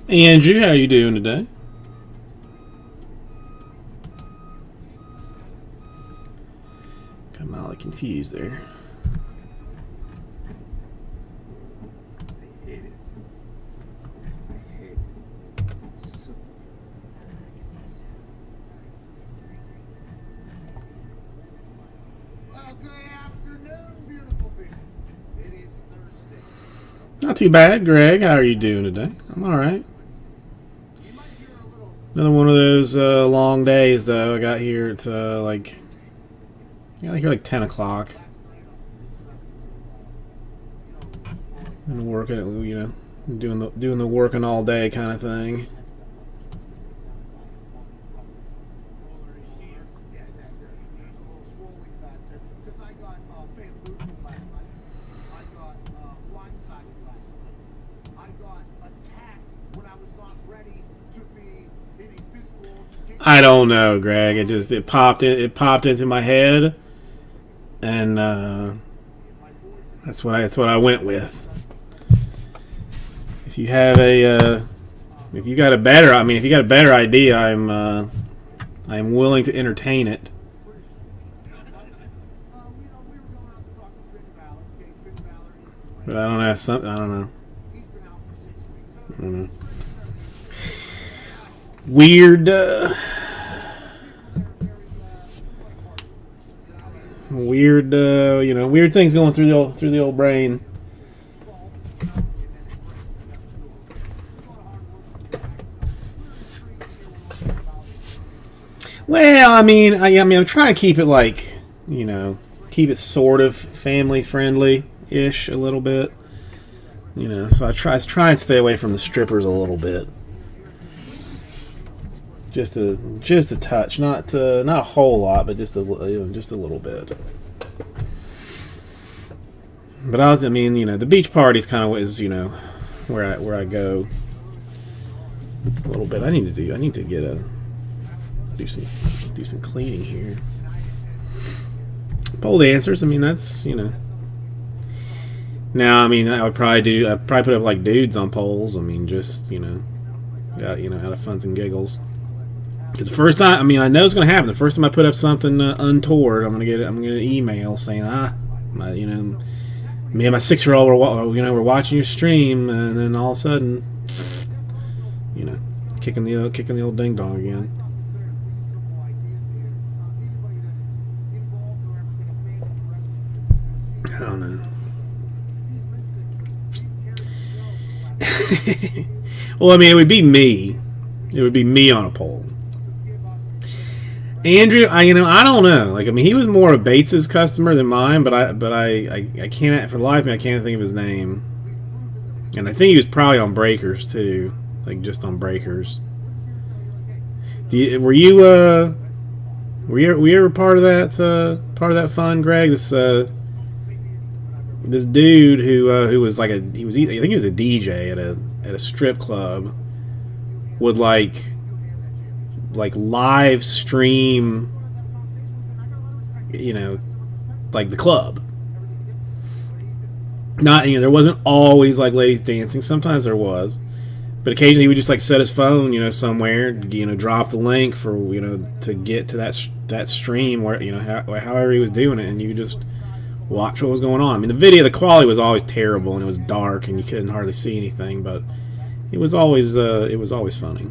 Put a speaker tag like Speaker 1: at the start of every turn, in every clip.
Speaker 1: Hey Andrew, how you doing today? Got Molly confused there.
Speaker 2: I hate it. I hate it. So.
Speaker 3: Well, good afternoon, beautiful people. It is Thursday.
Speaker 1: Not too bad, Greg. How are you doing today? I'm all right.
Speaker 3: You might hear a little.
Speaker 1: Another one of those long days, though. I got here at I got here like 10 o'clock. And working, doing the working all day kind of thing.
Speaker 3: Yeah, there's a little swelling back there because I got bamboozled last night. I got blindsided last night. I got attacked when I was not ready to be in a physical altercation.
Speaker 1: I don't know, Greg. It popped in. It popped into my head, and that's what I went with. If you have if you got a better, if you got a better idea, I'm willing to entertain it.
Speaker 3: We were going out to talk to Finn Balor. Okay, Finn Balor.
Speaker 1: But I don't have something. I don't know.
Speaker 3: He's been out for 6 weeks.
Speaker 1: I don't know. Weird. Weird. Weird things going through the old brain. Well, I'm trying to keep it keep it sort of family friendly ish a little bit. So I try and stay away from the strippers a little bit. Just a touch, not a whole lot, but just a little bit. But the beach parties kind of is where I go a little bit. I need to do some cleaning here. Pole dancers, that's Now, I'd probably put up like dudes on poles. Just out of funs and giggles. Because the first time, I know it's going to happen. The first time I put up something untoward, I'm going to get an email saying, me and my 6-year-old we're watching your stream, and then all of a sudden, kicking the old ding dong again. I don't know. Well, it would be me. It would be me on a pole. Andrew, I don't know. He was more of Bates's customer than mine, but I can't for the life of me I can't think of his name. And I think he was probably on Breakers too, just on Breakers. Were you ever part of that fun, Greg? This dude who was I think he was a DJ at a strip club would live stream the club. Not there wasn't always ladies dancing. Sometimes there was, but occasionally he would just set his phone somewhere, drop the link for to get to that stream where however he was doing it, and you just watch what was going on. The quality was always terrible, and it was dark, and you couldn't hardly see anything, but it was always funny.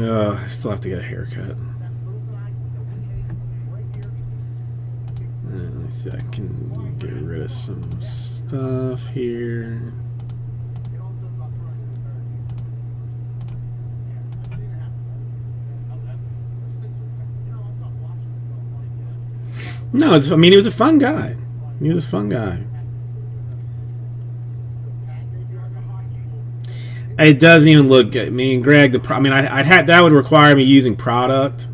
Speaker 1: I still have to get a haircut. Let me see, I can get rid of some stuff here. No, he was a fun guy. He was a fun guy. It doesn't even look good. Me and Greg, I'd had that would require me using product,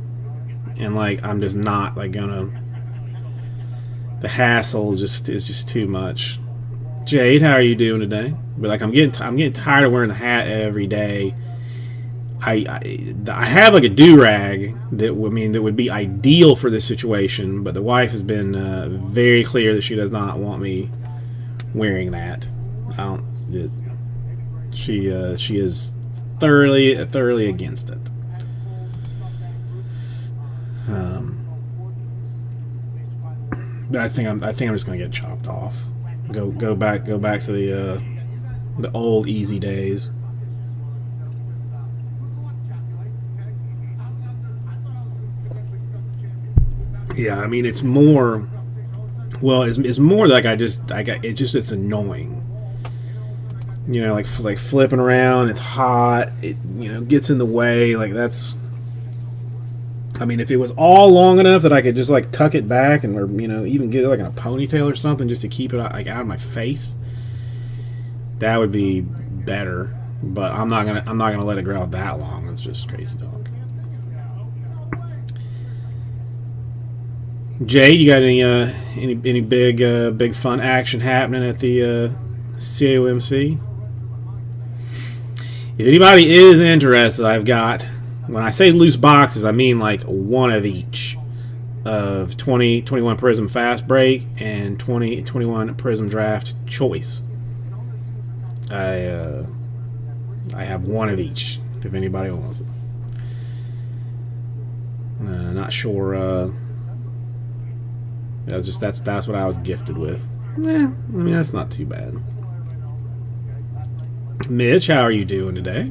Speaker 1: and I'm just not gonna. The hassle is just too much. Jade, how are you doing today? But like, I'm getting tired of wearing the hat every day. I have like a do rag that would be ideal for this situation, but the wife has been very clear that she does not want me wearing that. I don't. She is thoroughly against it. But I think I'm just gonna get chopped off. Go back to the old easy days. Yeah, I mean it's more. Well, it's more like it's annoying. You know, like flipping around. It's hot. It gets in the way. Like that's. I mean, if it was all long enough that I could just like tuck it back and or even get it like in a ponytail or something just to keep it like out of my face, that would be better. But I'm not gonna let it grow out that long. That's just crazy talk. Jay, you got any big fun action happening at the COMC? If anybody is interested, I've got, when I say loose boxes, I mean like one of each of 2021 Prism Fast Break and 2021 Prism Draft Choice. I have one of each if anybody wants it. Not sure. That's what I was gifted with. I mean that's not too bad. Mitch, how are you doing today?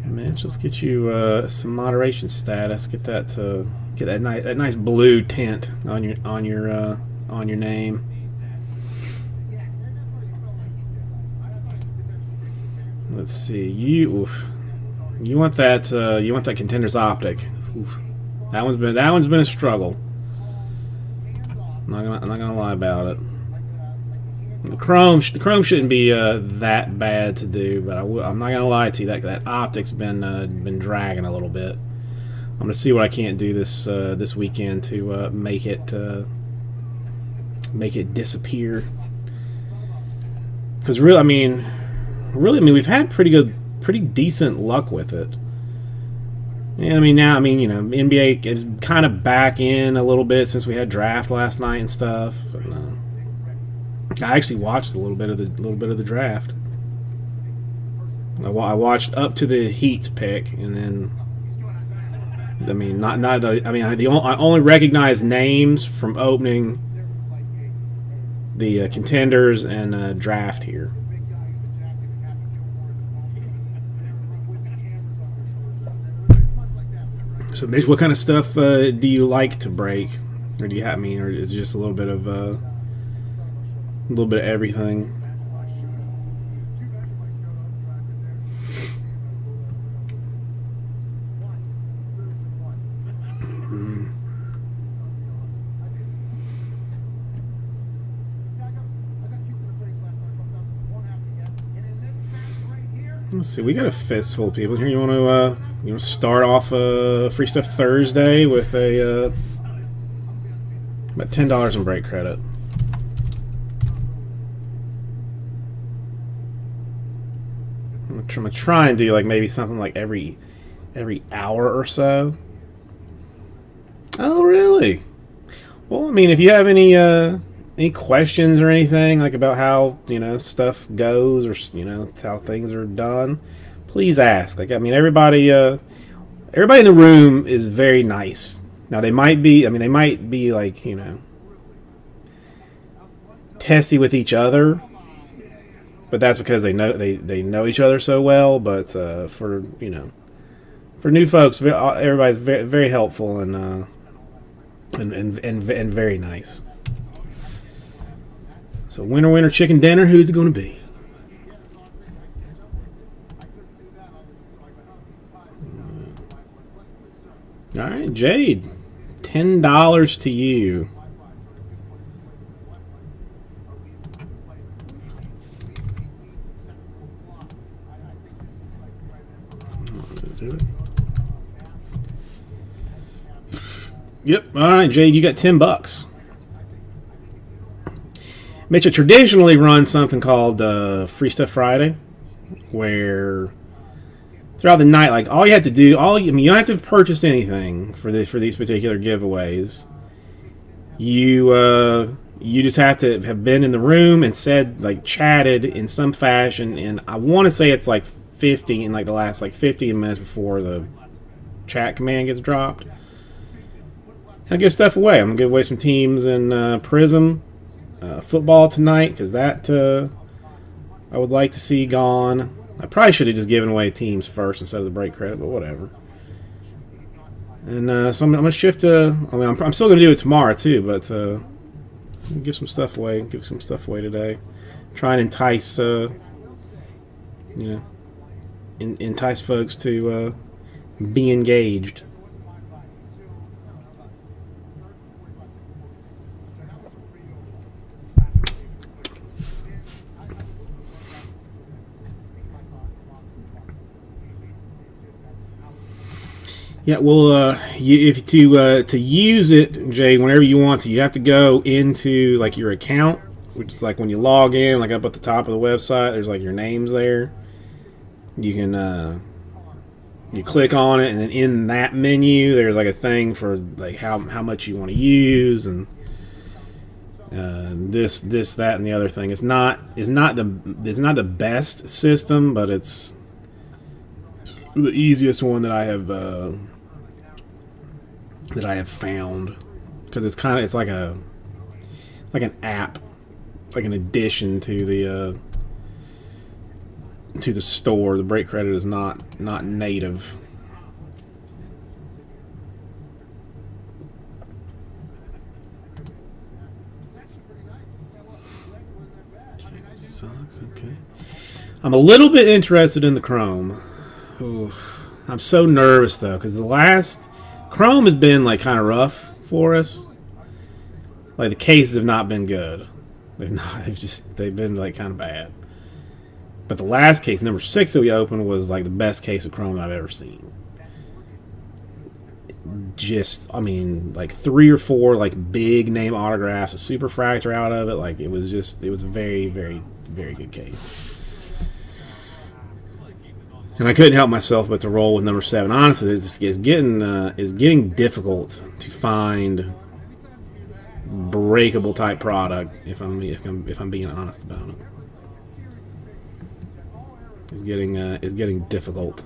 Speaker 1: Mitch, let's get you some moderation status. Get that nice blue tint on your name. Let's see. You want that Contender's optic. Oof. That one's been a struggle. I'm not gonna lie about it. The chrome shouldn't be that bad to do, but I'm not gonna lie to you. That optic's been dragging a little bit. I'm gonna see what I can't do this weekend to make it disappear. Because really, I mean, we've had pretty decent luck with it. And I mean, now, NBA is kind of back in a little bit since we had draft last night and stuff. And, I actually watched a little bit of the draft. I watched up to the Heat's pick, and then I only recognize names from opening the Contenders and draft here. So, Mitch, what kind of stuff do you like to break, or do you have? Or is it just a little bit of everything? Let's see. We got a fistful of people here. You want to start off Free Stuff Thursday with about $10 in break credit. I'm gonna try and do like maybe something like every hour or so. Oh, really? Well, I mean, if you have any questions or anything like about how stuff goes or how things are done, please ask. Like, I mean, everybody in the room is very nice. Now they might be like testy with each other, but that's because they know each other so well. But for new folks, everybody's very, very helpful and very nice. So winner chicken dinner, who's it going to be? All right, Jade, $10 to you. Yep. All right, Jade, you got $10. Mitch traditionally runs something called Free Stuff Friday, where throughout the night, like all you have to do, you don't have to purchase anything for these particular giveaways. You just have to have been in the room and said, like, chatted in some fashion, and I want to say it's like 50 in like the last like 15 minutes before the chat command gets dropped. I'll give stuff away. I'm gonna give away some teams in Prism football tonight, because that I would like to see gone. I probably should have just given away teams first instead of the break credit, but whatever. And so I'm gonna shift to. I mean, I'm still gonna do it tomorrow too, but give some stuff away. Give some stuff away today. Try and entice, entice folks to be engaged. Yeah, well, if to use it, Jay, whenever you want to, you have to go into like your account, which is like when you log in, like up at the top of the website. There's like your names there. You can you click on it, and then in that menu, there's like a thing for like how much you want to use, and this, that, and the other thing. It's not the best system, but it's the easiest one that I have found, because it's like an app. It's like an addition to the store. The break credit is not native. Sucks. Okay. I'm a little bit interested in the Chrome. Ooh, I'm so nervous though, because the last Chrome has been like kind of rough for us. Like the cases have not been good. They've been like kind of bad. But the last case, number 6 that we opened, was like the best case of Chrome I've ever seen. I mean, like 3 or 4 like big name autographs, a super fractor out of it. Like it was a very, very, very good case. And I couldn't help myself but to roll with number 7. Honestly, it's getting difficult to find breakable type product. If I'm being honest about it, it's getting difficult.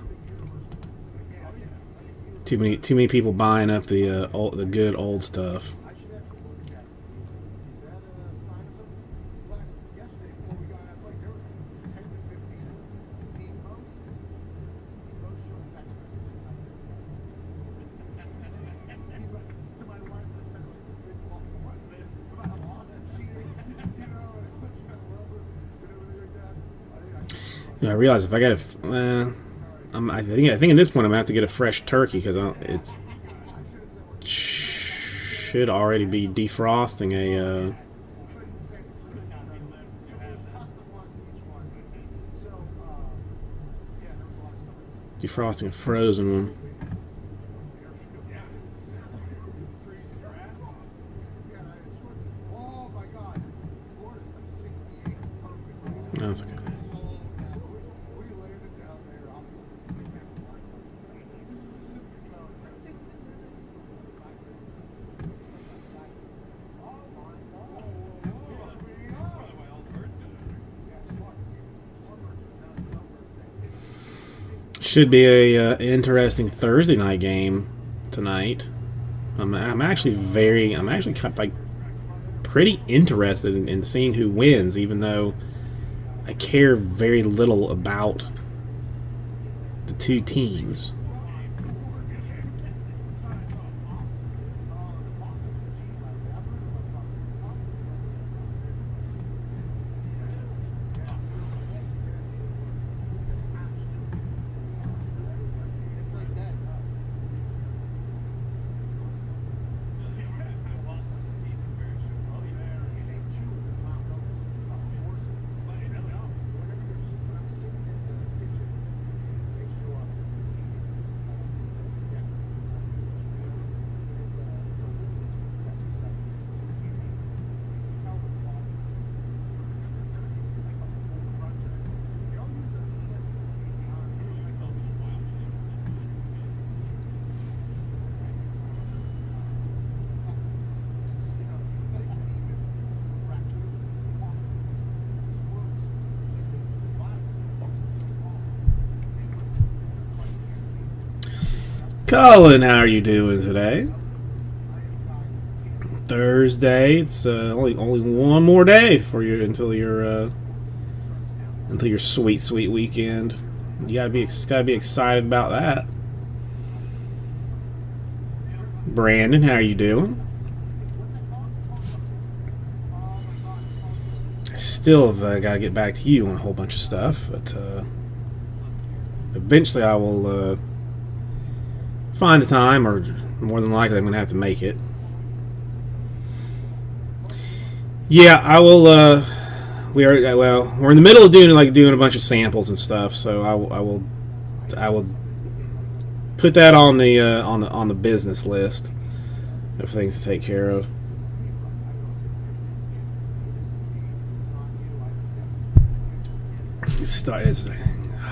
Speaker 1: Too many people buying up the good old stuff. I realize if I got I think at this point I'm gonna have to get a fresh turkey, because it should already be defrosting a frozen one. No, that's okay. Should be a interesting Thursday night game tonight. I'm actually kind of like pretty interested in seeing who wins, even though I care very little about the two teams. Colin, how are you doing today? Thursday. It's only one more day for you until your sweet weekend. You gotta be excited about that. Brandon, how are you doing? I still have got to get back to you on a whole bunch of stuff, but eventually I will find the time, or more than likely I'm going to have to make it. Yeah, I will. We're in the middle of doing a bunch of samples and stuff, so I will put that on the business list of things to take care of.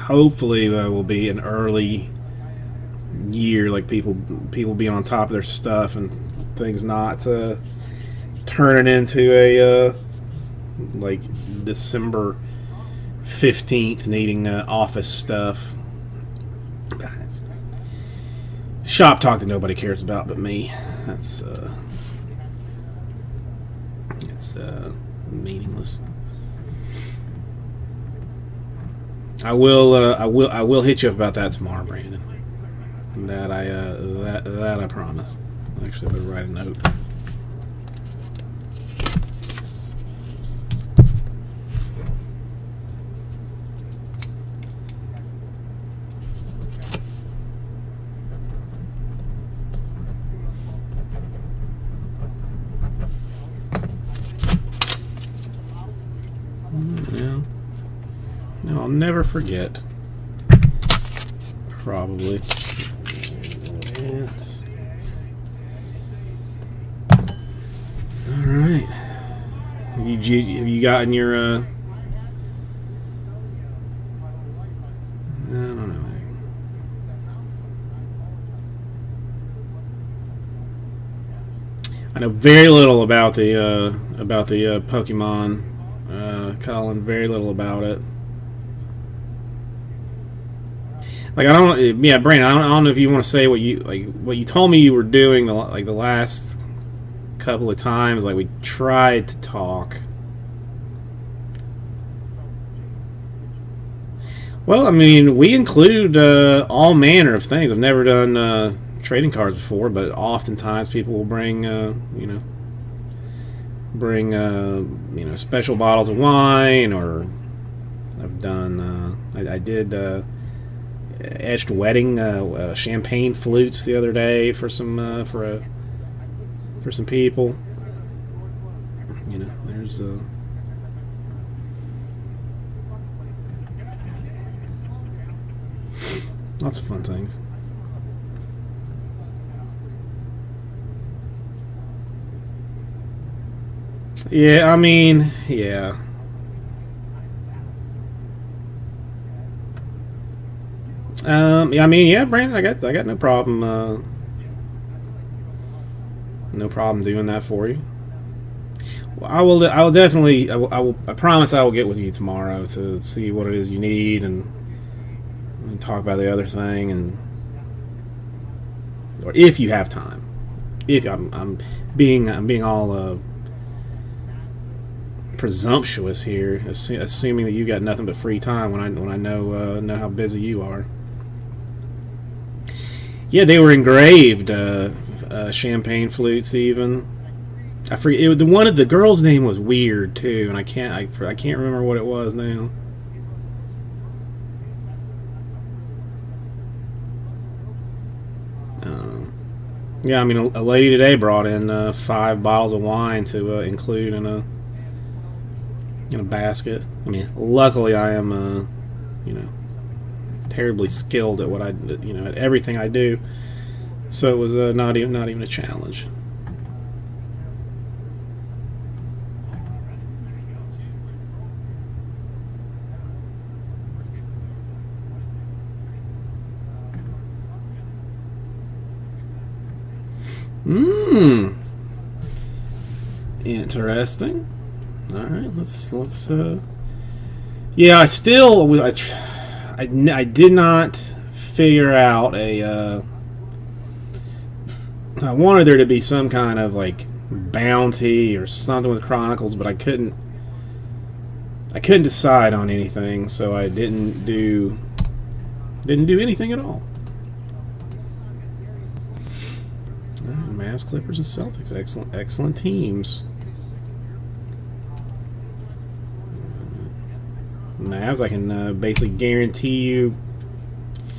Speaker 1: Hopefully will be an early year, like people being on top of their stuff and things not turning into a like December 15th needing office stuff. Shop talk that nobody cares about but me. That's it's meaningless. I will hit you up about that tomorrow, Brandon. That I promise. Actually, I better write a note. No, I'll never forget. Probably. All right. Have you gotten your? I don't know. I know very little about the Pokemon. Colin, very little about it. Like I don't, yeah, Brandon. I don't know if you want to say what you told me you were doing the last couple of times. Like we tried to talk. Well, I mean, we include all manner of things. I've never done trading cards before, but oftentimes people will bring special bottles of wine, or I've done I did etched wedding champagne flutes the other day for some people. You know, there's lots of fun things. Yeah, I mean, yeah. Yeah, I mean, yeah, Brandon, I got no problem. No problem doing that for you. Well, I will definitely. I promise I will get with you tomorrow to see what it is you need and talk about the other thing, or if you have time. If I'm being all presumptuous here, assuming that you've got nothing but free time when I know how busy you are. Yeah, they were engraved champagne flutes. Even I forget the girl's name was weird too, and I can't remember what it was now. Yeah, I mean, a lady today brought in 5 bottles of wine to include in a basket. I mean, luckily I am, terribly skilled at what at everything I do. So it was not even a challenge. Interesting. All right, let's. Yeah, I did not figure out a I wanted there to be some kind of like bounty or something with Chronicles, but I couldn't decide on anything, so I didn't do anything at all. All right, Mavs, Clippers, and Celtics, excellent teams. Mavs, I can basically guarantee you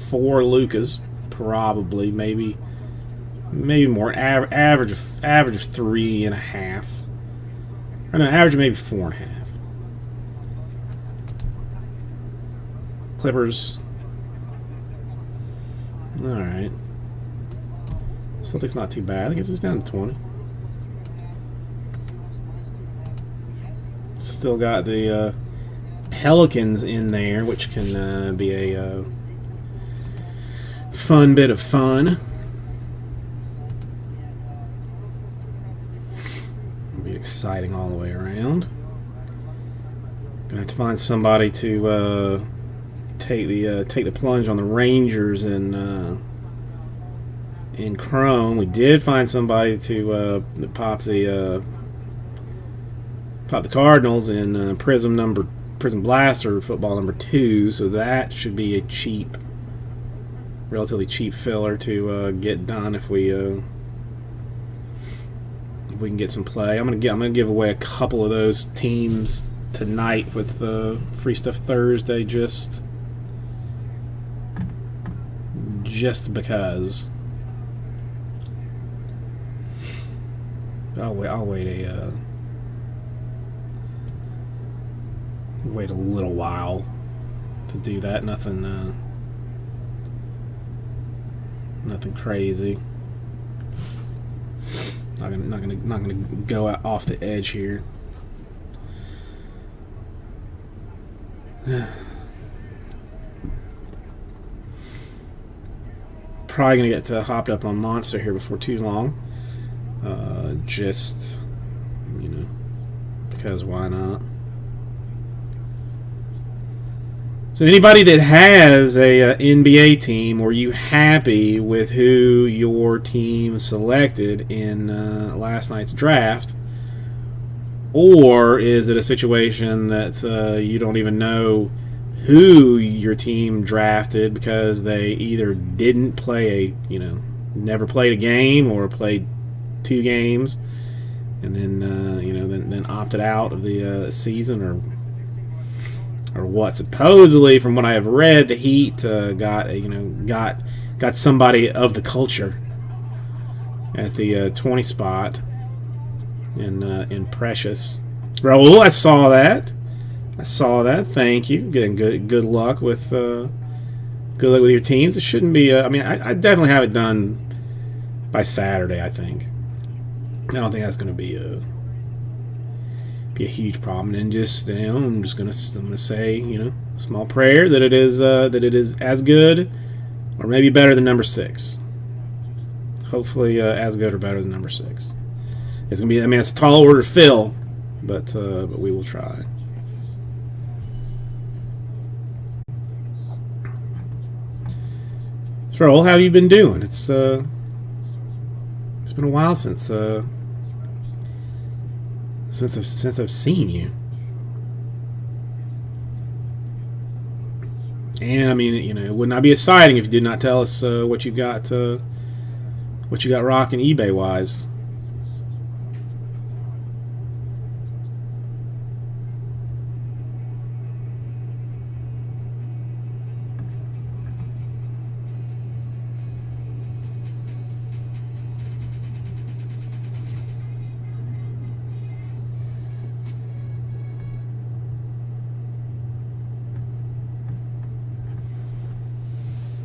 Speaker 1: 4 Lucas, probably, maybe more. Average of 3.5. Or no, average of maybe 4.5. Clippers. All right. Celtics not too bad. I guess it's down to 20. Still got the Pelicans in there, which can be a fun bit of fun. It'll be exciting all the way around. Gonna have to find somebody to take the plunge on the Rangers in Chrome. We did find somebody to pop the Cardinals in Prism Blaster football number 2, so that should be a relatively cheap filler to get done if we can get some play. I'm gonna give away a couple of those teams tonight with Free Stuff Thursday, just because. I'll wait a little while to do that. Nothing crazy. Not gonna go out off the edge here. Probably gonna get hopped up on Monster here before too long. Just, because why not? So anybody that has a NBA team, were you happy with who your team selected in last night's draft? Or is it a situation that you don't even know who your team drafted because they either didn't play never played a game, or played 2 games and then then opted out of the season, or what? Supposedly, from what I have read, the Heat got somebody of the culture at the 20 spot in Precious. Raul, I saw that. Thank you. Getting good luck with your teams. It shouldn't be. I definitely have it done by Saturday. I think. I don't think that's going to be a huge problem. And just I'm gonna say a small prayer that it is as good or maybe better than number 6. Hopefully as good or better than number 6. It's gonna be. It's a tall order to fill, but we will try. So, how have you been doing? It's been a while since I've seen you. And it would not be exciting if you did not tell us what you got rocking eBay wise.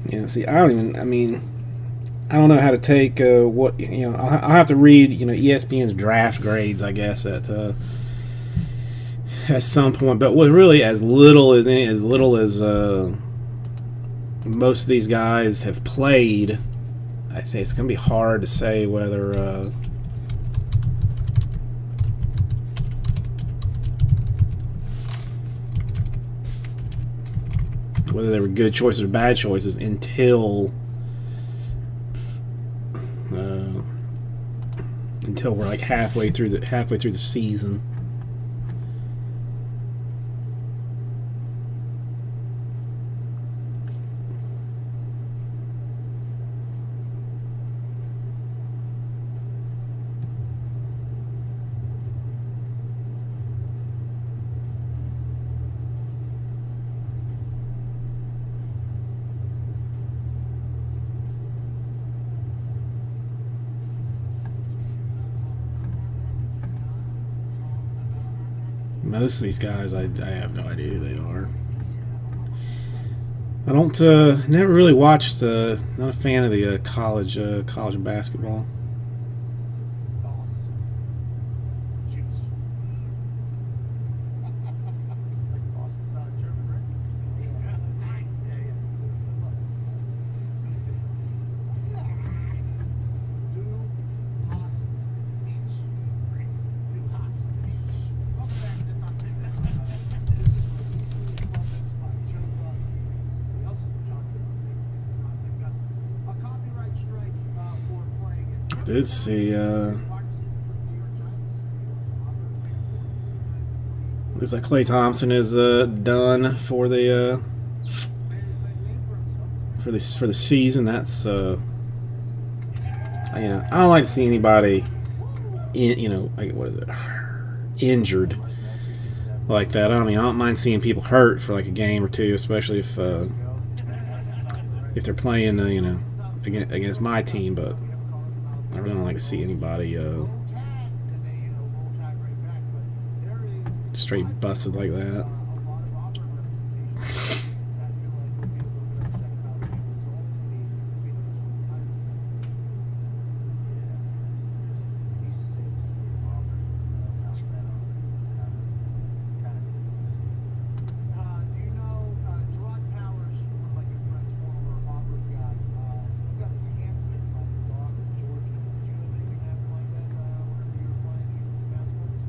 Speaker 1: Yeah, see, I don't know how to take what I'll have to read ESPN's draft grades, I guess, at some point. But with really as little as most of these guys have played, I think it's gonna be hard to say whether they were good choices or bad choices until until we're like halfway through the season. Most of these guys, I have no idea who they are. I don't never really watched. Not a fan of the college basketball.
Speaker 3: Boss. Juice. Like boss is not German, right? Yeah. Du hast mich. Du hast mich. Okay, that's not big. This is releasing products by Joe Budden. Somebody else is John Dillon. This is not like us. A copyright strike for playing it.
Speaker 1: I did see. Looks like Klay Thompson is done for the season. That's I don't like to see anybody what is it, injured like that. I don't mind seeing people hurt for like a game or two, especially if they're playing against my team. But I really don't like to see anybody straight busted like that.
Speaker 3: Do you know Gerard Powers, one of my good friends, former Auburn guy? He got his hand bitten by the dog in Georgia. Did you have anything happen like that whenever you were playing against the basketballs?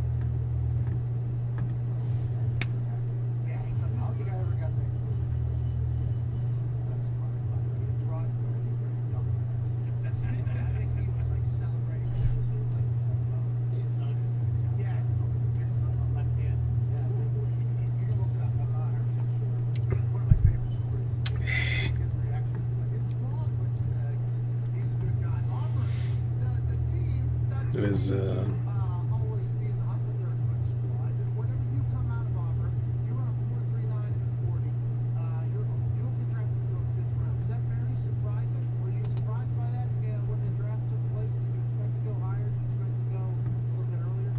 Speaker 3: Yeah, I don't think I ever got that close. That's smart, by the way. Gerard would be very dumb for that decision. I think he was like celebrating there, so it was like, yeah, his left hand. Yeah, you can look it up. I'm not 100% sure. One of my favorite stories. His reaction was like, it's wrong, but he's a good guy. Auburn, the team doesn't
Speaker 1: It is
Speaker 3: always be in the hunt, but they're a good squad. And whenever you come out of Auburn, you run a 4.39 and a 40. You don't get drafted until the fifth round. Is that very surprising? Were you surprised by that? Yeah, when the draft took place, did you expect to go higher? Did you expect to go a little bit earlier?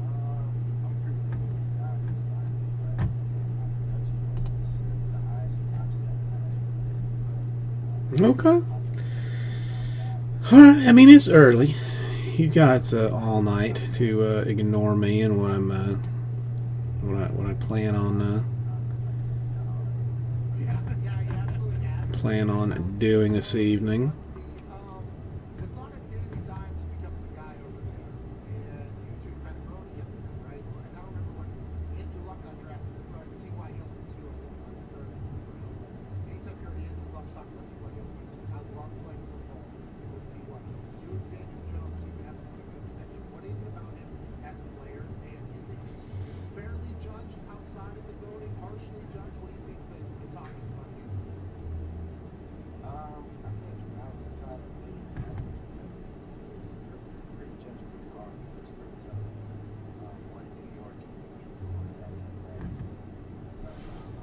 Speaker 2: I'm pretty good with that side, but my production was the highest I've set.
Speaker 1: okay. All right. I mean, it's early. You got all night to ignore me and what I'm what I plan on
Speaker 3: Yeah, you absolutely have.
Speaker 1: plan on doing this evening.
Speaker 3: The thought of Danny Dimes becoming the guy over there, and you two kind of grow together now, right? And I remember when Andrew Luck got drafted, or T.Y. Hilton, too, on the third round. Anytime you heard Andrew Luck talk about T.Y. Hilton, he was like, I love playing football with T.Y. Hilton. You and Daniel Jones seem to have a pretty good connection. What is it about him as a player? And do you think he's fairly judged outside of the building, harshly judged? What do you think that the talk is about him?
Speaker 2: I think outside of the is pretty judgment hard because brings up one in New York and one that in place.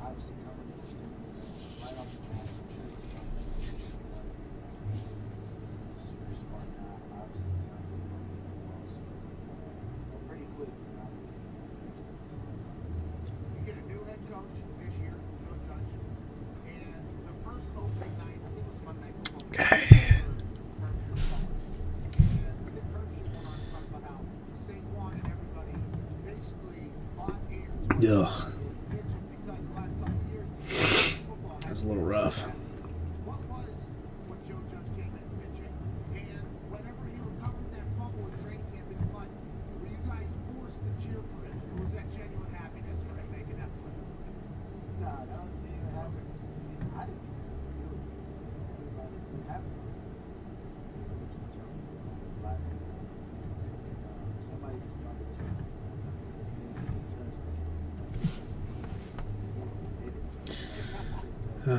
Speaker 2: Obviously coming right off the bat, I'm sure it's very smart now. Obviously in terms of pretty quick.
Speaker 3: You get a new head coach this year, Joe Judge, and the first opening night, I think it was Monday Night Football.
Speaker 1: Okay.
Speaker 3: And I think Herbstreit went on to talk about how Saquon and everybody basically bought into
Speaker 1: Ugh.
Speaker 3: pitching because the last couple of years, football
Speaker 1: That's a little rough.
Speaker 3: What was when Joe Judge came in pitching? And whenever he recovered that fumble in training camp in Bud, were you guys forced to cheer for him? Or was that genuine happiness for him making that play?
Speaker 2: Nah, that was genuine happiness. I didn't feel everybody happy. It's like
Speaker 1: All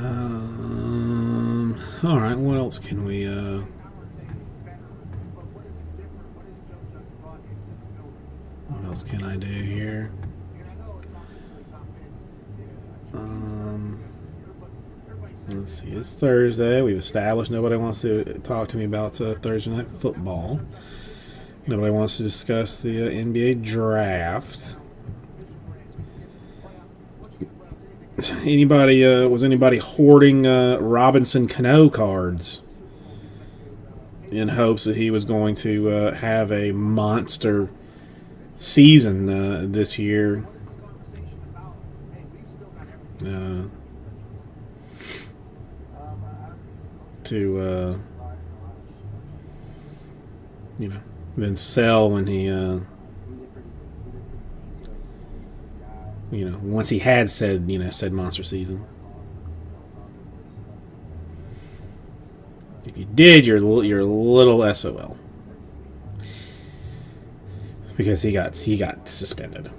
Speaker 1: right. What else can we?
Speaker 3: I don't want to say he's better, but what is it different? What has Joe Judge brought into the building?
Speaker 1: What else can I do here?
Speaker 3: And I know it's obviously not been a tremendous
Speaker 1: Um,
Speaker 3: this year, but everybody says
Speaker 1: let's see. It's Thursday. We've established nobody wants to talk to me about Thursday night football. Nobody wants to discuss the NBA draft. Anybody? Was anybody hoarding Robinson Cano cards in hopes that he was going to have a monster season this year? To then sell when he once he had said monster season. If you did, you're a little SOL because he got suspended.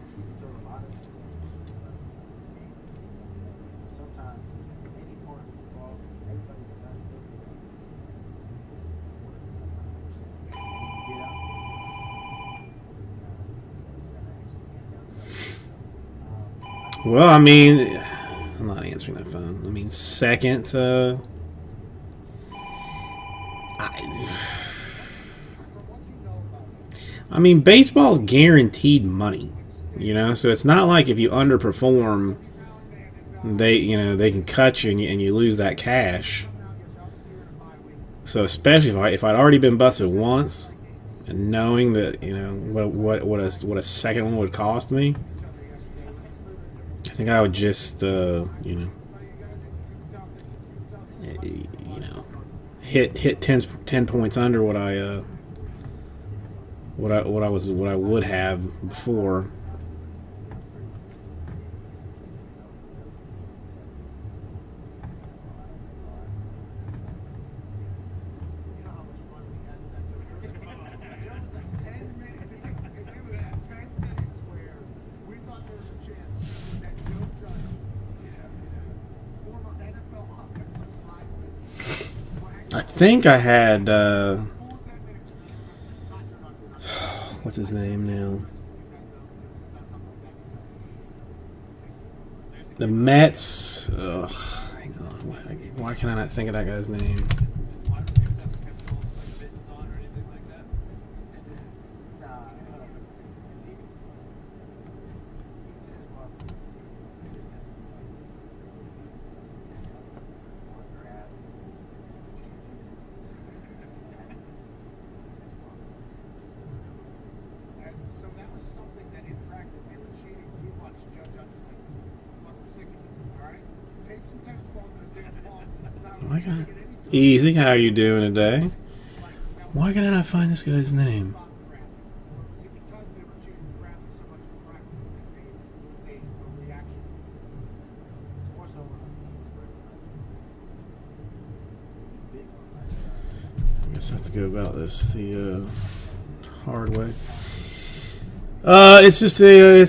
Speaker 1: Well, I mean, I'm not answering that phone. I mean, second, I mean, baseball's guaranteed money, so it's not like if you underperform, they can cut you and you lose that cash. So especially if I'd already been busted once, and knowing that what a second one would cost me, I think I would just hit 10 points under what I would have before. I think I had what's his name now? The Mets. Hang on. Why can I not think of that guy's name? Easy, how are you doing today? Why can I not find this guy's name? I guess I have to go about this the hard way. It's just a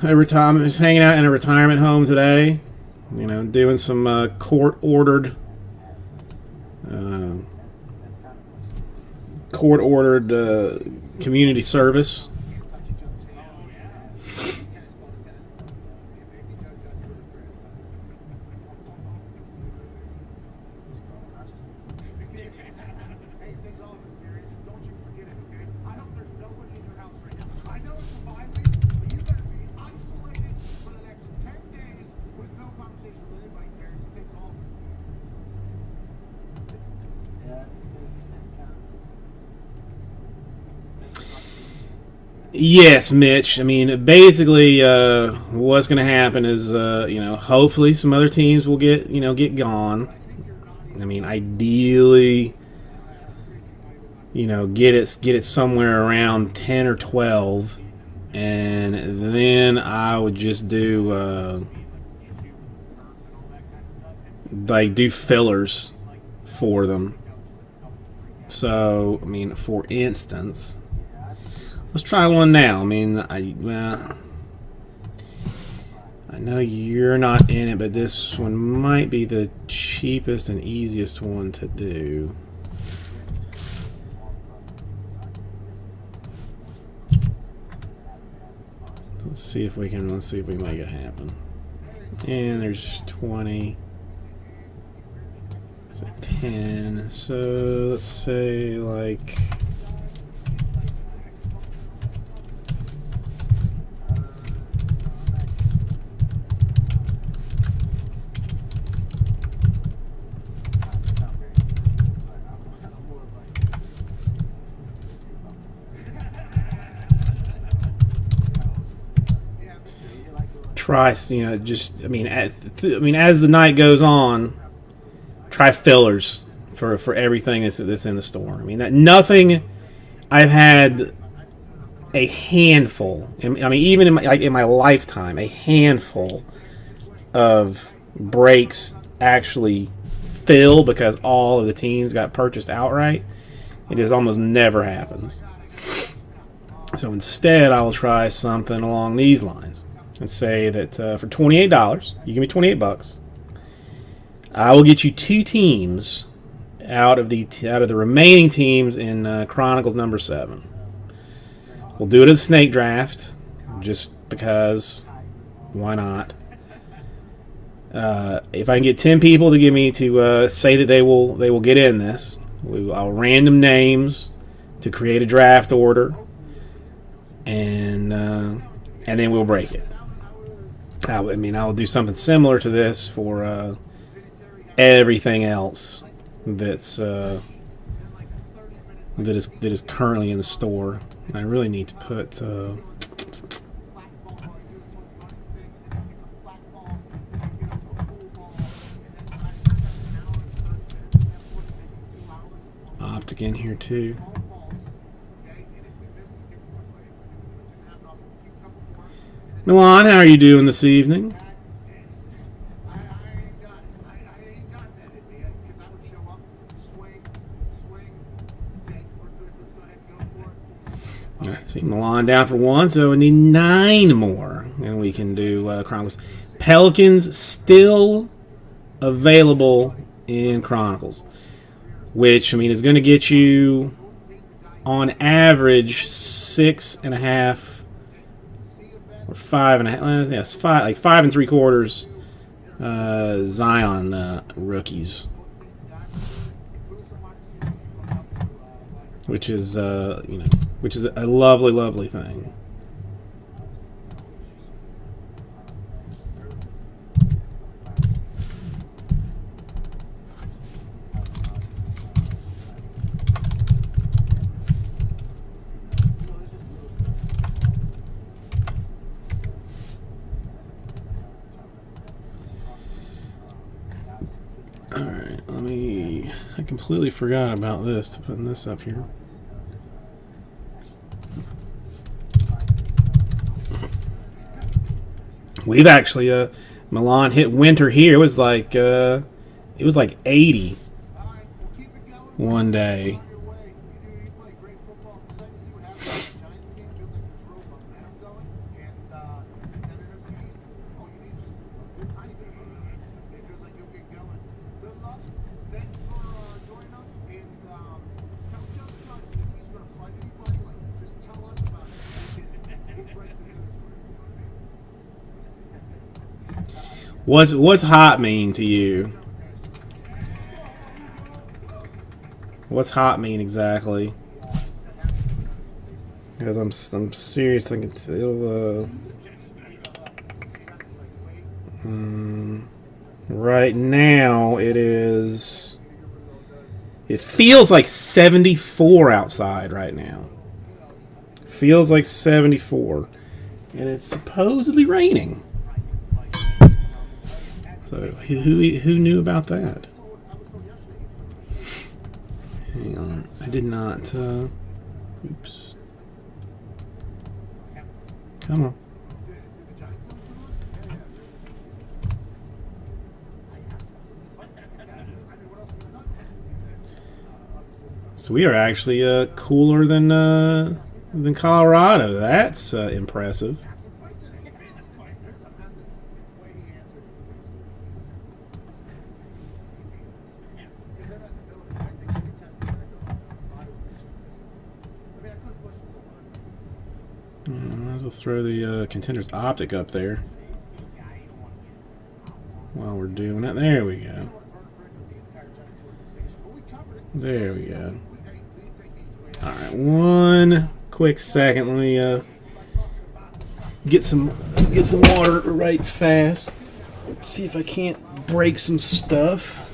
Speaker 1: retirement. Just hanging out in a retirement home today. Doing some court-ordered community service. Yes, Mitch. I mean, basically, what's going to happen is, hopefully some other teams will get gone. I mean, ideally, get it somewhere around 10 or 12, and then I would just do do fillers for them. So, I mean, for instance. Let's try one now. I mean, I know you're not in it, but this one might be the cheapest and easiest one to do. Let's see if we can make it happen. And there's 20. So 10. So let's say like try, just as the night goes on, try fillers for everything that's in the store. I mean, that nothing. I've had a handful. I mean, even in my lifetime, a handful of breaks actually fill because all of the teams got purchased outright. It just almost never happens. So instead, I will try something along these lines and say that for $28, you give me $28. I will get you 2 teams out of the remaining teams in Chronicles number 7. We'll do it as a snake draft, just because. Why not? If I can get 10 people to give me say that they will get in this, I'll random names to create a draft order, and then we'll break it. I will do something similar to this for everything else that is currently in the store. I really need to put. Optic in here too. Milan, how are you doing this evening? All right, see Milan down for 1, so we need 9 more, and we can do Chronicles. Pelicans still available in Chronicles, which is going to get you on average 6.5 or 5.5. Yes, 5 5 3/4 Zion rookies, which is a lovely, lovely thing. Alright, I completely forgot about this, to putting this up here. We've actually, Milan hit winter here. It was like 80 one day. What's hot mean to you? What's hot mean exactly? Because I'm serious thinking it'll right now it feels like 74 outside right now. Feels like 74, and it's supposedly raining. So who knew about that? Hang on, I did not. Oops. Come on. So we are actually cooler than Colorado. That's impressive. Might as well throw the Contender's Optic up there while we're doing it. There we go. There we go. Alright, one quick second. Let me get some water right fast. See if I can't break some stuff.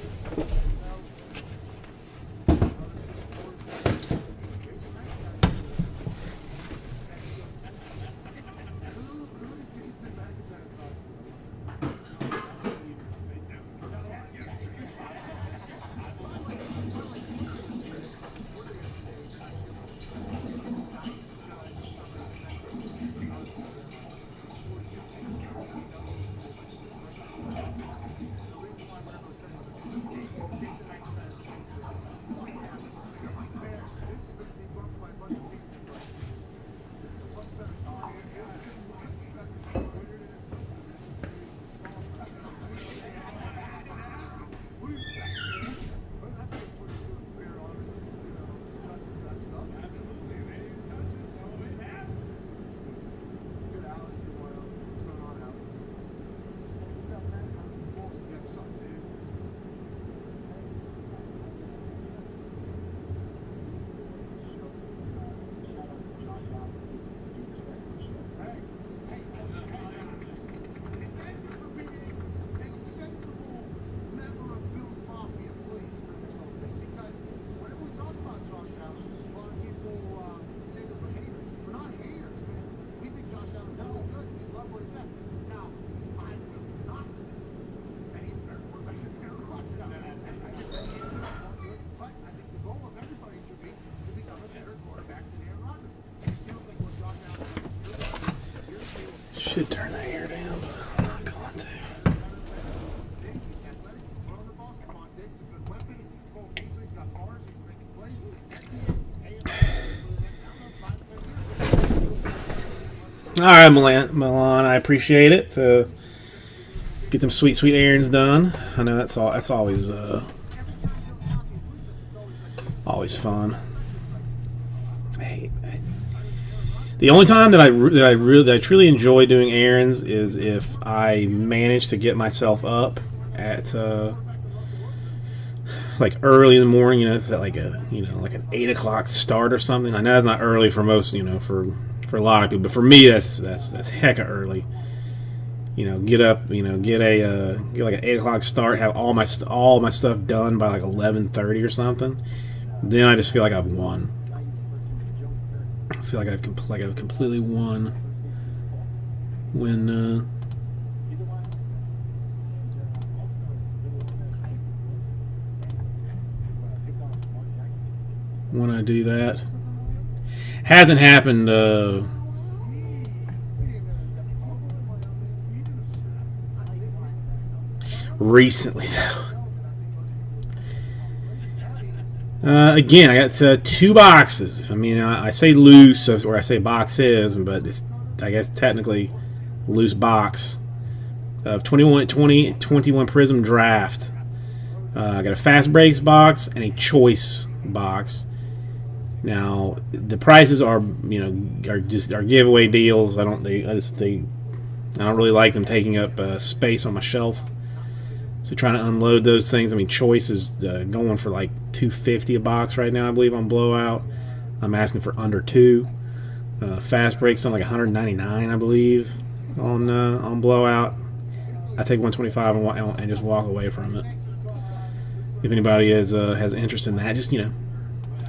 Speaker 1: Should turn the air down, but I'm not going to. All right, Milan, I appreciate it. Get them sweet errands done. I know that's always fun. The only time that I truly enjoy doing errands is if I manage to get myself up at like early in the morning. You know, it's at like an 8 o'clock start or something. I know it's not early for most, for a lot of people, but for me that's hecka early. Get up, get like an 8 o'clock start, have all my stuff done by like 11:30 or something. Then I just feel like I've won. I feel like I've completely won when I do that. Hasn't happened recently. Again, I got 2 boxes. I mean, I say loose, or I say boxes, but it's, I guess, technically loose box of 21 Prism Draft. I got a Fast Breaks box and a Choice box. Now, the prices are giveaway deals. I don't really like them taking up space on my shelf. So trying to unload those things. I mean, Choice is going for like $2.50 a box right now, I believe, on Blowout. I'm asking for under $2. Fast Breaks on like $199, I believe, on Blowout. I take $125 and just walk away from it. If anybody has interest in that, just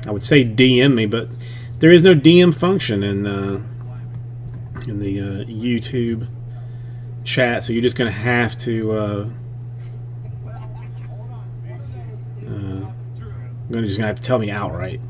Speaker 1: I would say DM me, but there is no DM function in the YouTube chat, so you're just going to have to. You're just gonna have to tell me outright.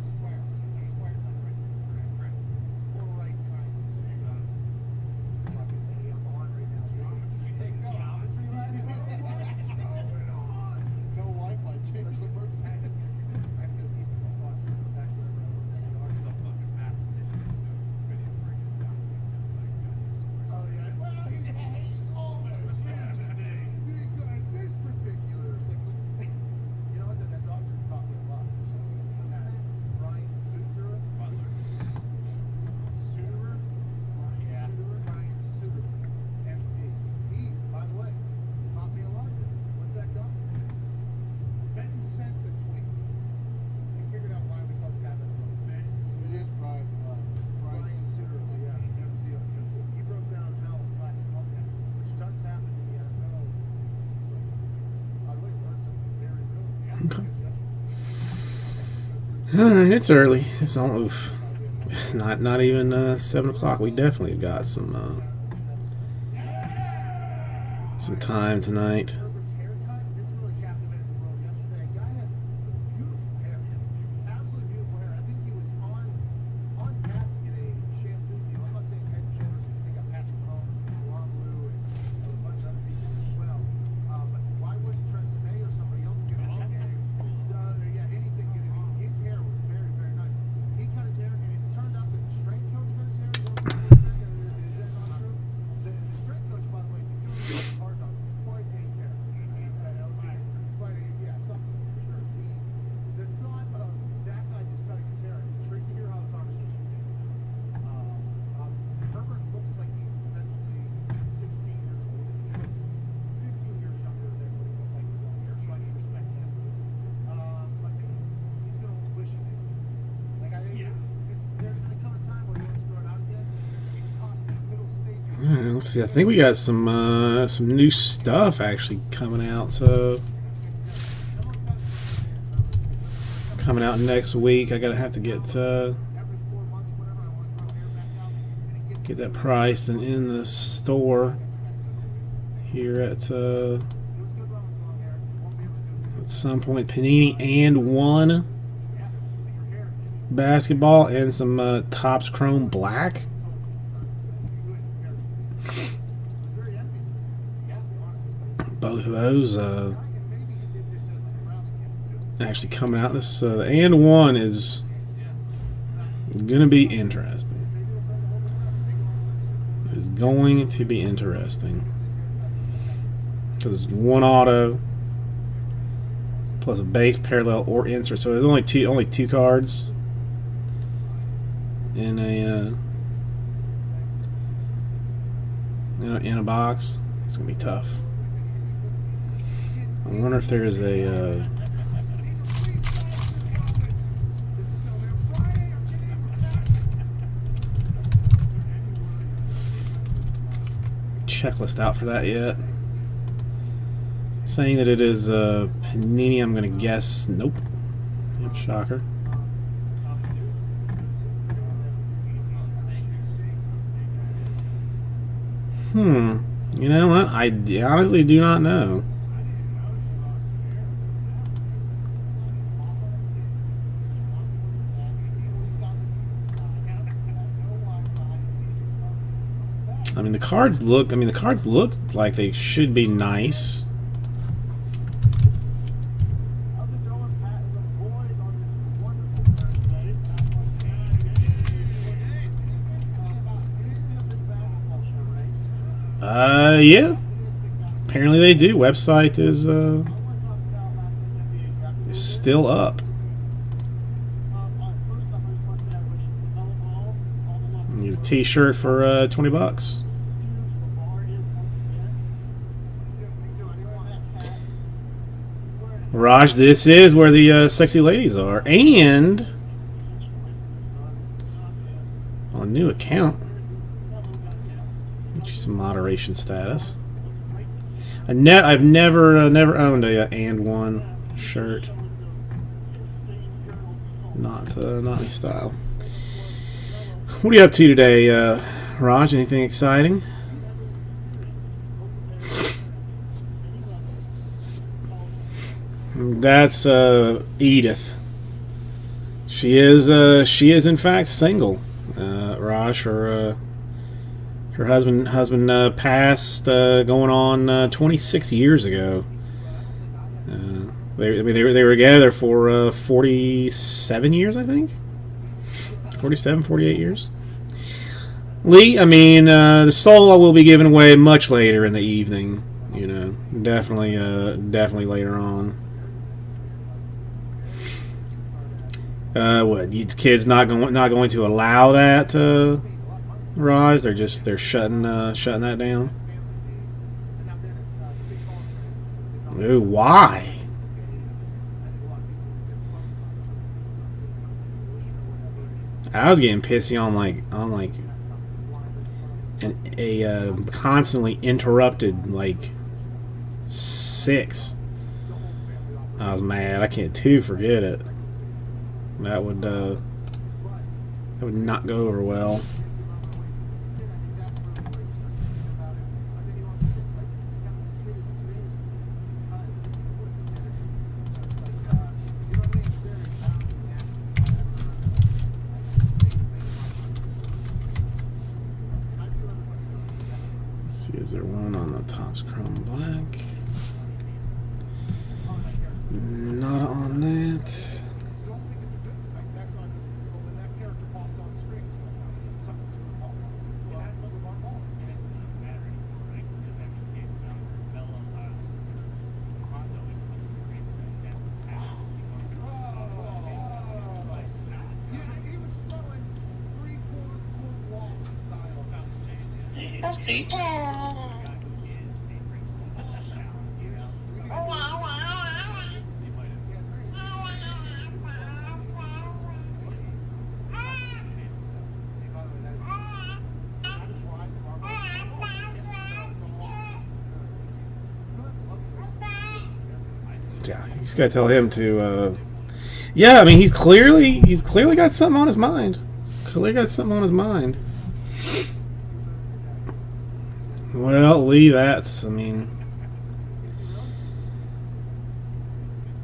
Speaker 1: Okay. All right, it's early. It's all oof. Not even 7 o'clock. We definitely got some time tonight.
Speaker 3: Herbert's haircut, this really captivated the world yesterday. A guy had beautiful hair, man. Absolutely beautiful hair. I think he was on path to get a shampoo deal. I'm not saying head and shoulders, because they got Patrick Mahomes and Blue and a bunch of other people as well. But why wouldn't Tresemme or somebody else get it? Yeah, anything get it. His hair was very, very nice. He cut his hair, and it's turned out that the strength coach cut his hair. Is that not true? The strength coach, by the way, if you do it hard knocks, it's quite a character. Yeah, something for sure. The thought of that guy just cutting his hair, I'm intrigued to hear how the conversation came. Herbert looks like he's potentially 16 years old. He looks 15 years younger than what he looked like with long hair, so I can respect him. But he's going to wish he did. Like, I think there's going to come a time where he wants to grow it out again. He's caught in the middle stages.
Speaker 1: All right, let's see. I think we got some new stuff actually coming out. So coming out next week. I gotta have to get
Speaker 3: Every 4 months, whatever, I want to grow hair back out, and it gets
Speaker 1: get that priced and in the store here at
Speaker 3: it was good run with long hair. You won't be able to do it.
Speaker 1: at some point. Panini and One basketball and some Topps Chrome Black. Both of those actually coming out. This and One is gonna be interesting. It's going to be interesting because it's one auto plus a base, parallel, or insert. So there's only two cards in a in a box. It's gonna be tough. I wonder if there's a checklist out for that yet. Saying that it is Panini, I'm gonna guess nope. Yep, shocker. You know what? I honestly do not know. I mean, the cards look like they should be nice. Yeah. Apparently they do. Website is still up. You get a T-shirt for $20. Raj, this is where the sexy ladies are, and on a new account. Get you some moderation status. I've never owned a and One shirt. Not my style. What are you up to today, Raj? Anything exciting? That's Edith. She is in fact single. Raj, her husband passed going on 26 years ago. They were together for 47 years, I think. 47, 48 years. Lee, I mean, the soul will be given away much later in the evening. You know, definitely later on. What? These kids not going to allow that, Raj? They're shutting that down. Ooh, why? I was getting pissy on a constantly interrupted 6. I was mad. I can't too forget it. That would not go over well. Let's see, is there one on the Topps Chrome Black? Not on that. Yeah, you just gotta tell him to. Yeah, I mean he's clearly got something on his mind. Clearly got something on his mind. Well, Lee, that's. I mean,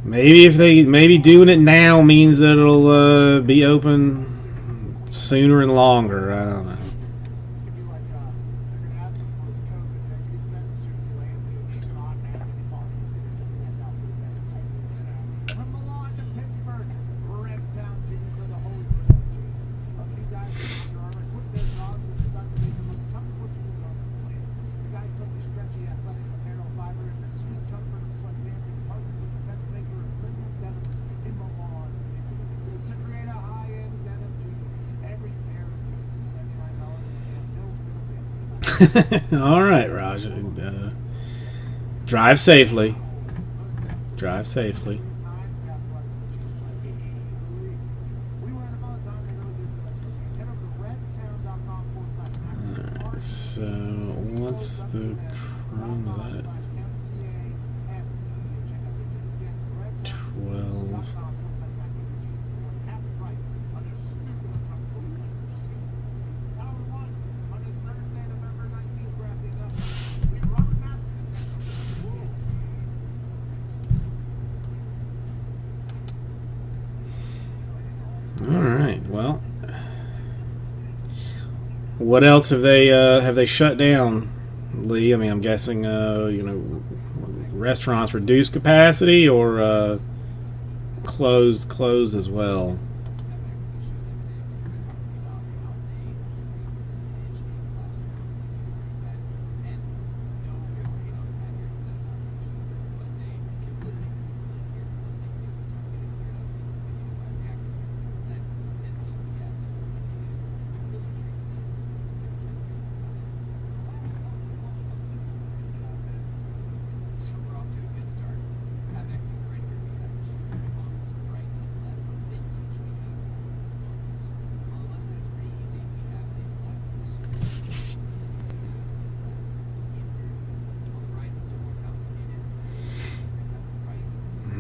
Speaker 1: maybe doing it now means that it'll be open sooner and longer. I don't know. All right, Raj. Drive safely. Drive safely. Alright, so what's the Chrome? Is that it? 12. Alright, well. What else have they shut down, Lee? I mean, I'm guessing restaurants reduced capacity or closed as well.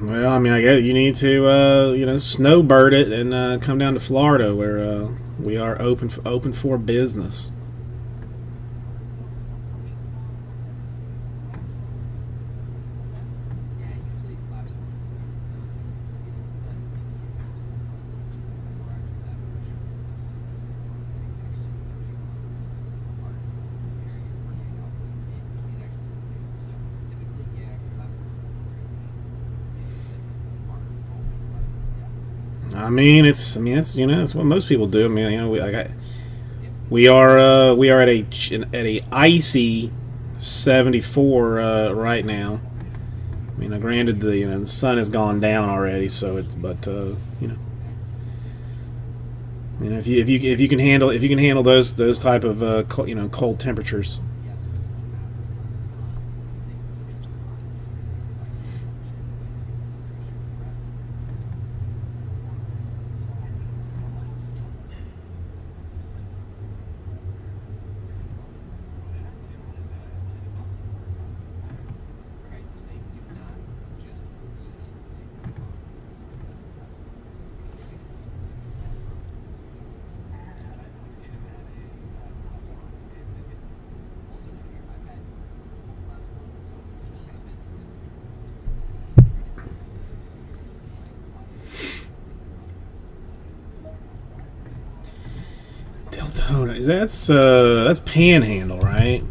Speaker 1: Well, I mean, I guess you need to, snowbird it and come down to Florida, where we are open for business. I mean, it's it's what most people do. I mean, we are at a icy 74 right now. I mean, granted the sun has gone down already, so it's if you can handle those type of cold temperatures. Oh, that's Panhandle, right?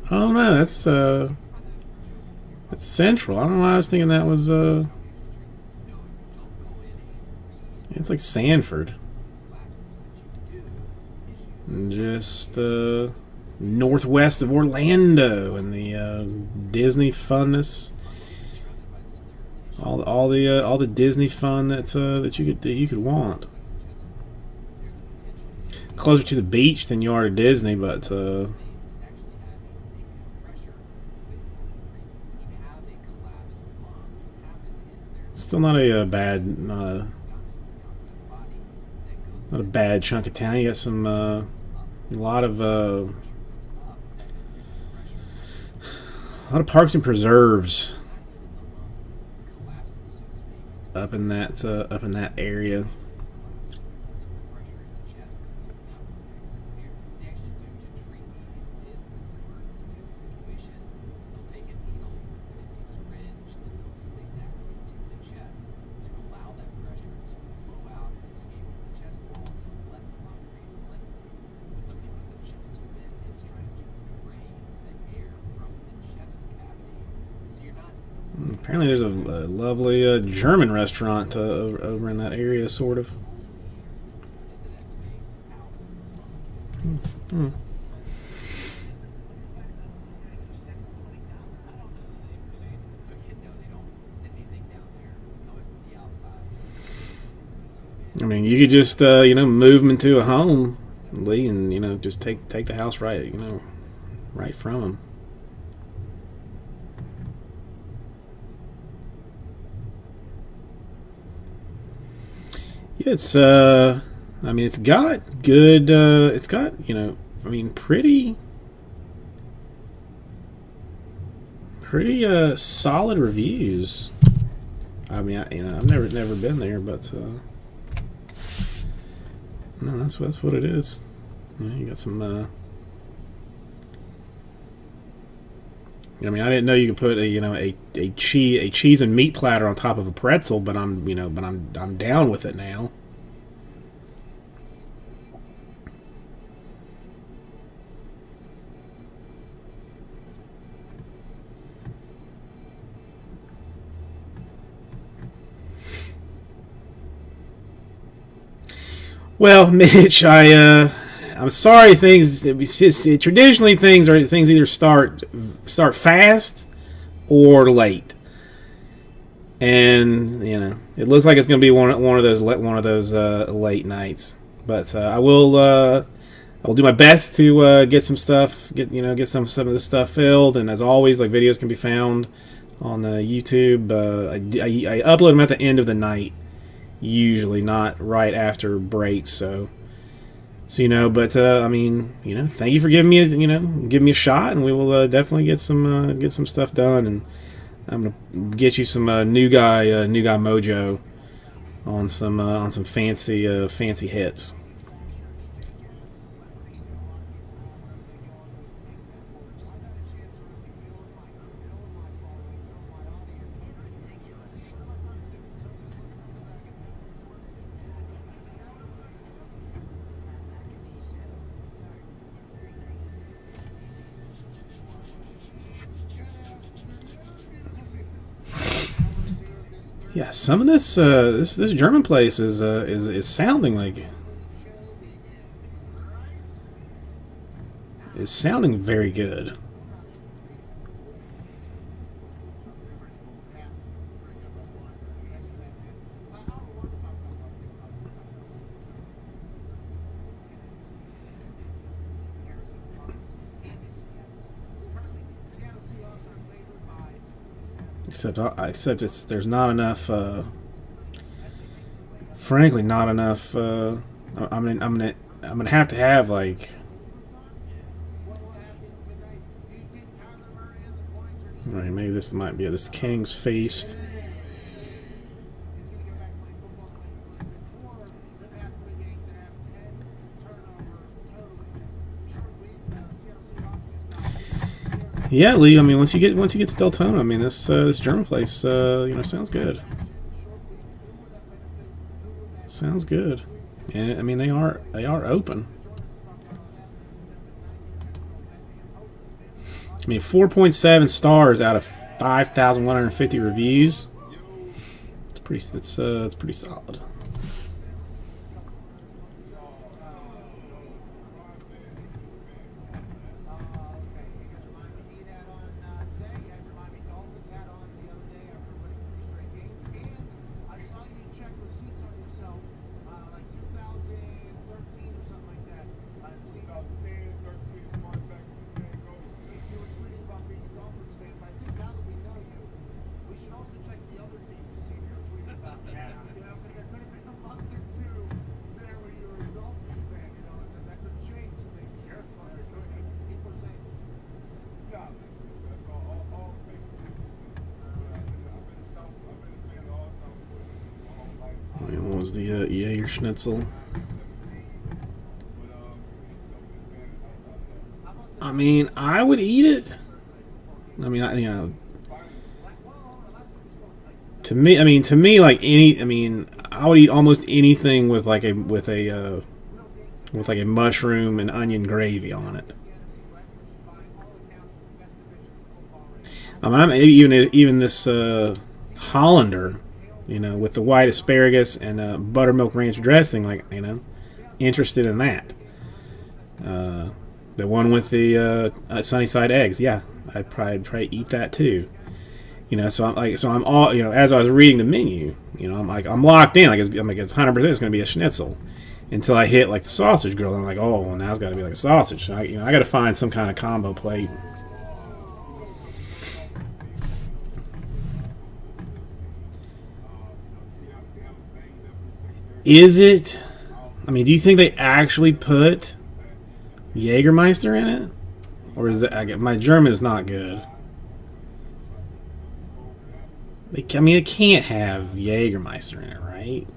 Speaker 1: Oh no, that's Central. I don't know why I was thinking that was it's like Sanford. Just northwest of Orlando and the Disney funness. All the Disney fun that you could want. Closer to the beach than you are to Disney, but still not a bad not a bad chunk of town. You got some a lot of parks and preserves up in that area. Apparently, there's a lovely German restaurant over in that area, sort of. Hmm. I mean, you could just move them into a home, Lee, and just take the house right from them. Yeah, I mean, it's got good. It's got I mean, pretty solid reviews. I mean, I've never been there, but no, that's what it is. You got some. I mean, I didn't know you could put a cheese and meat platter on top of a pretzel, but I'm down with it now. Well, Mitch, I'm sorry. Traditionally things either start fast or late, and it looks like it's going to be one of those late nights. But I will do my best to get some stuff, get some of this stuff filled. And as always, like, videos can be found on the YouTube. I upload them at the end of the night, usually not right after breaks. So but I mean, thank you for giving me a shot, and we will definitely get some stuff done. And I'm gonna get you some new guy mojo on some fancy hits. Yeah, some of this German place is sounding very good. Except there's not enough. Frankly, not enough. I'm gonna have to have like. Right, maybe this might be this King's Feast. Yeah, Lee. I mean, once you get to Deltona, I mean, this German place, sounds good. Sounds good, and I mean they are open. I mean, 4.7 stars out of 5,150 reviews. It's pretty solid.
Speaker 3: Okay, you guys remind me Heat had on today. You had remind me Dolphins had on the other day after winning 3 straight games. And I saw you check receipts on yourself, like 2013 or something like that. The team,
Speaker 4: 2010, 13, going back to the day goes.
Speaker 3: you were tweeting about being a Dolphins fan, but I think now that we know you, we should also check the other teams to see if you're tweeting about them. You know, because there could have been a month or two there when you were a Dolphins fan, you know, and then that could change things.
Speaker 4: Sure,
Speaker 3: Just wanted to
Speaker 4: sure.
Speaker 3: keep us saying.
Speaker 4: Nah, that's all fake news. I've been a fan of all South my whole life.
Speaker 1: I mean, what was the Jaeger Schnitzel? I mean, I would eat it. I mean, to me, like I would eat almost anything with like a mushroom and onion gravy on it. I mean, even this Hollander, with the white asparagus and buttermilk ranch dressing, like interested in that. The one with the sunny side eggs, yeah, I'd probably eat that too. So I'm all, as I was reading the menu, I'm locked in, it's 100% it's going to be a schnitzel, until I hit like the sausage grill, and I'm like, oh, well, now it's got to be like a sausage. So I got to find some kind of combo plate. Is it? I mean, do you think they actually put Jägermeister in it, or is it? My German is not good. It can't have Jägermeister in it, right?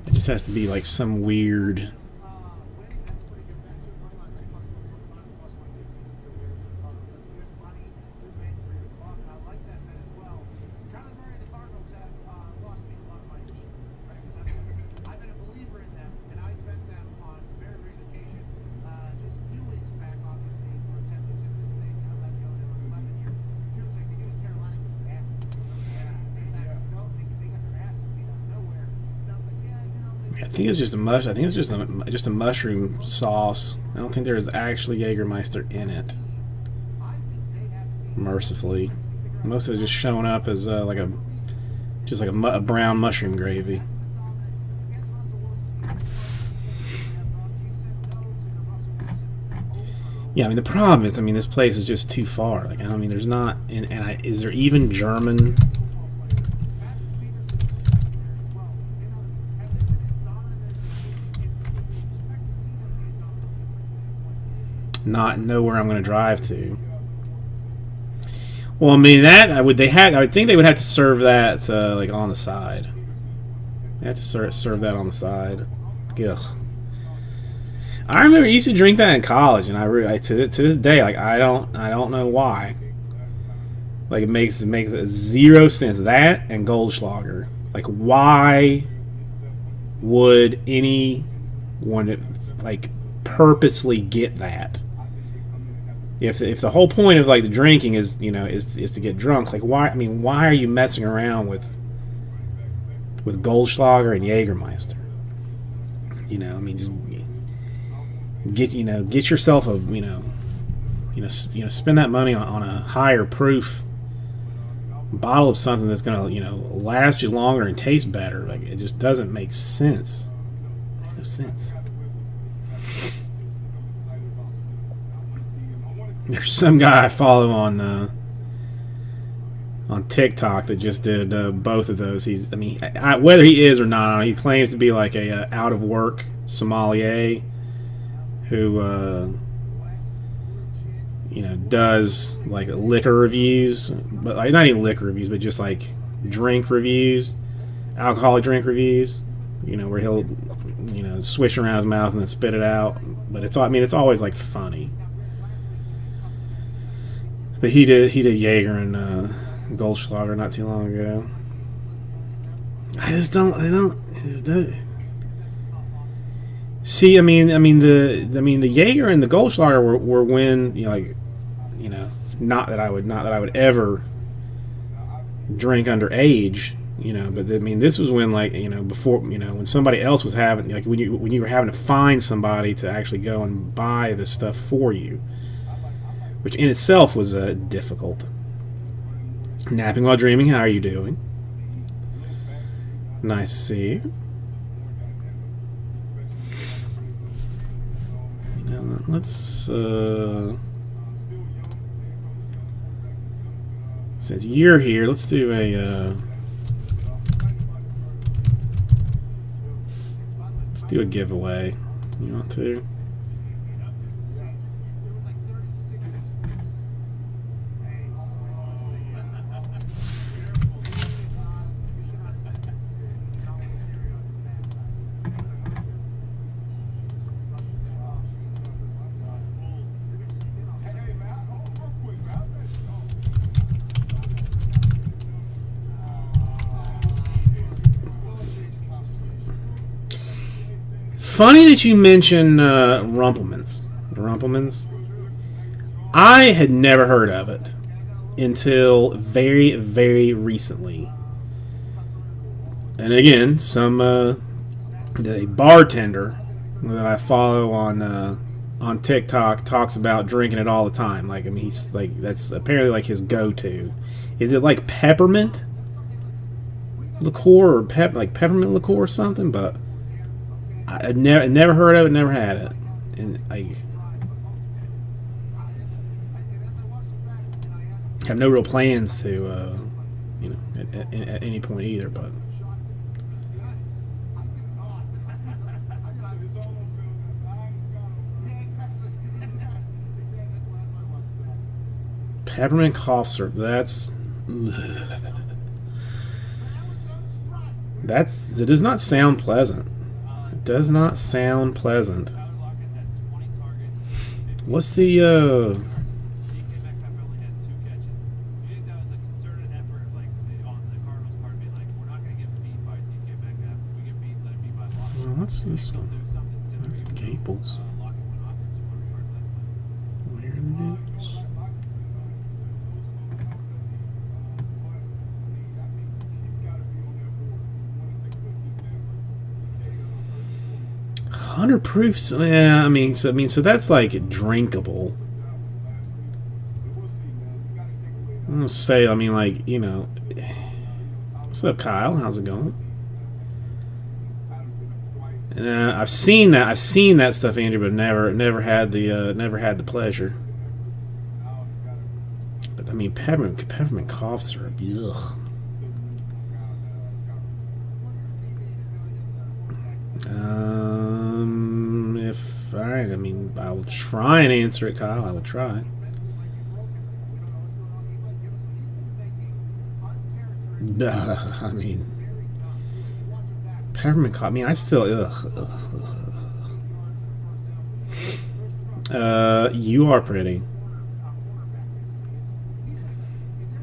Speaker 1: It just has to be like some weird.
Speaker 3: Winning, that's pretty good bet too. Money line, plus 125, plus 115 for the Arizona Cardinals. That's good money, good bang for your buck. I like that bet as well. Kyler Murray and the Cardinals have lost me a lot of my issue, right? Because I've been a believer in them, and I bet them on very rare occasion. Just a few weeks back, obviously, we're 10 weeks into this thing, and I let go. They were 11 here. He was like, they get Carolina get their asses beat. No, they got their asses beat out of nowhere. And I was like, yeah,
Speaker 1: I think it's just a mushroom sauce. I don't think there is actually Jägermeister in it. Mercifully, most of it's just showing up as a brown mushroom gravy. Yeah, I mean the problem is, this place is just too far. There's not, is there even German? Not know where I'm going to drive to. Well, I would think they would have to serve that on the side. They have to serve that on the side. Ugh. I remember I used to drink that in college, and to this day, I don't know why. It makes zero sense. That and Goldschlager. Why would anyone purposely get that? If the whole point of the drinking is to get drunk, why are you messing around with Goldschlager and Jägermeister? Just get yourself spend that money on a higher proof bottle of something that's gonna last you longer and taste better. It just doesn't make sense. It makes no sense. There's some guy I follow on TikTok that just did both of those. Whether he is or not, I don't know, he claims to be a out of work sommelier who does liquor reviews, but not even liquor reviews, but just drink reviews, alcoholic drink reviews. Where he'll you know, swish around his mouth and then spit it out. But it's, I mean, it's always like funny. But he did Jaeger and Goldschlager not too long ago. I just don't. See, I mean the Jaeger and the Goldschlager were when, you know, like, you know, not that I would ever drink underage, you know, but I mean, this was when, like, you know, before, you know, when somebody else was having, like, when you were having to find somebody to actually go and buy this stuff for you, which in itself was difficult. Napping while dreaming, how are you doing? Nice to see you. You know, let's since you're here, let's do a giveaway. You want to? Funny that you mention Rumplemans. The Rumplemans. I had never heard of it until very, very recently. And again, the bartender that I follow on TikTok talks about drinking it all the time. Like, I mean, he's like, that's apparently like his go-to. Is it like peppermint liqueur or peppermint liqueur or something? But I never heard of it, never had it, and I have no real plans to, you know, at any point either. But peppermint cough syrup, that does not sound pleasant. Does not sound pleasant. What's the what's this one? That's Gables. Where it is? Hundred proofs. Yeah, I mean, so that's like drinkable. I'm gonna say, I mean, like, you know, what's up, Kyle? How's it going? I've seen that stuff, Andrew, but never had the pleasure. But I mean, peppermint cough syrup. Ugh. If all right, I mean, I will try and answer it, Kyle. I will try. I mean, peppermint coffee. I mean, I still. You are pretty.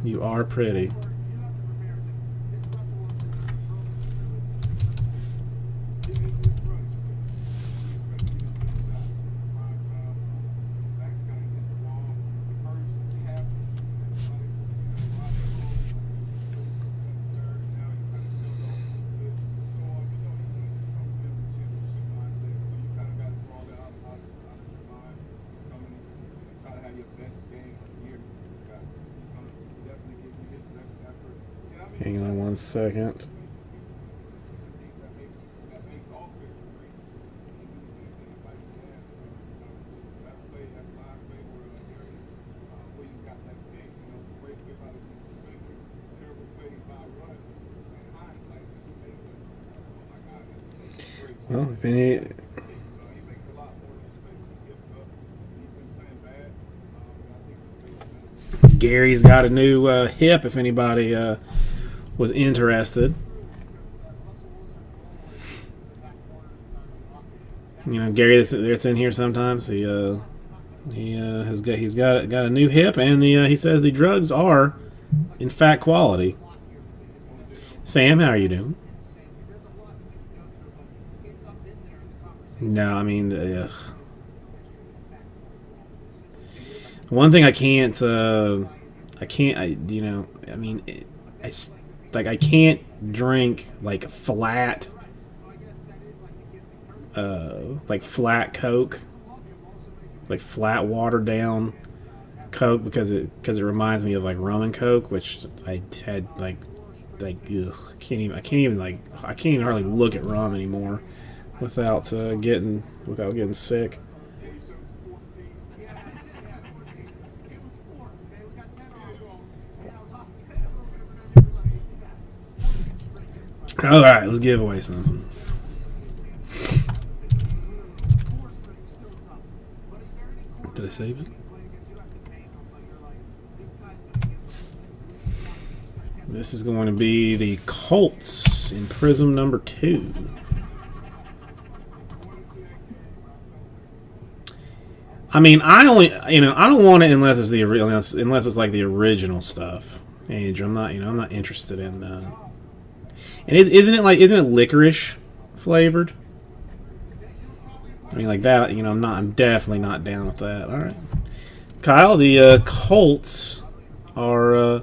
Speaker 1: You are pretty. Hang on one second. Well, if any. Gary's got a new hip if anybody was interested. You know, Gary that's in here sometimes. He's got a new hip, and he says the drugs are, in fact, quality. Sam, how are you doing? No, I mean, one thing I can't, I mean, like I can't drink like flat Coke, like flat watered down Coke because it reminds me of like rum and Coke, which I had ugh, I can't even hardly look at rum anymore without getting sick. All right, let's give away something. Did I save it? This is going to be the Colts in Prism number 2. I mean, I don't want it unless it's like the original stuff. Andrew, I'm not interested in. And isn't it licorice flavored? I mean, like that. I'm definitely not down with that. All right, Kyle. The Colts are,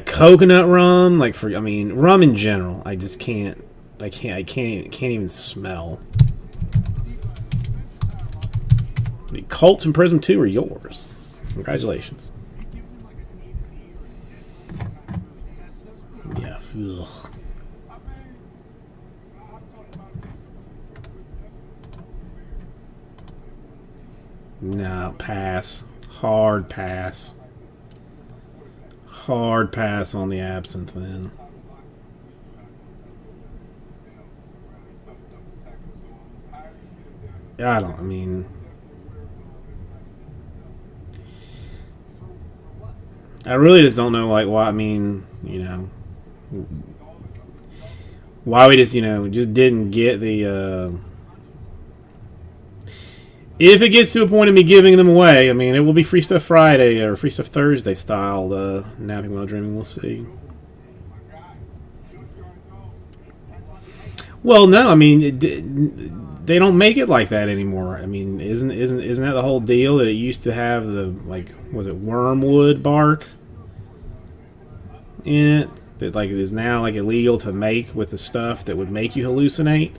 Speaker 1: coconut rum. Rum in general. I just can't. I can't even smell. The Colts and Prism 2 are yours. Congratulations. Yeah. Ugh. No, pass. Hard pass. Hard pass on the absinthe then. I really just don't know, why we just didn't get the, if it gets to a point of me giving them away, I mean, it will be Free Stuff Friday or Free Stuff Thursday style, Napping While Dreaming, we'll see. Well, no, I mean, they don't make it like that anymore. I mean, isn't that the whole deal, that it used to have the, was it wormwood bark in it? That it is now illegal to make with the stuff that would make you hallucinate,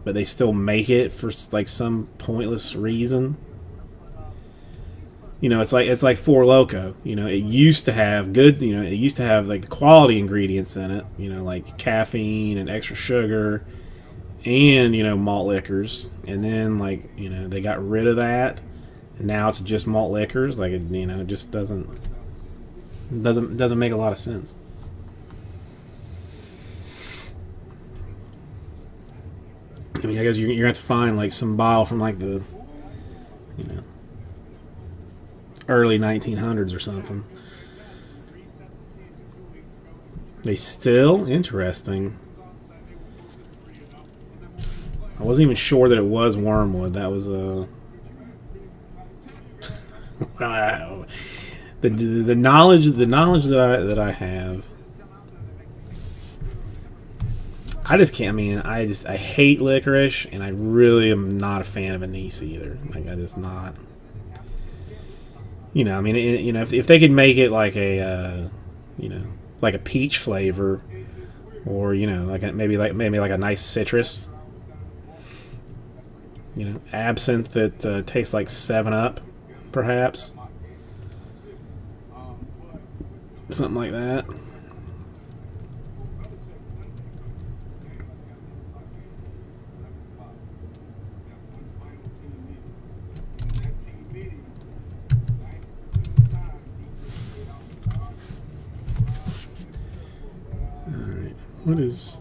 Speaker 1: but they still make it for some pointless reason. It's like Four Loko. It used to have good. It used to have the quality ingredients in it. Like caffeine and extra sugar, and malt liquors. And then they got rid of that, and now it's just malt liquors. It just doesn't make a lot of sense. I mean, I guess you're gonna have to find some bottle from the early 1900s or something. They still interesting. I wasn't even sure that it was wormwood. That was wow. The knowledge that I have. I just can't. I mean, I hate licorice, and I really am not a fan of anise either. I just not. I mean, if they could make it like a peach flavor, or maybe like a nice citrus, absinthe that tastes like 7-Up, perhaps, something like that. What is...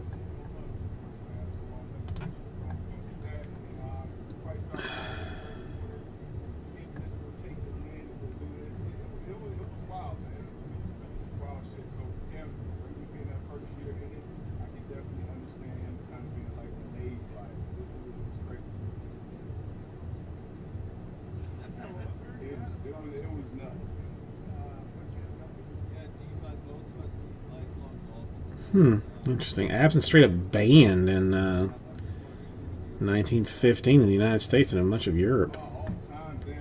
Speaker 4: It was nuts.
Speaker 1: Interesting. Absence straight up banned in 1915 in the United States and in much of Europe
Speaker 4: All time, damn,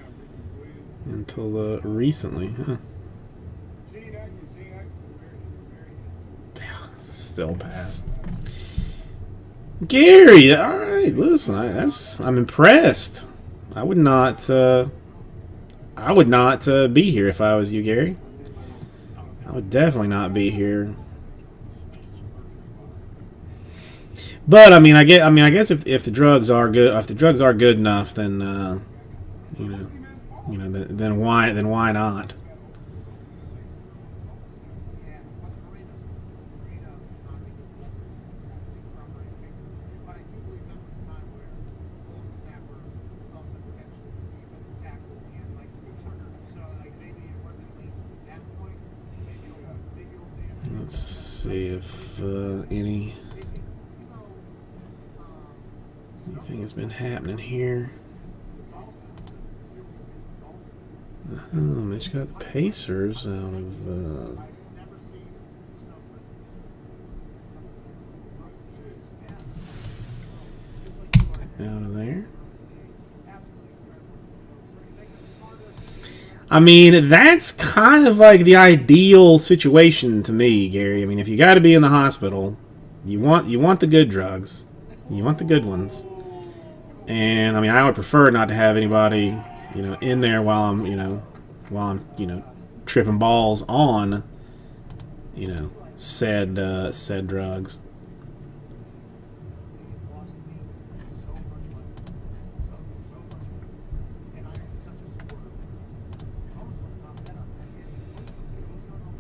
Speaker 4: Ricky Williams.
Speaker 1: until recently. Huh.
Speaker 4: Gene Atkins is very
Speaker 1: Still pass. Gary, all right. Listen, I'm impressed. I would not be here if I was you, Gary. I would definitely not be here. But I guess if the drugs are good enough, then then why not?
Speaker 3: Yeah, it wasn't Marino's. Marino should not be getting testing from my finger. But I do believe that was a time where the long snapper was also potentially the defensive tackle and like the returner. So like maybe it wasn't laces at that point. Maybe old Dan.
Speaker 1: Let's see if anything has been happening here. Oh, Mitch got the Pacers out of there. I mean, that's kind of like the ideal situation to me, Gary. I mean, if you got to be in the hospital, you want the good drugs, you want the good ones, and I mean, I would prefer not to have anybody, in there while I'm tripping balls on, said drugs.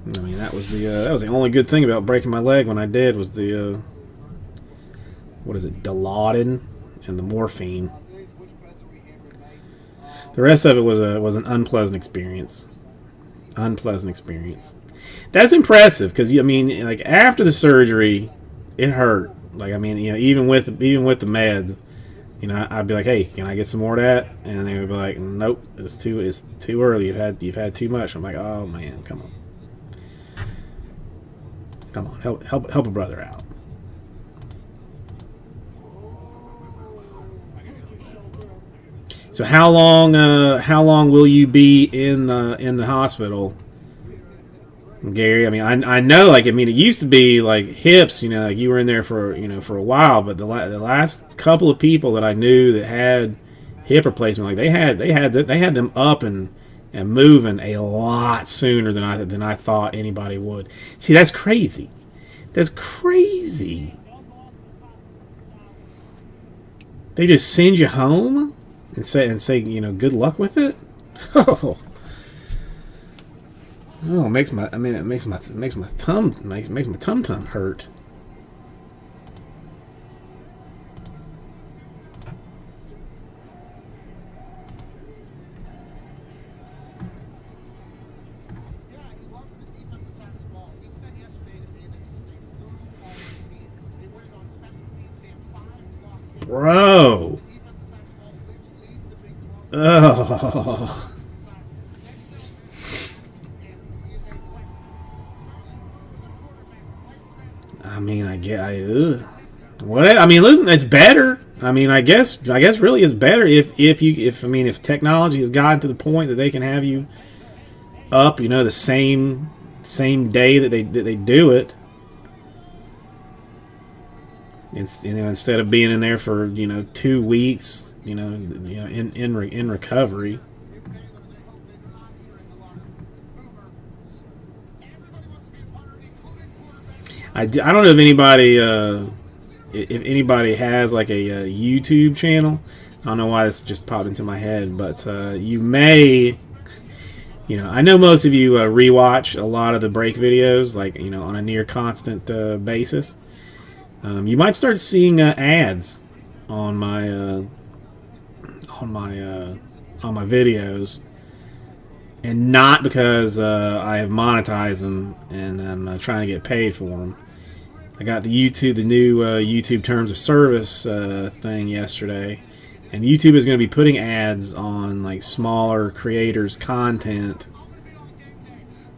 Speaker 1: I mean, that was the only good thing about breaking my leg when I did was the what is it, Dilaudid and the morphine. The rest of it was an unpleasant experience. That's impressive because I mean, like after the surgery, it hurt. Like I mean, even with the meds, I'd be like, hey, can I get some more of that? And they would be like, nope, it's too early. You've had too much. I'm like, oh man, come on. Come on, help a brother out. So how long will you be in the hospital, Gary? I mean, I know, like, I mean, it used to be like hips, like you were in there for a while, but the last couple of people that I knew that had hip replacement, like they had them up and moving a lot sooner than I thought anybody would. See, that's crazy. That's crazy. They just send you home and say good luck with it. Oh, it makes my tum hurt. Bro. Oh. I mean, I mean, listen, it's better. I mean, I guess really it's better if technology has gotten to the point that they can have you up, the same day that they do it. Instead of being in there for 2 weeks, in recovery. I don't know if anybody has like a YouTube channel. I don't know why this just popped into my head, but you may. I know most of you rewatch a lot of the break videos, like on a near constant basis. You might start seeing ads on my videos, and not because I have monetized them and I'm trying to get paid for them. I got the new YouTube terms of service thing yesterday, And YouTube is going to be putting ads on like smaller creators' content,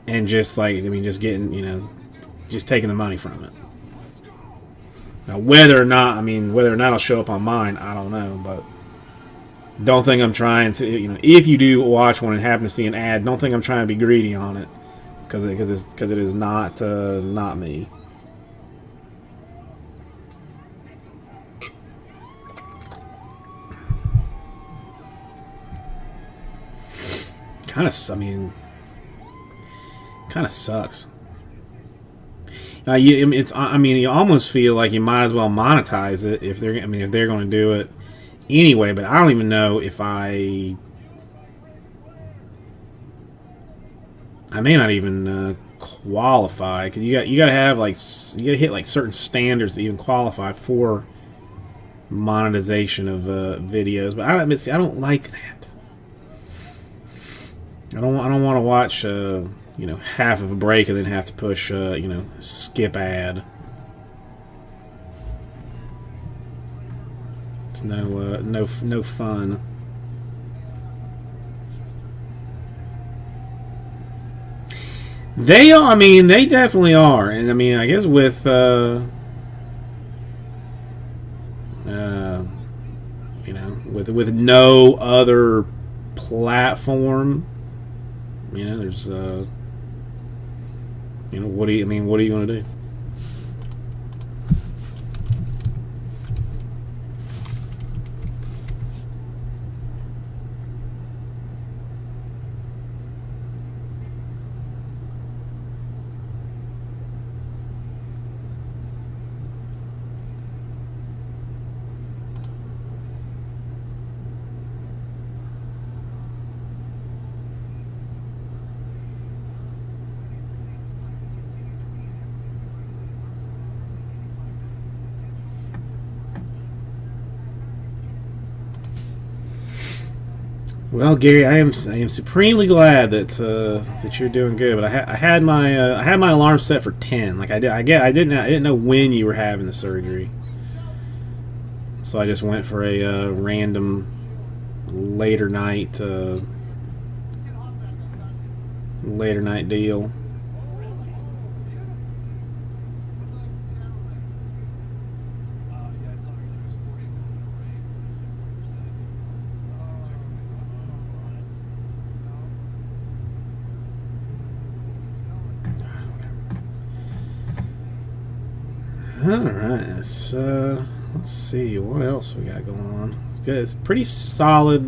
Speaker 1: and just like, I mean, just getting, you know, just taking the money from it. Now, whether or not it'll show up on mine, I don't know, but don't think I'm trying to, you know, if you do watch one and happen to see an ad, don't think I'm trying to be greedy on it, because it is not me. Kind of sucks. You almost feel like you might as well monetize it if they're going to do it anyway. But I don't even know if I may not even qualify, because you got to have like, you got to hit like certain standards to even qualify for monetization of videos. But I don't like that. I don't want to watch half of a break and then have to push skip ad. It's no fun. They are. I mean, they definitely are, and I mean, I guess with with no other platform. There's what are you going to do? Well, Gary, I am supremely glad that you're doing good. But I had my alarm set for 10. Like I didn't know when you were having the surgery, so I just went for a random later night deal. Alright, so let's see what else we got going on. It's pretty solid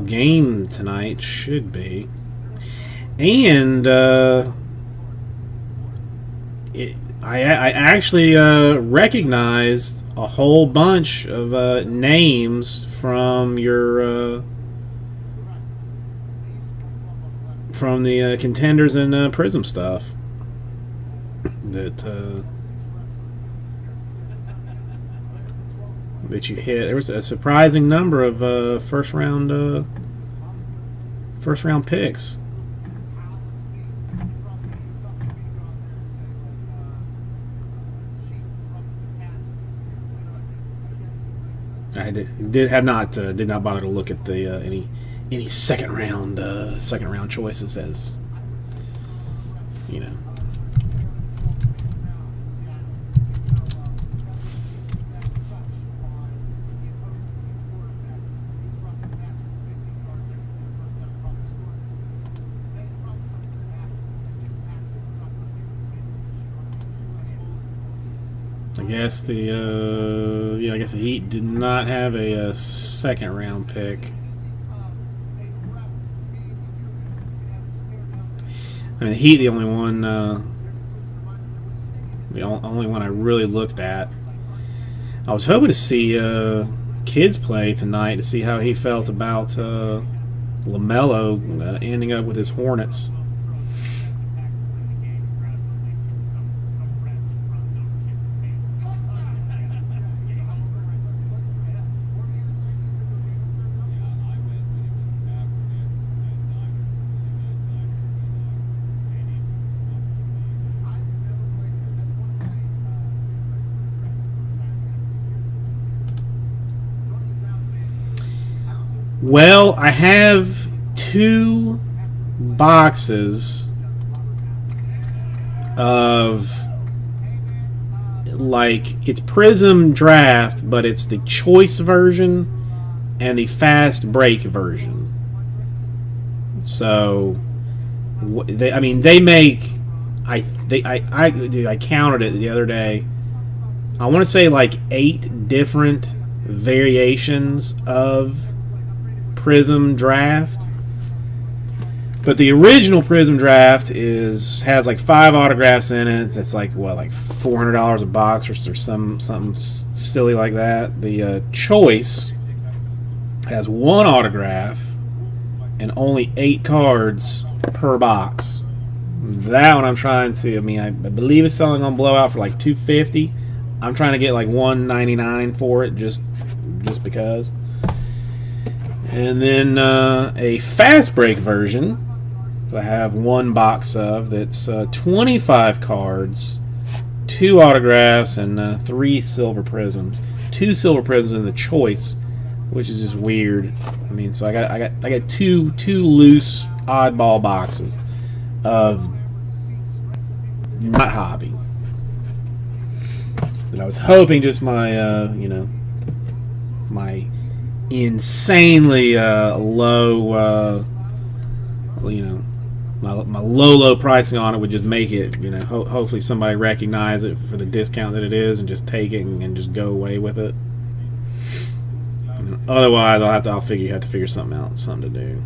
Speaker 1: game tonight, should be. And I actually recognized a whole bunch of names from your from the Contenders and Prism stuff. That you hit. There was a surprising number of first round picks. I did not bother to look at the any second round choices, as you know. I guess the Heat did not have a second round pick. I mean, the Heat, the only one I really looked at. I was hoping to see Kids play tonight to see how he felt about LaMelo ending up with his Hornets. Well, I have 2 boxes of, like, it's Prism Draft, but it's the choice version and the fast break version. So they make, I counted it the other day. I want to say like 8 different variations of Prism Draft. But the original Prism Draft has like 5 autographs in it. It's like what, like $400 a box or something silly like that. The choice has 1 autograph and only 8 cards per box. That one I'm trying to. I mean, I believe it's selling on Blowout for like $250. I'm trying to get like $199 for it, just because. And then a fast break version that I have 1 box of. That's 25 cards, 2 autographs, and 3 silver prisms. 2 silver prisms in the choice, which is just weird. I mean, so I got two loose oddball boxes of not hobby. And I was hoping just my my insanely low my low pricing on it would just make it, hopefully somebody recognize it for the discount that it is and just take it and just go away with it. Otherwise, I'll have to figure something out, something to do.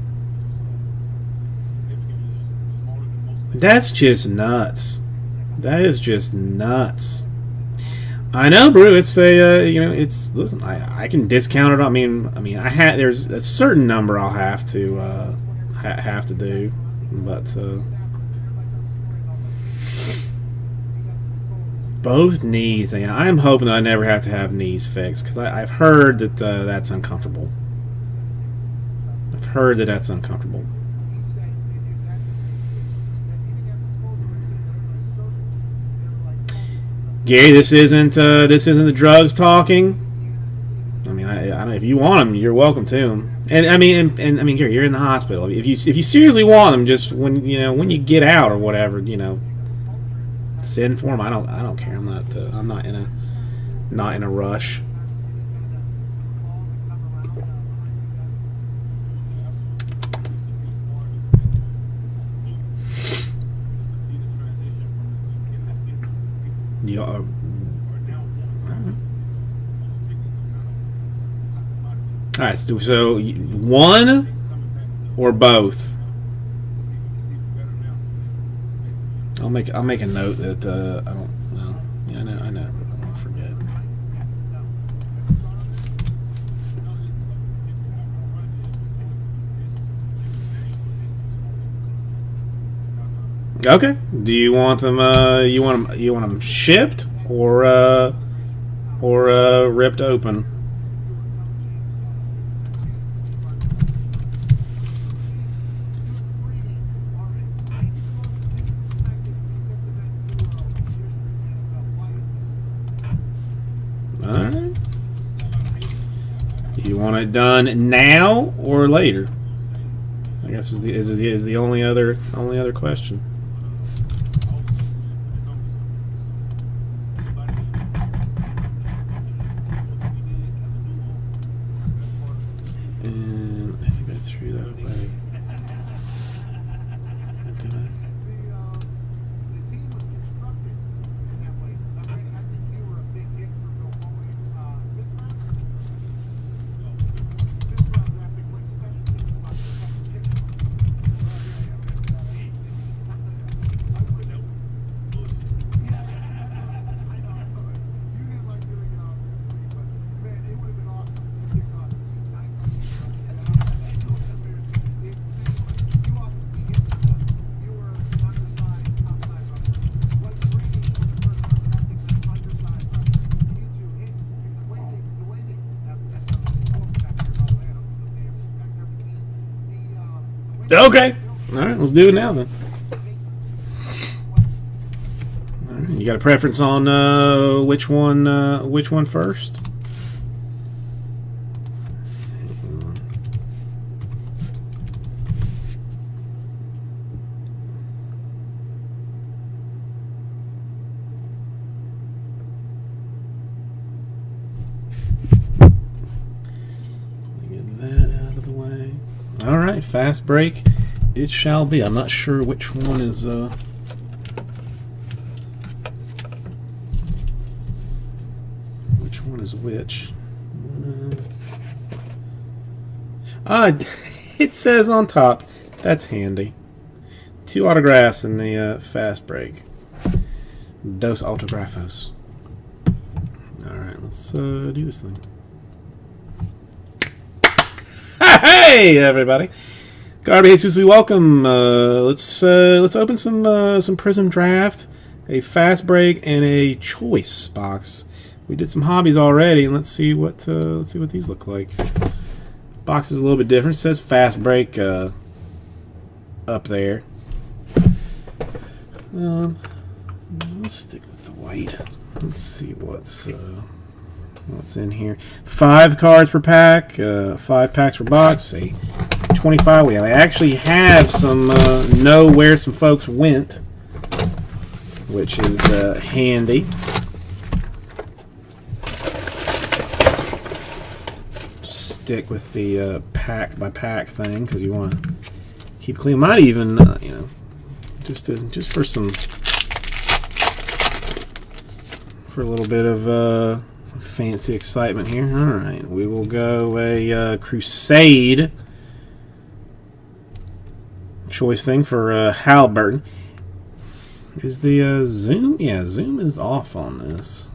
Speaker 1: That's just nuts. That is just nuts. I know, Brew. It's it's, listen. I can discount it. I mean, there's a certain number I'll have to do, but both knees. I'm hoping that I never have to have knees fixed, because I've heard that that's uncomfortable. I've heard that that's uncomfortable. Gary, this isn't the drugs talking. I mean, I don't know, if you want them, you're welcome to them. And I mean, Gary, you're in the hospital. If you seriously want them, just when you get out or whatever, send for them. I don't care. I'm not in a rush. Yeah. All right. So 1 or both. I'll make a note that I don't. Well, yeah, I know. I won't forget. Okay. Do you want them? You want them shipped or ripped open? All right. You want it done now or later? I guess is the only other question. And I think I threw that away. Did I?
Speaker 3: The team was constructed in that way. I think you were a big hit for Bill Foley. Fifth round draft pick, played special teams about the second pick. I would. I know. You didn't like doing it, obviously, but man, it would have been awesome to kick off the season. You obviously hit stuff. You were an undersized outside rusher. What intriguing from the first round draft pick, an undersized rusher. You two hit the way they that's something they both back there, by the way. I don't know something they ever back there, but
Speaker 1: Okay. All right. Let's do it now then. All right. You got a preference on which one first? Hang on. right, fast break. It shall be. I'm not sure which one is. Which one is which? It says on top. That's handy. 2 autographs in the fast break. Dos autografos. All right, let's do this thing. Hey, everybody! Garbage Jesus, we welcome. Let's open some Prism Draft, a fast break, and a choice box. We did some hobbies already, and let's see what these look like. Box is a little bit different. It says fast break up there. Let's stick with the white. Let's see what's in here. 5 cards per pack. 5 packs per box. A 25. We actually have some know where some folks went, which is handy. Stick with the pack by pack thing because you want to keep clean. Might even just for a little bit of fancy excitement here. All right, we will go a Crusade choice thing for Halliburton. Is the zoom? Yeah, zoom is off on this.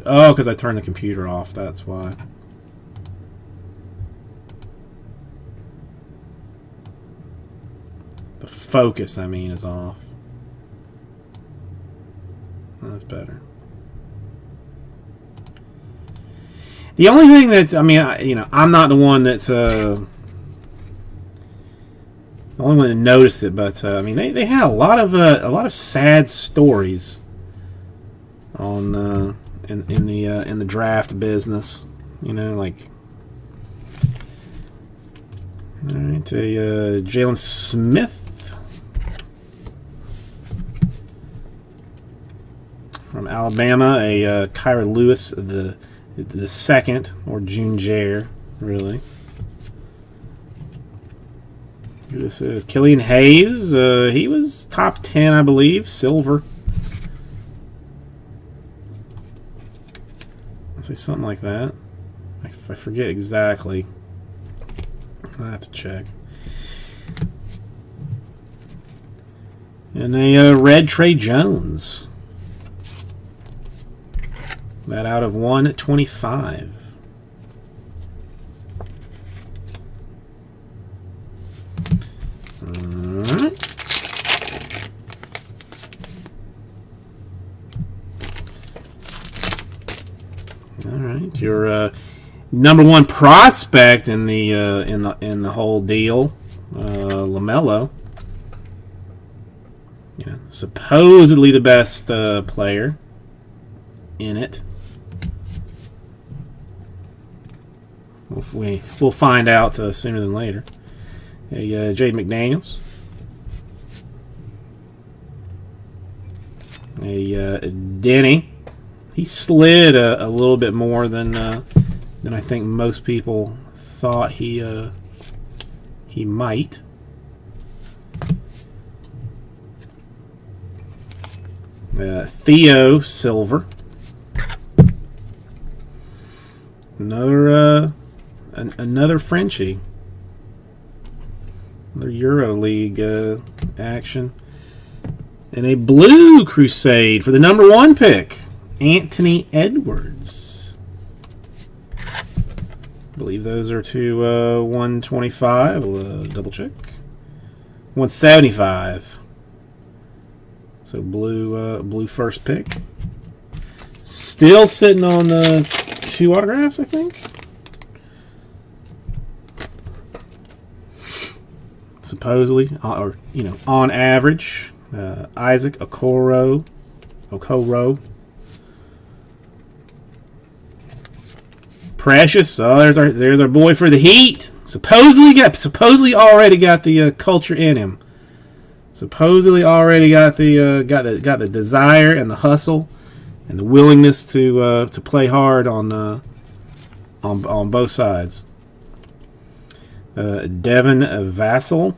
Speaker 1: Oh, because I turned the computer off. That's why. The focus, I mean, is off. That's better. The only thing that I'm not the one that's the only one that noticed it, but they had a lot of sad stories on in the draft business. Like, all right, a Jalen Smith from Alabama, a Kyra Lewis the second, or June Jair, really. Who this is? Killian Hayes. He was top 10, I believe. Silver. I'll say something like that. I forget exactly. I have to check. And a red Trey Jones. That out of 125. Alright. Alright. Your number 1 prospect in the whole deal, LaMelo. Supposedly the best player in it. We'll find out sooner than later. Jaden McDaniels. Denny. He slid a little bit more than I think most people thought he might. Theo Silver. Another Frenchie. Another EuroLeague action. And a blue Crusade for the number 1 pick, Anthony Edwards. I believe those are to 125. We'll double check. 175. So blue first pick. Still sitting on 2 autographs, I think. Supposedly, or on average, Isaac Okoro. Precious. Oh, there's our boy for the Heat. Supposedly already got the culture in him. Supposedly already got the desire and the hustle and the willingness to play hard on both sides. Devin Vassell.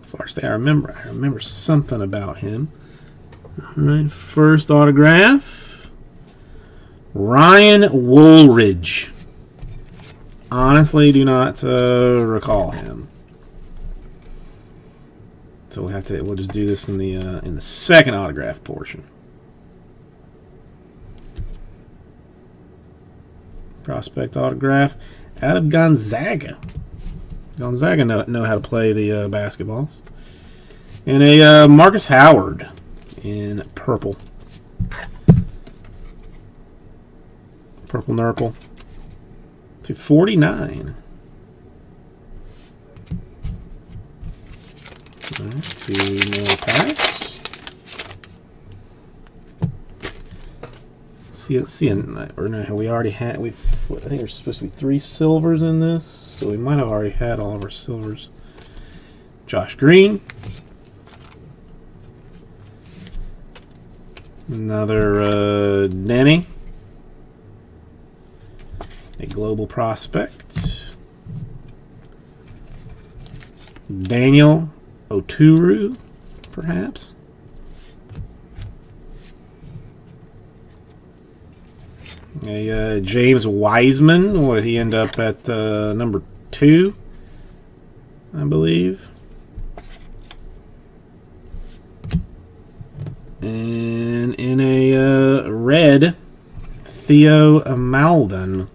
Speaker 1: First, I remember something about him. All right, first autograph. Ryan Woolridge. Honestly, do not recall him. So we'll just do this in the second autograph portion. Prospect autograph out of Gonzaga. Gonzaga know how to play the basketballs. And a Marcus Howard in purple. Purple Nurple. To 49. All right, 2 more packs. We already had. I think there's supposed to be 3 silvers in this, so we might have already had all of our silvers. Josh Green. Another Nenny. A global prospect. Daniel Oturu, perhaps. A James Wiseman. What did he end up at? Number 2, I believe. And in a red, Theo Malden.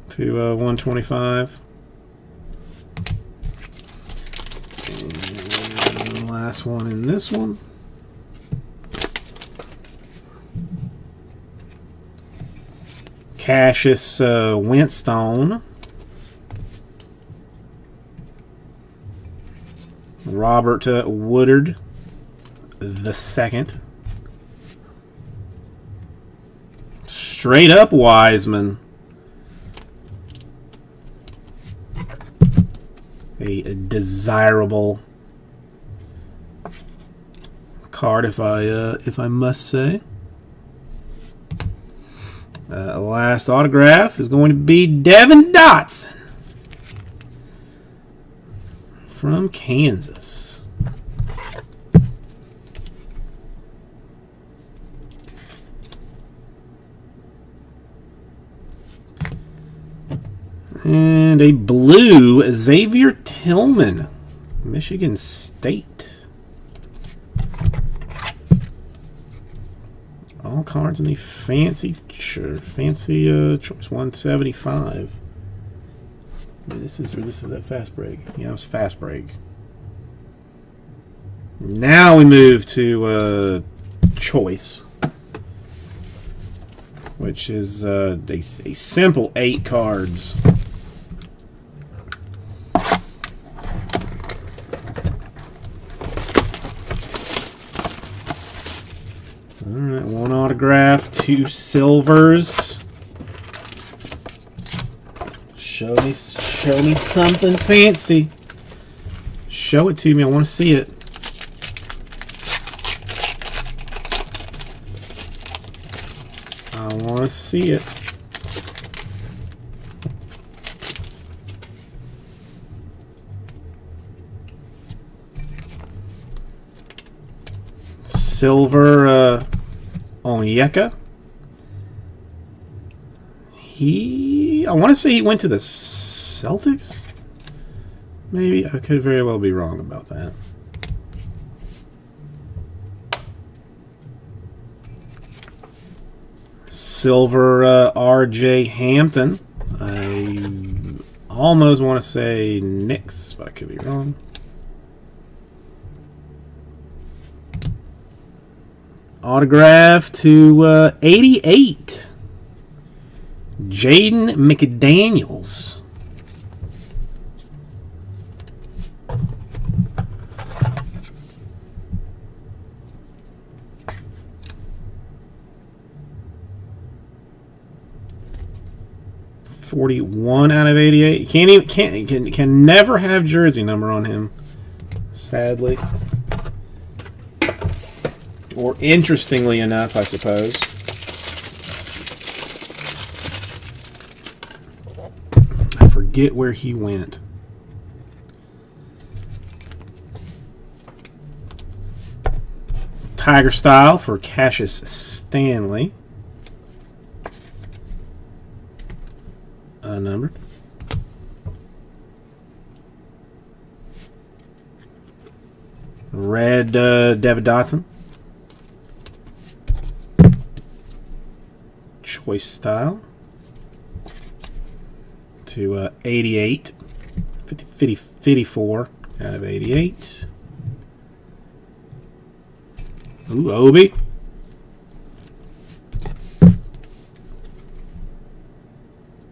Speaker 1: To 125. And last one in this one. Cassius Winston. Robert Woodard the second. Straight up Wiseman. A desirable card, if I must say. Last autograph is going to be Devin Dotson from Kansas. And a blue Xavier Tillman, Michigan State. All cards in the fancy choice 175. This is that fast break. Yeah, it was fast break. Now we move to choice, which is a simple 8 cards. All right, 1 autograph, 2 silvers. Show me something fancy. Show it to me. I want to see it. I want to see it. Silver Onyeka. I want to say he went to the Celtics. Maybe. I could very well be wrong about that. Silver R.J. Hampton. I almost want to say Knicks, but I could be wrong. Autograph to 88. Jaden McDaniels. .41 out of 88. Can never have jersey number on him, sadly. Or interestingly enough, I suppose. forget where he went. Tiger Style for Cassius Stanley. Unnumbered. Red David Dotson. Choice Style to 88. 54 out of 88. Ooh, Obi.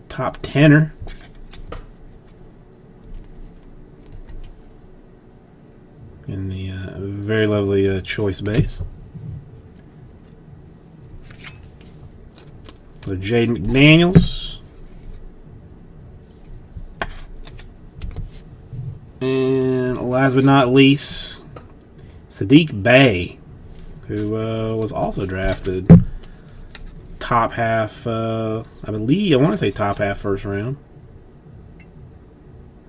Speaker 1: Top tenner. In the very lovely choice base. For Jaden McDaniels. And last but not least, Sadiq Bey, who was also drafted top half, I believe, I want to say top half first round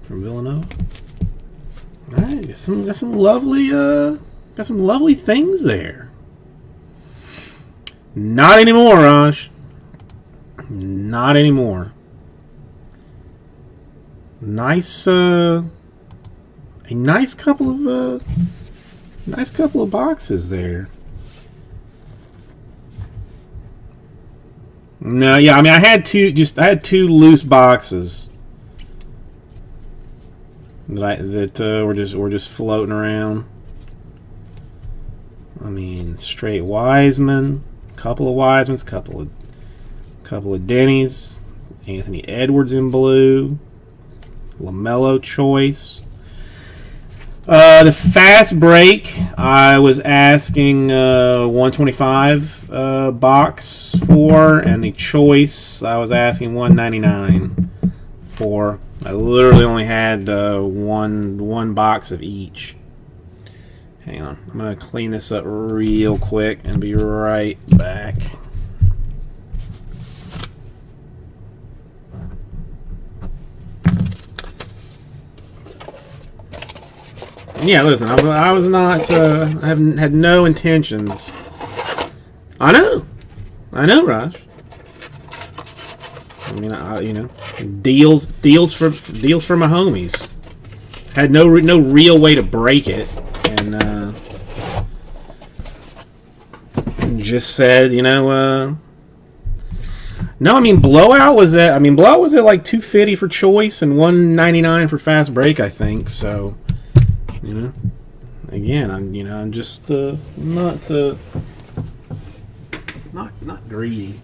Speaker 1: from Villanova. All right, got some lovely things there. Not anymore, Raj. Not anymore. Nice, a nice couple of boxes there. No, yeah, I mean, I had two loose boxes that were just floating around. I mean, straight Wiseman, couple of Wisemans, couple of Denny's, Anthony Edwards in blue, LaMelo choice. The fast break, I was asking 125 box for, and the choice I was asking 199 for. I literally only had one box of each. Hang on, I'm gonna clean this up real quick and be right back. Yeah, listen, I was not, I had no intentions. I know, Raj. I mean, you know, deals for my homies. Had no real way to break it, and just said, you know, no, I mean, blowout was at like 250 for choice and 199 for fast break, I think. So, you know, again, I'm just not greedy.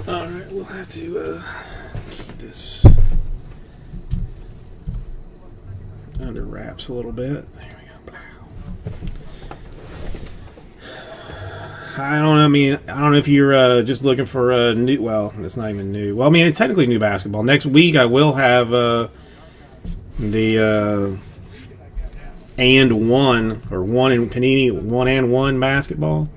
Speaker 1: Alright, we'll have to keep this under wraps a little bit. There we go. I don't know. I mean, I don't know if you're just looking for a new. Well, it's not even new. Well, I mean, it's technically new basketball. Next week, I will have the and one or one in Panini 1-and-1 basketball.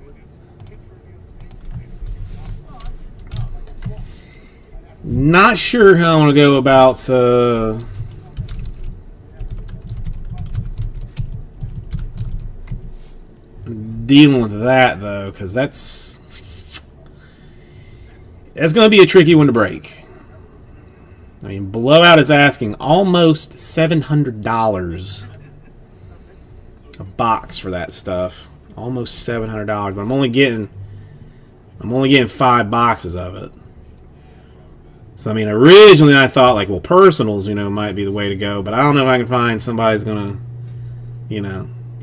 Speaker 1: Not sure how I want to go about dealing with that though, because that's going to be a tricky one to break. I mean, Blowout is asking almost $700 a box for that stuff. Almost $700, but I'm only getting 5 boxes of it. So I mean, originally I thought like, well, personals, might be the way to go, but I don't know if I can find somebody's gonna,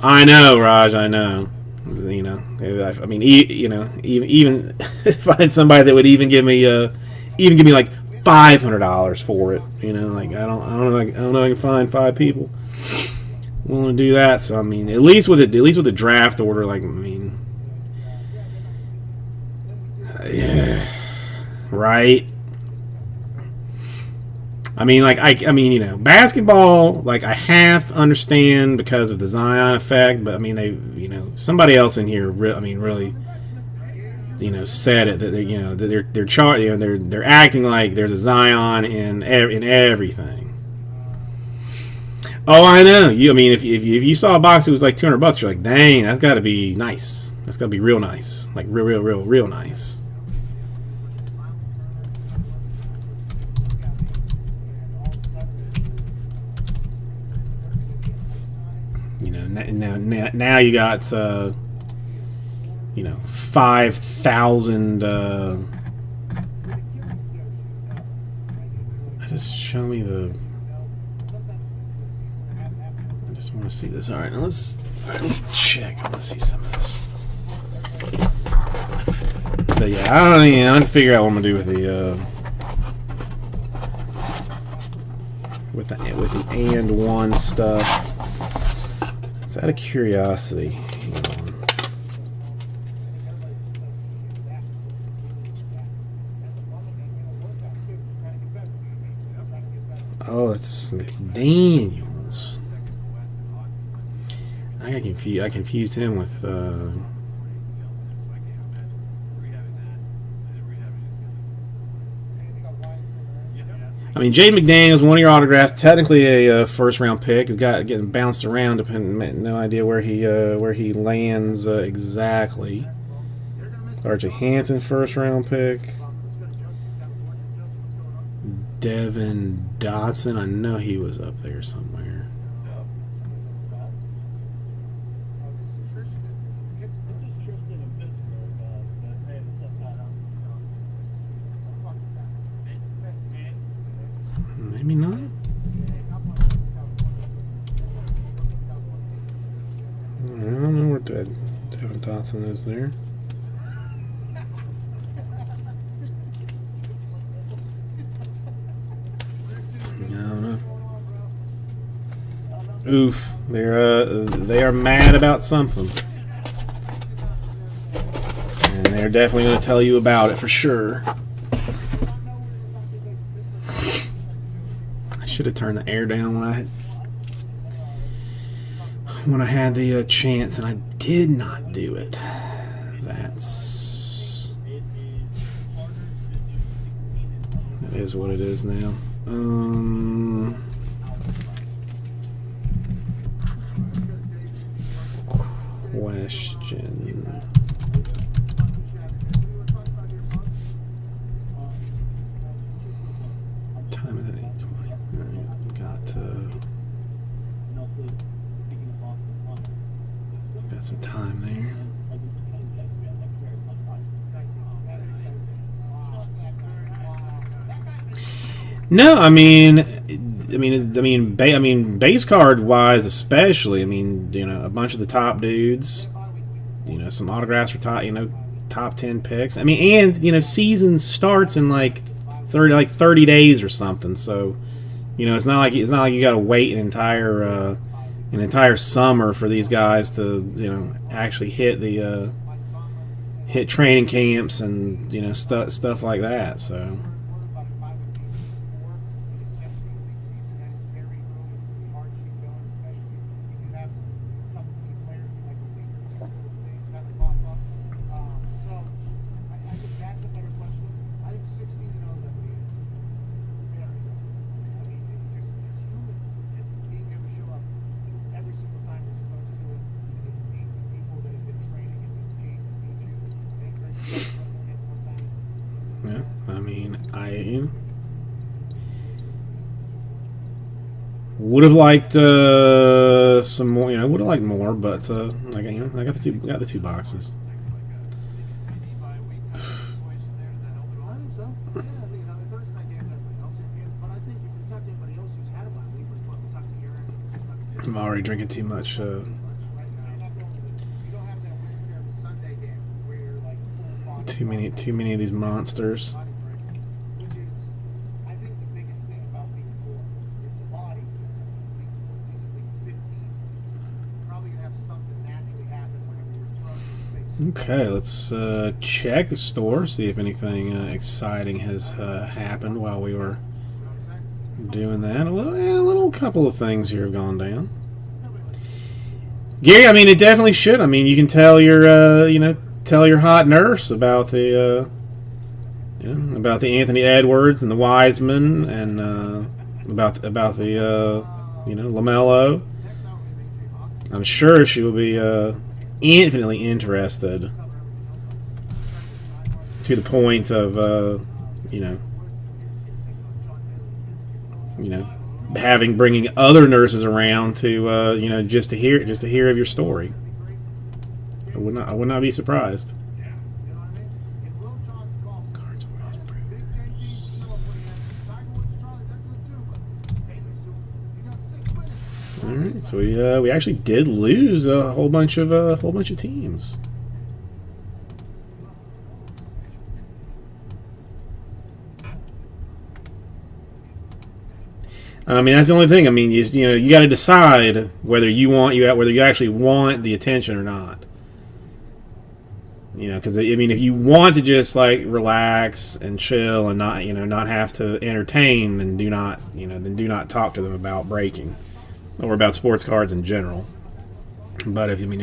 Speaker 1: I know, Raj, I know, I mean, even find somebody that would even give me like $500 for it, like I don't know if I can find 5 people willing to do that. So I mean, at least with the draft order, like I mean, yeah, right. I mean, like basketball, like I half understand because of the Zion effect, but I mean they, somebody else in here, really, said it that they're acting like there's a Zion in everything. Oh, I know. I mean, if you saw a box that was like $200, you're like, dang, that's got to be nice. That's got to be real nice, like real nice. Now you got 5,000. Just show me the. I just want to see this. All right, let's check. I want to see some of this. But yeah, I don't even. I'm gonna figure out what I'm gonna do with the and one stuff. It's out of curiosity. Hang on. Oh, it's McDaniels. I got confused. I confused him with. I mean, Jaden McDaniels, one of your autographs, technically a first-round pick. He's getting bounced around, no idea where he lands exactly. RJ Hampton, first-round pick. Devin Dotson, I know he was up there somewhere. Maybe not. I don't know where Devin Dotson is there. I don't know. Oof, they are mad about something, and they're definitely going to tell you about it for sure. Should have turned the air down when I had the chance, and I did not do it. That is what it is now. Question. Time is at 8:20. Got some time there. No, I mean, base card wise, especially. I mean, a bunch of the top dudes. Some autographs for top 10 picks. I mean, and season starts in like 30 days or something. So, it's not like you got to wait an entire summer for these guys to actually hit hit training camps and stuff like that. So
Speaker 3: But if I would be 4 in a 17-week season, that is very early. It's going to be hard to keep going, especially if you have some couple key players with like a week or two little things that pop up. So I think that's a better question. I think 16-0 though is very good. I mean, just as humans, just being able to show up every single time you're supposed to, and meet the people that have been training and been paid to meet you. Thanks very much for it one time.
Speaker 1: yeah, I mean, I would have liked some more. Would have liked more, but I got the two boxes.
Speaker 3: I think so. Yeah, I mean, Thursday night game definitely helps it. But I think if you talk to anybody else who's had a bye week, like what we talked to Aaron, just talked to
Speaker 1: I'm already drinking too much.
Speaker 3: right? So you're not going to you don't have that weird terrible Sunday game where you're like full
Speaker 1: Too many of these monsters.
Speaker 3: body break, which is, I think, the biggest thing about week 4 is the body sets up week 14, week 15. Probably gonna have something naturally happen whenever you're thrown in the face.
Speaker 1: Okay, let's check the store, see if anything exciting has happened while we were
Speaker 3: You know what I'm saying?
Speaker 1: doing that. A little couple of things here have gone down. Gary, I mean, it definitely should. I mean, you can tell your hot nurse about the about the Anthony Edwards and the Wiseman and about the LaMelo.
Speaker 3: Next hour we have AJ Hawkins.
Speaker 1: I'm sure she will be infinitely interested
Speaker 3: Cover everything else on this sidebar.
Speaker 1: to the point of
Speaker 3: Woods and his kid taking on John Bailey. His kid.
Speaker 1: bringing other nurses around to just to hear of your story. I would not be surprised.
Speaker 3: You know what I mean? In Will John's golf, Big JD will show up when he has Tiger Woods, Charlie, they're good too, but Bailey soon. You got 6 minutes.
Speaker 1: All right, so we actually did lose a whole bunch of teams. I mean, that's the only thing. I mean, you got to decide whether you actually want the attention or not. Because I mean, if you want to just like relax and chill and not have to entertain, then do not talk to them about breaking or about sports cards in general. But if you want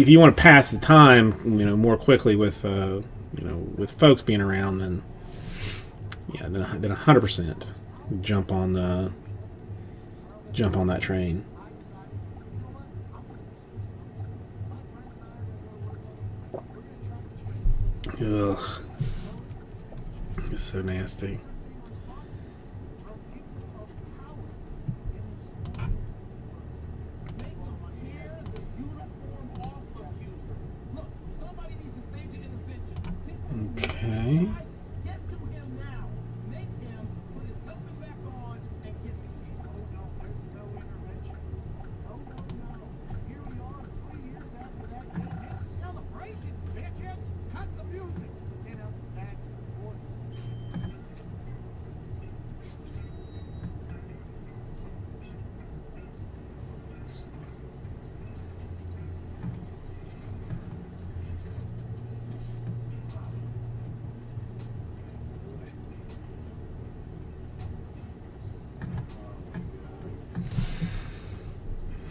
Speaker 1: to pass the time, more quickly with with folks being around, then 100% jump on that train. Ugh, it's so nasty. Okay.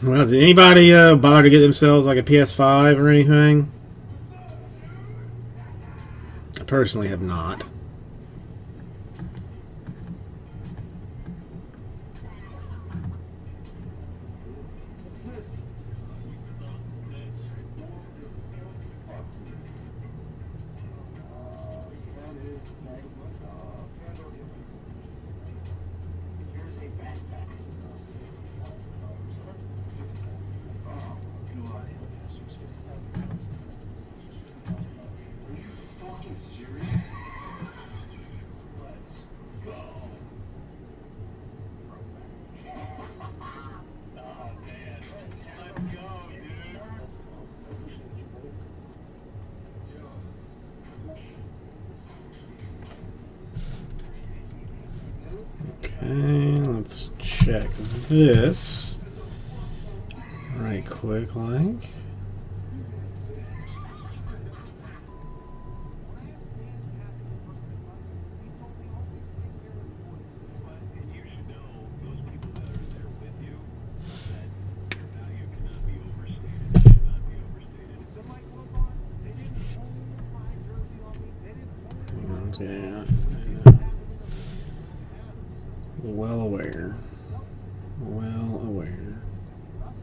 Speaker 1: Well, did anybody bother to get themselves like a PS5 or anything? I personally have not. Okay, let's check this right quick, like. Yeah. Well aware. Well aware.
Speaker 3: Russ,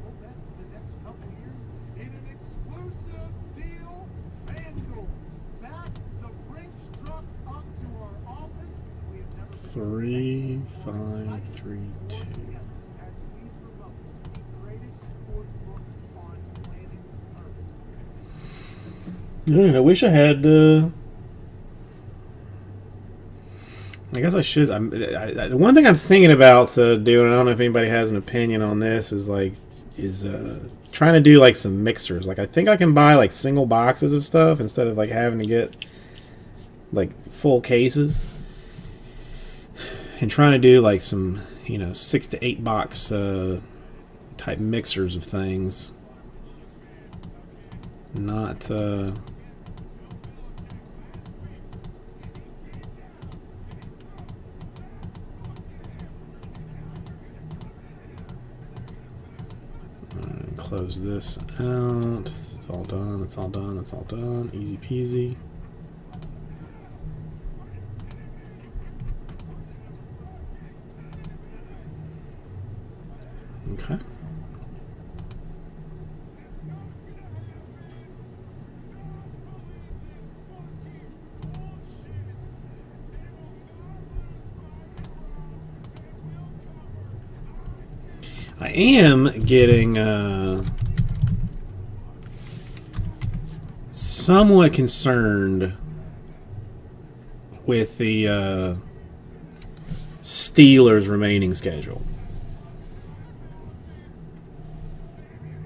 Speaker 3: we'll bet for the next couple years in an exclusive deal. FanDuel, back the Brinks truck up to our office. We have never been
Speaker 1: 3, 5, 3, 2.
Speaker 3: as we promote the greatest sports book on planet Earth.
Speaker 1: I wish I had. I guess I should. The one thing I'm thinking about doing, I don't know if anybody has an opinion on this, is trying to do like some mixers. Like I think I can buy like single boxes of stuff instead of like having to get like full cases. And trying to do like some 6 to 8 box type mixers of things. Not. Close this out. It's all done. It's all done. It's all done. Easy peasy. Okay. I am getting somewhat concerned with the Steelers' remaining schedule.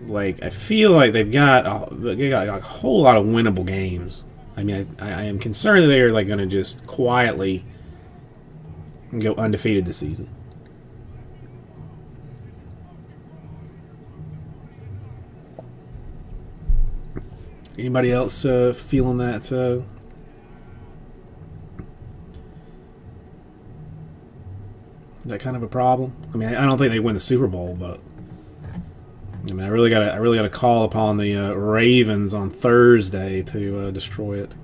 Speaker 1: Like, I feel like they got a whole lot of winnable games. I mean, I am concerned that they're like going to just quietly go undefeated this season. Anybody else feeling that? That kind of a problem? I mean, I don't think they win the Super Bowl, but I mean, I really gotta call upon the Ravens on Thursday to destroy it.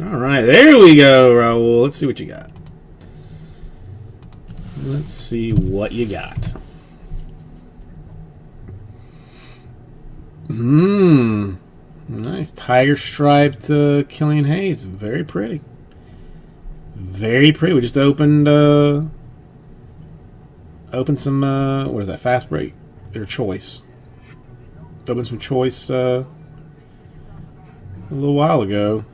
Speaker 1: All right, there we go, Raul. Let's see what you got. Let's see what you got. Nice tiger striped Killian Hayes. Very pretty. Very pretty. We just opened some what is that? Fast break or choice? Opened some choice a little while ago.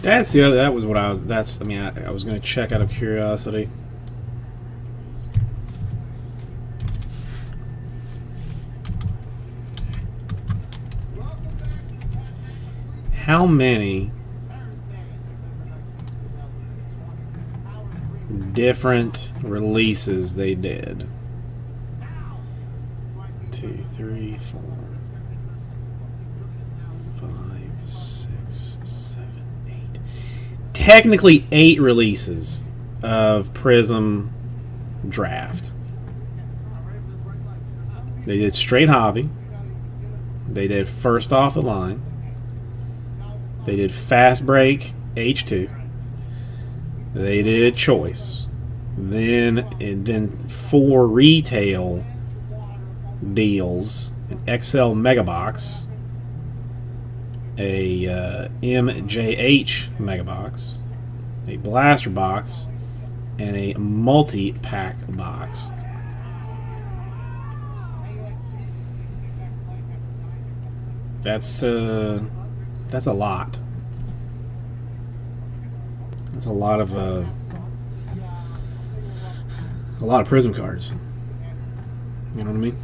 Speaker 1: That's the other. That was what I was. That's. I mean, I was going to check out of curiosity. How many different releases they did? 2, 3, 4, 5, 6, 7, 8. Technically 8 releases of Prism Draft. They did Straight Hobby. They did First Off the Line. They did Fast Break H2. They did Choice. Then 4 retail deals: an XL Mega Box, a MJH Mega Box, a Blaster Box, and a multi-pack box. That's a lot. That's a lot of Prism cards. You know what I mean?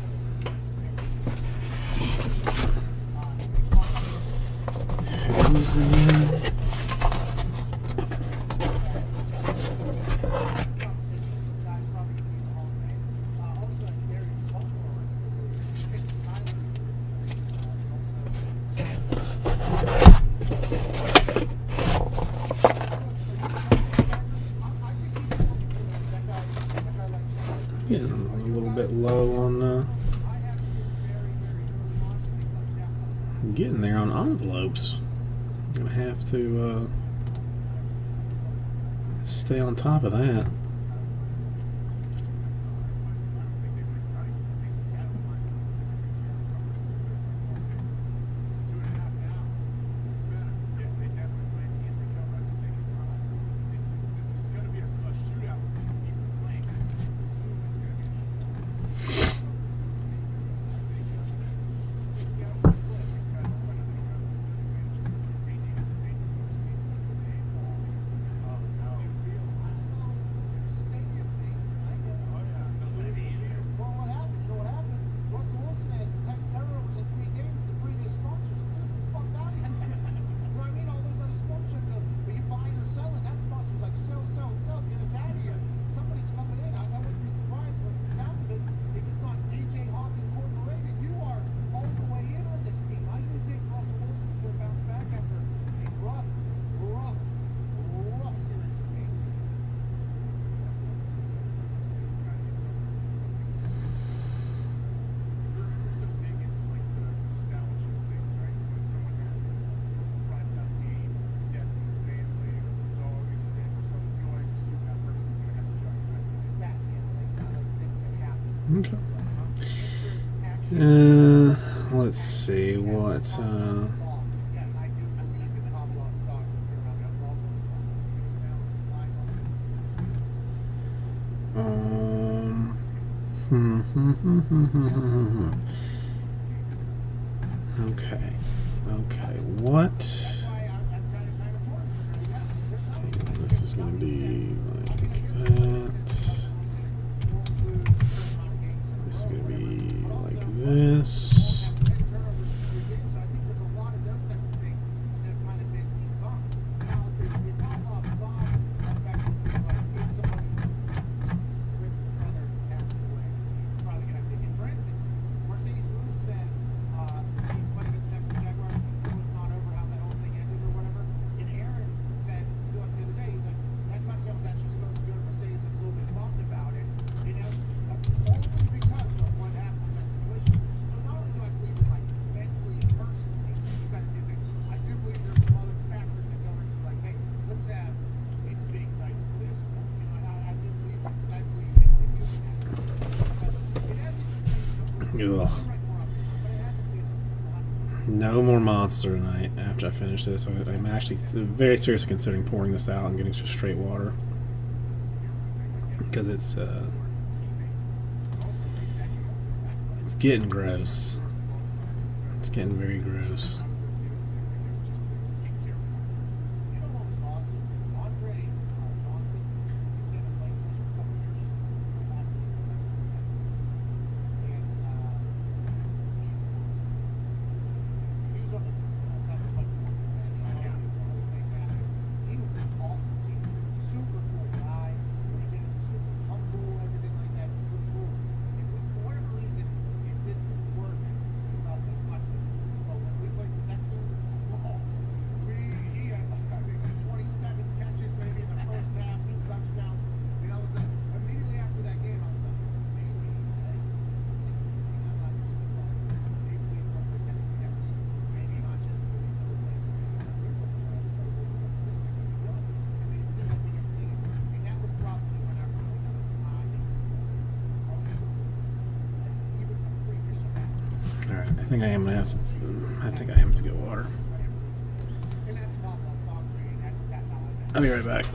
Speaker 1: Who's the Yeah, I'm a little bit low on getting there on envelopes. I'm gonna have to stay on top of that.
Speaker 3: Well, what happened? You know what happened? Russell Wilson has 10 turnovers in 3 games. The previous sponsors, get us the fuck out of here. You know what I mean? All those other sponsors, are you buying or selling? That sponsor's like, sell, sell, sell. Get us out of here. Somebody's coming in. I wouldn't be surprised, but the sounds of it, if it's not AJ Hawk Incorporated, you are all the way in on this team. I really think Russell Wilson's going to bounce back after a rough series of games. Stats, like things that happen.
Speaker 1: Okay. Let's see what.
Speaker 3: Yes, I do believe in Pavlov's dogs.
Speaker 1: Okay. Okay. What? This is going to be like that. This is going to be like this. Ugh. No more Monster tonight after I finish this. I'm actually very seriously considering pouring this out and getting some straight water. Because it's getting gross. It's getting very gross.
Speaker 3: You know what was awesome? Andre Johnson, he came and played for us for a couple of years. And he's awesome. He's on the kind of like he was an awesome team. Super cool guy. He came super humble, everything like that. It was really cool. And for whatever reason, it didn't work with us as much. But when we played the Texans, he had like, I think like 27 catches maybe in the first half, 2 touchdowns. You know, it was like, immediately after that game, I was like, maybe we take this thing, maybe not just football. Maybe we incorporate that in every maybe not just the way the play. I mean, it seemed like we never did. And that was probably when I really got even the previous back.
Speaker 1: All right. I think I am gonna have to. I think I am to get water.
Speaker 3: And that's not the thought for you. That's how I met.
Speaker 1: I'll be right back.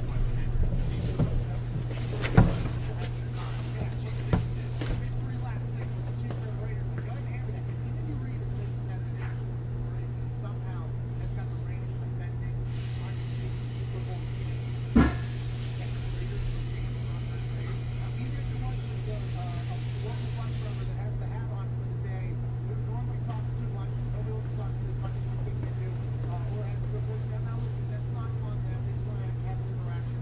Speaker 3: Or has a good person. Now listen, that's not on them. They just want to have an interaction.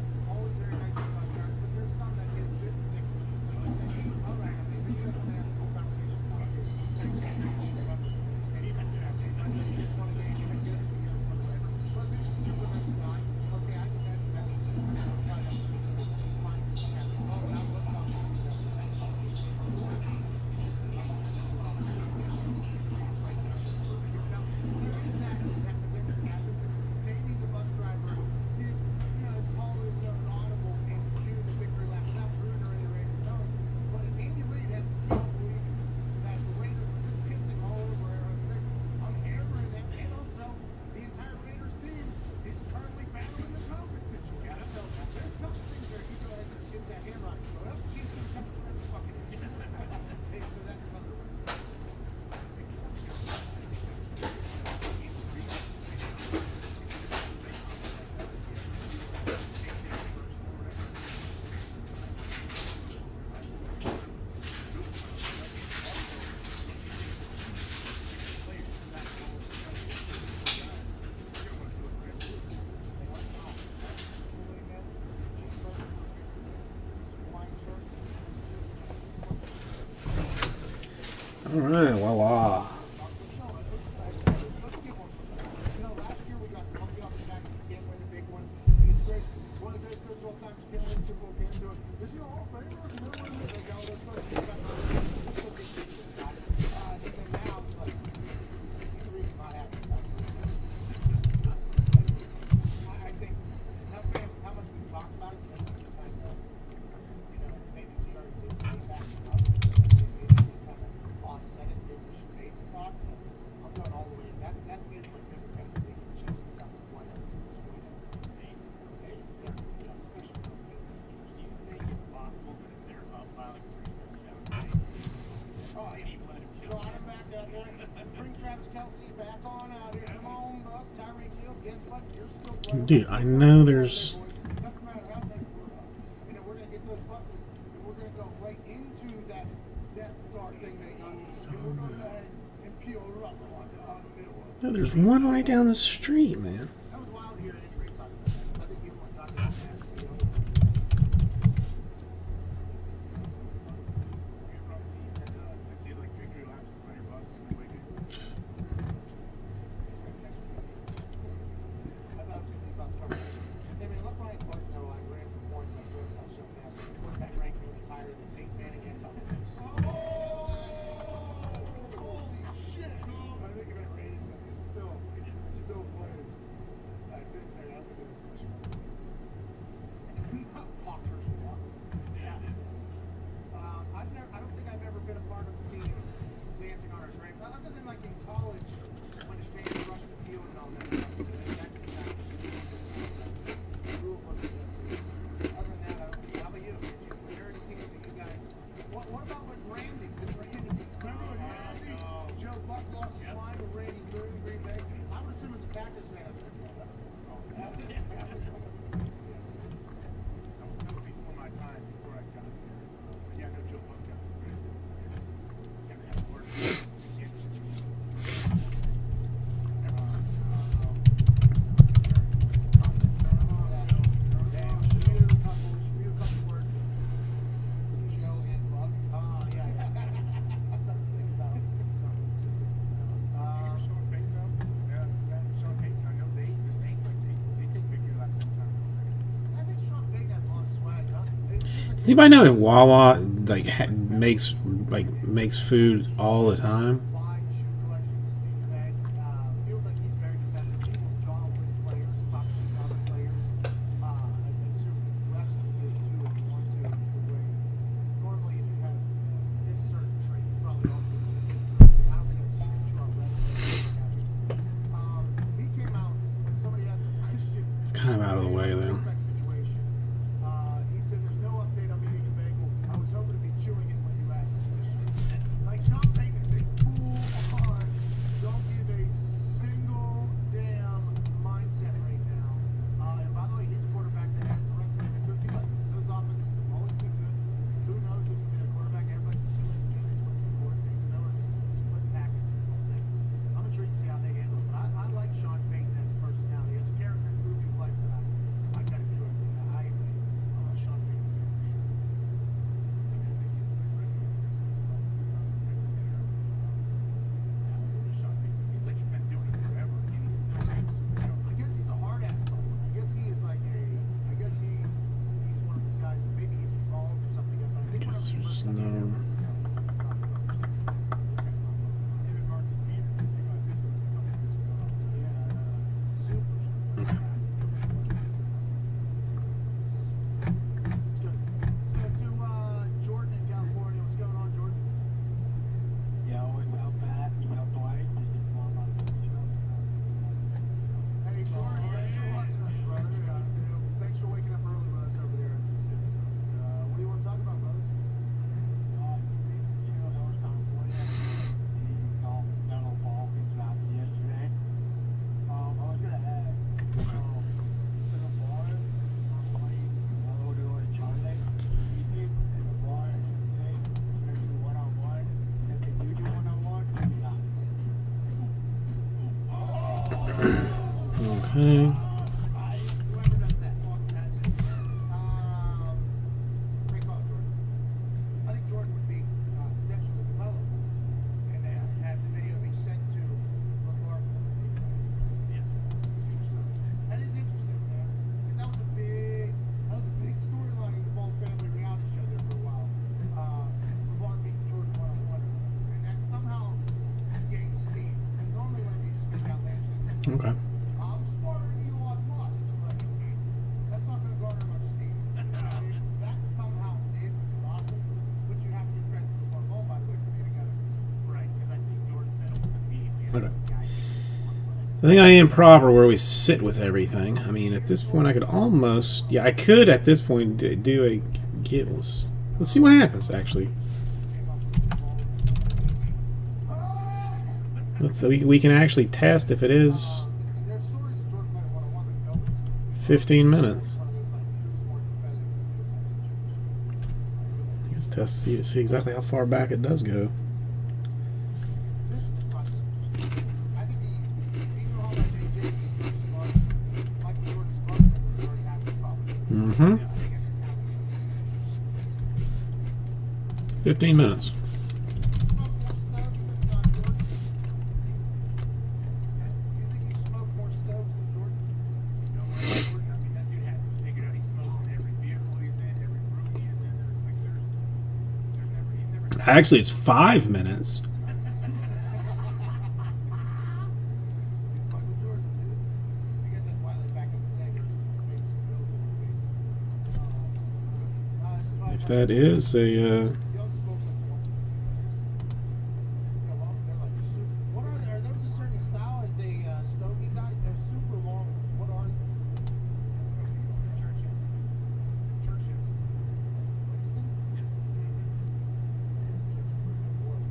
Speaker 1: All right, voila.
Speaker 3: Let's get one from that. You know, last year we got the monkey off the back. You can't win the big one. He's great. One of the greatest coaches of all time. Just can't win the Super Bowl. Can't do it. Is he a Hall of Famer? You know, let's go. Let's go. Let's go get this guy. And then now it's like, the reason not happening. I think how much we talked about it, maybe we kind of, you know, maybe we already did way back up. Maybe we kind of offset it. Maybe we should maybe thought, but I'm going all the way. That's me as my favorite kind of thing. Chiefs have got whatever. Hey, yeah, especially for the
Speaker 5: Do you think it's possible that if they're up by like 3 touchdowns,
Speaker 3: Oh, yeah. Trot him back out here. Bring Travis Kelce back on out here. Come on up, Tyreek Hill. Guess what? You're still playing.
Speaker 1: Dude, I know there's.
Speaker 3: Doesn't matter how big we're up. You know, we're going to get those buses, and we're going to go right into that Death Star thing they got. And we're going to go ahead and peel rubber on the middle of it.
Speaker 1: No, there's one right down the street, man.
Speaker 3: That was wild to hear Andy Reid talk about that. I think people were talking about that, too.
Speaker 4: Did like victory laps on your bus and like
Speaker 3: I thought it was going to be about the conversation. Hey, man, let Brian Clark know I ran for points. I threw a touchdown pass. The quarterback ranking is higher than Peyton Manning and Tom Hanks. Oh! Holy shit! I think it been rated, but it still plays. I didn't tell you, I don't think it was special. Potters walk.
Speaker 5: yeah,
Speaker 3: I don't think I've ever been a part of the team dancing on our drapes, other than like in college when the fans rush the field and all that stuff. That rule book and stuff. Other than that, I don't think. How about you? Were there any teams that you guys? What about when Randy? Remember when Randy? Joe Buck lost his mind when Randy threw in Green Bay. I would assume as a Packers fan, I'd be like, well, that was awesome.
Speaker 4: that was before my time, before I got here. But yeah, I know Joe Buck got some criticism. Kind of have work. Sean Payton though? Yeah, Sean Payton. I know the Saints, like they take victory laps sometimes.
Speaker 1: Does anybody know if Wawa like makes food all the time? It's kind of out of the way though.
Speaker 3: He said, "There's no update. I'm eating a bagel. I was hoping to be chewing it when you asked the question." Like Sean Payton is a cool on, don't give a single damn mindset right now. And by the way, he's a quarterback that has the resume that could be like those offenses have always been good. Who knows who's gonna be the quarterback? Everybody's assuming James Winston or takes it over, just split package this whole thing. I'm intrigued to see how they handle it. But I like Sean Payton as a personality, as a character, and who can play for that. I gotta give it. I agree. Sean Payton for sure.
Speaker 4: Seems like he's been doing it forever, and he still seems,
Speaker 3: I guess he's a hard ass player. I guess he is like a. I guess he's one of those guys. Maybe he's evolved or something. But I think
Speaker 1: Guess
Speaker 3: whenever
Speaker 1: there's
Speaker 3: he first got
Speaker 1: no-
Speaker 3: there, this guy's not fun.
Speaker 4: him and Marcus Peters, they got this one a couple years ago.
Speaker 3: Yeah, super.
Speaker 1: Okay.
Speaker 3: Let's go to Jordan in California. What's going on, Jordan?
Speaker 6: Yeah, always out Matt, out Dwight, and just one on the show.
Speaker 3: Hey, Jordan, thanks for watching us, brother. Thanks for waking up early with us over there. What do you want to talk about, brother?
Speaker 6: You know, North California, the golf medal ball came out yesterday. I was gonna ask, for the bar, normally, I'll do it Sunday evening, and the bar, they do one-on-one, if they do one-on-one, do not.
Speaker 1: Okay.
Speaker 3: Whoever does that, that's it. Great call, Jordan. I think Jordan would be potentially developable
Speaker 1: Okay.
Speaker 3: I'm smarter than Elon Musk, but that's not going to garner much steam. That somehow did, which is awesome. But you have to give credit to the one ball, by the way, for getting out of this.
Speaker 5: Right, because I think Jordan said almost immediately.
Speaker 1: Okay.
Speaker 5: Guy came one
Speaker 1: I think I am proper where we sit with everything. I mean, at this point, I could almost, yeah, I could at this point do a get. Let's see what happens. Actually, we can actually test if it is
Speaker 3: And there's stories that Jordan might have won that nobody.
Speaker 1: 15 minutes.
Speaker 3: One of those, like, who's more competitive than you type situation.
Speaker 1: Let's test see exactly how far back it does go.
Speaker 3: Position is not just. I think he knew how much AJ is smart. Michael Jordan's smart, he's already had the problem.
Speaker 1: Mm-hmm.
Speaker 3: I think it's just happened.
Speaker 1: 15 minutes.
Speaker 3: Smoke more stoves than Jordan? Do you think he smoked more stoves than Jordan?
Speaker 5: You know what, Jordan, I mean, that dude has figured out he smokes in every vehicle he's in, every room he is in. Like, he's never.
Speaker 1: Actually, it's 5 minutes.
Speaker 3: He's Michael Jordan, dude. I guess that's why, like, back in the day, there was some big spills in the wings. This is why
Speaker 1: If that is a,
Speaker 3: he always smokes like one. Yeah, long, they're like super. What are they? Are those a certain style? Is a stogie guy? They're super long ones. What are those?
Speaker 5: Churchill.
Speaker 3: Winston?
Speaker 5: Yes.
Speaker 3: It's just freaking warm.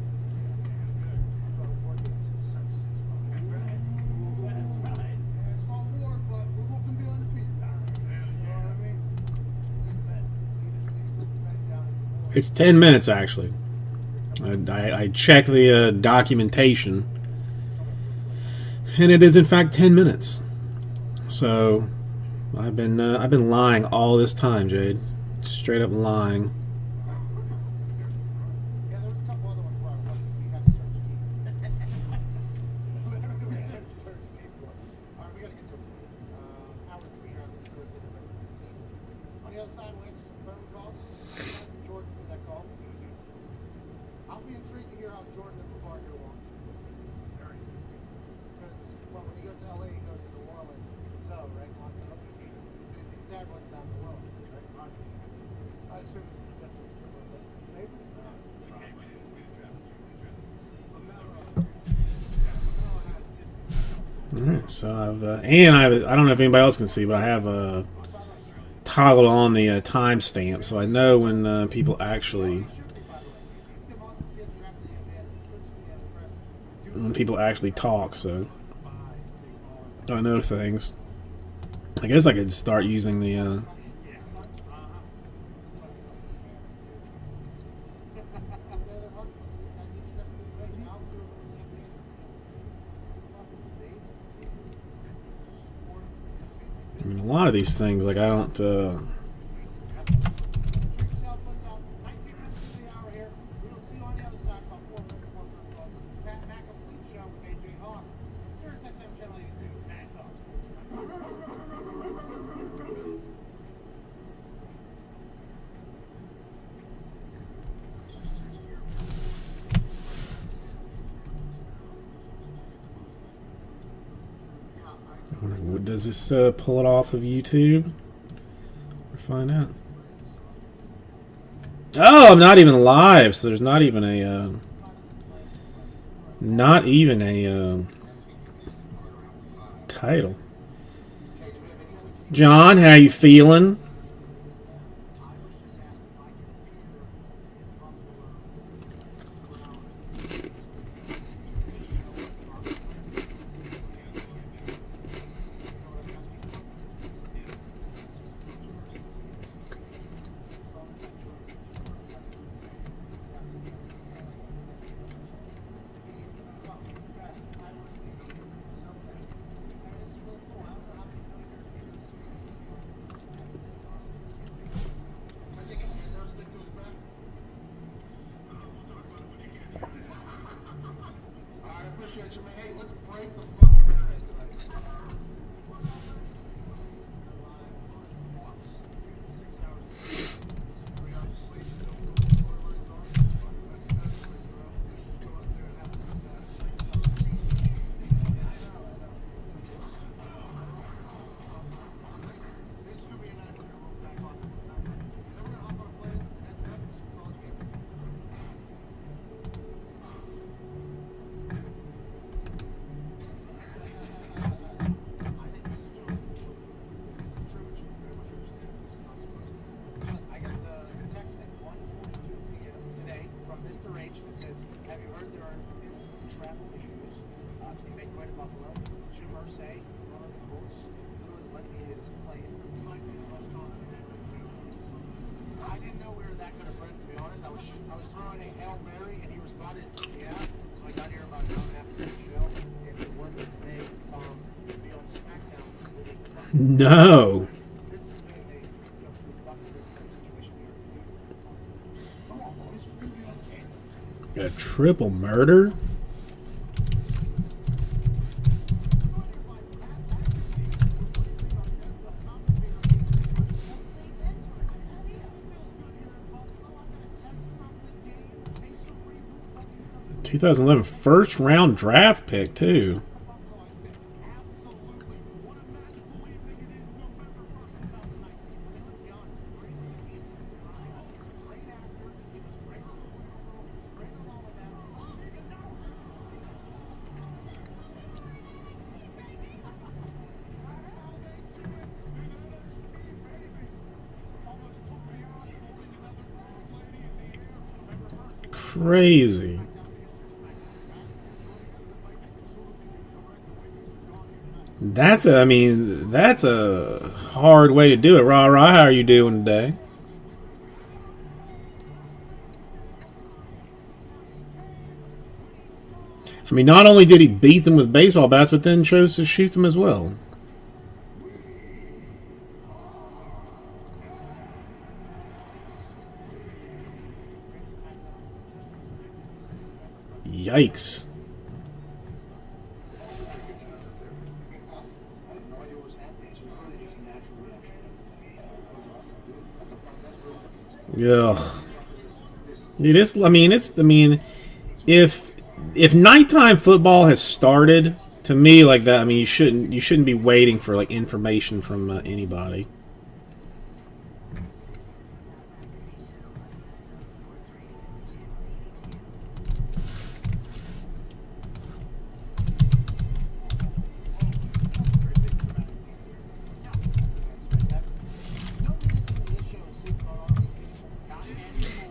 Speaker 3: I'm gonna warn you, it's a sunset.
Speaker 5: That's right. That's right.
Speaker 3: Yeah, it's not warm, but we're looking to be undefeated down there. You know what I mean? Lead bet. Lead bet down in the morning.
Speaker 1: it's 10 minutes actually. I checked the documentation, and it is in fact 10 minutes. So I've been lying all this time, Jade. Straight up lying.
Speaker 3: Yeah, there was a couple other ones where I wasn't. We had to search deep. We had to search deep for it. All right, we got to get to it. Hour 3 here on this Thursday, November 15th. On the other side, we'll answer some phone calls. Thank you, Jordan, for that call. I'll be intrigued to hear how Jordan and LeVar get along.
Speaker 5: Very interesting.
Speaker 3: Because, well, when he goes to LA, he goes to New Orleans. So, right, Lonzo? His dad went down to New Orleans, right? I assume this is a similar thing. Maybe?
Speaker 5: Okay, we didn't draft you. We drafted
Speaker 3: LaMelo.
Speaker 1: All right, so I don't know if anybody else can see, but I have toggled on the timestamp, so I know when people actually talk. So I know things. I guess I could start using the. I mean, a lot of these things, like I don't. Does this pull it off of YouTube? We'll find out. Oh, I'm not even live, so there's not even a title. John, how you feeling?
Speaker 3: was throwing a Hail Mary and he responded, yeah. So I got here about an hour and a half ago to the show, and he worked with Dave, to be on SmackDown with a fucking
Speaker 1: No.
Speaker 3: this has been a bucket list type situation here. Come on, boys, we're gonna be okay.
Speaker 1: A triple murder? A 2011 first round draft pick too. Crazy. That's a, I mean, that's a hard way to do it. Rah rah, how are you doing today? I mean, not only did he beat them with baseball bats, but then chose to shoot them as well. Yikes. Yeah. Dude, if nighttime football has started, to me like that, I mean, you shouldn't be waiting for like information from anybody.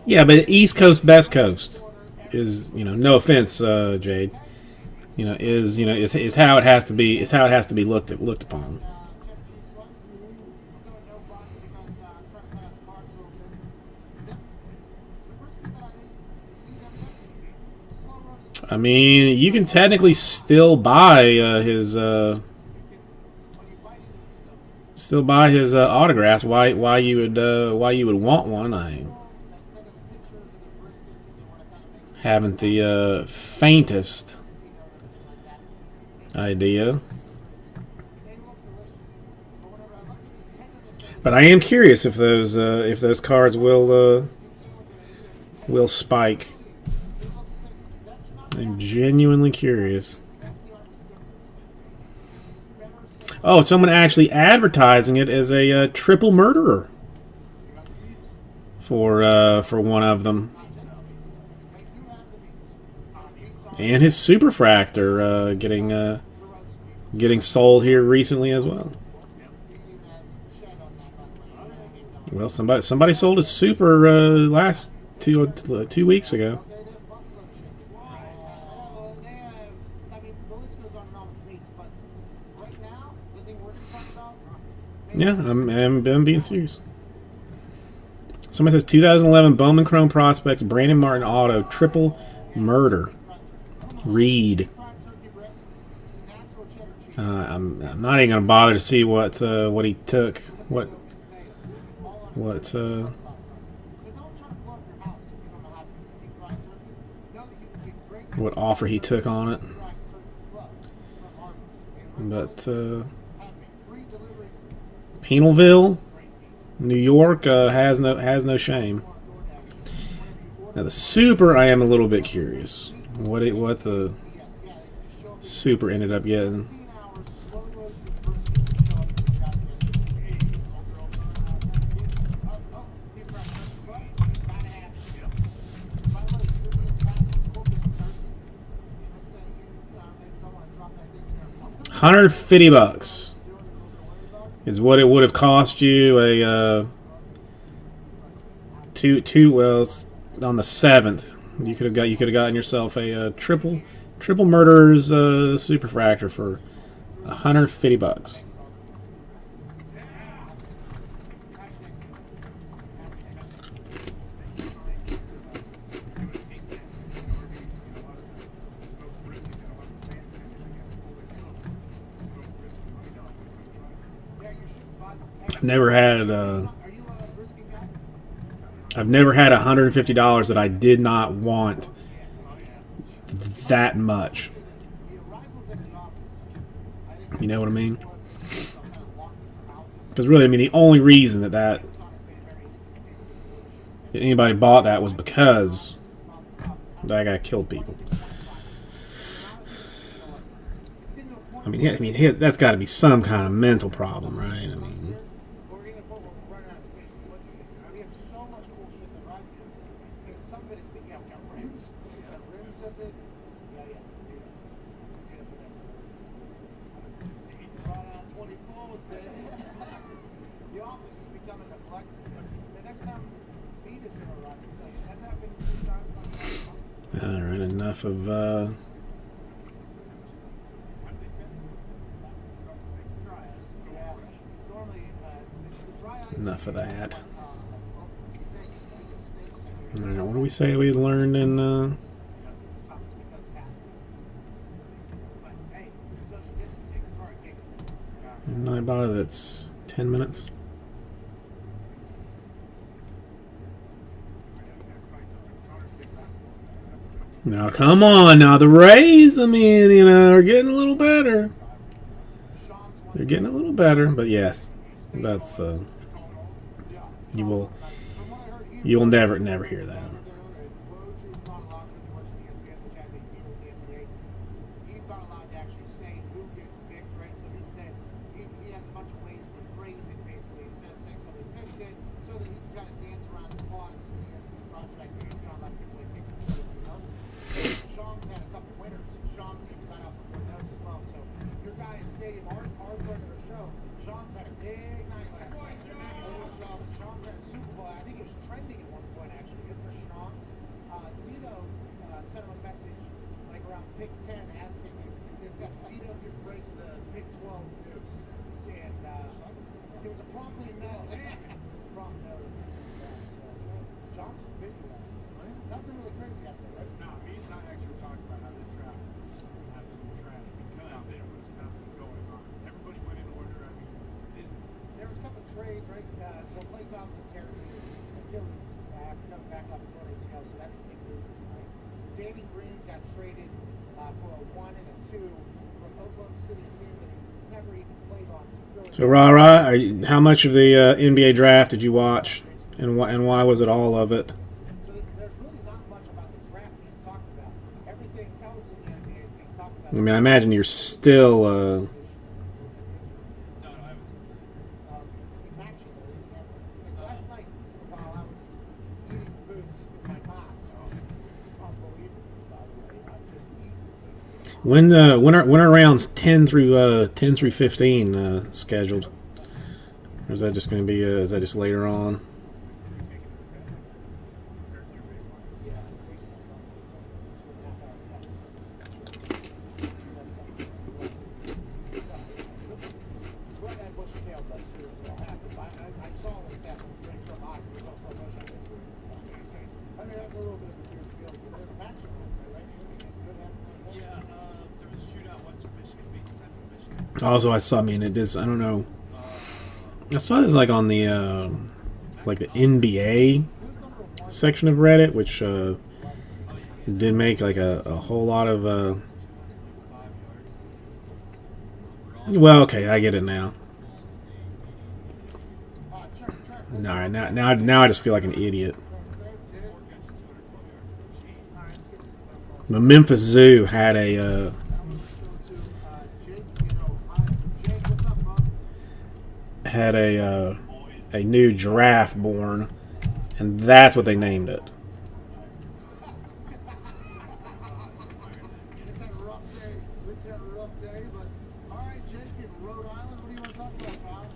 Speaker 1: Yeah, but East Coast, Best Coast is, no offense, Jade, is how it has to be. Is how it has to be looked upon. I mean, you can technically still buy his autographs. Why you would want one? I haven't the faintest idea. But I am curious if those cards will spike. I'm genuinely curious. Oh, someone actually advertising it as a triple murderer for one of them. And his superfractor getting sold here recently as well. Well, somebody sold his super last 2 weeks ago. Yeah, I'm being serious. Somebody says 2011 Bowman Chrome Prospects Brandon Martin Auto triple murder. Reed. I'm not even gonna bother to see what he took. What offer he took on it. But Penalville, New York has no shame. Now the super, I am a little bit curious. What the super ended up getting. $150 is what it would have cost you a on the 7th. You could have gotten yourself a triple murders superfractor for $150. I've never had
Speaker 3: Are you a brisket guy?
Speaker 1: I've never had $150 that I did not want that much.
Speaker 3: The arrivals at the office. I think
Speaker 1: You know what I mean?
Speaker 3: kind of walking through houses.
Speaker 1: Because really, I mean, the only reason that
Speaker 3: It's honestly very easy for people just to go to shit.
Speaker 1: anybody bought that was because that guy killed people.
Speaker 3: It's getting to a point
Speaker 1: I mean, that's got to be some kind of mental problem, right? I mean,
Speaker 3: where we're getting to a point where we're running out of space to put shit. We have so much cool shit that drives to us. And some of it is big. Yeah, we got rims. We got rims up there. Yeah. Zeta Vanessa rims. Brought out 24s, baby. The office is becoming a collector's. The next time Pete is going to arrive, I'll tell you, that's happened 2 times on the
Speaker 1: all right, enough of
Speaker 3: Yeah, it's normally the dry ice.
Speaker 1: enough of that.
Speaker 3: Steaks. We get steaks in
Speaker 1: All
Speaker 3: here.
Speaker 1: right, what do we say we learned in?
Speaker 3: It's tough because it has to. But hey, social distancing is hard kicking.
Speaker 1: Nightbar, that's 10 minutes. Now, come on. Now, the Rays, I mean, are getting a little better.
Speaker 3: Sean's one.
Speaker 1: They're getting a little better, but yes, that's, you will,
Speaker 3: From what I heard,
Speaker 1: you will never hear that.
Speaker 3: Woj is not allowed because he works for ESPN, which has a deal with the NBA. He's not allowed to actually say who gets picked, right? So he said he has a bunch of ways to phrase it, basically, instead of saying somebody picked it, so that he can kind of dance around the clause in the ESPN contract. He's not allowed to give away picks to everyone else. Sean's had a couple winners. Sean's even got out before those as well. So your guy at Stadium, our friend of the show, Sean's had a big night last night. Sean's had a Super Bowl. I think it was trending at one point, actually. Good for Sean's. Zito sent him a message like around pick 10 asking if Zito could break the Big 12 news. And there was a promptly no. There was a prompt no. Sean's busy last night. Nothing really crazy out there, right?
Speaker 5: No, he's not actually talking about how this draft was absolute trash because there was nothing going on. Everybody went in order. I mean,
Speaker 3: There was a couple trades, right? Well, Klay Thompson tears his Achilles after coming back off a torn ACL, so that's a big news tonight. Danny Green got traded for a 1 and a 2 from Oklahoma City, a team that he never even played on. To
Speaker 1: So, Ra, how much of the NBA draft did you watch, and why was it all of it?
Speaker 3: So there's really not much about the draft being talked about. Everything else in the NBA is being talked about.
Speaker 1: I mean, I imagine you're still.
Speaker 5: no, I was.
Speaker 3: Actually, like last night while I was eating boots with my boss, unbelievable, by the way. I'm just eating boots.
Speaker 1: When are rounds 10 through 15 scheduled? Or is that just going to be? Is that just later on?
Speaker 3: Yeah, basically, it's a 2.5 hour test. Run that bushy tail, but seriously, what happened? I saw what's happened. Right from eyes, but there's also motion. I mean, that's a little bit of a weird feeling. But there's a match last night, right? Anything good happened last night?
Speaker 5: Yeah, there was a shootout. Western Michigan beat Central Michigan.
Speaker 1: Also, I saw. I mean, it is. I don't know. I saw this like on the like the NBA section of Reddit, which did make like a whole lot of. Well, okay, I get it now. All right, now I just feel like an idiot. The Memphis Zoo had a
Speaker 3: Jake, Jake, what's up, bud?
Speaker 1: had a new giraffe born, and that's what they named it.
Speaker 3: Let's have a rough day. Let's have a rough day, but all right, Jake in Rhode Island. What do you want to talk about, pal?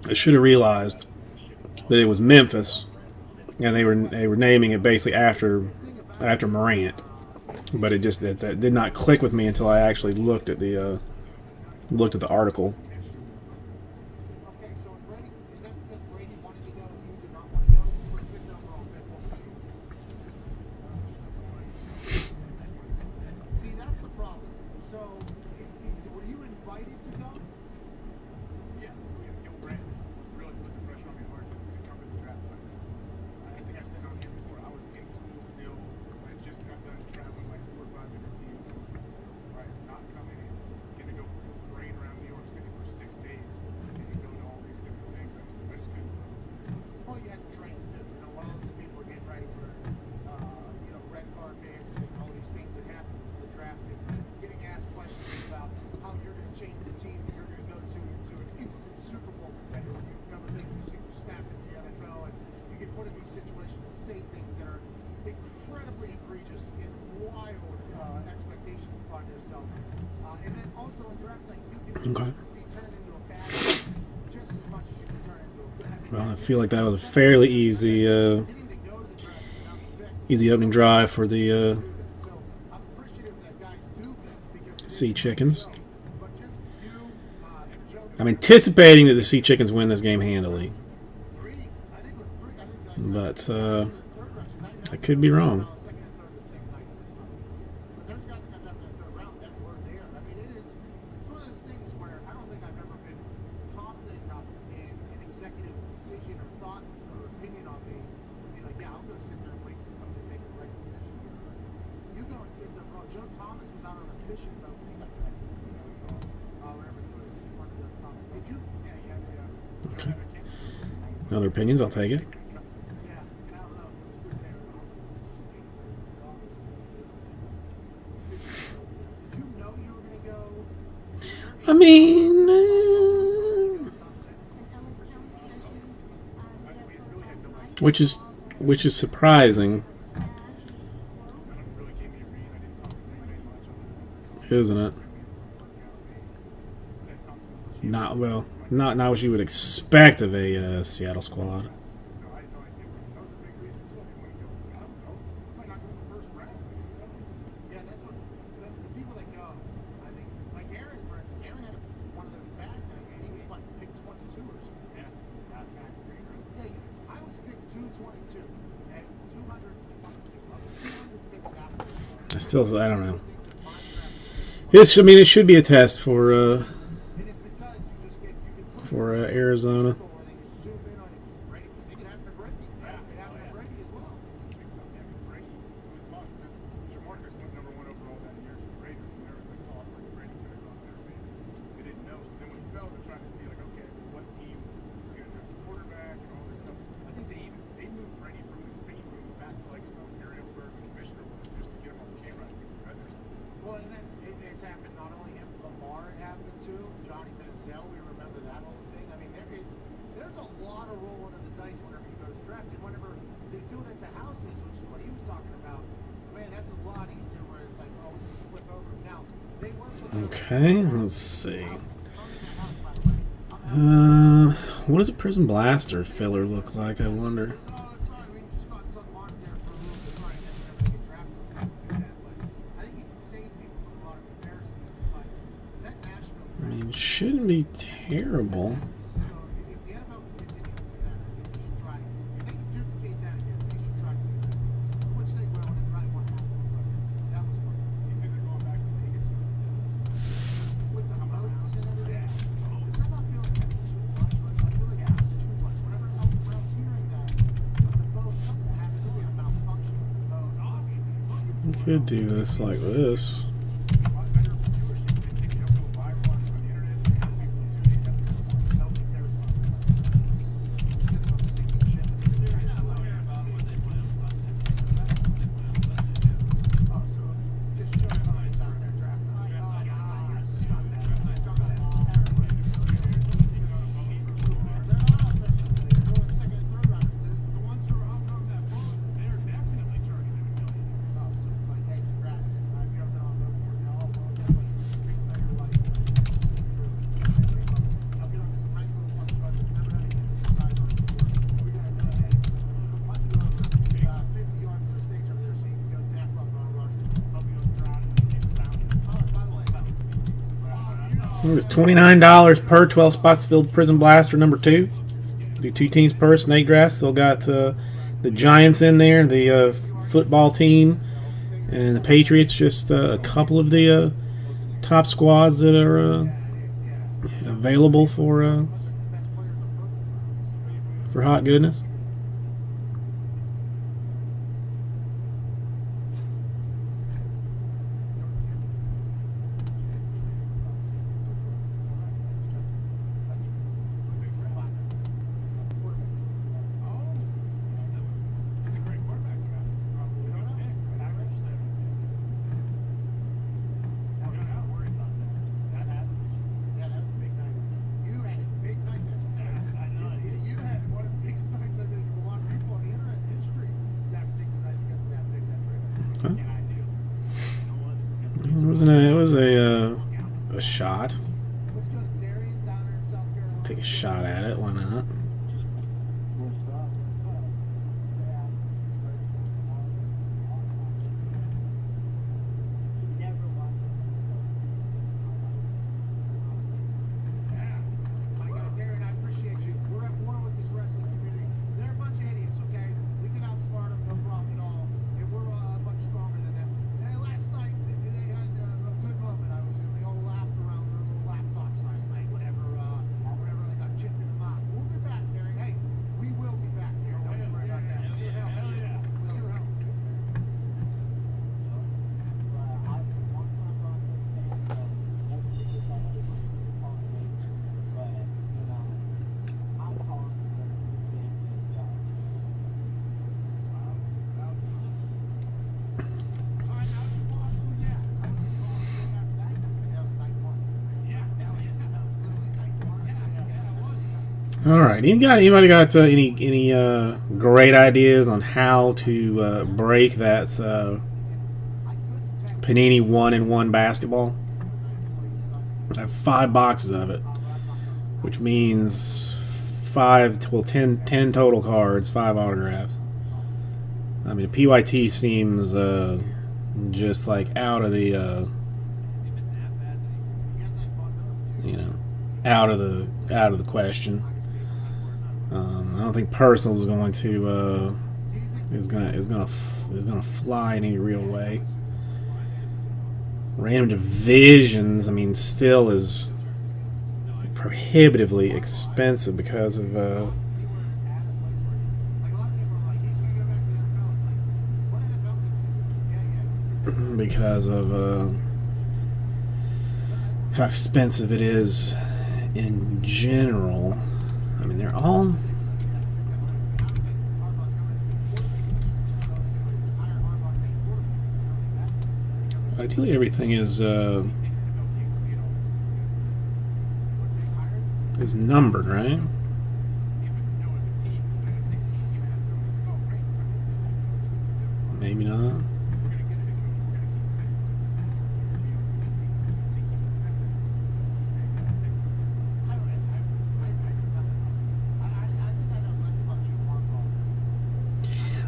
Speaker 1: I should have realized that it was Memphis, and they were naming it basically after Morant, but it just that did not click with me until I actually looked at the article.
Speaker 3: Okay, so Brady, is that because Brady wanted to go and you did not want to go? Or did overall pick? What was he? incredibly egregious and wild expectations upon yourself. And then also in draft night, you can
Speaker 1: Okay.
Speaker 3: be turned into a bad guy just as much as you can turn into a good.
Speaker 1: Well, I feel like that was a fairly easy,
Speaker 3: Getting to go to the draft and announce a pick.
Speaker 1: easy opening drive for the
Speaker 3: So I'm appreciative that guys do because
Speaker 1: Sea Chickens.
Speaker 3: but just you, Joe,
Speaker 1: I'm anticipating that the Sea Chickens win this game handily,
Speaker 3: three, I think it was three. I think
Speaker 1: but
Speaker 3: third round.
Speaker 1: I could be wrong.
Speaker 3: Second and third the same night. But there's guys that got drafted in the third round that were there. I mean, it's one of those things where I don't think I've ever been confident enough in an executive's decision or thought or opinion on me to be like, yeah, I'll go sit there and wait for somebody to make the right decision. You go and fit them wrong. Joe Thomas was out on a mission about he got drafted. Whatever it was, one of those Thomas. Did you? Yeah.
Speaker 1: Okay. Other opinions? I'll take it.
Speaker 3: Yeah, and I don't know if it was good there or not. Did you know you were going to go?
Speaker 1: I mean, which is surprising, isn't it? Not well, not what you would expect of a Seattle squad.
Speaker 3: Yeah, that's what the people that go. I think, like Aaron, for instance. Aaron had one of those bad nights, and he was like pick 22 or something. Yeah, I was picked 222 and 222. I was 200 picks after.
Speaker 1: I don't know. I mean, it should be a test for
Speaker 3: And it's because you just get
Speaker 1: Arizona.
Speaker 3: where they can zoom in on you. Brady, they can have McGrady. Yeah, they have McGrady as well.
Speaker 5: Jamarcus went number 1 overall that year to the Raiders, and there was a thought like Brady could have gone there, maybe. They didn't know. So then when he fell, they're trying to see like, okay, what teams are going to draft a quarterback and all this stuff. I think they moved Brady from the green room back to like some area where the commissioner was just to get him on the camera. I think the Raiders.
Speaker 3: Well, and then it's happened not only him, Lamar it happened too. Johnny Manziel, we remember that whole thing. I mean, there's a lot of rolling of the dice whenever you go to the draft, and whenever they do it at the houses, which is what he was talking about. Man, that's a lot easier. Where it's like, oh, we just flip over. Now they were
Speaker 1: Okay, let's see. What does a Prism Blaster filler look like? I wonder.
Speaker 3: Oh, sorry, we just got some mark there for a little bit. Sorry, I never get drafted. Do that, but I think you can save people from a lot of comparisons. But that Nashville.
Speaker 1: I mean, it shouldn't be terrible.
Speaker 3: So if the NFL can continue to do that, I think they should try. If they can duplicate that again, they should try to do that. Which they will, and it probably won't happen. But that was fun.
Speaker 5: You think they're going back to Vegas
Speaker 3: With the votes and everything. Does that not feel like that's too much? Like, I feel like that's too much. Whenever I was hearing that, the vote, something happened to be a malfunction with the vote.
Speaker 1: You could do this like this.
Speaker 5: a lot better viewership. They think they'll go viral on the internet.
Speaker 3: I don't think there's sitting on sinking ship. Oh, so just show them how it's out there drafting. Oh, it's not your scumbag. It's not that long. They're not out there. They're going second and third rounders, dude.
Speaker 5: The ones who are up on that boat, they're definitely targeting $1 million.
Speaker 3: Oh, so it's like, hey, congrats. If you're up on board for it, oh, well, definitely. Things that are like, I'll get on this tiny little fucking budget. Never had anything this size on it before. We're gonna go ahead and punt you over 50 yards to the stage over there so you can go tackle up Ron Rogers.
Speaker 5: Hope you don't drown in the kids fountain.
Speaker 3: Oh, and by the way,
Speaker 1: It's $29 per 12 spots filled Prism Blaster number 2. Do 2 teams per snake draft. Still got the Giants in there, the football team, and the Patriots. Just a couple of the top squads that are available for hot goodness.
Speaker 5: It's a great quarterback draft. Probably not pick. Average 17. We're not worried about that. That happened.
Speaker 3: yeah, that was a big night. You had a big night there.
Speaker 5: I know.
Speaker 3: You had one of the biggest nights I think
Speaker 1: Huh?
Speaker 6: And I knew, you know what, this is
Speaker 1: It
Speaker 6: gonna
Speaker 1: wasn't a. It was a shot.
Speaker 3: Let's go to Darien down there in South Carolina.
Speaker 1: Take a shot at it. Why not?
Speaker 3: My God, Darren, I appreciate you. We're at war with this wrestling community. They're a bunch of idiots, okay? We can outsmart them, no problem at all. And we're much stronger than them. And last night, they had a good moment. They all laughed around their little laptops last night whenever they got kicked in the mouth. We'll be back, Darren. Hey, we will be back, Darren. Don't you worry about that. With your help. With your help, too.
Speaker 1: All right. Anybody got any great ideas on how to break that Panini 1-in-1 basketball? I have 5 boxes of it, which means 10 total cards, 5 autographs. I mean, the PYT seems just like out of the out of the question. I don't think personal is going to fly in any real way. Random divisions, I mean, still is prohibitively expensive because of how expensive it is in general. I mean, they're all. Ideally, everything is numbered, right? Maybe not.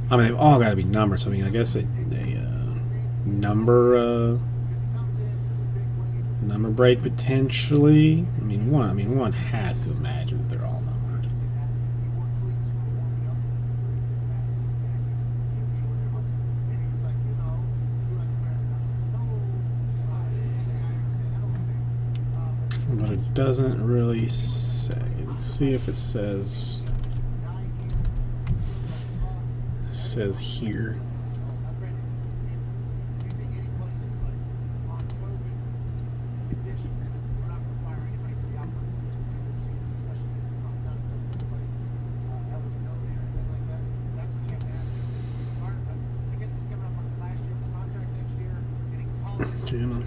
Speaker 1: I mean, they've all got to be numbered. So I mean, I guess they number break potentially. I mean, one has to imagine that they're all numbered. But it doesn't really say. Let's see if it says here. Jim.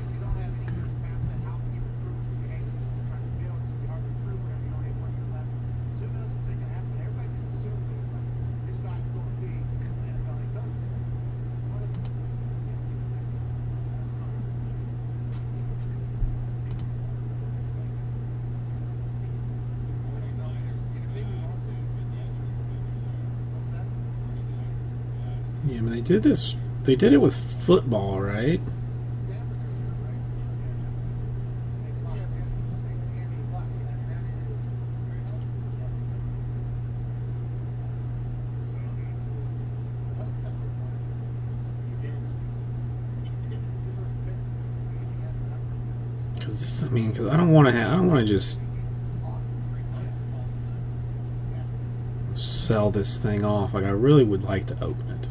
Speaker 1: Yeah, I mean, they did this. They did it with football, right? Because I don't want to just sell this thing off. Like, I really would like to open it.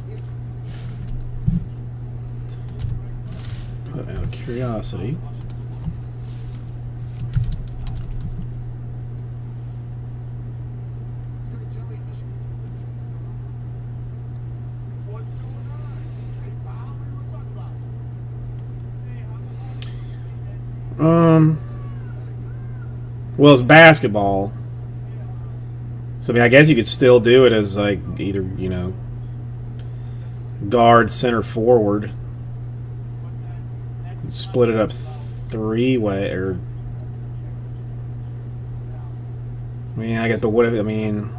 Speaker 1: But out of curiosity. Well, it's basketball. So, I mean, I guess you could still do it as, like, either, guard, center, forward. split it up 3-way, or I mean, I guess. But what if, I mean,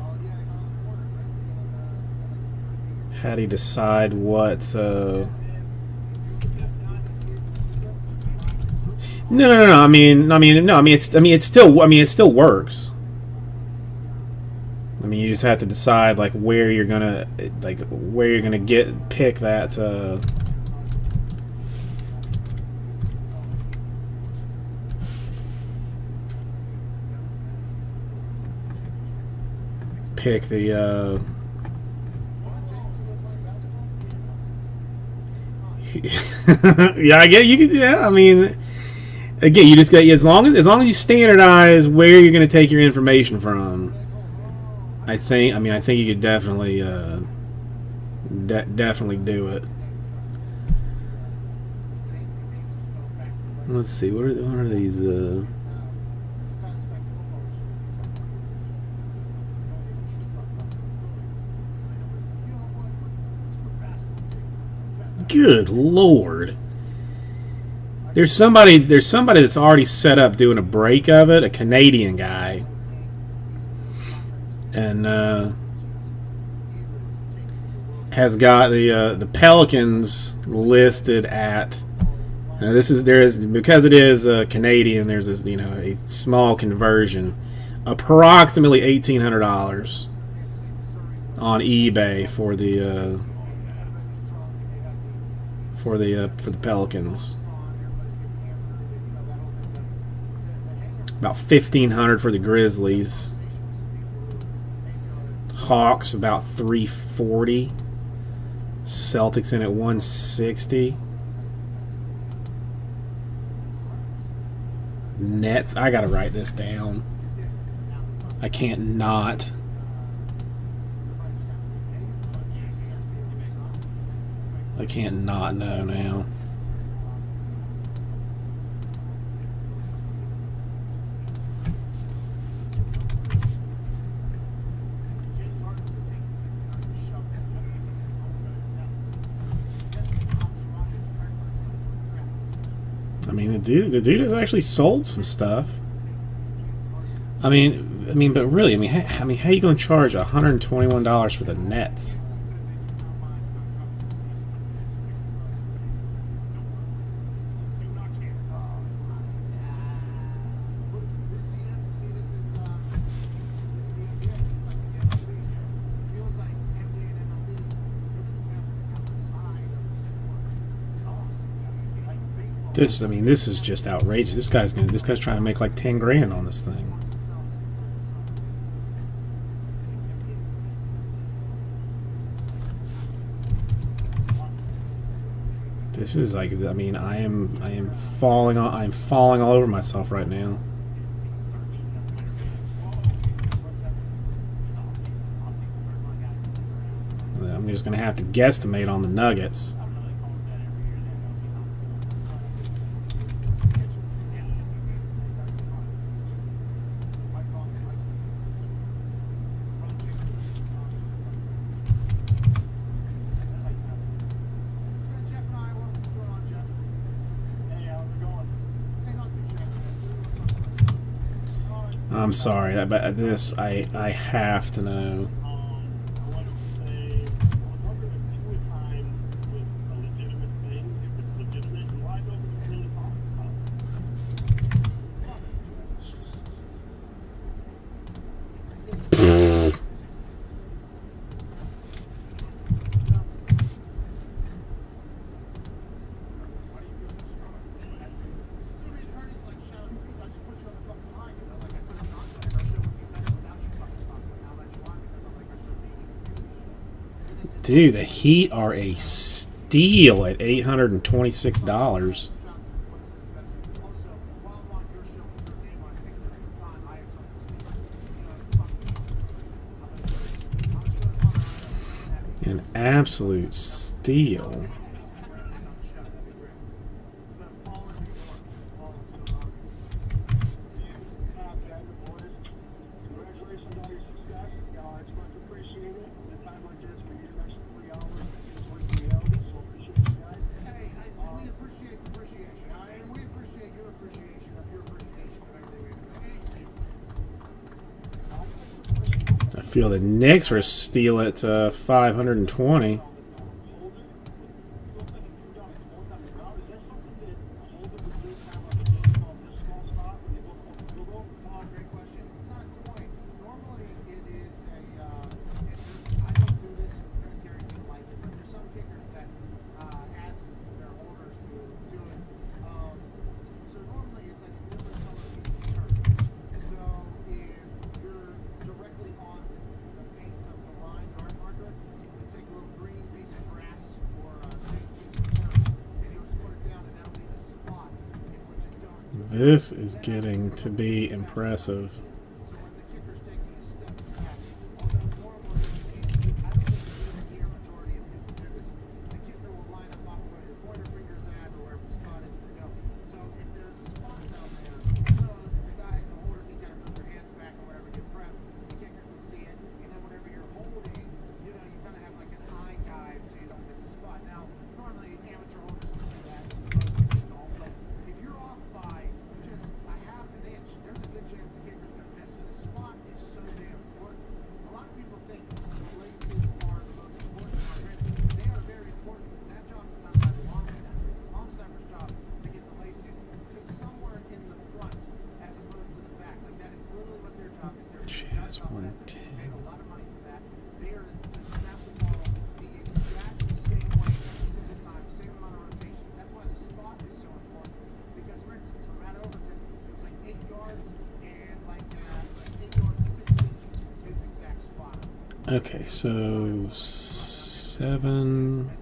Speaker 1: how do you decide what? No. I mean, no. It still works. I mean, you just have to decide like where you're gonna pick that. Pick the. Yeah, I get you could. Yeah, I mean. Again, you just got as long as you standardize where you're going to take your information from. I think you could definitely definitely do it. Let's see, what are these? Good Lord. There's somebody that's already set up doing a break of it, a Canadian guy, and has got the Pelicans listed at. Because it is Canadian. There's this, a small conversion, approximately $1,800 on eBay for the Pelicans. About $1,500 for the Grizzlies. Hawks about $340. Celtics in at $160. Nets. I gotta write this down. I can't not. I can't not know now. I mean, the dude has actually sold some stuff. I mean, but really, how are you going to charge $121 for the Nets? This is just outrageous. This guy's trying to make like 10 grand on this thing. This is like, I am falling all over myself right now. I'm just gonna have to guesstimate on the Nuggets. I'm sorry, but this I have to know. Dude, the Heat are a steal at $826. An absolute steal. Feel the Knicks were steal at 520.
Speaker 3: Oh, great question. It's not a coin. Normally, it is a. I don't do this. Military don't like it, but there's some kickers that ask their holders to do it. So normally, it's like a different color piece of turf. So if you're directly on the paint of the line yard marker, you take a little green piece of grass or a green piece of turf, and you'll just put it down, and that'll be the spot in which it's going to.
Speaker 1: This is getting to be impressive.
Speaker 3: So when the kicker's taking a step back, although normally, I don't think you hear a majority of people do this, the kicker will line up off where your pointer finger's at or wherever the spot is to go. So if there's a spot down there, the guy, the holder can kind of move their hands back or whatever, get prepped, the kicker can see it, and then whenever you're holding, you kind of have like an eye guide so you don't miss the spot. Now, normally amateur holders can do that, most people don't, but if you're off by just a half an inch, there's a good chance the kicker's going to miss. So the spot is so damn important. A lot of people think the laces are the most important part. They are very important. That job is done by the long snapper. It's the long snapper's job to get the laces just somewhere in the front as opposed to the back. Like that is literally what their job is.
Speaker 1: Jazz
Speaker 3: They
Speaker 1: 110.
Speaker 3: pay a lot of money for that. They are to snap the ball the exact same way every single time, same amount of rotations. That's why the spot is so important. Because, for instance, for Matt Overton, it was like 8 yards and like 8 yards 6 inches was his exact spot.
Speaker 1: Okay, so 7.
Speaker 3: Maybe he was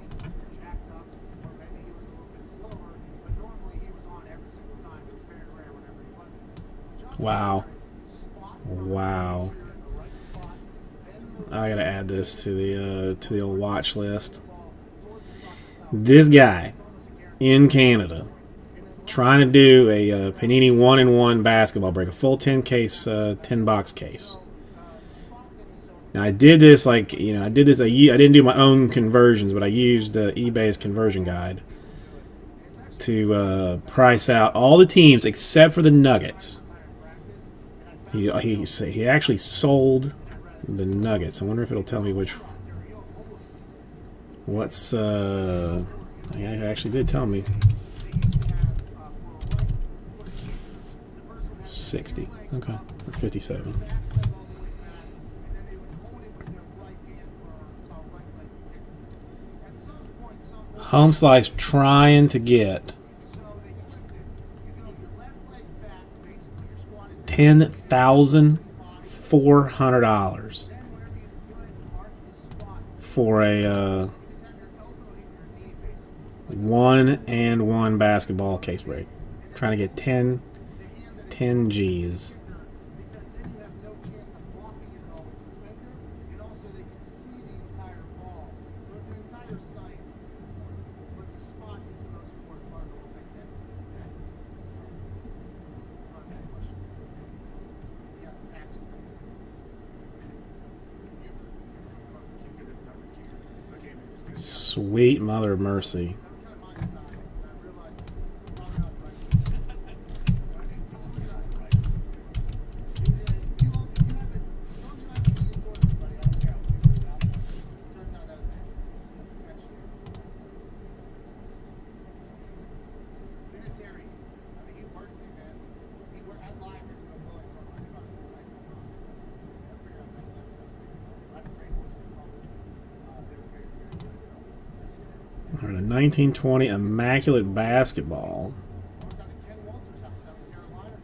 Speaker 3: jacked up, or maybe he was a little bit slower, but normally he was on every single time. It was very rare whenever he wasn't. The job
Speaker 1: Wow.
Speaker 3: is spot
Speaker 1: Wow.
Speaker 3: you're in the right spot, then move
Speaker 1: I gotta add this to the old watch list.
Speaker 3: the ball towards the soccer style.
Speaker 1: This guy
Speaker 3: Almost a guarantee.
Speaker 1: in Canada trying to do a Panini 1-in-1 basketball break, a full 10 case, 10 box case. Now I did this I didn't do my own conversions, but I used eBay's conversion guide to price out all the teams except for the Nuggets. He actually sold the Nuggets. I wonder if it'll tell me what's yeah, it actually did tell me. 60. Okay. Or 57. Home slice trying to get $10,400 for a 1-and-1 basketball case break. Trying to get 10 G's.
Speaker 3: Because then you have no chance of blocking it at all with your finger, and also they can see the entire ball. So it's an entire science at this point. But the spot is the most important part of the whole thing. That is not a bad question. Yeah, actually.
Speaker 1: Sweet mother of mercy.
Speaker 3: That was kind of my style, and I realized probably not the right
Speaker 1: All right, a 1920 Immaculate Basketball.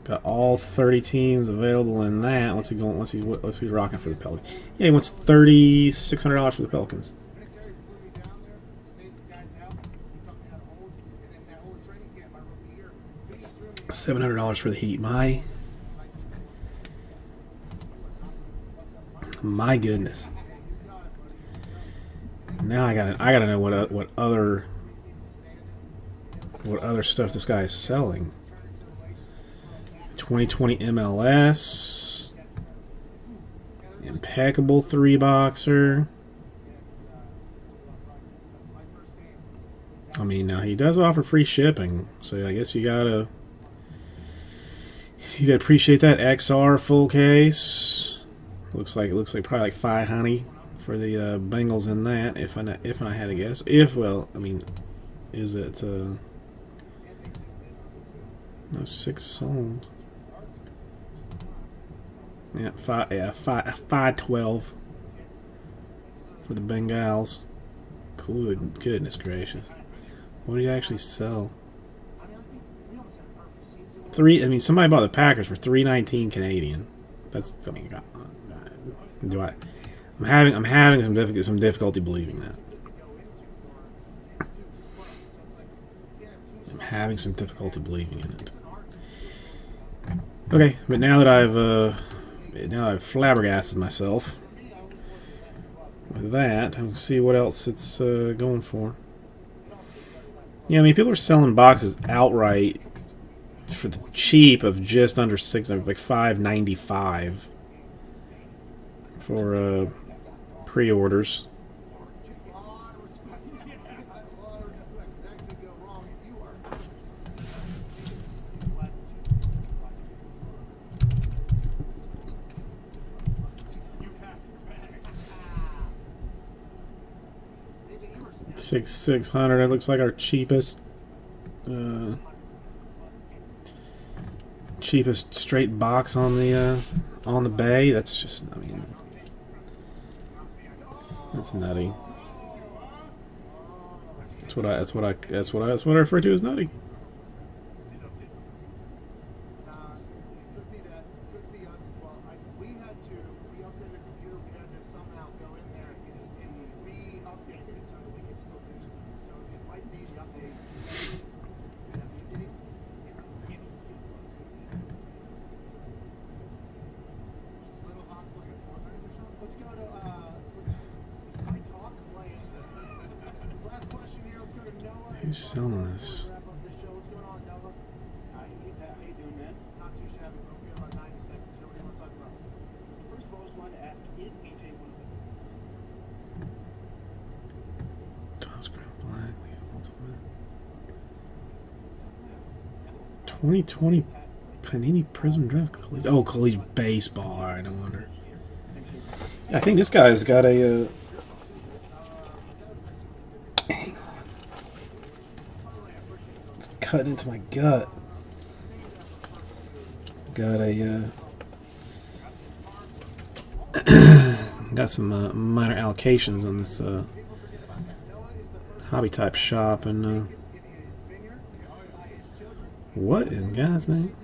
Speaker 1: Got all 30 teams available in that. What's he going? What's he rocking for the Pelicans? Yeah, he wants $3,600 for the Pelicans. $700 for the Heat. My goodness. Now I gotta know what other stuff this guy is selling. 2020 MLS, impeccable 3-boxer. I mean, now he does offer free shipping, so I guess you gotta appreciate that. XR full case. Looks like probably like 500 for the Bengals in that. If I had to guess. If well, I mean, is it no 6 sold? Yeah, 512 for the Bengals. Good, goodness gracious. What did he actually sell? I mean, somebody bought the Packers for $319 Canadian. That's, I mean, I'm having some difficulty believing that. I'm having some difficulty believing in it. Okay, but now that I've flabbergasted myself with that, let's see what else it's going for. Yeah, I mean, people are selling boxes outright for the cheap of just under $6, like $5.95 for pre-orders. $600. That looks like our cheapest straight box on the bay. That's just, I mean, that's nutty. That's what I refer to as nutty. Who's selling this? Toscrown Black Leaf Ultimate 2020 Panini Prism Draft Collegiate Baseball. Alright, no wonder. Yeah, I think this guy's got a cut into my gut. Got a got some minor allocations on this hobby type shop, and what in God's name?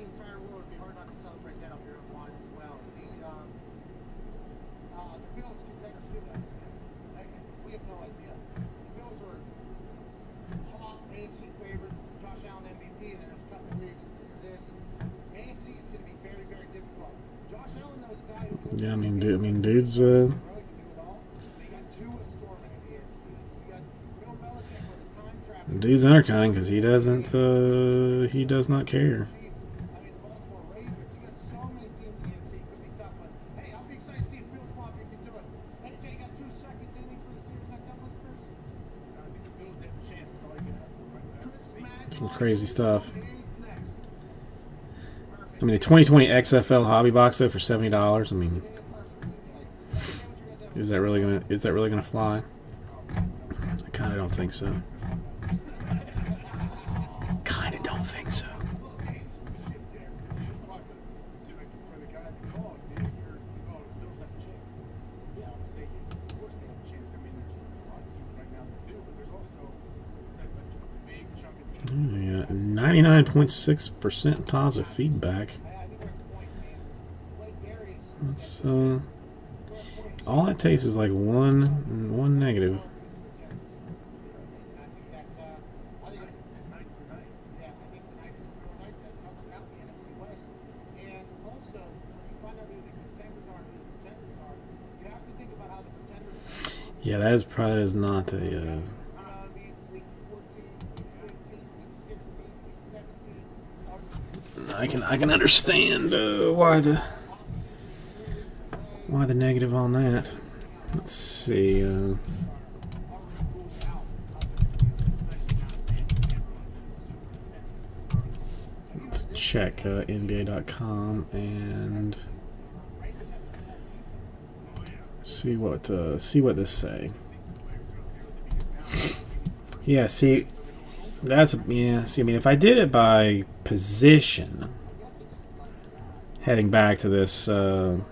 Speaker 1: Yeah, I mean, dude's dude's undercutting because he does not care. Some crazy stuff. I mean, a 2020 XFL hobby box though for $70. I mean, is that really gonna fly? I kind of don't think so. Kind of don't think so. Yeah, 99.6% positive feedback. That's all that takes is like one negative. Yeah, that is not a. I can understand why the negative on that. Let's see. Let's check NBA.com and see what this say. Yeah, see, that's yeah. See, I mean, if I did it by position, heading back to this and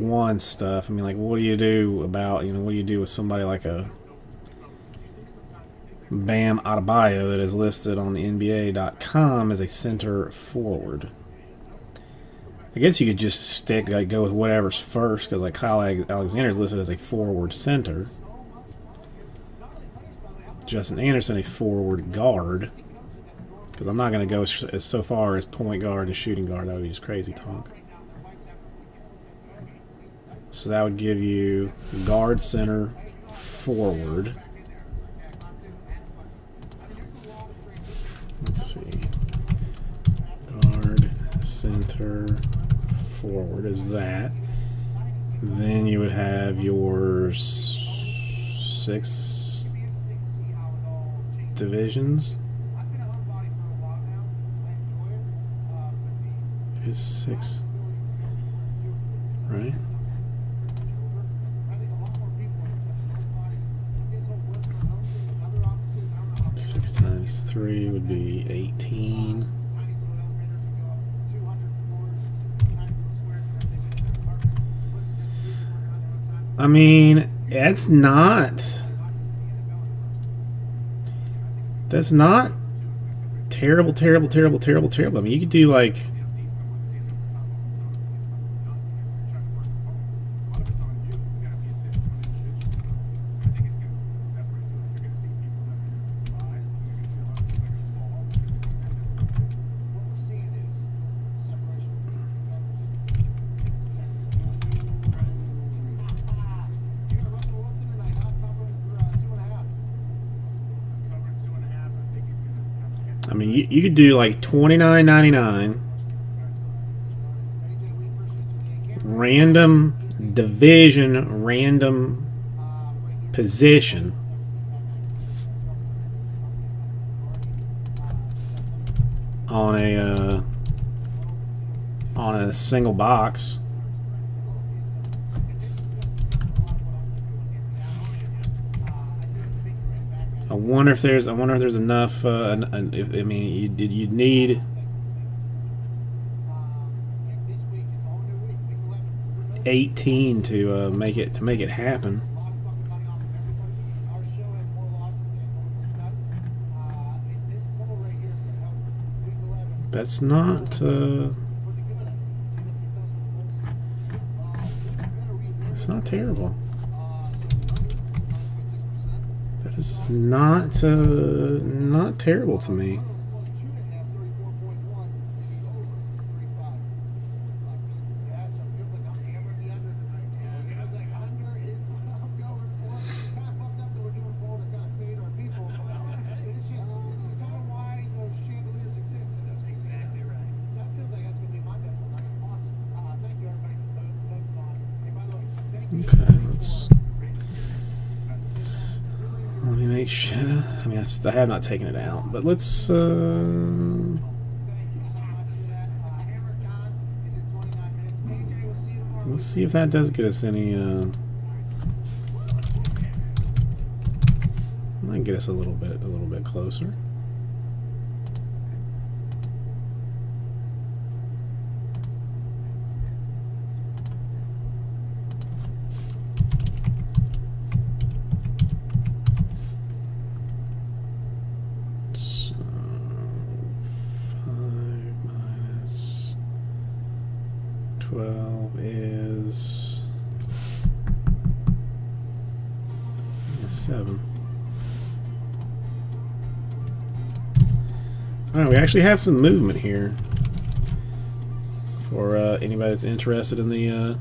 Speaker 1: one stuff. I mean, like, what do you do about what do you do with somebody like a Bam Adebayo that is listed on the NBA.com as a center forward? I guess you could just go with whatever's first, because like Kyle Alexander is listed as a forward center. Justin Anderson a forward guard. Because I'm not going to go as so far as point guard and shooting guard. That would be just crazy talk. So that would give you guard, center, forward. Let's see. Guard, center, forward is that. Then you would have your 6 divisions. It is 6, right? 6 times 3 would be 18. I mean, that's not terrible. I mean, you could do like you could do like $29.99 random division, random position on a single box. I wonder if there's enough. I mean, you'd need 18 to make it happen. That's not. It's not terrible. It's not terrible to me. Okay, let me make sure. I mean, I have not taken it out, but let's see if that does get us any. Might get us a little bit closer. So 5 minus 12 is 7. All right, we actually have some movement here for anybody that's interested in the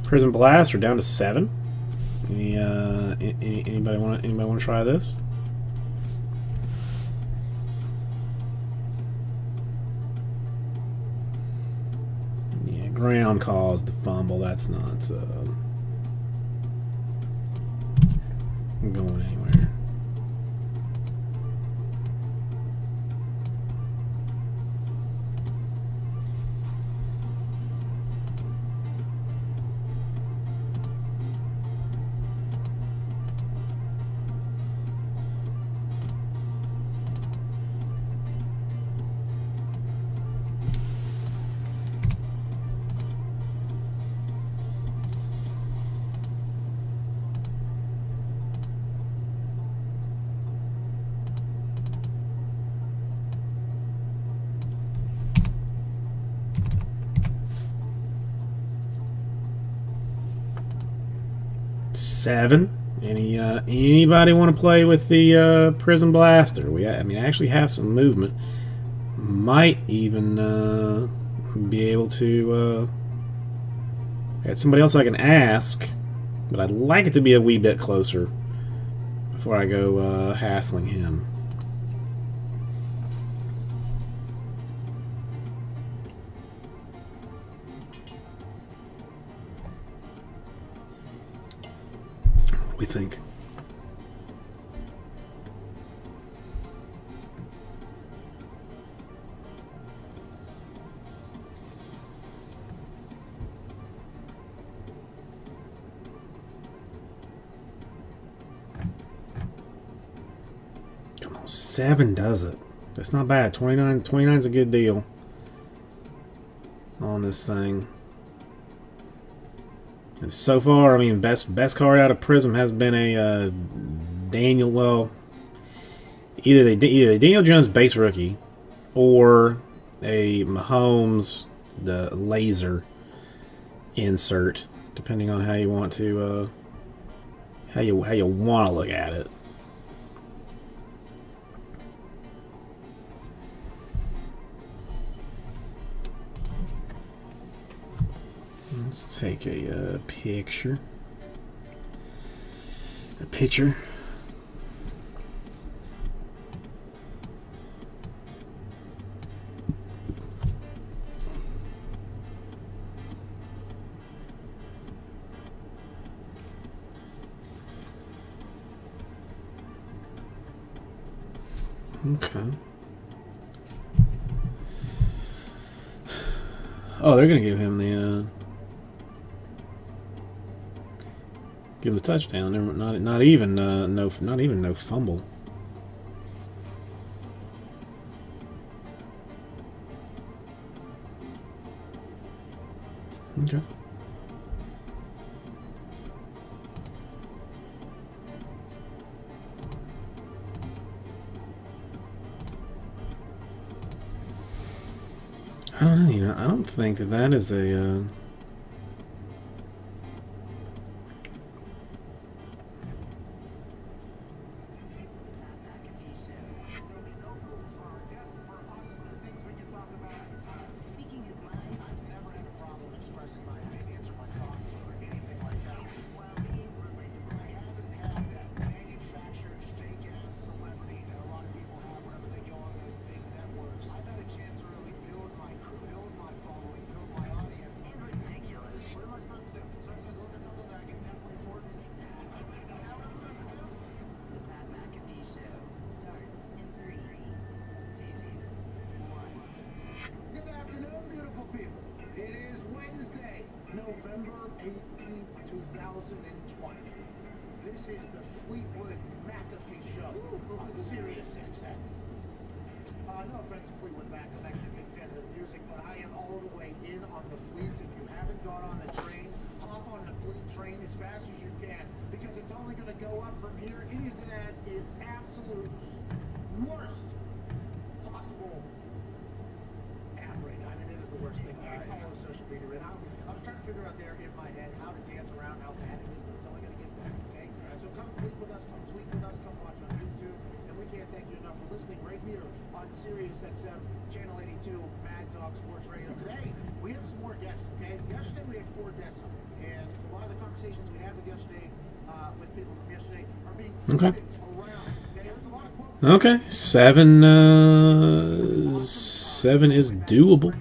Speaker 1: Prison Blast. We're down to 7. Anybody want to try this? Yeah, ground caused the fumble. That's not going anywhere. 7. Anybody want to play with the Prism Blaster? I mean, I actually have some movement. Might even be able to. Got somebody else I can ask, but I'd like it to be a wee bit closer before I go hassling him. What do we think? Come on, 7 does it. That's not bad. 29 is a good deal on this thing. And so far, I mean, best card out of Prism has been a Daniel. Well, either Daniel Jones base rookie or a Mahomes the laser insert, depending on how you want to how you want to look at it. Let's take a picture. A picture. Okay. Oh, they're gonna give him the give him the touchdown. Not even no fumble. Okay. I don't know. You know, I don't think that is a.
Speaker 3: Good afternoon, beautiful people. It is Wednesday, November 18th, 2020. This is the Fleetwood McAfee Show on Sirius XM. No offense to Fleetwood Mac, I'm actually a big fan of their music, but I am all the way in on the Fleets. If you haven't got on the train, hop on the Fleet train as fast as you can, because it's only going to go up from here. It is at its absolute worst possible rate. I mean, it is the worst thing. All the social media right now. I was trying to figure out there in my head how to dance around how bad it is, but it's only going to get better, okay? So come fleet with us, come tweet with us, come watch on YouTube, and we can't thank you enough for listening right here on Sirius XM, Channel 82, Mad Dog Sports Radio. Today, we have some more guests, okay? Yesterday, we had 4 guests on, and a lot of the conversations we had with yesterday, with people from yesterday, are being
Speaker 1: Okay.
Speaker 3: around, okay? There's a lot of quotes.
Speaker 1: Okay, 7 is doable,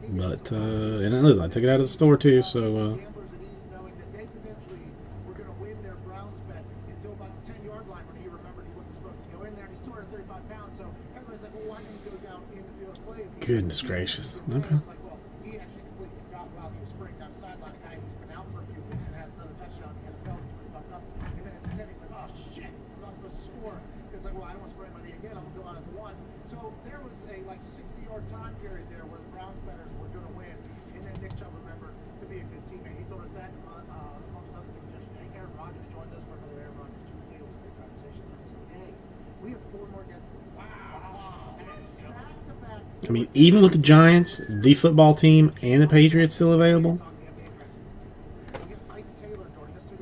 Speaker 1: but and listen, I took it out of the store too, so
Speaker 3: Gamblers at ease knowing that they potentially were going to win their Browns bet until about the 10-yard line when he remembered he wasn't supposed to go in there. And he's 235 pounds, so everybody's like, well, why didn't he go down in the field and play? If he
Speaker 1: goodness gracious. Okay.
Speaker 3: It's like, well, he actually completely forgot while he was sprinting down the sideline. A guy who's been out for a few weeks and has another touchdown in the NFL. He's pretty bucked up. And then at the 10, he's like, oh, shit, I'm not supposed to score. It's like, well, I don't want to sprain my knee again. I'm going to go out at 1. So there was a, 60-yard time period there where the Browns bettors were going to win. And then Nick Chubb remembered to be a good teammate. He told us that amongst other things yesterday. Aaron Rodgers joined us for another Aaron Rodgers Tuesday. It was a great conversation. Today, we have 4 more guests. Wow. And back-to-back.
Speaker 1: I mean, even with the Giants, the football team, and the Patriots still available.
Speaker 3: We get Mike Taylor joining us. So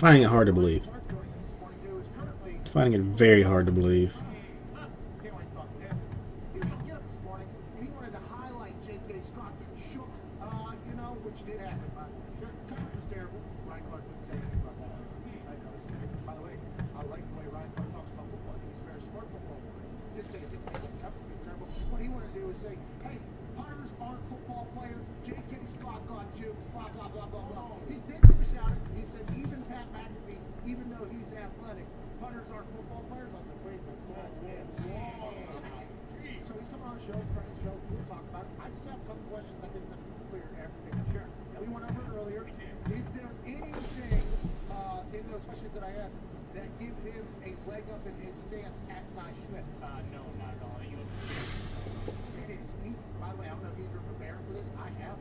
Speaker 1: Finding it hard to believe.
Speaker 3: Clark joining us this morning, who is currently
Speaker 1: Finding it very hard to believe.
Speaker 3: can't wait to talk to him. He was on Get Up this morning, and he wanted to highlight J.K. Scott getting shook, which did happen. Coverage was terrible. Ryan Clark didn't say anything about that. I noticed. By the way, I like the way Ryan Clark talks about football. I think he's a very smart football player. He did say it's coverage was terrible. What he wanted to do is say, hey, Pirates aren't football players. J.K. Scott got you. Blah, blah, blah, blah, blah. He did shout it. He said, even Pat McAfee, even though he's athletic, punters aren't football players. I was like, wait, but goddamn. So he's coming on the show, friend of the show. We'll talk about it. I just have a couple questions. I think that clear everything. Sure. We went over it earlier. Is there anything in those questions that I asked that give him a leg up in his stance at Ty Schmidt?
Speaker 6: No, not at all.
Speaker 3: It is. By the way, I don't know if he's been preparing for this. I have.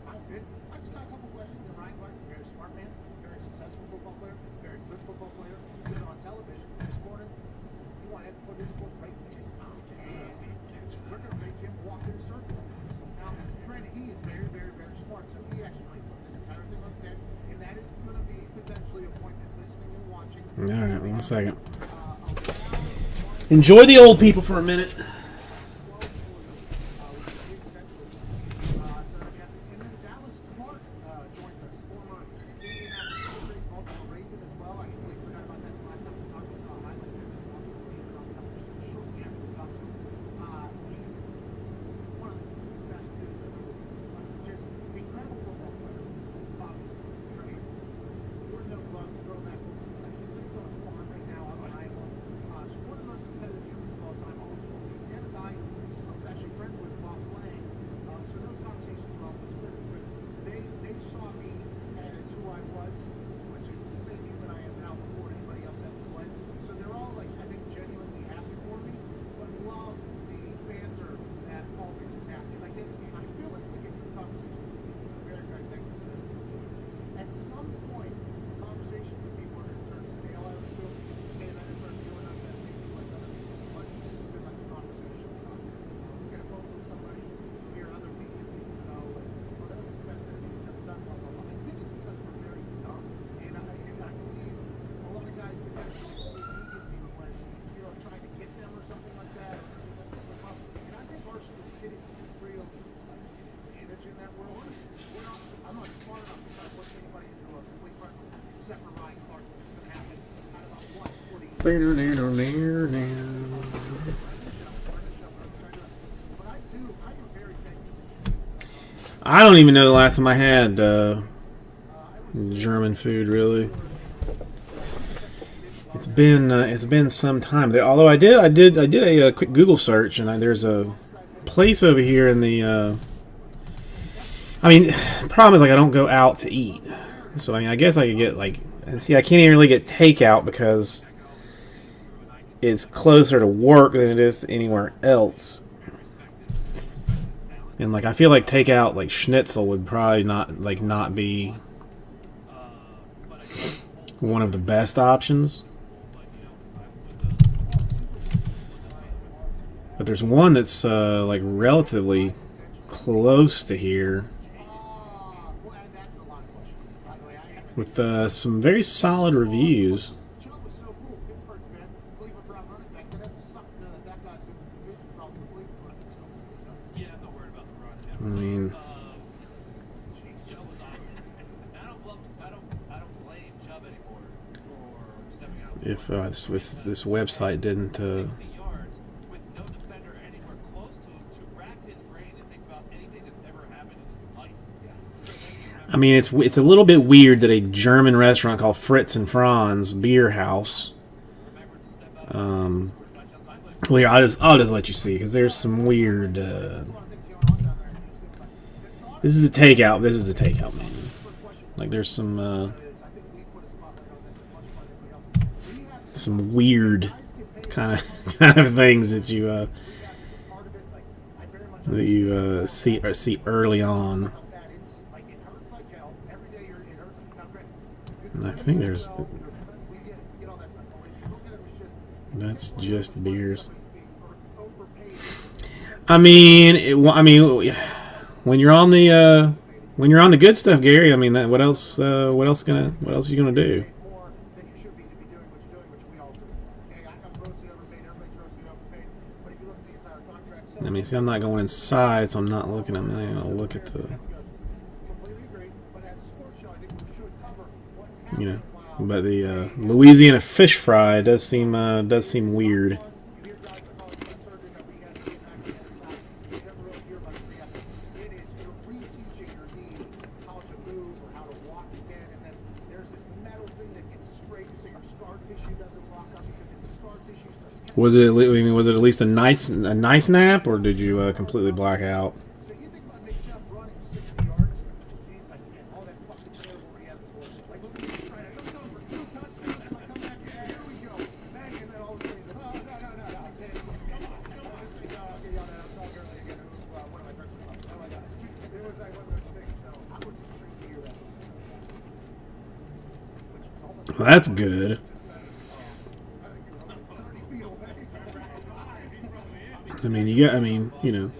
Speaker 3: I've been. I just got a couple questions. And Ryan Clark, very smart man, very successful football player, very good football player. Even on television this morning, he wanted to put his foot right in his mouth. We're going to make him walk in a circle. Now, granted, he is very, very, very smart. So he actually flipped this entire thing on its head, and that is going to be potentially a point that listening and watching.
Speaker 1: All right, 1 second. Enjoy the old people for a minute. I don't even know the last time I had German food. Really, it's been some time. Although I did a quick Google search, and there's a place over here in the. I mean, problem is, like, I don't go out to eat, so I mean, I guess I could get, like, see, I can't even really get takeout because it's closer to work than it is to anywhere else. And, like, I feel like takeout, like, schnitzel would probably not be one of the best options. But there's one that's like relatively close to here with some very solid reviews. I mean, if this website didn't I mean, it's a little bit weird that a German restaurant called Fritz and Franz Beer House. Well, here, I'll just let you see, because there's some weird. This is the takeout. This is the takeout menu. Like, there's some weird kind of things that you see early on. And I think that's just beers. I mean, when you're on the when you're on the good stuff, Gary. I mean, that, what else? What else are you gonna do?
Speaker 3: more than you should be to be doing what you're doing, which we all do. Okay, I'm grossly overpaid, everybody's grossly overpaid, but if you look at the entire contract,
Speaker 1: I mean, see, I'm not going inside, so I'm not looking. I'm not gonna look at the,
Speaker 3: completely agree, but as a sports show, I think we should cover what's
Speaker 1: you know.
Speaker 3: happening while
Speaker 1: But the Louisiana fish fry does seem weird.
Speaker 3: you hear guys like, oh, it's that surgery that we had to get back on the other side. You never really hear about the rehab. It is, you're reteaching your knee how to move or how to walk again, and then there's this metal thing that gets scraped so your scar tissue doesn't lock up, because if the scar tissue starts
Speaker 1: Was it? I mean, was it at least a nice nap, or did you completely black out?
Speaker 3: so you think about Nick Chubb running 60 yards, and he's like, man, all that fucking terrible rehab is worth it. Like, look at this right, I go for 2 touchdowns, if I come back here, here we go. Bang, and then all of a sudden he's like, oh, no. Okay, this thing, okay, yeah, I'm talking early again. It was one of my friends. Oh my God. It was like one of those things, so I was intrigued to hear that. Which was almost
Speaker 1: Well, that's good.
Speaker 3: I think you were only 30 feet away.
Speaker 1: I mean, you know,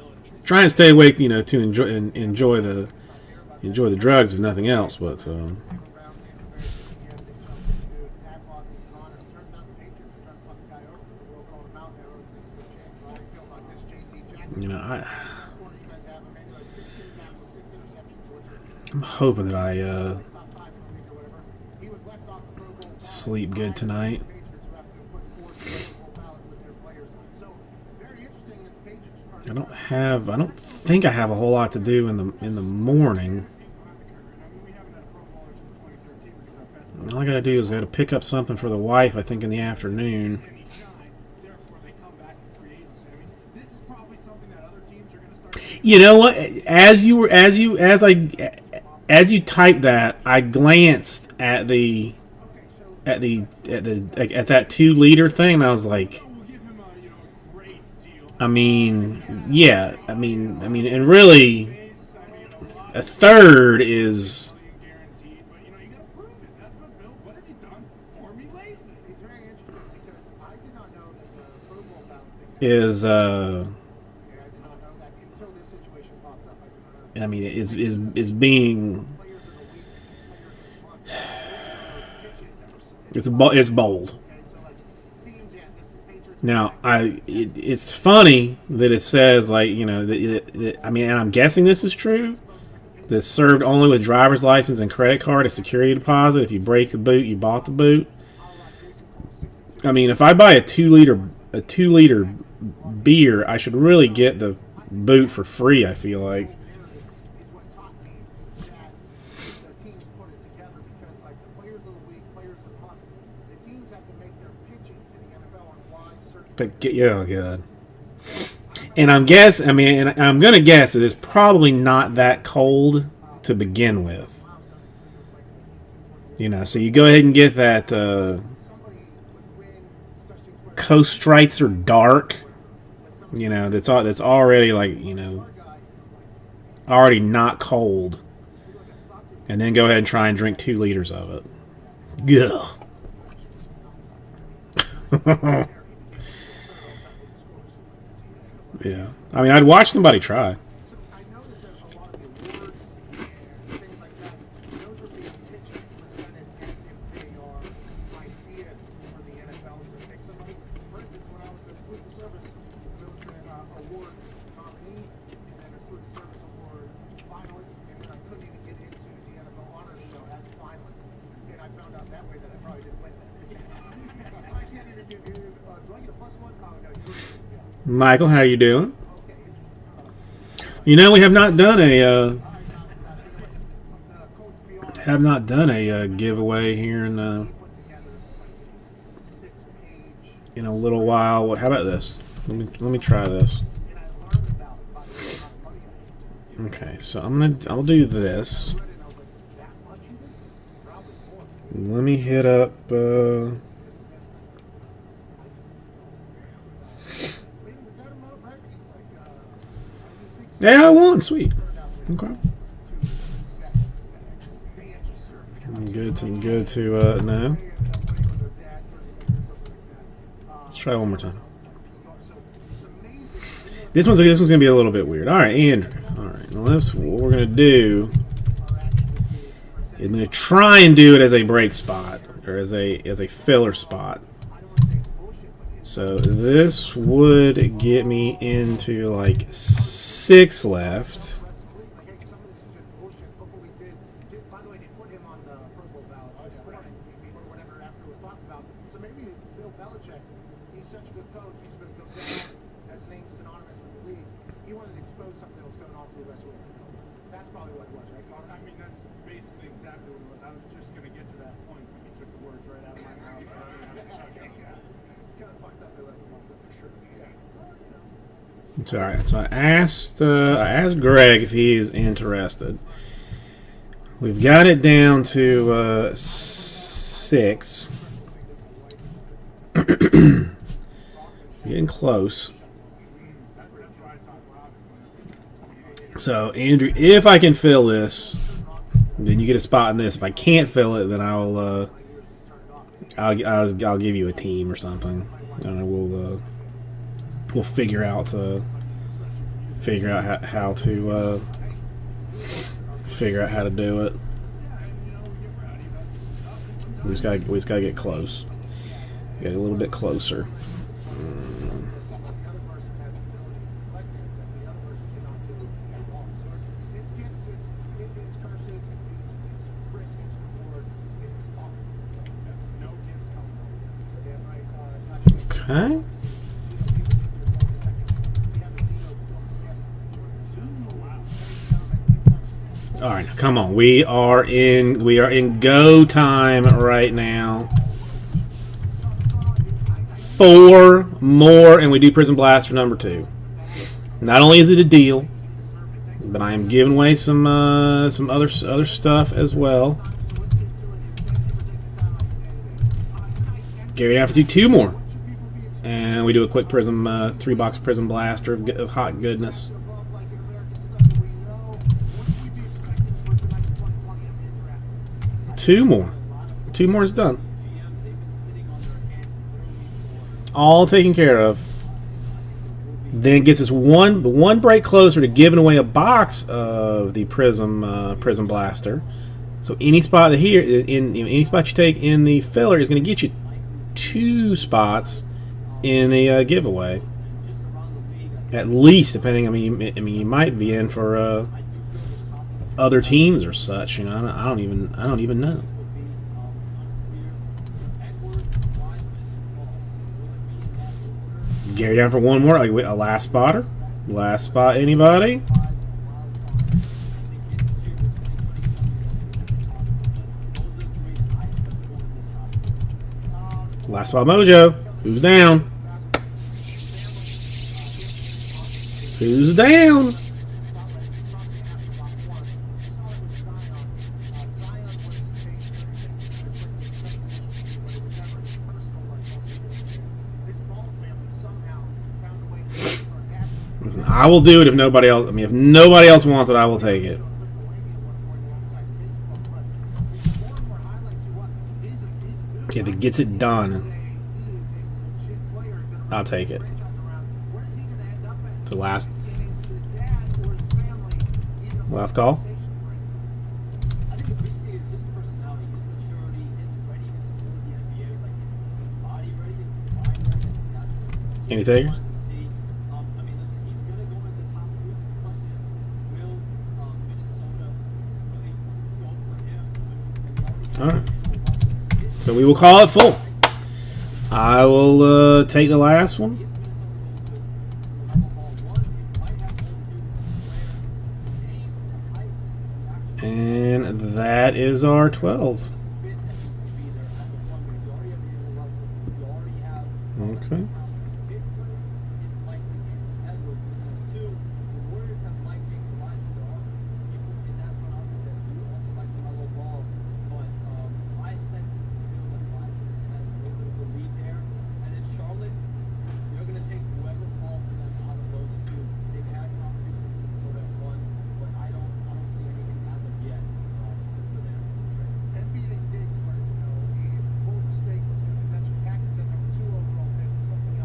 Speaker 1: try and stay awake, you know, to enjoy the drugs if nothing else. But you know, I'm hoping that I sleep good tonight. I don't think I have a whole lot to do in the morning. All I gotta do is I gotta pick up something for the wife, I think, in the afternoon. You know what? As you typed that, I glanced at that 2-liter thing, and I was like, I mean, yeah, I mean, and really, a third is I mean, is being it's bold. Now, it's funny that it says, like, you know, that I mean, and I'm guessing this is true. That's served only with driver's license and credit card as security deposit. If you break the boot, you bought the boot. I mean, if I buy a 2-liter beer, I should really get the boot for free, I feel like. But yeah, God. And I'm gonna guess that it's probably not that cold to begin with. You know, so you go ahead and get that Coast Strights are dark. You know, that's already, like, you know, already not cold. And then go ahead and try and drink 2 liters of it. Ugh. Yeah, I mean, I'd watch somebody try.
Speaker 3: So I know that there's a lot of awards and things like that. Those are being pitched and presented as if they are ideas for the NFL to pick somebody. For instance, when I was a Salute to Service, there was an award nominee and then a Salute to Service award finalist, and then I couldn't even get into the NFL Honors Show as a finalist. And I found out that way that I probably didn't win that. I can't even give you. Do I get a +1? Oh no, you didn't.
Speaker 1: Michael, how you doing? You know, we have not done a giveaway here in a little while. How about this? Let me try this. Okay, so I'll do this. Let me hit up. Yeah, I won. Sweet. Okay. Good to know. Let's try one more time. This one's gonna be a little bit weird. All right, Andrew. All right, now what we're gonna do I'm going to try and do it as a break spot or as a filler spot. So this would get me into like 6 left.
Speaker 3: Like, hey, some of this is just bullshit. Look what we did. By the way, they put him on the Pro Bowl ballot this morning, or whatever after it was talked about. So maybe Bill Belichick, he's such a good coach, he's going to go down as a name synonymous with the league. He wanted to expose something that was going on so the rest would know. That's probably what it was, right, Connor?
Speaker 5: I mean, that's basically exactly what it was. I was just going to get to that point when you took the words right out of my mouth. I don't even have to touch on that.
Speaker 3: Kind of fucked up they left him off, but for sure. Yeah. Well, you know.
Speaker 1: It's all right. So I asked Greg if he is interested. We've got it down to 6. Getting close.
Speaker 5: That's where I talk loud.
Speaker 1: So Andrew, if I can fill this, then you get a spot in this. If I can't fill it, then I'll give you a team or something. I don't know. We'll figure out how to figure out how to do it. We just gotta get close. Get a little bit closer. Okay. All right, come on. We are in go time right now. 4 more, and we do Prison Blast for number 2. Not only is it a deal, but I am giving away some other stuff as well. Gary, I have to do 2 more, and we do a quick Prism 3-box Prison Blaster of hot goodness. 2 more. 2 more is done. All taken care of. Then gets us one break closer to giving away a box of the Prism Blaster. So any spot here in any spot you take in the filler is going to get you 2 spots in the giveaway. At least, depending. I mean, you might be in for other teams or such. You know, I don't even know. Gary down for 1 more. Like a last spotter. Last spot. Anybody? Last spot. Mojo. Who's down? Who's down? Listen, I will do it if nobody else. I mean, if nobody else wants it, I will take it. If it gets it done, I'll take it. The last call. Any takers? All right. So we will call it full. I will take the last one. And that is our 12. Okay.
Speaker 3: NBA Diggs wanted to know if Golden State was going to eventually package that number 2 overall pick with something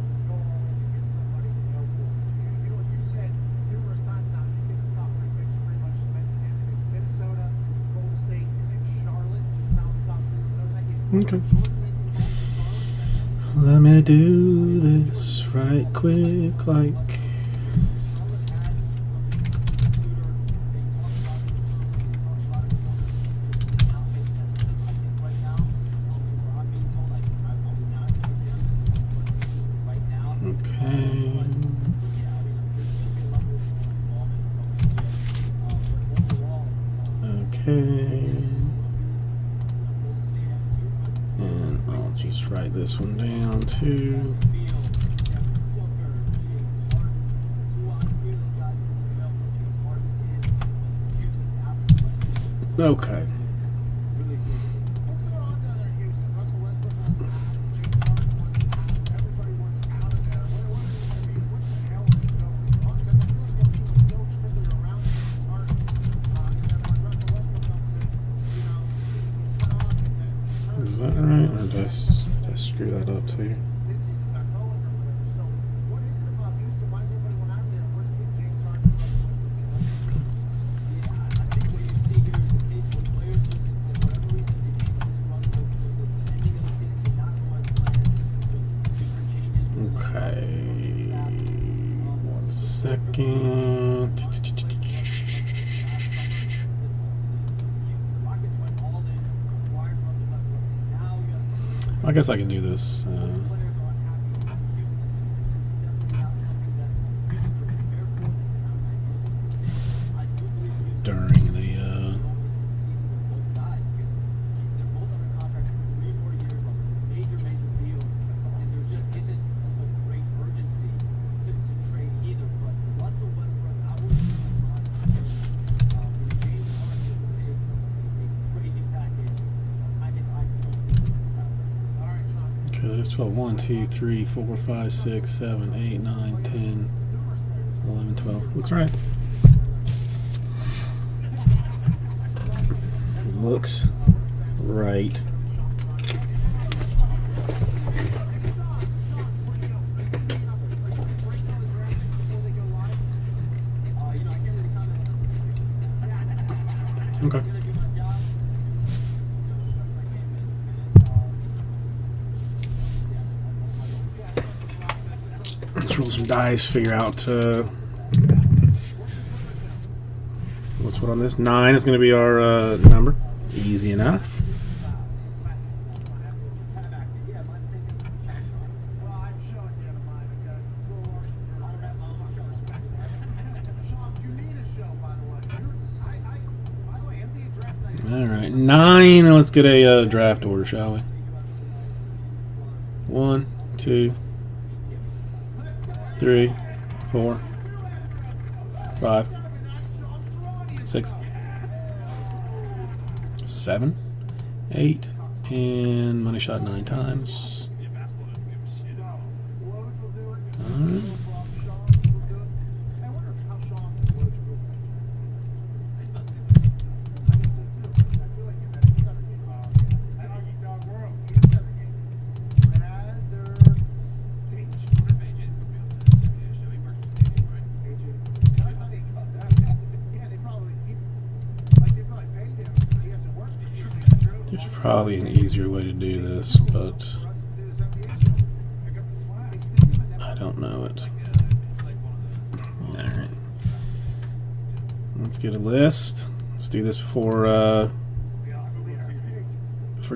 Speaker 1: Okay. Let me do this right quick, like. Okay. Okay. And I'll just write this one down too. Okay.
Speaker 3: What's going on down there in Houston? Russell Westbrook wants out. James Harden wants out. Everybody wants out of there. What the hell is going on? Because I feel like that team was built strictly around James Harden. And then when Russell Westbrook comes in, you know, the season gets cut off. And then
Speaker 1: Is that right? Or did I screw that up too?
Speaker 3: this season got going or whatever. So what is it about Houston? Why is everybody want out of there? Where do you think James Harden and Russell Westbrook get?
Speaker 1: Okay. 1 second. I guess I can do this. During the. Okay, that is 12. 1, 2, 3, 4, 5, 6, 7, 8, 9, 10, 11, 12. Looks right. Looks right. Okay. Let's roll some dice, figure out what's what on this. 9 is going to be our number. Easy enough.
Speaker 3: Well, I'm showing you the mine, okay? It's a little harsh on yours, but have some fucking respect. Sean, you need a show, by the way. By the way, NBA draft night.
Speaker 1: All right, 9. Let's get a draft order, shall we? 1, 2, 3, 4, 5, 6, 7, 8, and money shot 9 times.
Speaker 3: Woj will do it.
Speaker 1: All right.
Speaker 3: No problem. Sean will do it. I wonder how Sean and Woj will. I think so too. I feel like he's better game. Doggy dog world. He's better game. Man, they're stingy. AJ. I think about that. Yeah, they probably paid him. He hasn't worked for years.
Speaker 1: There's probably an easier way to do this, but I don't know it. All right. Let's get a list. Let's do this before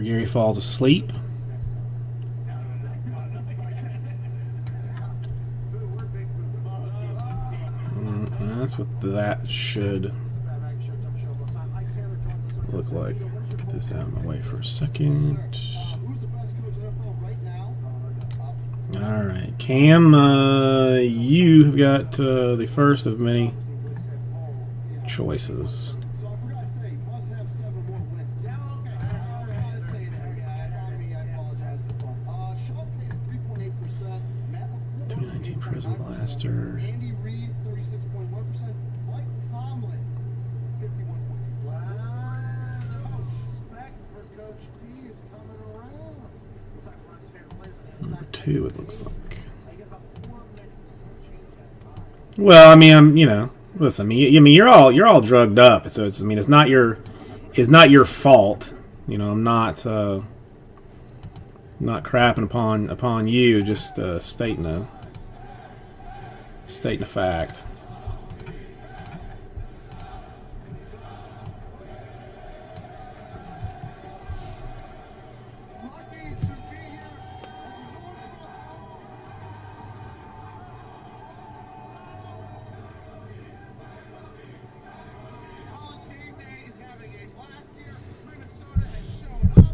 Speaker 1: Gary falls asleep. And that's what that should look like. Get this out of my way for a second.
Speaker 3: Who's the best coach in the NFL right now?
Speaker 1: All right, Cam, you have got the first of many choices.
Speaker 3: So I forgot to say, must have 7 more wins. Yeah, okay. I forgot to say that. Yeah, it's on me. I apologize. Sean Payton, 3.8%. Matt LaFleur,
Speaker 1: 219 Prism Blaster.
Speaker 3: Andy Reid, 36.1%. Mike Tomlin, 51.2%. Wow. The respect for Coach D is coming around. We'll talk about his favorite players on the other
Speaker 1: Number
Speaker 3: side.
Speaker 1: 2, it looks like.
Speaker 3: I get about 4 minutes to change that mind.
Speaker 1: Well, I mean, listen. I mean, you're all drugged up, so it's not your fault. I'm not. Not crapping upon you, just stating a fact.
Speaker 3: Lucky to be here. College game day is having a blast here. Minnesota has shown up.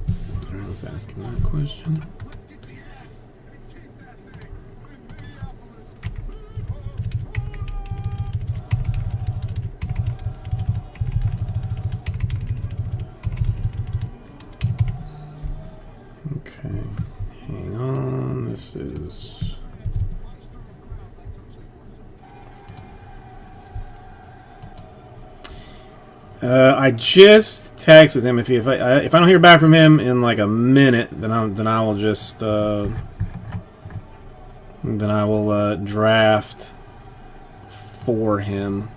Speaker 1: All right, let's ask him that question.
Speaker 3: Let's get the axe and keep that thing in Minneapolis.
Speaker 1: Okay, hang on. This is. I just texted him. If I don't hear back from him in like a minute, then I will just then I will draft for him.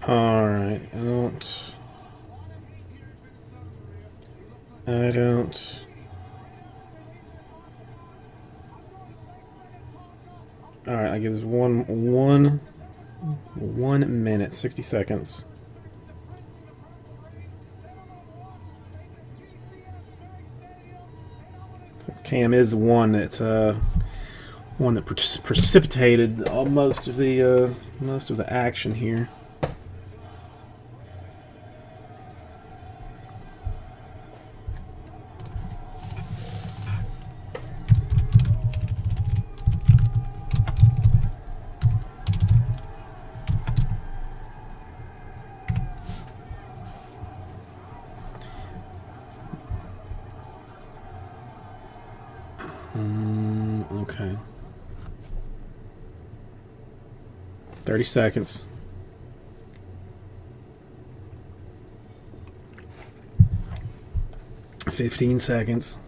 Speaker 1: All right, I don't. All right, I give this one minute, 60 seconds. Since Cam is the one that precipitated most of the action here. Okay. 30 seconds. $15 seconds.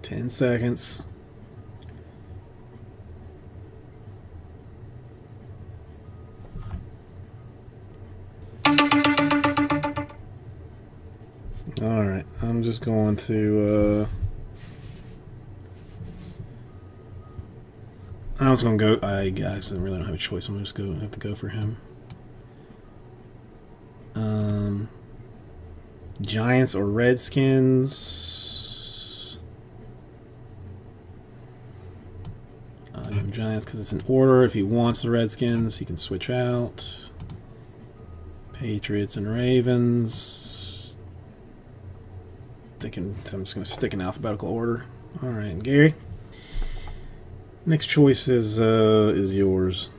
Speaker 1: $10 seconds. All right, I'm just going to. I was going to go. I guys really don't have a choice. I'm going to just have to go for him. Giants or Redskins? I'll give him Giants because it's in order. If he wants the Redskins, he can switch out. Patriots and Ravens. I'm just going to stick in alphabetical order. All right, Gary. Next choice is yours.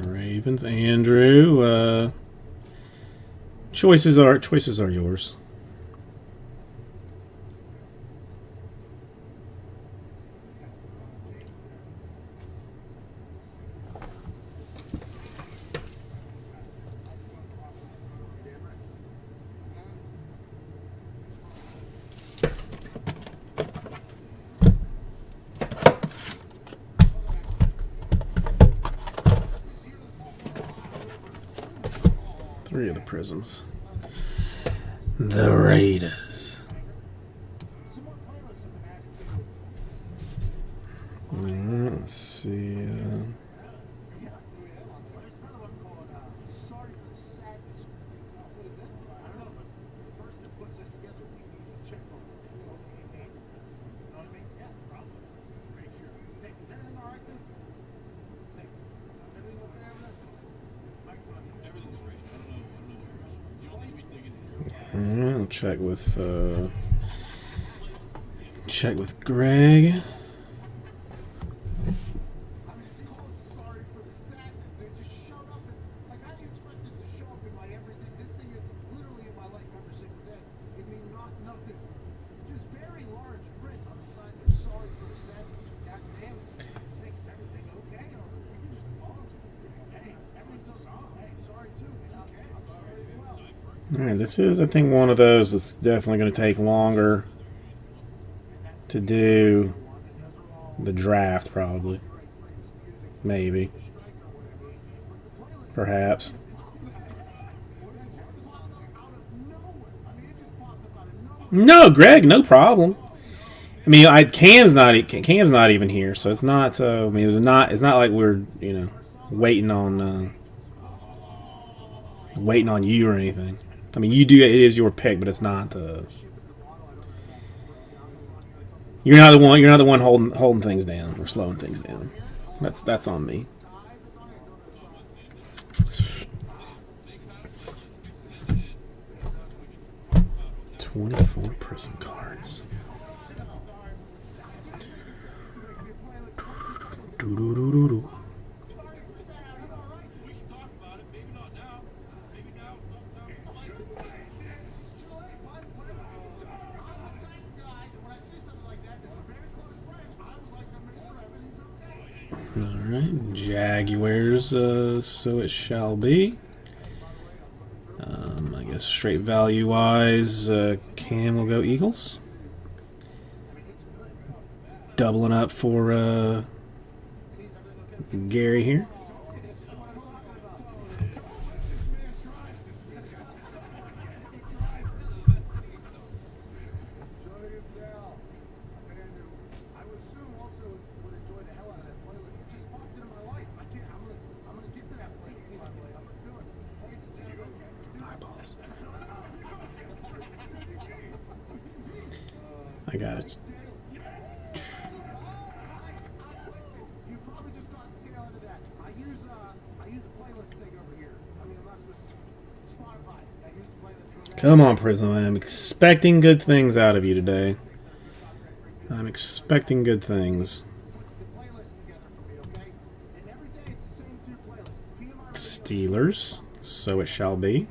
Speaker 1: Ravens, Andrew. Choices are yours. Three of the prisms. The Raiders.
Speaker 3: Some more playlists have been added to
Speaker 1: I'll check with Greg.
Speaker 3: I mean, it's called sorry for the sadness. They just showed up and, like, how do you expect this to show up in my everyday? This thing is literally in my life every single day. It means nothing. Just very large print on the side. They're sorry for the sadness. God damn it. Thanks. Everything okay? Or we can just apologize. Hey, everything's okay. Hey, sorry too. Okay, I'm sorry as well.
Speaker 1: All right, this is, I think, one of those that's definitely going to take longer to do the draft, probably. Maybe. Perhaps. No, Greg, no problem. I mean, Cam's not even here, so it's not. I mean, it's not like we're waiting on you or anything. I mean, you do. It is your pick, but it's not. You're not the one holding things down or slowing things down. That's on me. $24 Prism cards. Do. Alright, Jaguars, so it shall be. I guess straight value-wise, Cam will go Eagles. Doubling up for Gary here. I got it.
Speaker 3: You probably just got the tail end of that. I use a playlist thing over here. I mean, unless with Spotify, I use a playlist for that.
Speaker 1: Come on, Prism. I'm expecting good things out of you today. I'm expecting good things.
Speaker 3: Puts the playlist together for me, okay? And every day it's the same two playlists. It's PMR
Speaker 1: Steelers, so it shall be.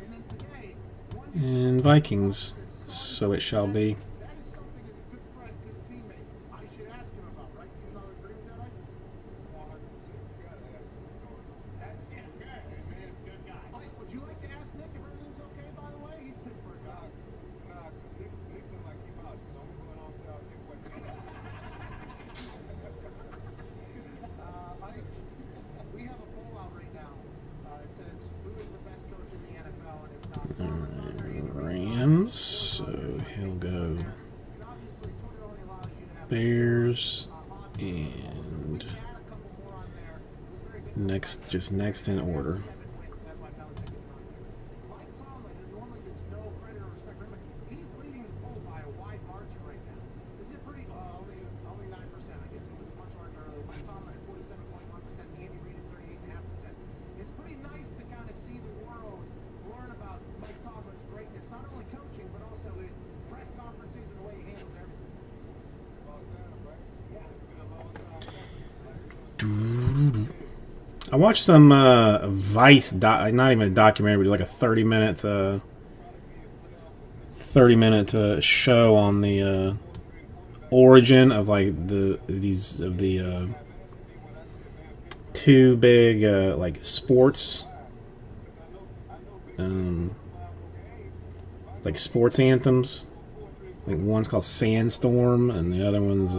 Speaker 3: and then today, one
Speaker 1: And Vikings, so it shall be.
Speaker 3: that is something as a good friend, good teammate, I should ask him about, right? You and I would agree with that, right?
Speaker 4: 100%. You gotta ask him what's going on.
Speaker 3: That's okay. Good guy. Mike, would you like to ask Nick if everything's okay, by the way? He's a Pittsburgh guy.
Speaker 4: Nah, because Nick been like keep out. So I'm going on style. Nick went.
Speaker 3: Mike, we have a poll out right now. It says, who is the best coach in the NFL? And it's Tom
Speaker 1: Rams, so he'll go
Speaker 3: And obviously, Twitter only allows you to have
Speaker 1: Bears
Speaker 3: odds.
Speaker 1: and
Speaker 3: Add a couple more on there. It was very good.
Speaker 1: next in order.
Speaker 3: 7 wins. That's why Belichick is not here. Mike Tomlin, who normally gets no credit or respect for him, he's leading the poll by a wide margin right now. Is it pretty? Only 9%. I guess it was much larger earlier. Mike Tomlin at 47.1%. Andy Reid at 38.5%. It's pretty nice to kind of see the world learn about Mike Tomlin's greatness, not only coaching but also his press conferences and the way he handles everything.
Speaker 4: Long time, right?
Speaker 3: Yeah.
Speaker 4: It's been a long time.
Speaker 1: I watched some Vice, not even a documentary, but like a 30-minute show on the origin of like the two big like sports like sports anthems. Like one's called Sandstorm and the other one's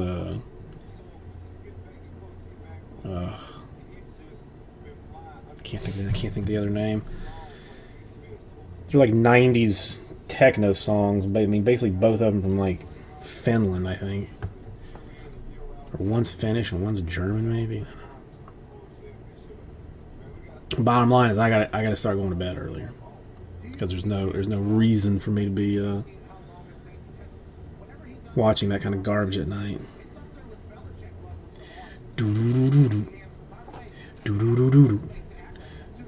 Speaker 1: I can't think of the other name. They're like 90s techno songs, but I mean basically both of them from like Finland, I think. Or one's Finnish and one's German, maybe. Bottom line is I gotta start going to bed earlier because there's no reason for me to be watching that kind of garbage at night. Do do do do do do do do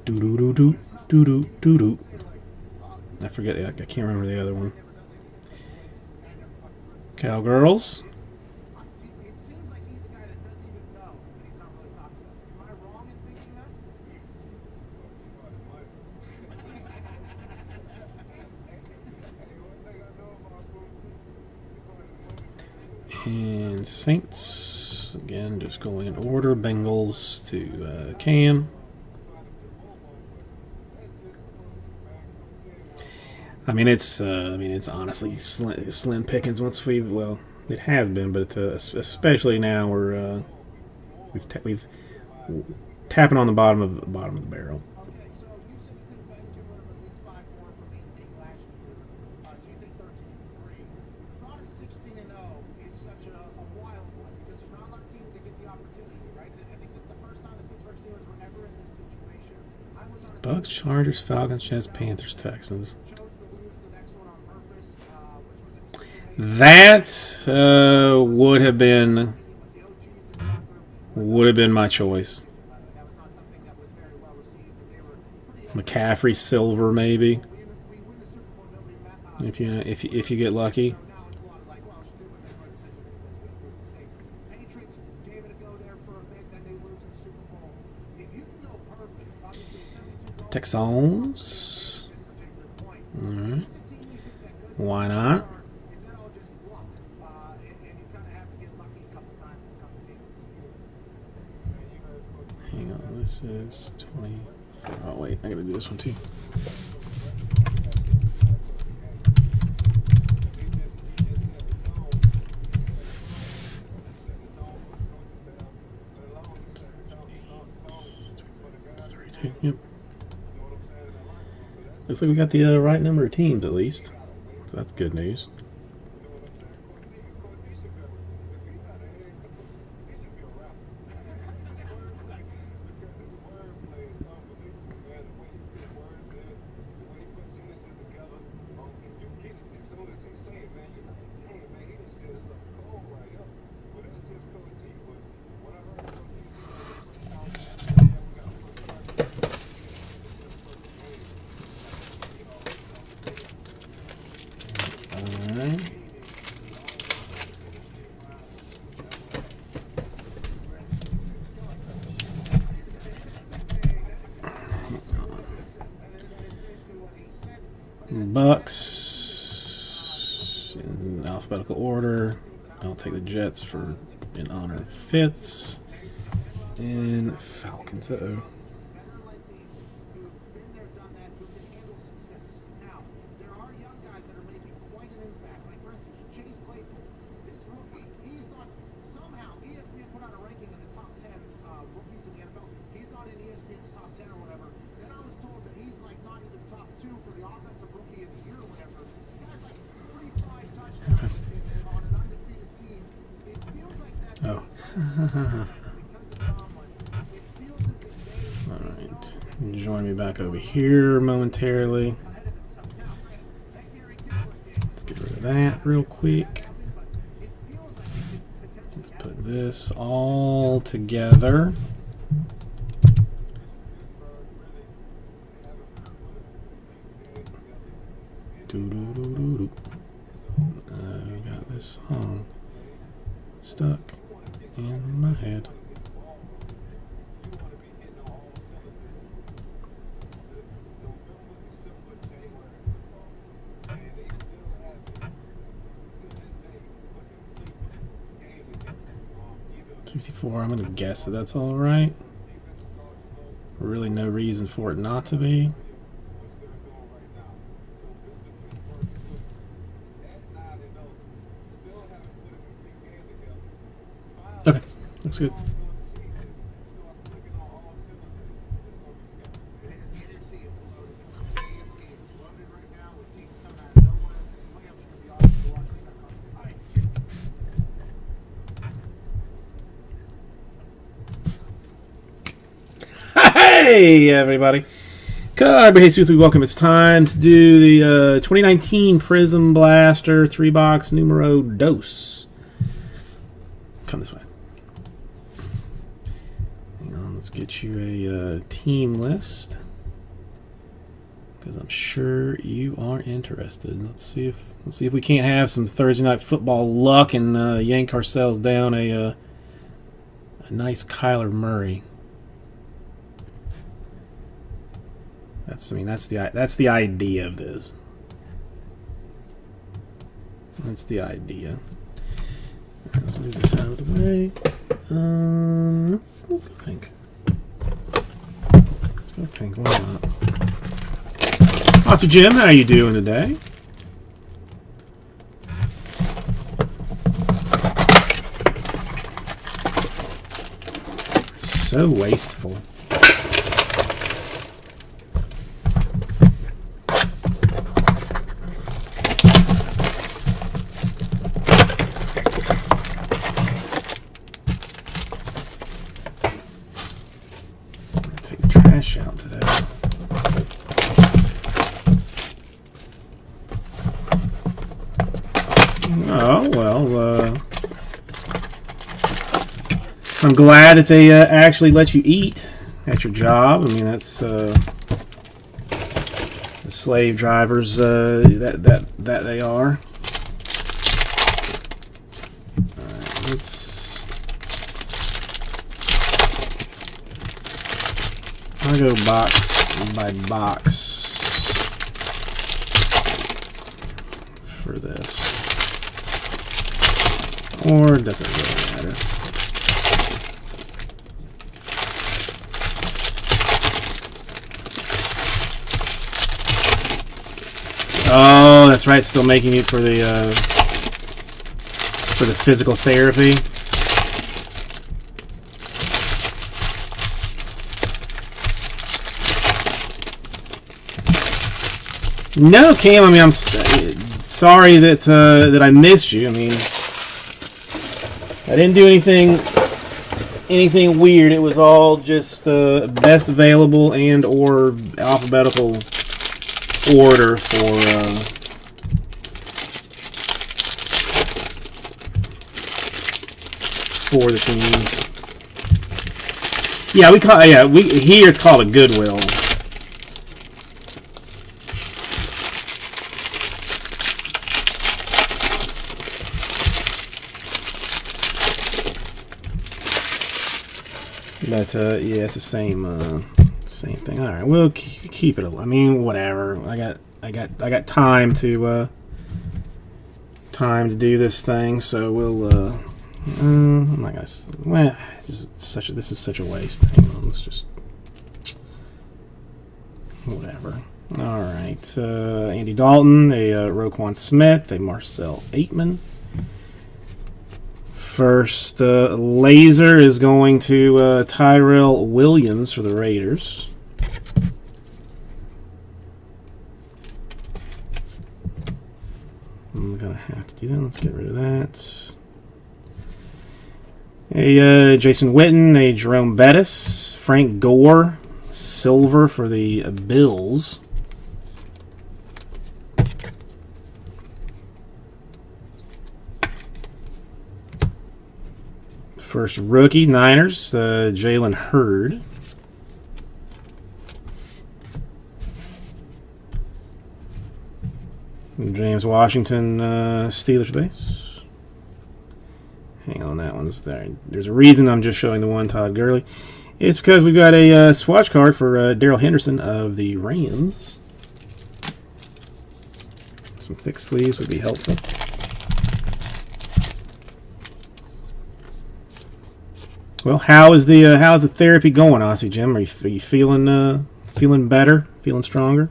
Speaker 1: do do do do do do do. I forget. I can't remember the other one. Cowgirls.
Speaker 3: It seems like he's a guy that doesn't even know that he's not really talking about it. Am I wrong in thinking that?
Speaker 1: And Saints, again, just going in order. Bengals to Cam. I mean, it's honestly slim pickings once it has been, but especially now we've tapping on the bottom of the barrel.
Speaker 3: Okay, so you said you think Ben can win him at least 5 more from 8-8 last year. So you think 13-3. The thought of 16-0 is such a wild one because there's not enough teams that get the opportunity, right? I think this is the first time the Pittsburgh Steelers were ever in this situation. I was on a
Speaker 1: Bucks, Chargers, Falcons, Jets, Panthers, Texans.
Speaker 3: chose to lose the next one on purpose, which was a decision made
Speaker 1: That would have been
Speaker 3: with the OGs and soccer.
Speaker 1: my choice.
Speaker 3: That was not something that was very well received, and they were pretty
Speaker 1: McCaffrey, Silver, maybe
Speaker 3: we win the Super Bowl, nobody
Speaker 1: if you get lucky.
Speaker 3: now it's a lot of like, well, she did make the right decision because we lose the Saints. Patriots gave it a go there for a bit, then they lose in the Super Bowl. If you can go perfect, obviously 72 goals
Speaker 1: Texans.
Speaker 3: at this particular point.
Speaker 1: All right.
Speaker 3: Is this a team you think that could
Speaker 1: Why not?
Speaker 3: or is that all just luck? And you kind of have to get lucky a couple times in a couple games and steal.
Speaker 1: Hang on, this is 20. Oh wait, I gotta do this one too. It's 32. Yep. Looks like we got the right number of teams at least, so that's good news. Alright. Bucks in alphabetical order. I'll take the Jets in honor of Fitz. And Falcons. Uh-oh.
Speaker 3: Veteran-led teams who've been there, done that, who can handle success. Now, there are young guys that are making quite an impact. Like, for instance, Chase Claypool. This rookie, he's not, somehow, ESPN put out a ranking of the top 10 rookies in the NFL. He's not in ESPN's top 10 or whatever. Then I was told that he's, like, not even top 2 for the offensive rookie of the year or whatever. The guy's, like, 45 touchdowns on an undefeated team. It feels like that.
Speaker 1: Oh.
Speaker 3: Because of Tomlin, it feels as if they
Speaker 1: Alright. Join me back over here momentarily.
Speaker 3: ahead of themselves. Now, granted, that Gary Gilbert game,
Speaker 1: Let's get rid of that real quick.
Speaker 3: but it feels like they could potentially
Speaker 1: Let's put this all together. Doo-doo-doo-doo-doo. Got this song stuck in my head. $64. I'm gonna guess that that's all right. Really, no reason for it not to be. Okay, looks good.
Speaker 3: The NFC is loaded. The AFC is loaded right now with teams coming out of nowhere. Playoffs are going to be awesome to watch. All right, Jim.
Speaker 1: Hey, everybody. God, Jesus, welcome. It's time to do the 2019 Prism Blaster 3-box numero dos. Come this way. Hang on, let's get you a team list. because I'm sure you are interested. Let's see if we can't have some Thursday night football luck and yank ourselves down a nice Kyler Murray. That's the idea of this. That's the idea. Right, let's move this out of the way. Let's go pink. Let's go pink. Why not? So Jim, how you doing today? So wasteful. Take the trash out today. Oh, well, I'm glad that they actually let you eat at your job. I mean, that's the slave drivers that they are. All right, I'll go box by box for this. Or does it really matter? Oh, that's right. Still making it for the physical therapy. No, Cam. I mean, I'm sorry that I missed you. I mean, I didn't do anything weird. It was all just best available and or alphabetical order for the teams. Yeah, here it's called a Goodwill. But yeah, it's the same thing. All right, we'll keep it. I mean, whatever. I got time to do this thing, so we'll. I'm not gonna. Well, this is such a waste. Hang on, let's just. Whatever. All right, Andy Dalton, a Roquan Smith, a Marcel Aitman. First laser is going to Tyrell Williams for the Raiders. I'm going to have to do that. Let's get rid of that. A Jason Witten, a Jerome Bettis, Frank Gore, silver for the Bills. First rookie, Niners, Jalen Hurd. James Washington, Steelers base. Hang on, that one's there. There's a reason I'm just showing the one Todd Gurley. It's because we've got a swatch card for Darrell Henderson of the Rams. Some thick sleeves would be helpful. Well, how's the therapy going, Aussie Jim? Are you feeling better? Feeling stronger?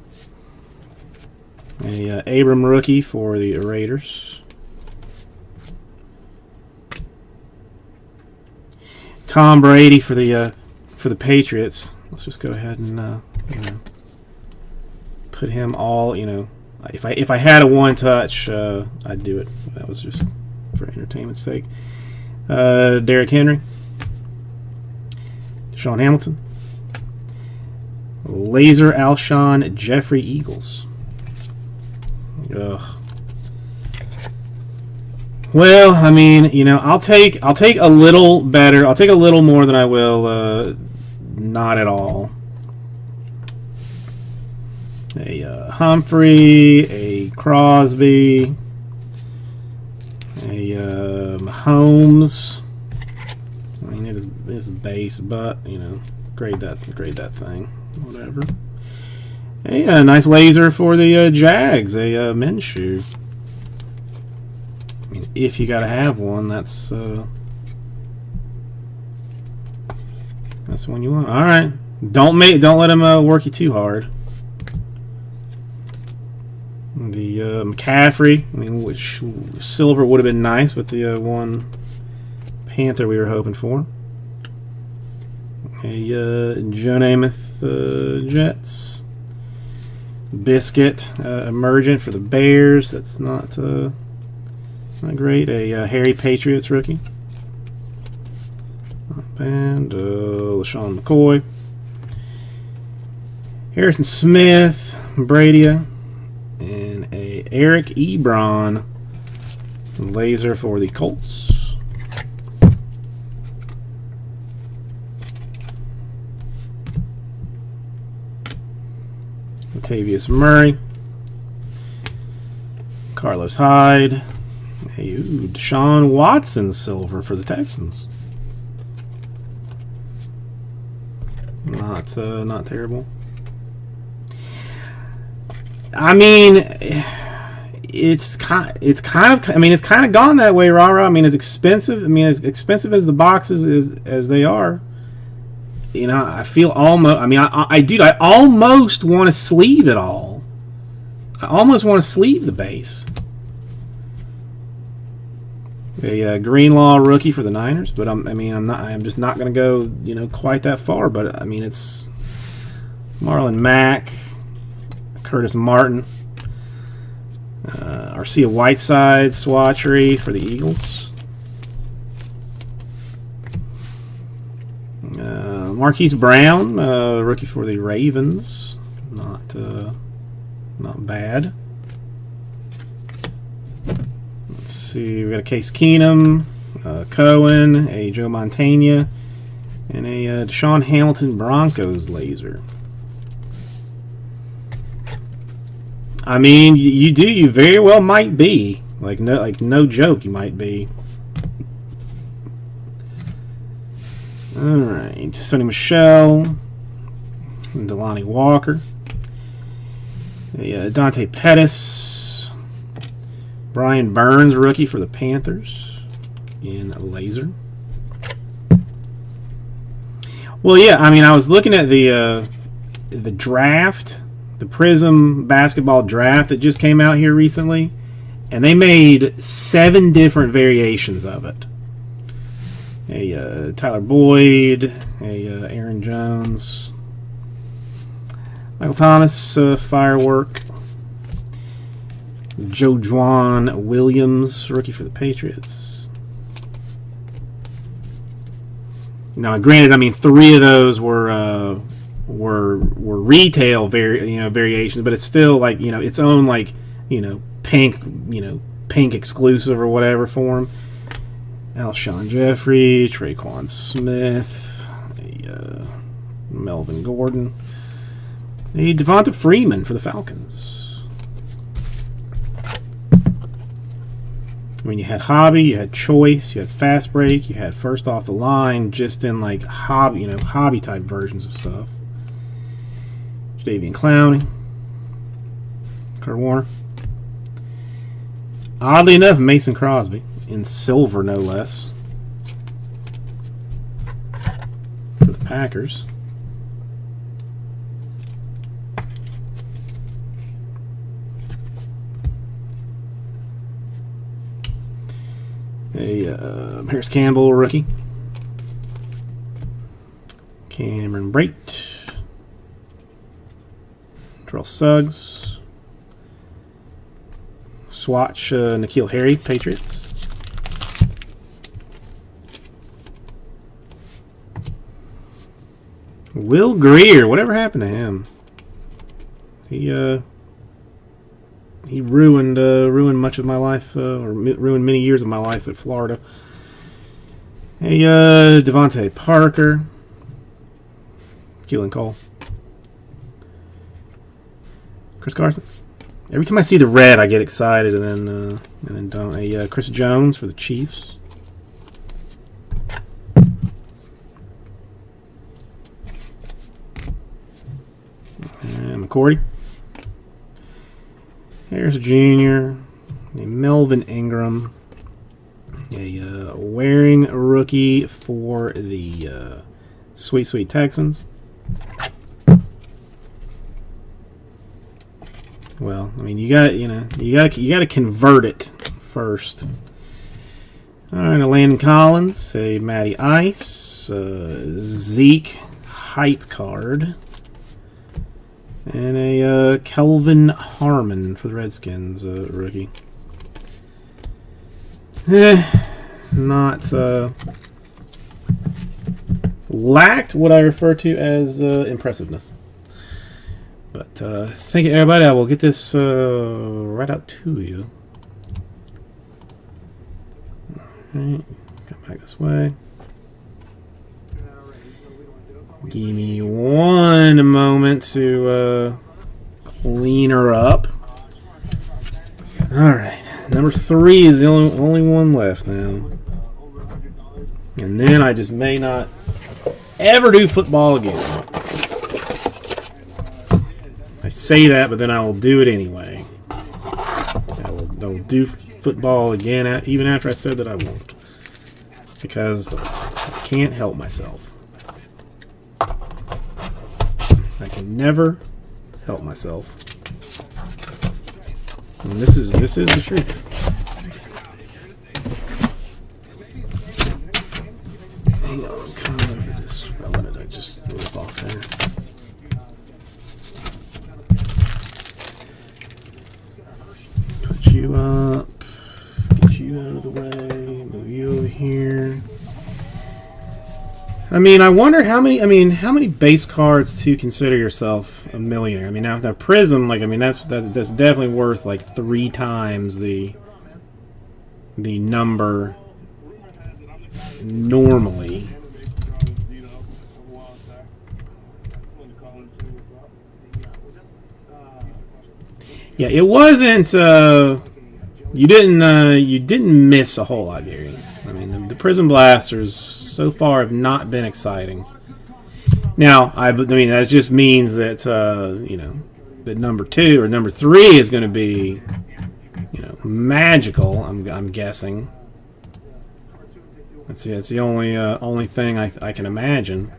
Speaker 1: A Abram rookie for the Raiders. Tom Brady for the Patriots. Let's just go ahead and put him all. If I had a one touch, I'd do it. That was just for entertainment's sake. Derrick Henry. Sean Hamilton. Laser Alshon Jeffrey Eagles. Ugh. Well, I mean, I'll take a little better. I'll take a little more than I will not at all. A Humphrey, a Crosby, a Holmes. I mean, it is base, but you know, grade that thing, whatever. A nice laser for the Jags, a Minshew. I mean, if you gotta have one, that's the one you want. All right, don't let him work you too hard. The McCaffrey, I mean, which silver would have been nice with the one Panther we were hoping for. A Joe Namath Jets. Biscuit emergent for the Bears. That's not great. A Harry Patriots rookie. And LaShawn McCoy. Harrison Smith, Bradia. And a Eric Ebron laser for the Colts. Latavius Murray. Carlos Hyde. Hey, Deshaun Watson silver for the Texans. Not terrible. I mean, it's kind of gone that way, rah-rah. I mean, as expensive as the boxes as they are. You know, I feel almost. I mean, I almost want to sleeve it all. I almost want to sleeve the base. A Greenlaw rookie for the Niners, but I'm just not going to go, you know, quite that far. But I mean, it's Marlon Mack, Curtis Martin, Arcia Whiteside swatchery for the Eagles. Marquise Brown, rookie for the Ravens. Not bad. Let's see, we got a Case Keenum, Cohen, a Joe Montana, and a Deshaun Hamilton Broncos laser. I mean, you very well might be. Like no joke, you might be. Alright, Sony Michel, and Delanie Walker, Dante Pettis, Brian Burns, rookie for the Panthers, in laser. Well, yeah, I mean, I was looking at the draft, the Prism basketball draft that just came out here recently, and they made 7 different variations of it. A Tyler Boyd, a Aaron Jones, Michael Thomas, Firework, Joe Juan Williams, rookie for the Patriots. Now, granted, I mean 3 of those were retail variations, but it's still like, you know, its own, like, you know, pink exclusive or whatever form. Alshon Jeffrey, Traquan Smith, Melvin Gordon, a Devonta Freeman for the Falcons. I mean, you had Hobby, you had Choice, you had Fast Break, you had First Off the Line, just in like hobby type versions of stuff. Jadeveon Clowney, Kurt Warner. Oddly enough, Mason Crosby. In silver, no less. For the Packers. A Harris Campbell, rookie. Cameron Brate. Terrell Suggs. Swatch N'Keal Harry, Patriots. Will Greer, whatever happened to him? He ruined much of my life, or ruined many years of my life at Florida. Hey, Devontae Parker, Keelan Cole, Chris Carson. Every time I see the red, I get excited, and then don't. Chris Jones for the Chiefs. And McCourty. Harris Jr. A Melvin Ingram. A Waring rookie for the Sweet Texans. Well, I mean, you got to convert it first. All right, a Landon Collins, a Matty Ice, Zeke hype card, and a Kelvin Harmon for the Redskins rookie. Not lacked what I refer to as impressiveness. But thank you, everybody. I will get this right out to you. All right, come back this way. Give me one moment to clean her up. All right, number 3 is the only one left now, and then I just may not ever do football again. I say that, but then I will do it anyway. I will do football again, even after I said that I won't, because I can't help myself. I can never help myself, and this is the truth. Hang on, come over this. What did I just rip off there? You up, get you out of the way, move you over here. I mean, I wonder how many base cards to consider yourself a millionaire. I mean, now Prism, like, I mean, that's definitely worth like 3 times the number normally. Yeah, it wasn't. You didn't miss a whole lot, Gary. I mean, the Prism Blasters so far have not been exciting. Now, I mean that just means that that number 2 or number 3 is going to be magical. I'm guessing. That's the only thing I can imagine.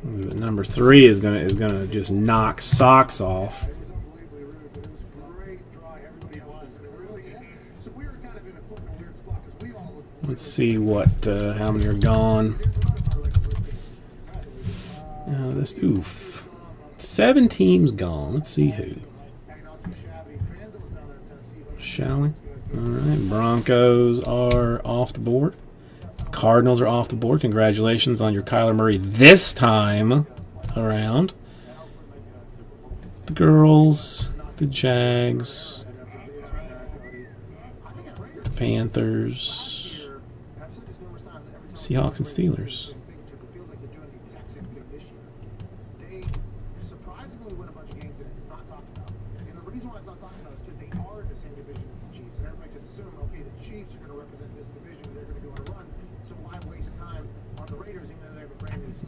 Speaker 1: Number 3 is gonna just knock socks off. Let's see how many are gone. Let's do 7 teams gone. Let's see who. Shall we? All right, Broncos are off the board. Cardinals are off the board. Congratulations on your Kyler Murray this time around. The girls, the Jags, Panthers, Seahawks, and Steelers.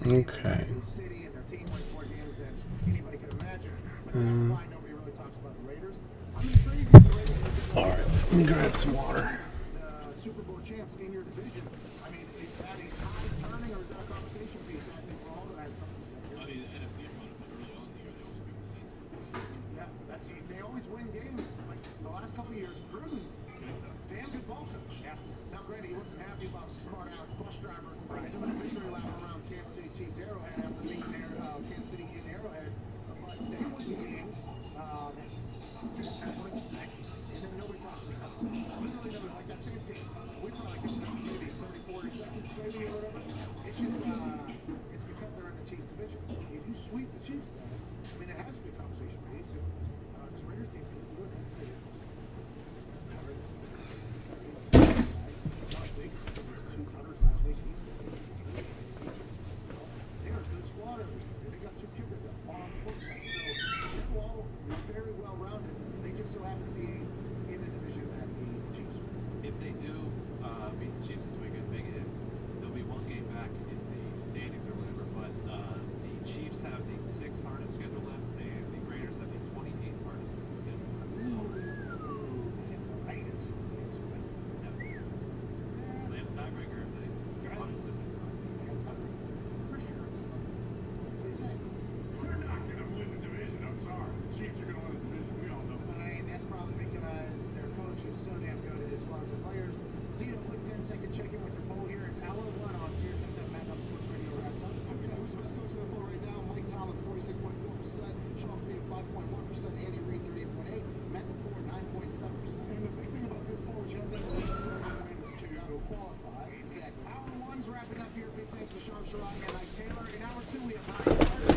Speaker 1: Okay. All right. Let me grab some water.
Speaker 3: Super Bowl champs in your division. I mean, is that a tide turning, or is that a conversation piece? I think we're all going to have something to say.
Speaker 7: I mean, the NFC opponents like early on in the year, they also beat the Saints.
Speaker 3: Yeah, they always win games. Like the last couple of years, Gruden, damn good ball coach. Yeah. Now, granted, he wasn't happy about smart out bus driver. Right. Took a victory lap around Kansas City Chiefs Arrowhead after beating Kansas City in Arrowhead. But they win games. And then nobody talks about it. Literally never, like that Saints game. We probably could have maybe 30, 40 seconds maybe or whatever. It's just, it's because they're in the Chiefs division. If you sweep the Chiefs though, I mean, it has to be a conversation piece. And this Raiders team feels good, I'll tell you. Two tunnels this week. They're a good squad over there. They got 2 kickers that bomb football.
Speaker 7: the 6th hardest schedule left. The Raiders have the 28th hardest schedule left. So,
Speaker 3: Raiders.
Speaker 7: they have a tiebreaker if they obviously.
Speaker 3: For sure. What do you say?
Speaker 5: They're not going to win the division. I'm sorry. The Chiefs are going to win the division. We all know that.
Speaker 3: I mean, that's probably because their coach is so damn good at his sponsor players. So, you know, quick 10-second check-in with your poll here. It's hour 1 on Sirius XM Mad Dog Sports Radio wraps up. Okay, who's the best coach in the poll right now? Mike Tomlin, 46.4%. Sean Payton, 5.1%. Andy Reid, 38.8%. Matt LaFleur, 9.7%. And the big thing about this poll is you have to have at least 7 wins to qualify. Exactly. Hour 1's wrapping up here. Big thanks to Sean Sherrod and Ike Taylor. In hour 2, we have Ryan Carter.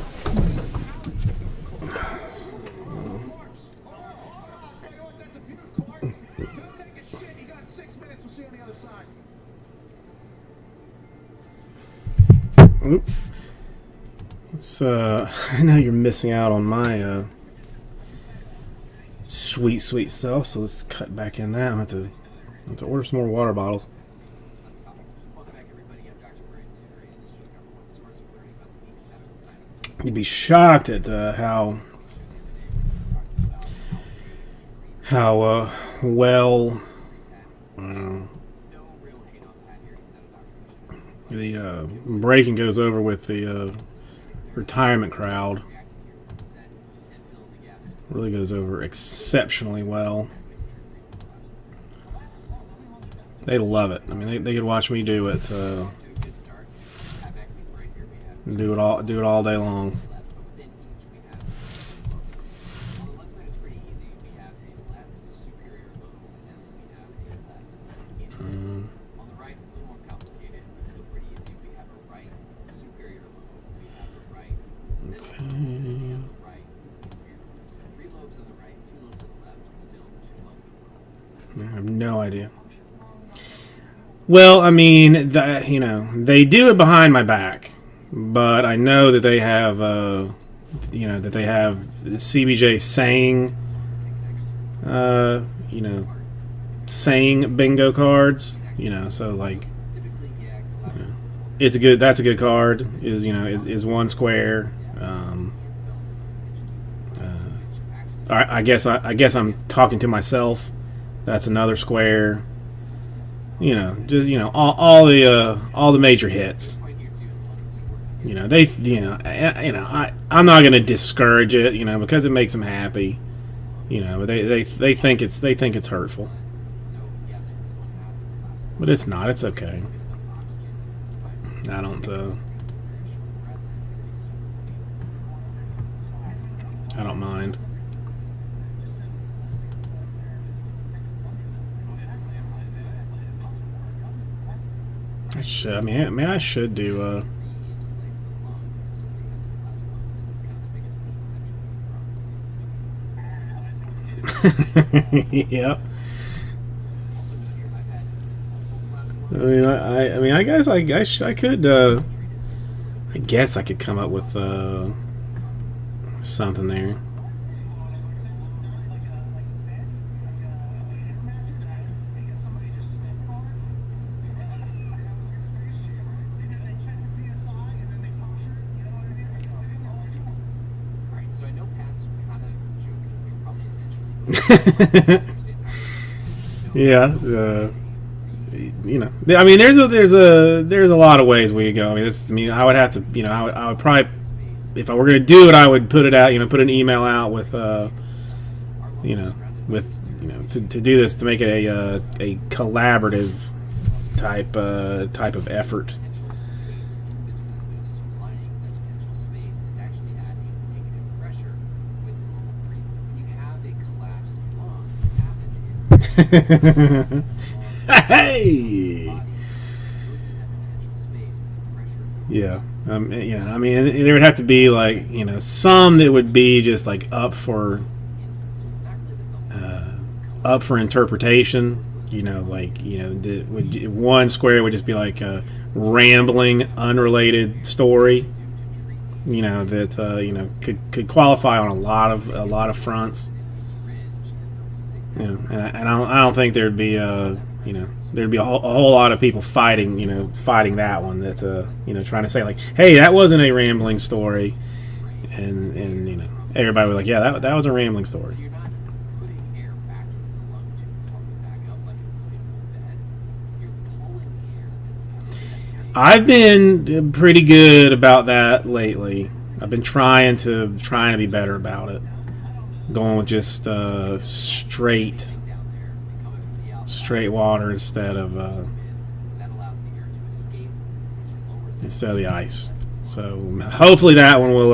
Speaker 3: Alex Clark's. I'll tell you what, that's a beautiful Clark. Don't take a shit. You got 6 minutes. We'll see you on the other side.
Speaker 1: Oop. Let's, I know you're missing out on my sweet self, so let's cut back in that. I'm going to have to order some more water bottles.
Speaker 8: Welcome back, everybody. I'm Dr. Brian Suter, industry's #1 source of learning about the latest medical science.
Speaker 1: You'd be shocked at how well
Speaker 8: No real hate on Pat here. He's not a doctor.
Speaker 1: the breaking goes over with the retirement crowd.
Speaker 8: Reacting here with consent and fill in the gaps.
Speaker 1: Really goes over exceptionally well. They love it. I mean, they could watch me do it.
Speaker 8: To a good start. Pat McAfee's right here. We have
Speaker 1: Do it all day long.
Speaker 8: left, but within each we have a lobe. On the left side, it's pretty easy. We have a left superior lobe, and then we have a left inferior. On the right, a little more complicated, but still pretty easy. We have a right superior lobe. We have a right middle lobe. And then we have a right inferior lobe. So 3 lobes on the right, 2 lobes on the left, and still 2 lobes on the right.
Speaker 1: I have no idea. Well, I mean, they do it behind my back, but I know that they have, CBJ saying, saying bingo cards, so like,
Speaker 8: Typically, yeah, collaborative.
Speaker 1: that's a good card, is one square. I guess I'm talking to myself. That's another square. All the major hits.
Speaker 8: Point here too, a lot of key words.
Speaker 1: I'm not going to discourage it, because it makes them happy, but they think it's hurtful,
Speaker 8: So yes, when someone has a collapse,
Speaker 1: but it's not. It's okay.
Speaker 8: it's on oxygen.
Speaker 1: I don't. I don't mind. I should. I mean, I should do. Yep. I guess I could. I guess I could come up with something there.
Speaker 8: Alright, so I know Pat's kind of joking here, probably intentionally.
Speaker 1: Yeah. I mean, there's a lot of ways we could go. I mean, I would have to, I would probably, if I were going to do it, I would put it out, put an email out with, to do this, to make it a collaborative type of effort. Hey. Yeah. I mean, there would have to be like, some that would be just like up for interpretation. One square would just be like a rambling, unrelated story. That could qualify on a lot of fronts. And I don't think there'd be there'd be a whole lot of people fighting that one, that trying to say like, hey, that wasn't a rambling story, and you know, everybody was like, yeah, that was a rambling story.
Speaker 8: So you're not putting air back into the lung to pump it back up like it's in bed. You're pulling the air that's being
Speaker 1: I've been pretty good about that lately. I've been trying to be better about it. Going with just straight
Speaker 8: down there, coming from the outside.
Speaker 1: water instead of
Speaker 8: That allows the air to escape, which lowers the
Speaker 1: the ice. So hopefully that one will.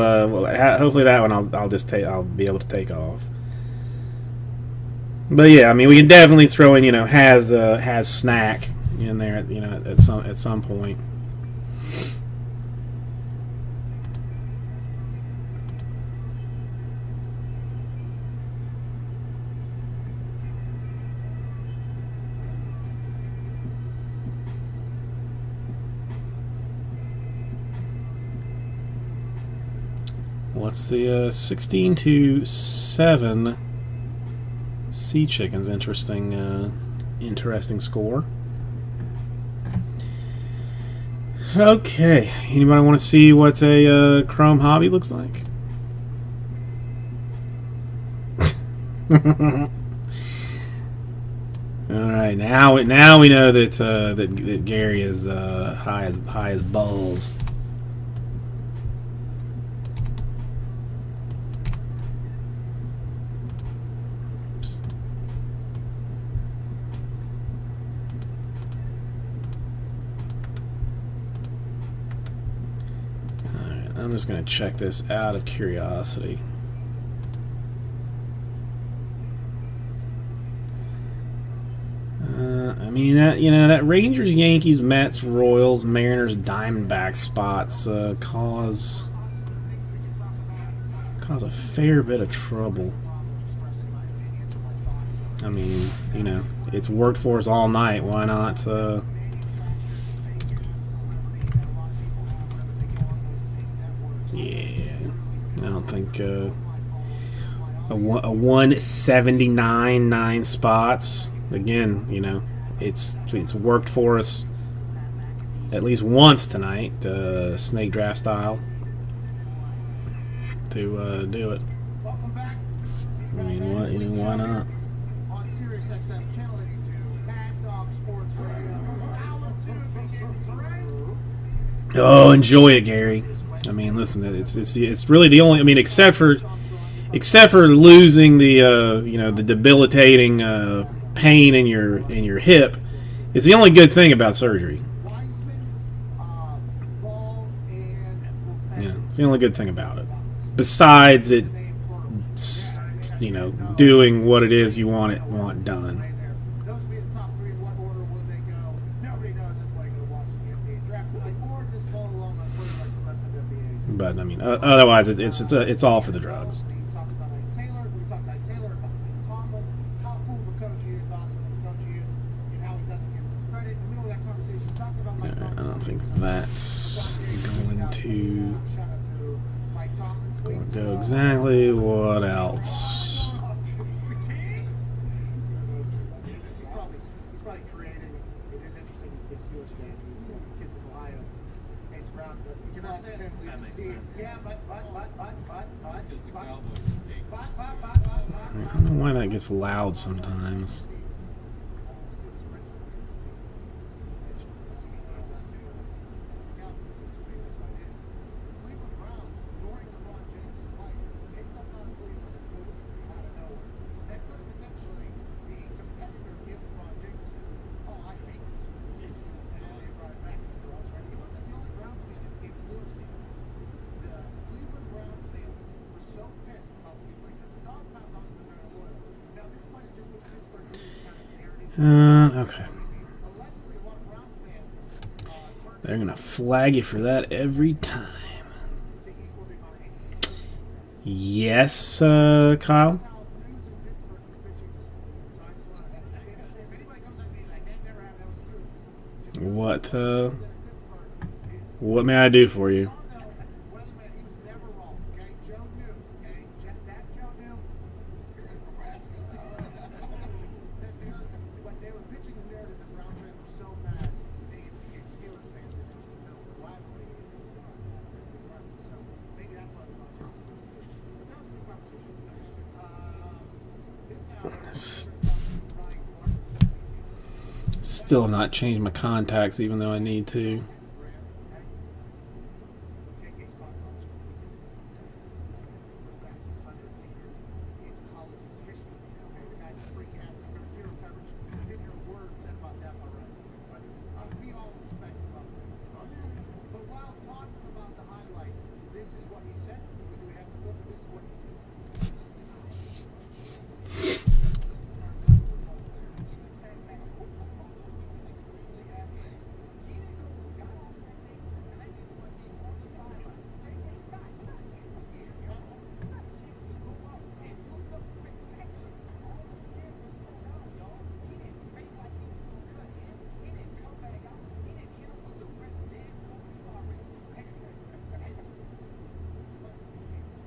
Speaker 1: Hopefully that one I'll just take. I'll be able to take off. But yeah, I mean, we can definitely throw in, you know, has snack in there, you know, at some point. What's the 16-7 Sea Chickens? Interesting score. Okay, anybody want to see what a Chrome Hobby looks like? All right, now we know that Gary is high as balls. Oops. All right, I'm just gonna check this out of curiosity. I mean, that Rangers, Yankees, Mets, Royals, Mariners, Diamondbacks spots cause a fair bit of trouble. I mean, you know, it's worked for us all night. Why not? Yeah, I don't think a 179 9 spots. Again, you know, it's worked for us at least once tonight, snake draft style, to do it.
Speaker 3: Welcome back.
Speaker 1: I mean, why not?
Speaker 3: On Sirius XM Channel 82, Mad Dog Sports Radio. Hour 2 begins right.
Speaker 1: Oh, enjoy it, Gary. I mean, listen, it's really the only. I mean, except for losing the the debilitating pain in your hip, it's the only good thing about surgery.
Speaker 3: Wiseman, Ball, and
Speaker 1: Yeah, it's the only good thing about it. Besides it, you know, doing what it is you want done.
Speaker 3: those will be the top 3. In what order will they go? Nobody knows. That's why you go to watch the NBA draft tonight, or just follow along on Twitter like the rest of NBA's.
Speaker 1: But I mean, otherwise, it's all for the drugs.
Speaker 3: We talked about Ike Taylor. We talked to Ike Taylor about Mike Tomlin, how cool of a coach he is, awesome of a coach he is, and how he doesn't give him his credit. In the middle of that conversation, talking about Mike
Speaker 1: I
Speaker 3: Tomlin.
Speaker 1: don't think that's going to
Speaker 3: Shout out to Mike Tomlin. Tweets.
Speaker 1: go exactly. What else?
Speaker 3: He's probably creating. It is interesting. He's a big Steelers fan. He's a kid from Ohio. Hates Browns, but he cannot stand him leave his team. Yeah, but.
Speaker 7: Because the Cowboys stink.
Speaker 1: I don't know why that gets loud sometimes. Okay. They're gonna flag you for that every time. Yes, Kyle. What may I do for you?
Speaker 3: Weatherman, he was never wrong. Okay, Joe knew. Okay, that Joe knew. But they were pitching the narrative that Browns fans were so mad they became Steelers fans. It was the rivalry. So maybe that's why the Browns fans
Speaker 1: Still have not changed my contacts, even though I need to.
Speaker 3: J.K. Scott coach. The fastest 100-meter is college's history. Okay, the guy's freaking out. Like, there's zero coverage. Didn't hear a word said about that already. But we all respect and love him. But while talking about the highlight, this is what he said. Do we have to look? This is what he said.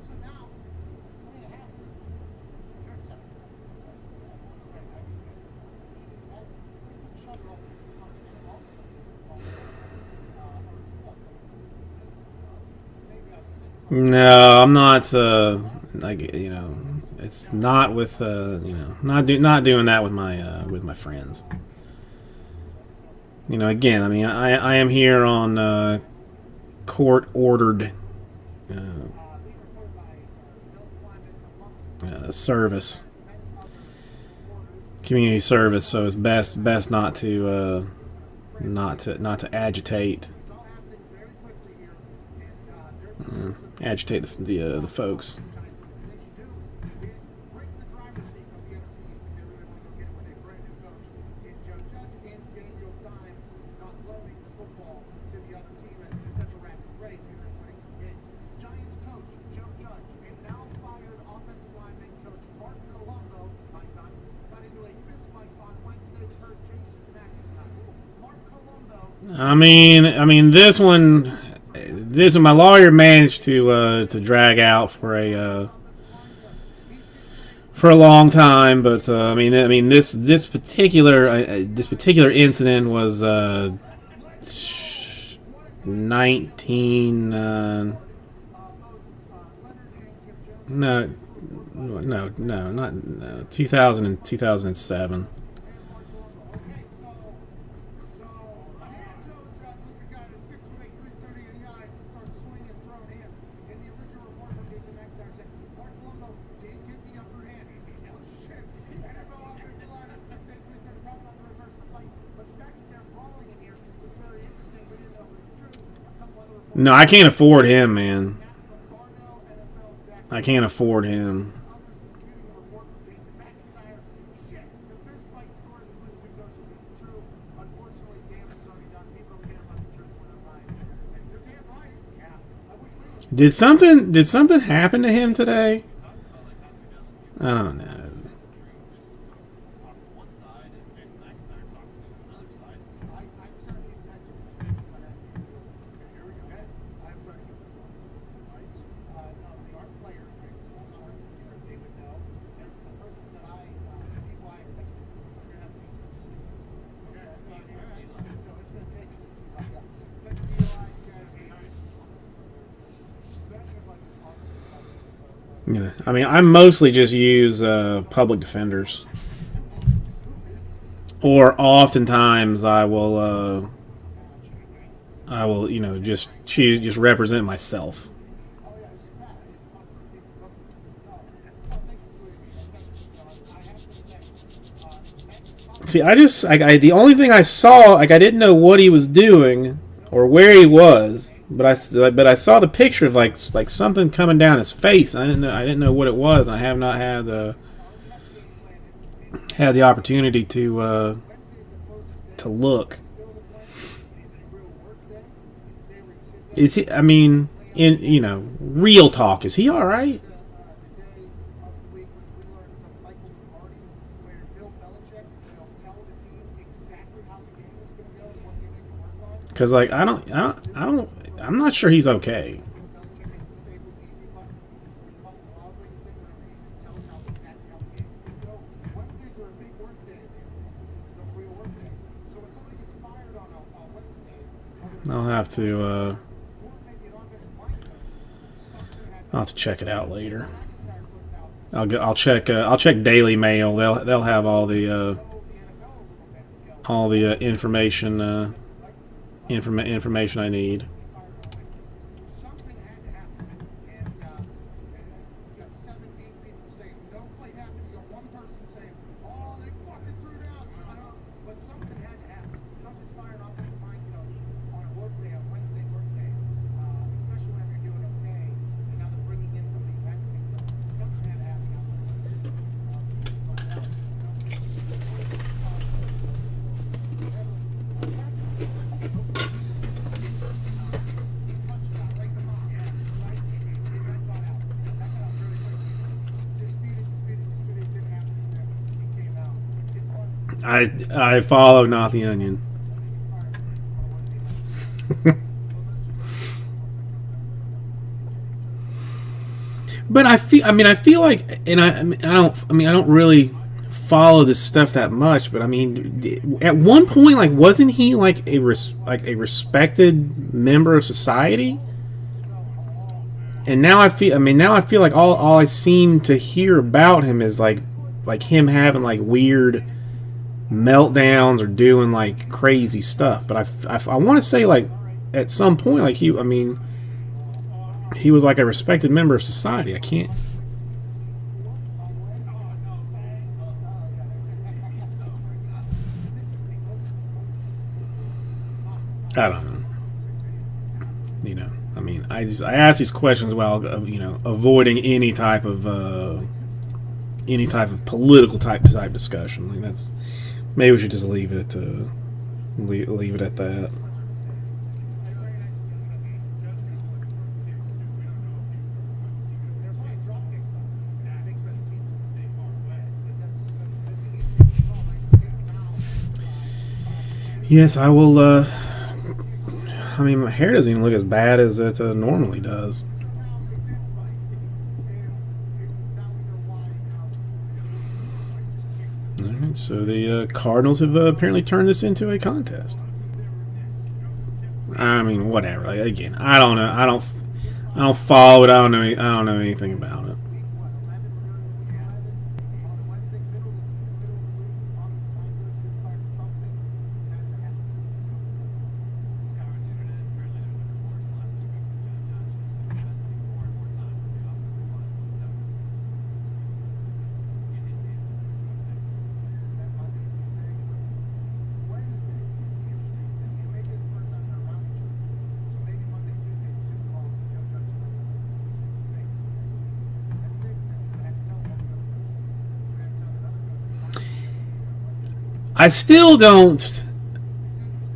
Speaker 3: So now, I mean, I have to. You're accepting. It's very nice of you. We took Sugar off the conversation also. Maybe I've said something.
Speaker 1: No, I'm not. Like, you know, it's not with you know, not doing that with my friends. You know, again, I mean, I am here on court ordered
Speaker 3: Being reported by Bill Clyman amongst
Speaker 1: service,
Speaker 3: many other reporters.
Speaker 1: community service. So it's best not to agitate
Speaker 3: It's all happening very quickly here, and
Speaker 1: agitate the folks.
Speaker 3: they can do is break the driver's seat of the NFC East, and they really want to go get it with a brand new coach in Joe Judge and Daniel Dimes, not loaning the football to the other team at such a rapid rate and then winning some games. Giants coach Joe Judge and now fired offensive lineman coach Mark Colombo, my son, got into a fist fight on Wednesday with Jason McIntyre. Mark Colombo.
Speaker 1: I mean, this one, my lawyer managed to drag out for a long time, but I mean, this particular incident was 19. No, not 2000 and 2007.
Speaker 3: Okay, so Joe Judge looked a guy that's 6'8", 330 in the eyes and starts swinging, throwing hands. In the original report from Jason McIntyre said Mark Colombo did get the upper hand. No shit. NFL offensive line at 6'8", 330, probably not the right person to fight. But the fact that they're brawling in here was very interesting. We didn't know if it was true. A couple other reports.
Speaker 1: No, I can't afford him, man.
Speaker 3: Farnell, NFL, Zach.
Speaker 1: I can't afford him.
Speaker 3: Others disputing the report from Jason McIntyre. Shit, the fist fight story between the two coaches isn't true. Unfortunately, damage is already done. People don't care about the truth when they're lying. You're damn right. Yeah. I wish we were.
Speaker 1: Did something happen to him today? I don't know.
Speaker 7: One side and Jason McIntyre talking to another side.
Speaker 3: I've sent a few texts to friends that I have. Here we go. I'm trying to get them on. No, they aren't players, right? So we'll know if they would know. They're the person that the people I have texted, are going to have decent sleep. Okay. So it's going to take text Eli, guys.
Speaker 1: You know, I mean, I mostly just use public defenders, or oftentimes I will, you know, just represent myself. See, the only thing I saw, like, I didn't know what he was doing or where he was, but I saw the picture of like something coming down his face. I didn't know what it was. I have not had the opportunity to look. Is he? I mean, in real talk, is he all right? Because like I'm not sure he's okay. I'll have to check it out later. I'll check Daily Mail. They'll have all the all the information information I need.
Speaker 3: Something had to happen. And you got 7, 8 people saying no play happened. You got one person saying, oh, they fucking threw down. So I don't, but something had to happen. You don't just fire an offensive line coach on a work day, on Wednesday work day, especially whenever you're doing okay. And now they're bringing in somebody who hasn't been good. Something had to happen out
Speaker 1: I follow Not the Onion. But I feel like, and I don't really follow this stuff that much. But I mean, at one point, like, wasn't he like a respected member of society? And now I feel like all I seem to hear about him is like him having like weird meltdowns or doing like crazy stuff. But I want to say, like, at some point, like, he was like a respected member of society. I can't. I don't know. You know, I mean, I ask these questions while avoiding any type of political type discussion. Like, that's, maybe we should just leave it at that. Yes, I will. I mean, my hair doesn't even look as bad as it normally does. All right, so the Cardinals have apparently turned this into a contest. I mean, whatever. Like, again, I don't know. I don't follow it. I don't know anything about it. I still don't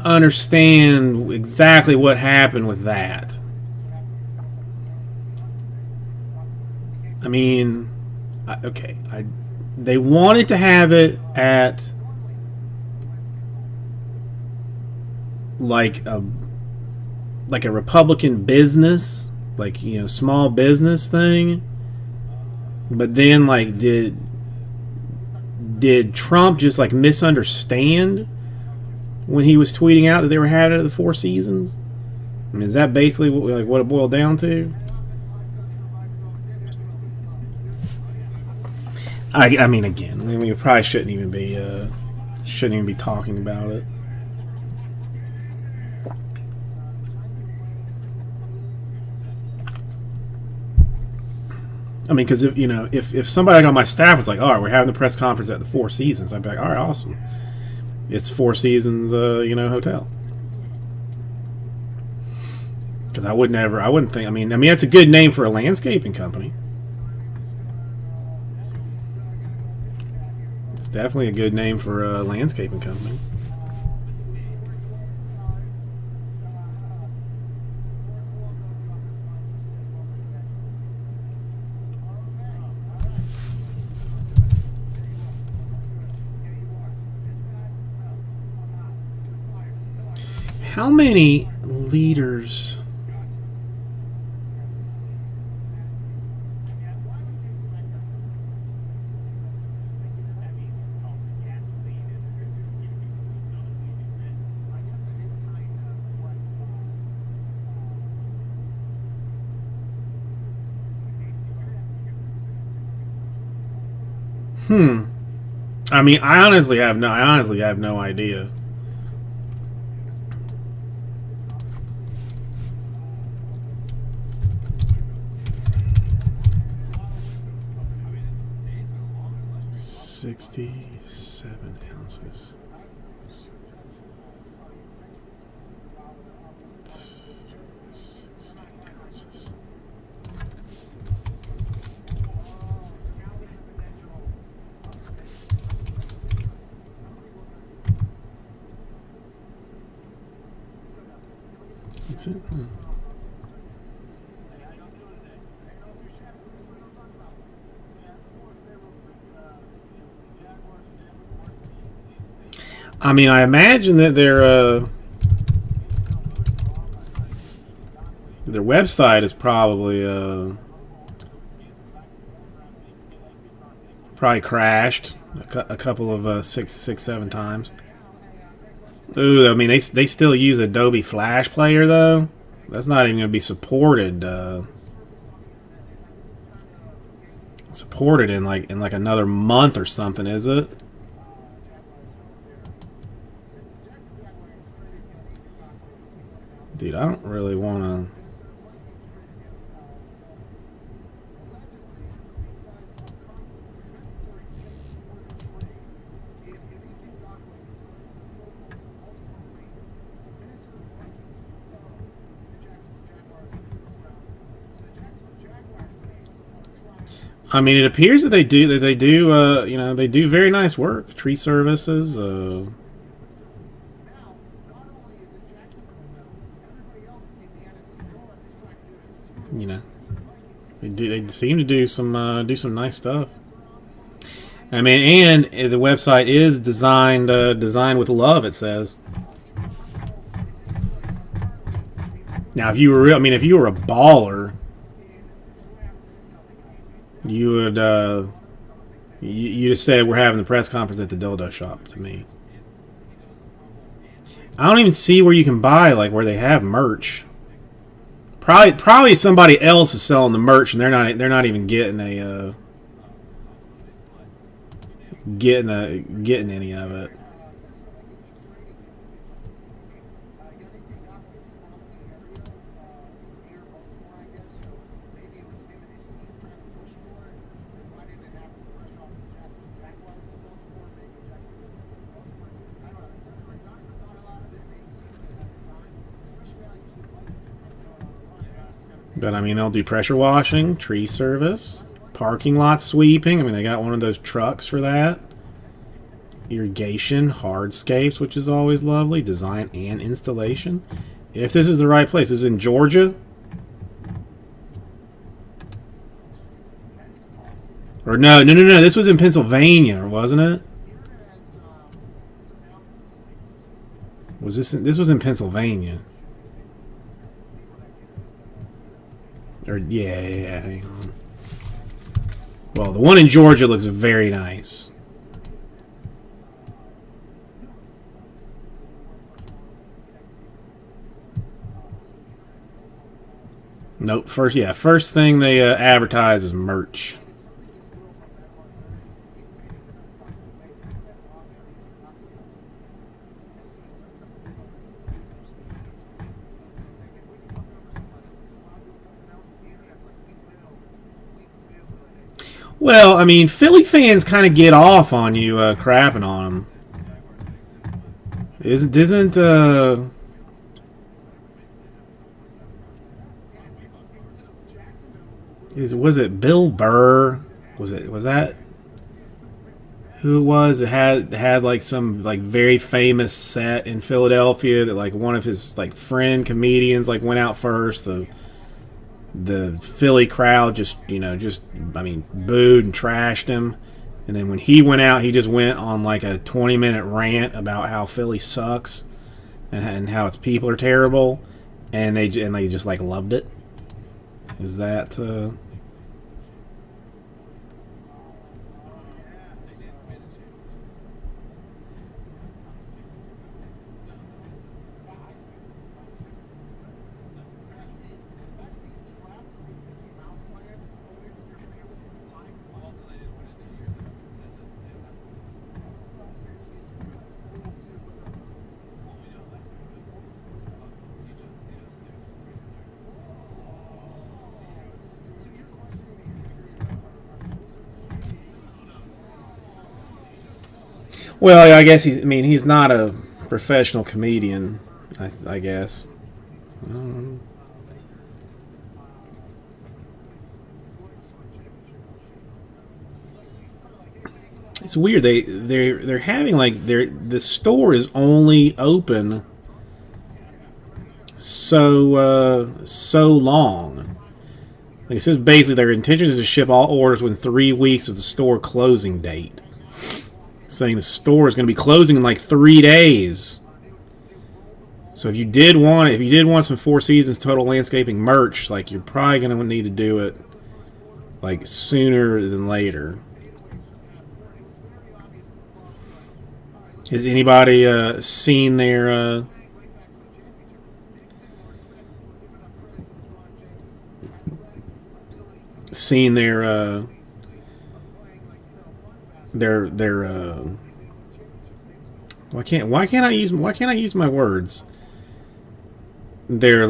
Speaker 1: understand exactly what happened with that. I mean, they wanted to have it at like a Republican business, like, small business thing. But then, like, did Trump just like misunderstand when he was tweeting out that they were having it at the Four Seasons? I mean, is that basically what it boiled down to? I mean, again, we probably shouldn't even be talking about it. I mean, because if somebody on my staff was like, "All right, we're having the press conference at the Four Seasons," I'd be like, "All right, awesome. It's Four Seasons, hotel." Because I wouldn't think. I mean, that's a good name for a landscaping company. It's definitely a good name for a landscaping company. How many liters? I mean, I honestly have no idea.
Speaker 7: I mean, days go longer unless you're
Speaker 1: 67 ounces. 60 ounces. That's it. Huh. I mean, I imagine that their website is probably crashed a couple of six, 7 times. Ooh, I mean, they still use Adobe Flash Player though. That's not even going to be supported. Supported in like another month or something, is it? Dude, I don't really want to. I mean, it appears that they do you know, they do very nice work. Tree services. You know, they seem to do some nice stuff. I mean, and the website is designed with love. It says. Now, if you were a baller, you would you just said we're having the press conference at the dildo shop to me. I don't even see where you can buy where they have merch. Probably somebody else is selling the merch and they're not even getting getting any of it. But I mean, they'll do pressure washing, tree service, parking lot sweeping. I mean, they got one of those trucks for that. Irrigation, hardscapes, which is always lovely. Design and installation. If this is the right place, this is in Georgia. Or no. This was in Pennsylvania, wasn't it? Was this? This was in Pennsylvania. Or yeah. Hang on. Well, the one in Georgia looks very nice. Nope. First thing they advertise is merch. Well, I mean, Philly fans kind of get off on you crapping on them. Was it Bill Burr? Was that who it was? It had like some very famous set in Philadelphia that one of his friend comedians went out first. The Philly crowd just booed and trashed him, and then when he went out, he just went on a 20-minute rant about how Philly sucks and how its people are terrible, and they just loved it. Is that Well, I guess he's. I mean, he's not a professional comedian. I guess. It's weird. They're having like the store is only open so long. Like it says, basically their intention is to ship all orders within 3 weeks of the store closing date. Saying the store is going to be closing in like 3 days. So if you did want some Four Seasons Total Landscaping merch, like you're probably going to need to do it like sooner than later. Has anybody seen their why can't I use my words? Their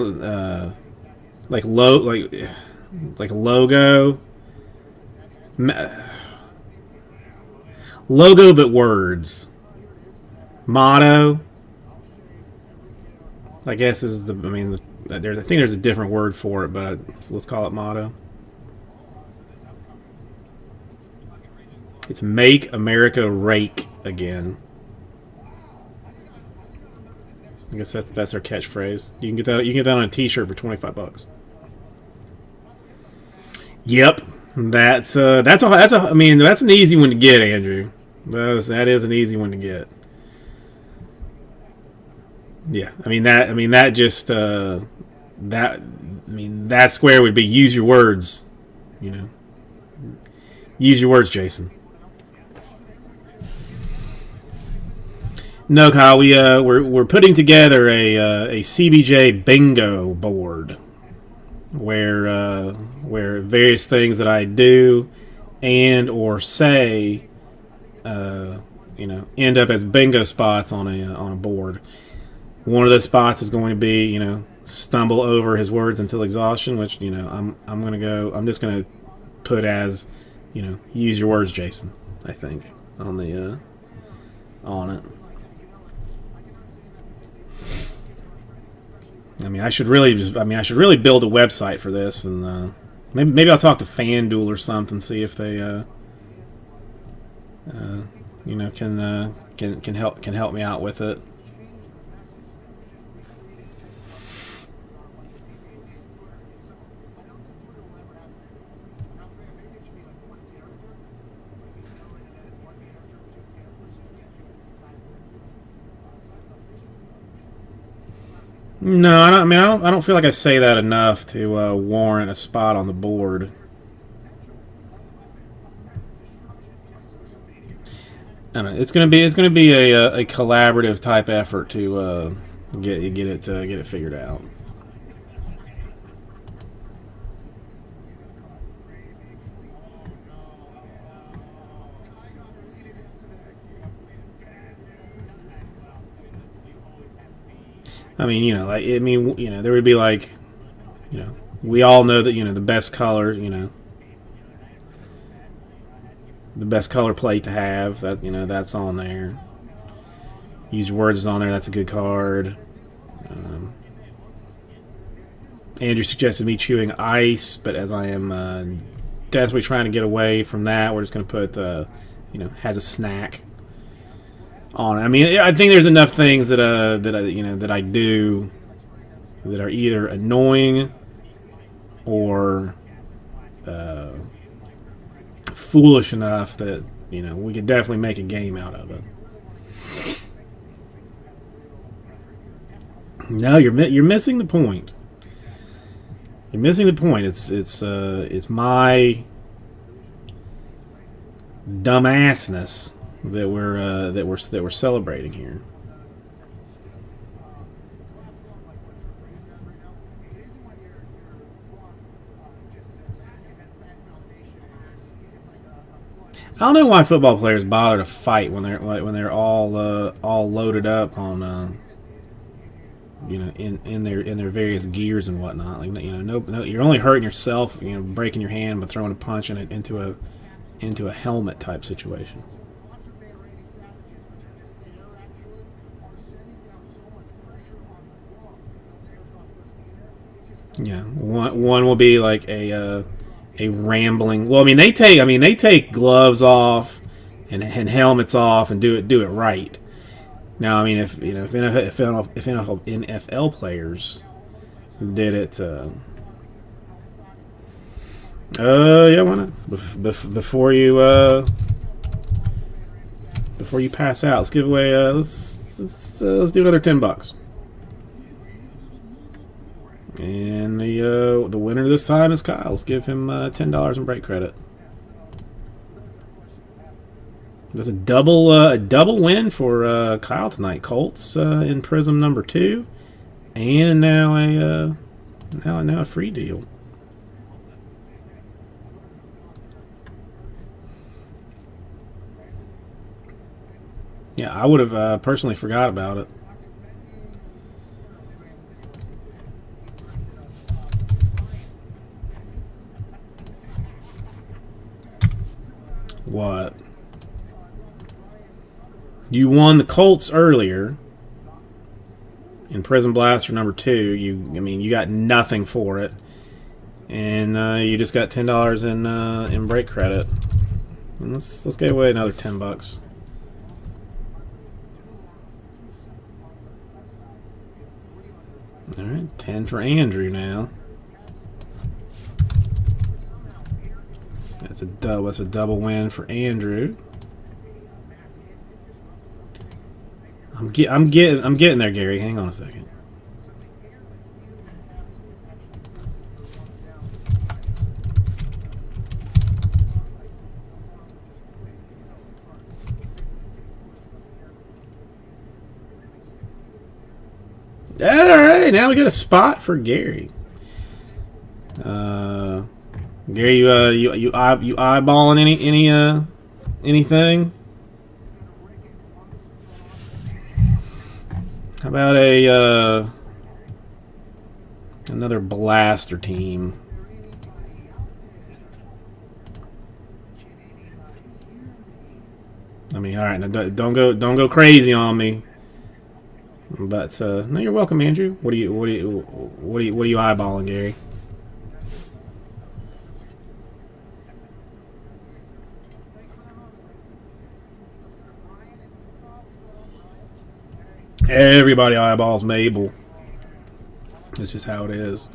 Speaker 1: like logo but words. Motto, I guess is the. I mean, I think there's a different word for it, but let's call it motto. It's "Make America Rake Again." I guess that's our catchphrase. You can get that. You can get that on a T-shirt for $25. Yep, that's I mean, that's an easy one to get, Andrew. That is an easy one to get. Yeah, that square would be use your words, use your words, Jason. No, Kyle, we're putting together a CBJ bingo board where various things that I do and or say end up as bingo spots on a board. One of those spots is going to be, stumble over his words until exhaustion, which, I'm just gonna put as, use your words, Jason, I think, on it. I mean, I should really build a website for this, and maybe I'll talk to FanDuel or something, see if they can help me out with it. No, I don't feel like I say that enough to warrant a spot on the board. I don't know. It's gonna be a collaborative type effort to get it figured out. I mean, there would be like, we all know that, the best color, the best color plate to have, that, that's on there. Use your words is on there, that's a good card. Andrew suggested me chewing ice, but as I am desperately trying to get away from that, we're just going to put, has a snack on it. I mean, I think there's enough things that I do that are either annoying or foolish enough that we could definitely make a game out of it. No, you're missing the point. You're missing the point. It's my dumbassness that we're celebrating here. I don't know why football players bother to fight when they're all loaded up on in their various gears and whatnot. Like, no, you're only hurting yourself, breaking your hand by throwing a punch into a helmet type situation. Yeah, one will be like a rambling. Well, I mean they take gloves off and helmets off and do it right. Now, I mean, if you know if NFL players did it, yeah, why not? Before you pass out, let's give away. Let's do another $10. And the winner this time is Kyle. Let's give him $10 in break credit. That's a double win for Kyle tonight. Colts in Prism number 2, and now a free deal. Yeah, I would have personally forgot about it. What? You won the Colts earlier in Prison Blaster number 2. You got nothing for it, and you just got $10 in break credit. And let's give away another $10. All right, 10 for Andrew now. That's a double win for Andrew. I'm getting there, Gary. Hang on a second. All right, now we got a spot for Gary. Gary, you eyeballing anything? How about another blaster team? I mean, all right, now don't go crazy on me. But no, you're welcome, Andrew. What are you eyeballing, Gary? Everybody eyeballs Mabel. That's just how it is.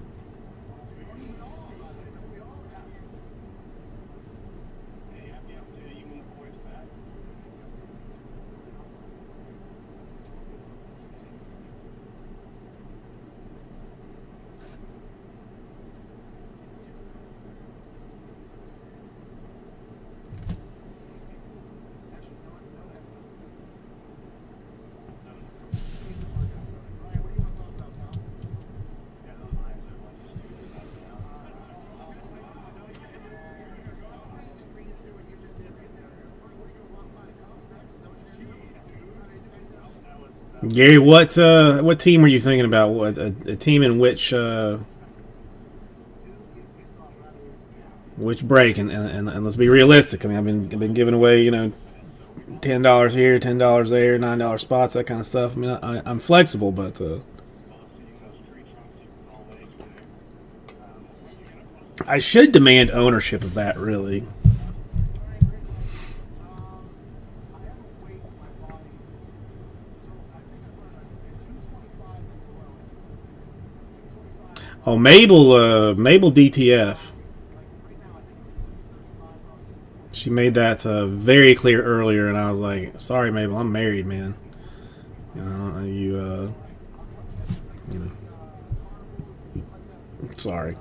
Speaker 1: Gary, what team were you thinking about? What a team in which break? And let's be realistic. I mean, I've been giving away $10 here, $10 there, $9 spots, that kind of stuff. I mean, I'm flexible, but I should demand ownership of that, really. Oh, Mabel DTF. She made that very clear earlier, and I was like, "Sorry, Mabel, I'm married, man. I don't know sorry."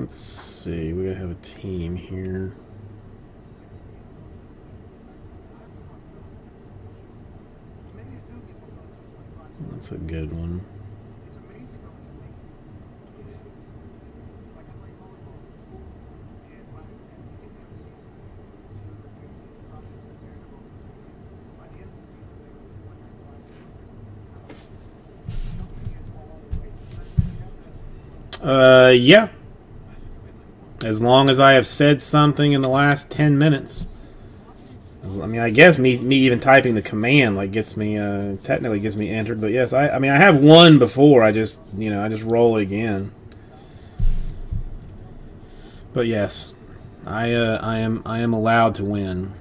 Speaker 1: Let's see. We gotta have a team here. That's a good one. Yeah. As long as I have said something in the last 10 minutes. I mean, I guess me even typing the command like gets me technically gets me entered. But yes, I mean I have won before. I just I just roll it again. But yes, I am allowed to win.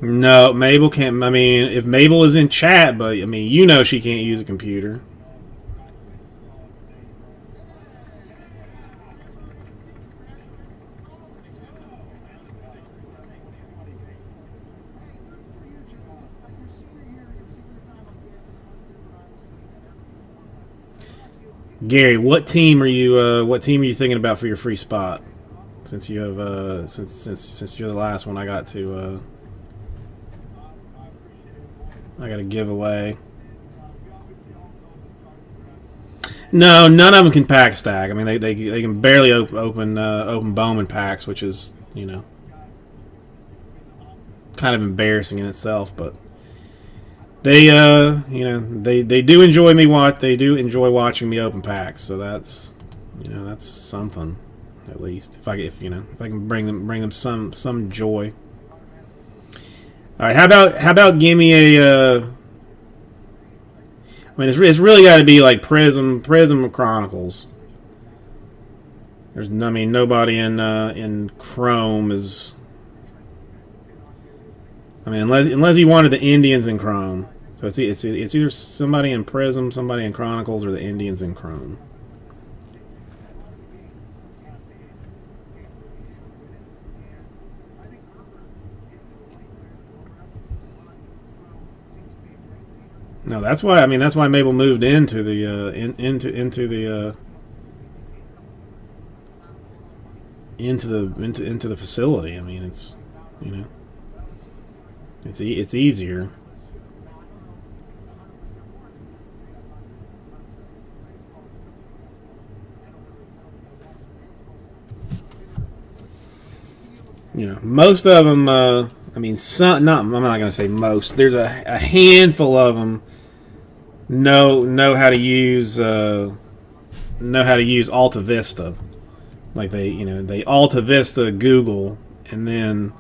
Speaker 1: No, Mabel can't. I mean, if Mabel is in chat, but I mean, she can't use a computer. Gary, what team are you? What team are you thinking about for your free spot? Since you have, since you're the last one, I got to. I got a giveaway. No, none of them can pack stack. I mean, they can barely open Bowman packs, which is kind of embarrassing in itself. But they they do enjoy They do enjoy watching me open packs. So that's that's something at least. If I can bring them some joy. All right, how about give me a? I mean, it's really got to be like Prism Chronicles. Nobody in Chrome is. I mean, unless you wanted the Indians in Chrome, so it's either somebody in Prism, somebody in Chronicles, or the Indians in Chrome. No, that's why. I mean, that's why Mabel moved into the into the facility. I mean, it's it's easier. Most of them. I mean, some. Not. I'm not going to say most. There's a handful of them. Know how to use Alta Vista, like they Alta Vista Google and then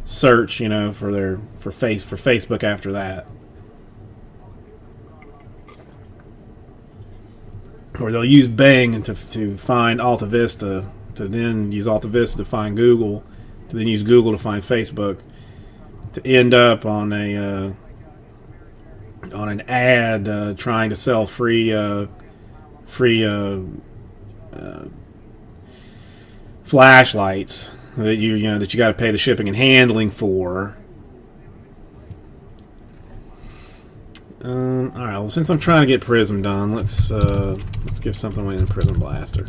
Speaker 1: search for Facebook after that, or they'll use Bing to find Alta Vista, to then use Alta Vista to find Google, to then use Google to find Facebook, to end up on an ad trying to sell free flashlights that you got to pay the shipping and handling for. All right. Well, since I'm trying to get Prism done, let's give something away in Prism Blaster.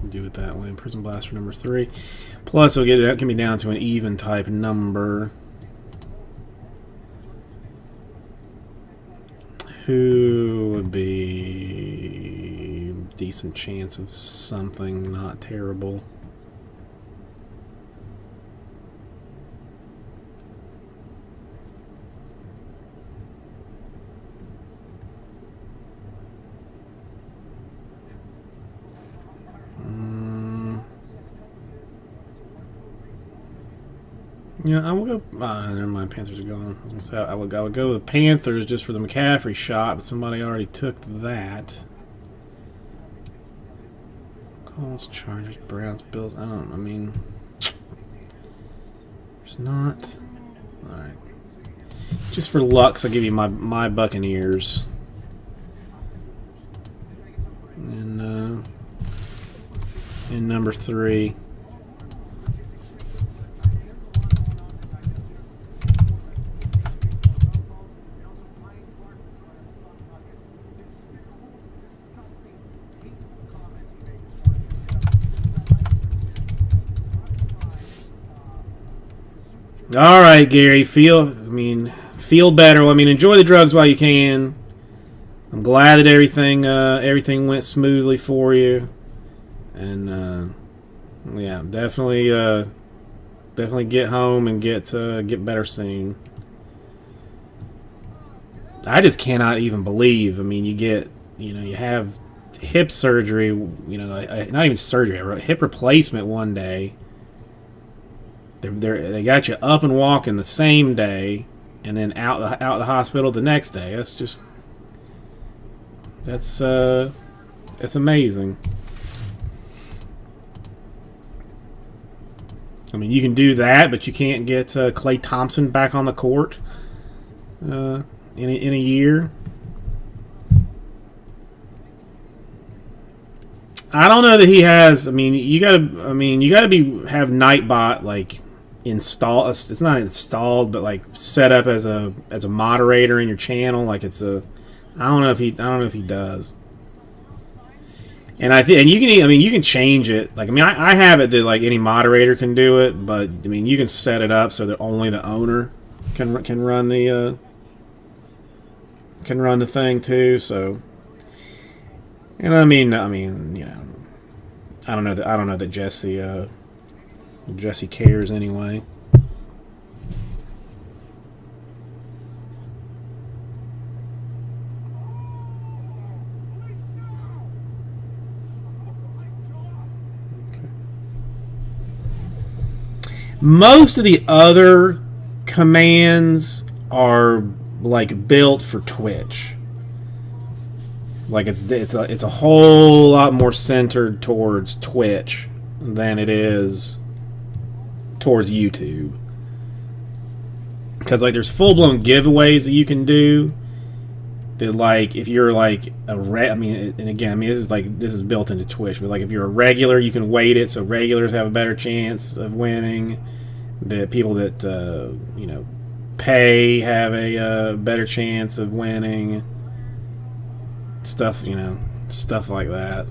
Speaker 1: Do it that way. Prism Blaster number 3. Plus, that can be down to an even type number. Who would be a decent chance of something not terrible? I will go. Never mind. Panthers are gone. I was gonna say I would go with the Panthers just for the McCaffrey shot, but somebody already took that. Colts, Chargers, Browns, Bills. I mean, there's not. All right. Just for lucks, I'll give you my Buccaneers. And in number 3. All right, Gary. Feel better. Well, I mean, enjoy the drugs while you can. I'm glad that everything went smoothly for you, and yeah, definitely get home and get better soon. I just cannot even believe. I mean, you have hip surgery. Not even surgery, hip replacement one day. They got you up and walking the same day, and then out the hospital the next day. That's amazing. I mean, you can do that, but you can't get Klay Thompson back on the court in a year. I don't know that he has. I mean, you gotta have Nightbot like installed. It's not installed, but like set up as a moderator in your channel. Like it's a. I don't know if he does. And you can change it. Like, I mean, I have it that like any moderator can do it, but I mean, you can set it up so that only the owner can run the thing too. So, and I don't know that Jesse cares anyway. Most of the other commands are like built for Twitch. Like it's a whole lot more centered towards Twitch than it is towards YouTube. Because like there's full blown giveaways that you can do. That like if you're like this is built into Twitch, but like if you're a regular, you can weight it so regulars have a better chance of winning. That people that pay have a better chance of winning. Stuff like that.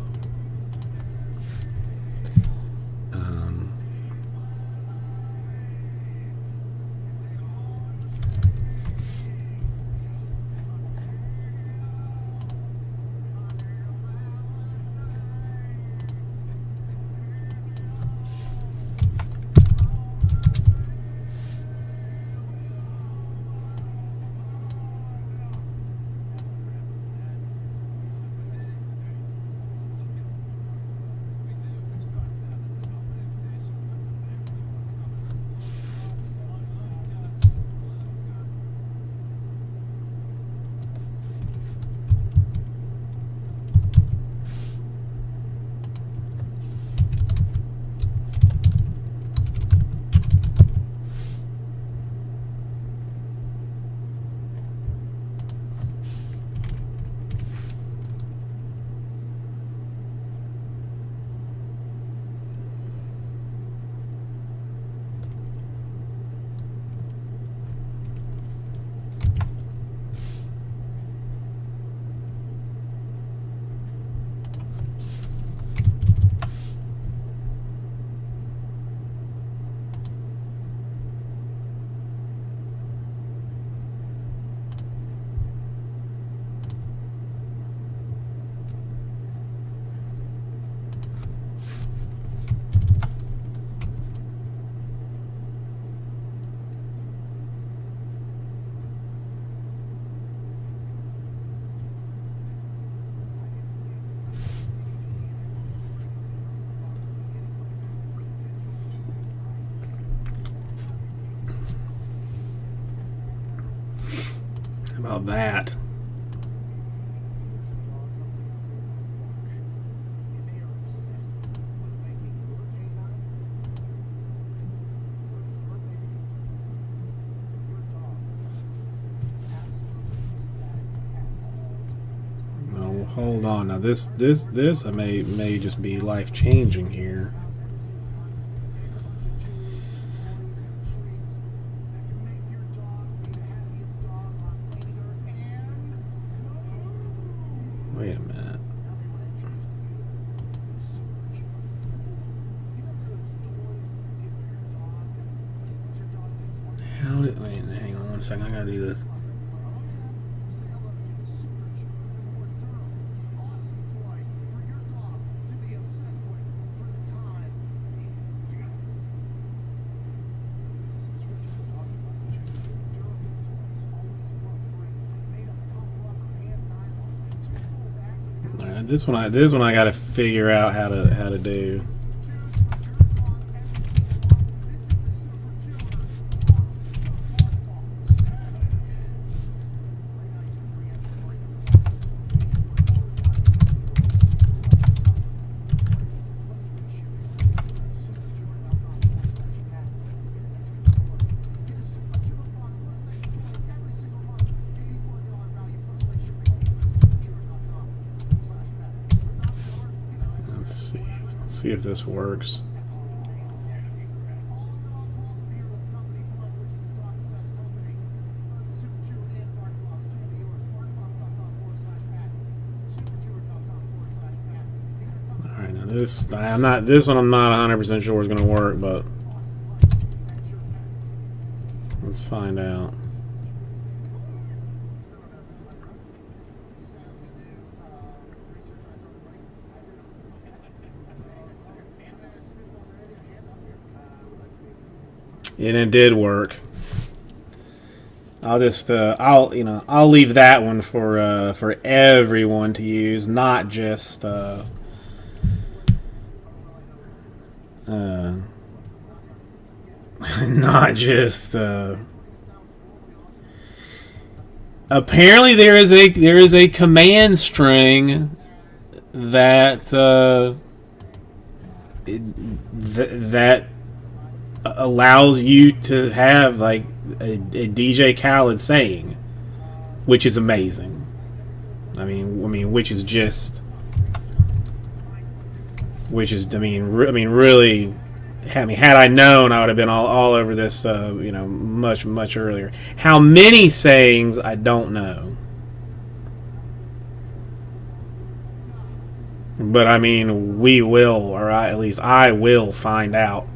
Speaker 1: How about that? No, hold on. Now this may just be life changing here. Wait a minute. a second. I gotta do this.
Speaker 3: Sail up to the Super Junior Award Durham. Awesome toy for your dog to be obsessed with for the time being. To subscribe to dogs about the Junior Durham toys, always front free, made of tough rubber and nylon. Two cool bags of
Speaker 1: All right, this one I gotta figure out how to do. Let's see if this works. All right, now this I'm not 100% sure is going to work, but let's find out. And it did work. I'll just I'll leave that one for everyone to use, not just not just apparently there is a command string that that allows you to have like a DJ Khaled saying, which is amazing. I mean, which is really. Had I known, I would have been all over this, much earlier. How many sayings, I don't know. But I mean, we will, or at least I will find out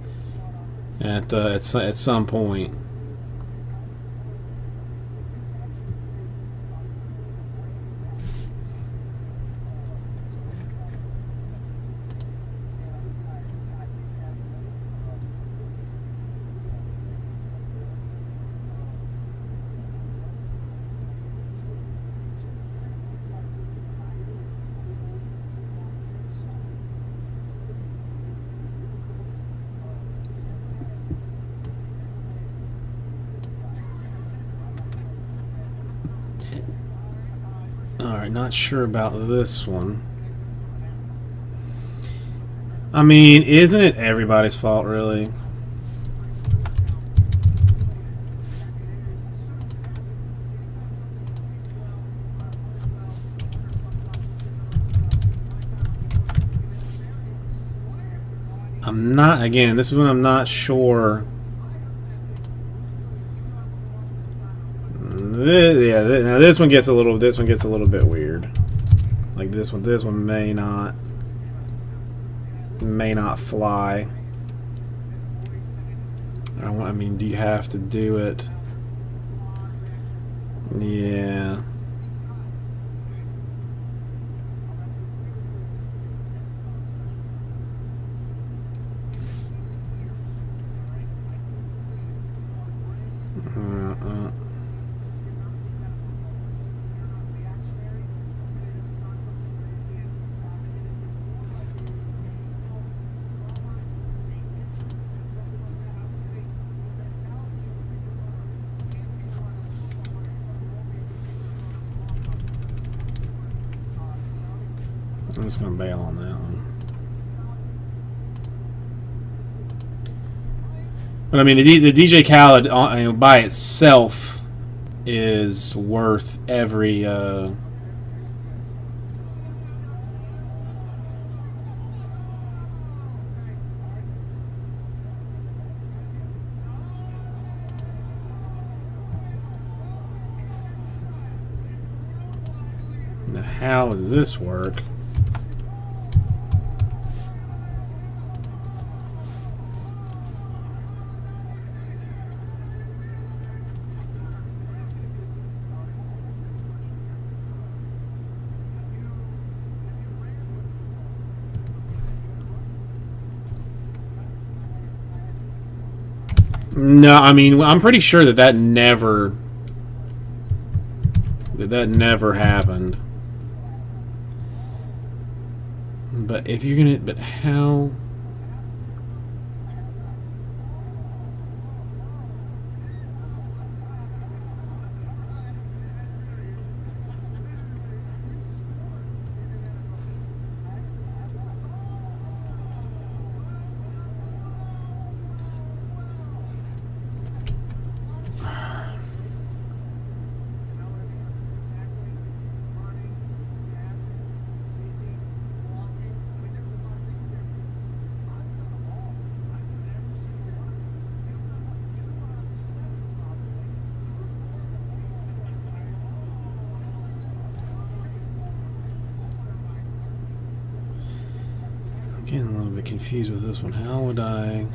Speaker 1: at some point. Alright, not sure about this one. I mean, isn't it everybody's fault, really? This is when I'm not sure. Now this one gets a little bit weird. Like this one may not fly. I mean, do you have to do it? Yeah. I'm just going to bail on that one. But I mean, the DJ Khaled by itself is worth every. Now, how does this work? No, I mean, I'm pretty sure that never happened. But if you're gonna, but how? I'm getting a little bit confused with this one. How would I?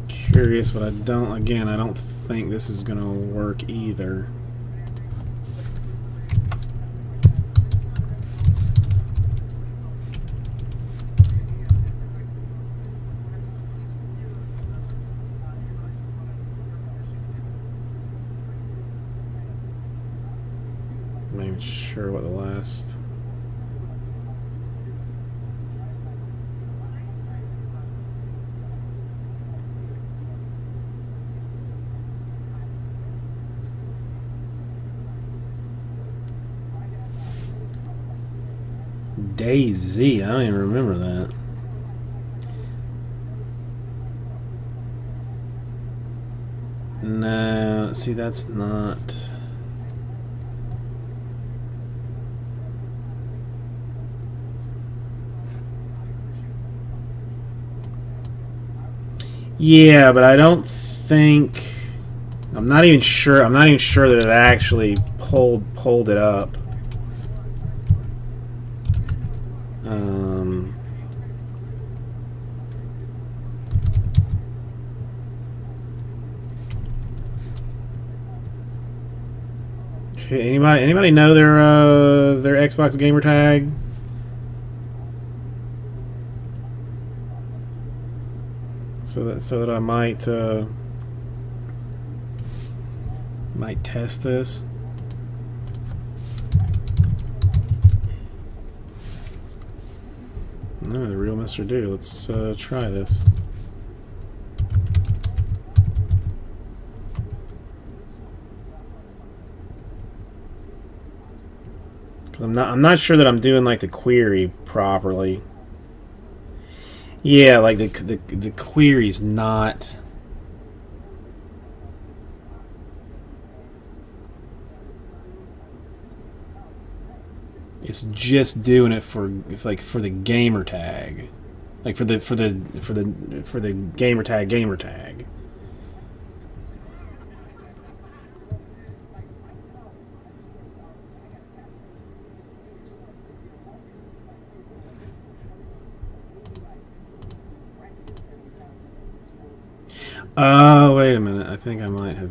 Speaker 1: Curious, but I don't. Again, I don't think this is gonna work either. I'm not even sure what the last. DayZ, I don't even remember that. No, see, that's not. Yeah, but I don't think. I'm not even sure. I'm not even sure that it actually pulled it up. Okay, anybody know their Xbox gamer tag? So that I might test this. No, the real Mr. Do. Let's try this. Cause I'm not sure that I'm doing like the query properly. Yeah, like the query's not. It's just doing it for the gamer tag, like for the gamer tag. Oh, wait a minute. I think I might have.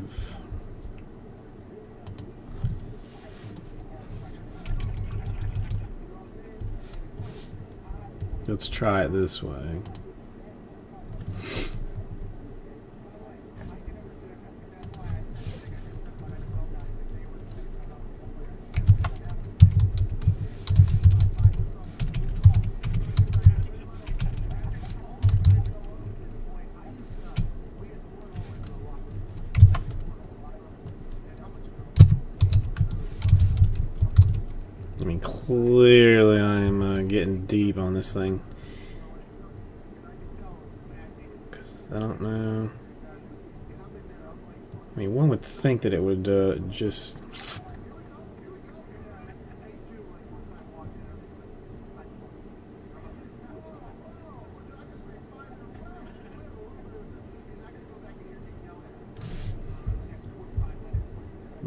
Speaker 1: Let's try it this way. I mean, clearly I'm getting deep on this thing. Because I don't know. I mean, one would think that it would just...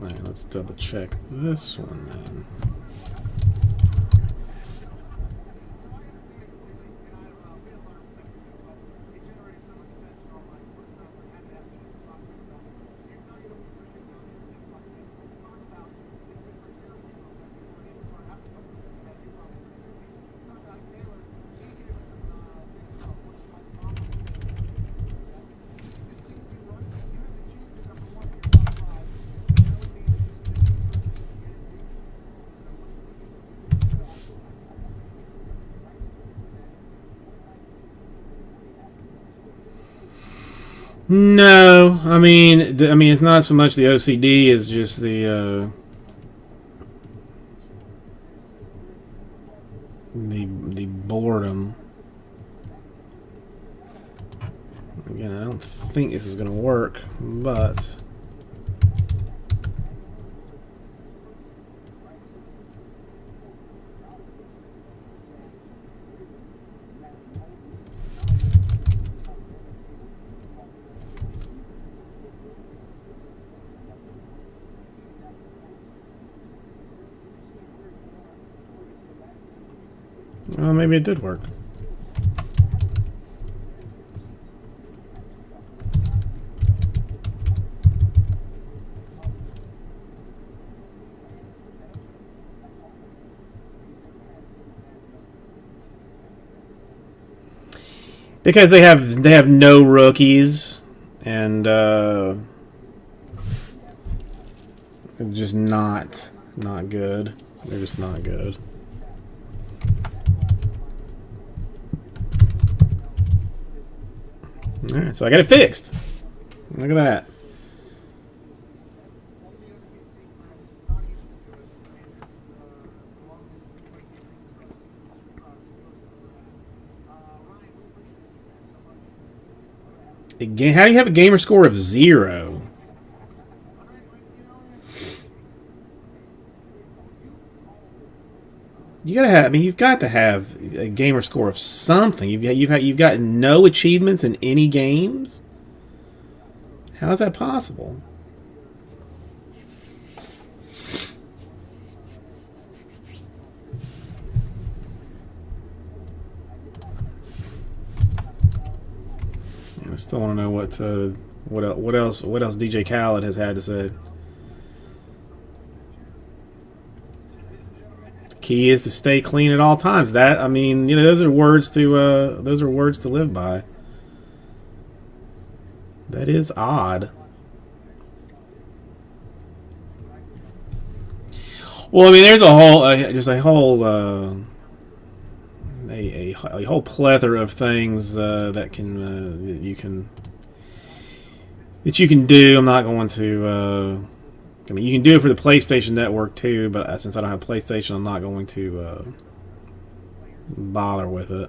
Speaker 1: Alright, Let's double check this one then. No, I mean, it's not so much the OCD as just the boredom. Again, I don't think this is going to work, but well, maybe it did work. Because they have no rookies, and they're just not good. They're just not good. All right, so I got it fixed. Look at that. How do you have a gamer score of 0? You gotta have. I mean, you've got to have a gamer score of something. You've got no achievements in any games. How is that possible? I still want to know what else DJ Khaled has had to say. The key is to stay clean at all times. That, I mean, those are words to live by. That is odd. Well, I mean, there's a whole plethora of things that you can do. I'm not going to. I mean, you can do it for the PlayStation Network too, but since I don't have PlayStation, I'm not going to bother with it.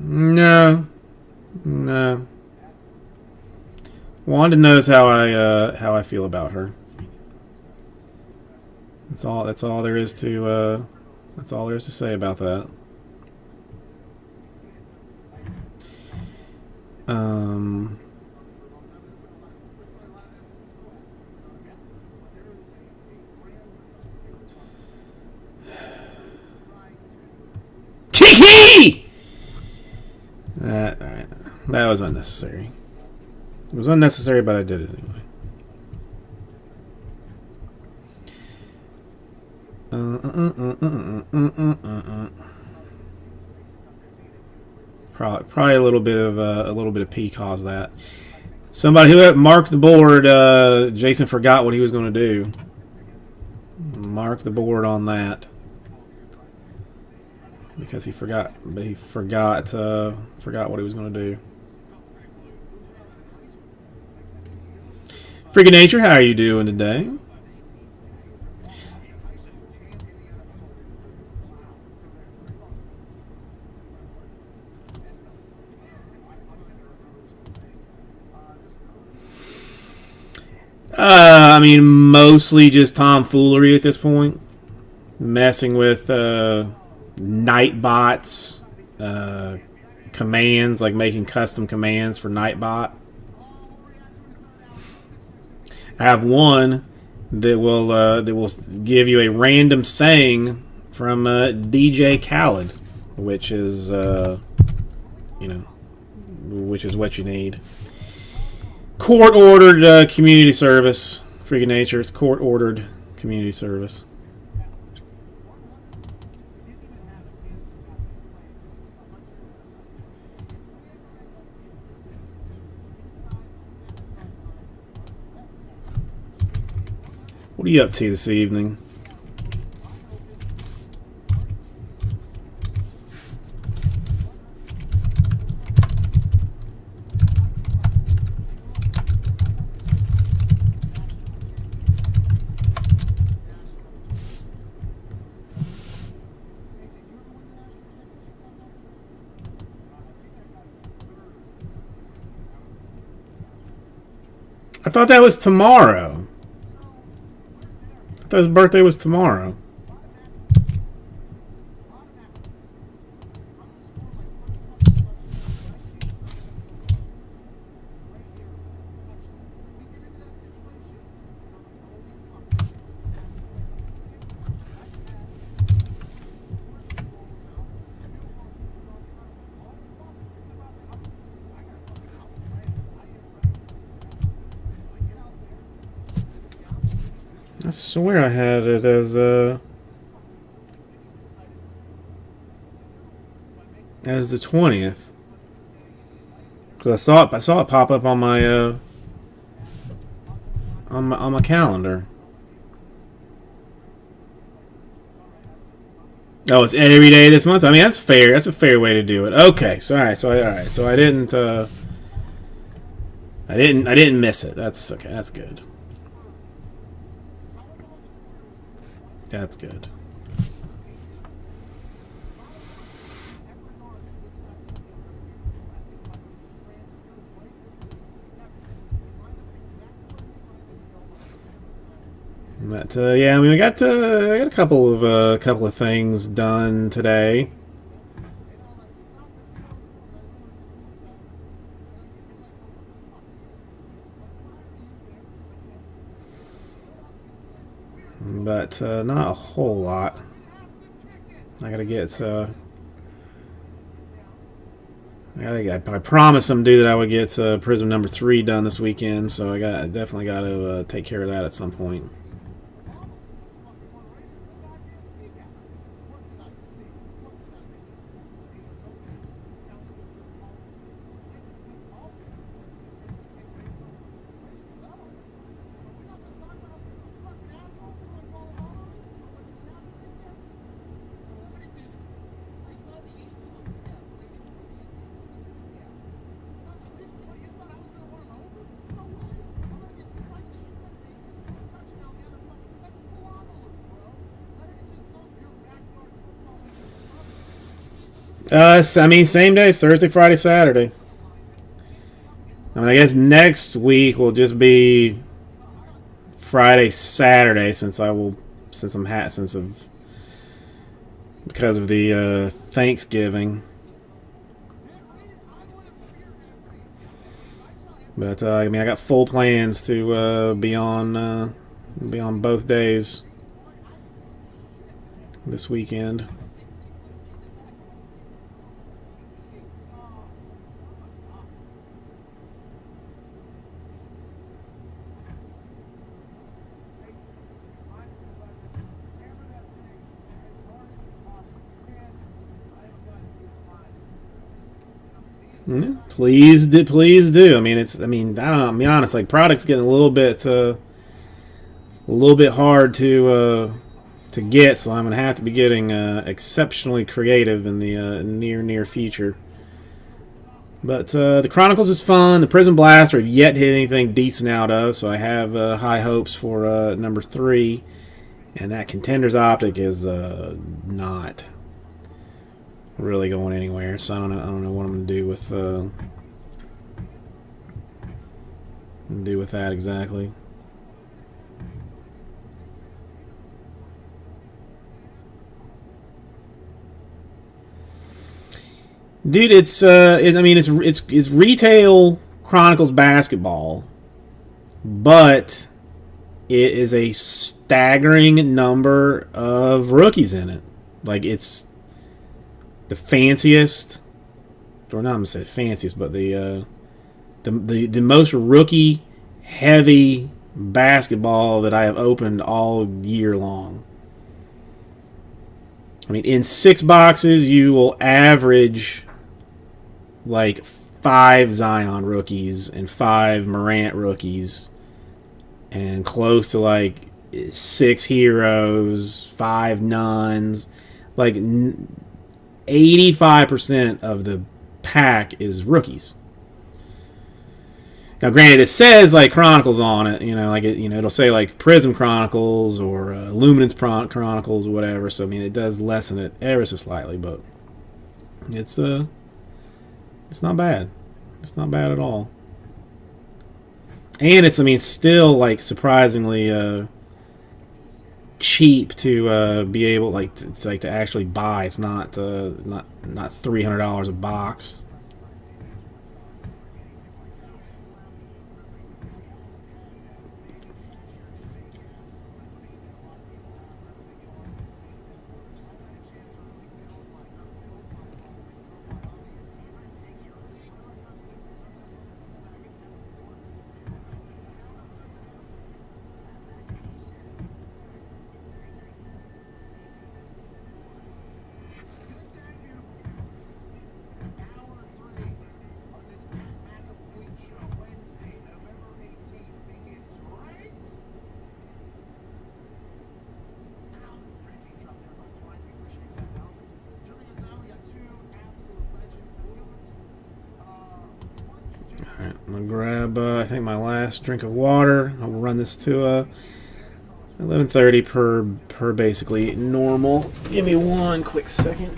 Speaker 1: No. Wanda knows how I feel about her. That's all there is to say about that. Kiki! Alright. That was unnecessary. It was unnecessary, but I did it anyway. Probably a little bit of P caused that. Somebody who marked the board. Jason forgot what he was going to do. Mark the board on that because he forgot. But he forgot what he was going to do. Freaking Nature, how are you doing today? I mean, mostly just tomfoolery at this point. Messing with night bots, commands, like making custom commands for Nightbot. I have one that will give you a random saying from DJ Khaled, which is which is what you need. Court ordered community service. Freaking nature, it's court ordered community service. What are you up to this evening? I thought that was tomorrow. I thought his birthday was tomorrow. I swear I had it as the 20th. Because I saw it pop up on my on my calendar. Oh, it's every day this month. I mean, that's fair. That's a fair way to do it. Okay, so all right, so I didn't miss it. That's okay. That's good. That's good. But yeah, I mean, I got a couple of things done today. But not a whole lot. I gotta get. I promised some dude that I would get Prism number 3 done this weekend, so I definitely got to take care of that at some point. I mean, same days, Thursday, Friday, Saturday. I mean, I guess next week will just be Friday, Saturday, because of the Thanksgiving. But I mean, I got full plans to be on both days this weekend. Yeah, please do. I mean, I don't know. I'll be honest. Like, product's getting a little bit hard to get, so I'm gonna have to be getting exceptionally creative in the near future. But the Chronicles is fun. The Prism Blaster I've yet to hit anything decent out of, so I have high hopes for number 3, and that Contender's Optic is not really going anywhere, so I don't know what I'm gonna do with that exactly. Dude, I mean, it's retail Chronicles basketball, but it is a staggering number of rookies in it. Like, it's the fanciest, or not I'm gonna say fanciest, but the most rookie heavy basketball that I have opened all year long. I mean, in 6 boxes, you will average like 5 Zion rookies and 5 Morant rookies, and close to like 6 heroes, 5 nuns. Like 85% of the pack is rookies. Now, granted, it says like Chronicles on it, like it'll say like Prism Chronicles or Luminance Chronicles or whatever. So I mean, it does lessen it ever so slightly, but it's not bad. It's not bad at all. And it's, I mean, still like surprisingly cheap to be able to actually buy. It's not $300 a box. Alright, I'm going to grab, I think, my last drink of water. I'll run this to 11:30 per basically normal. Give me one quick second.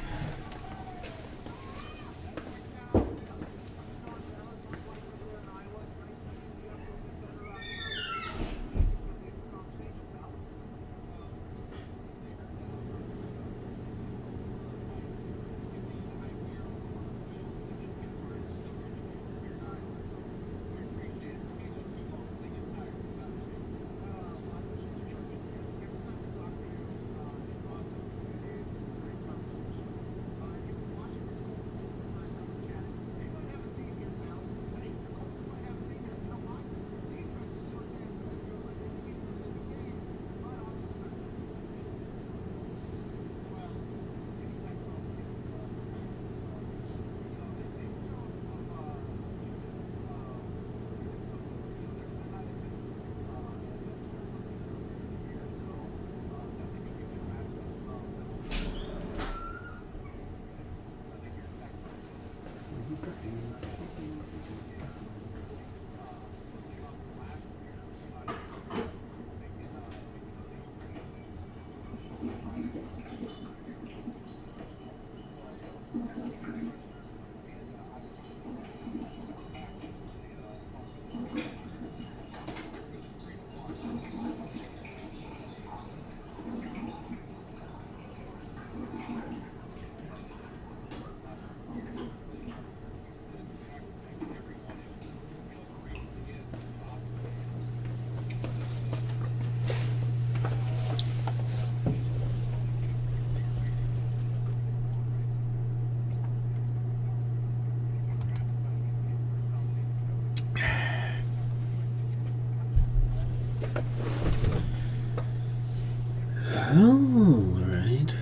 Speaker 1: Alright.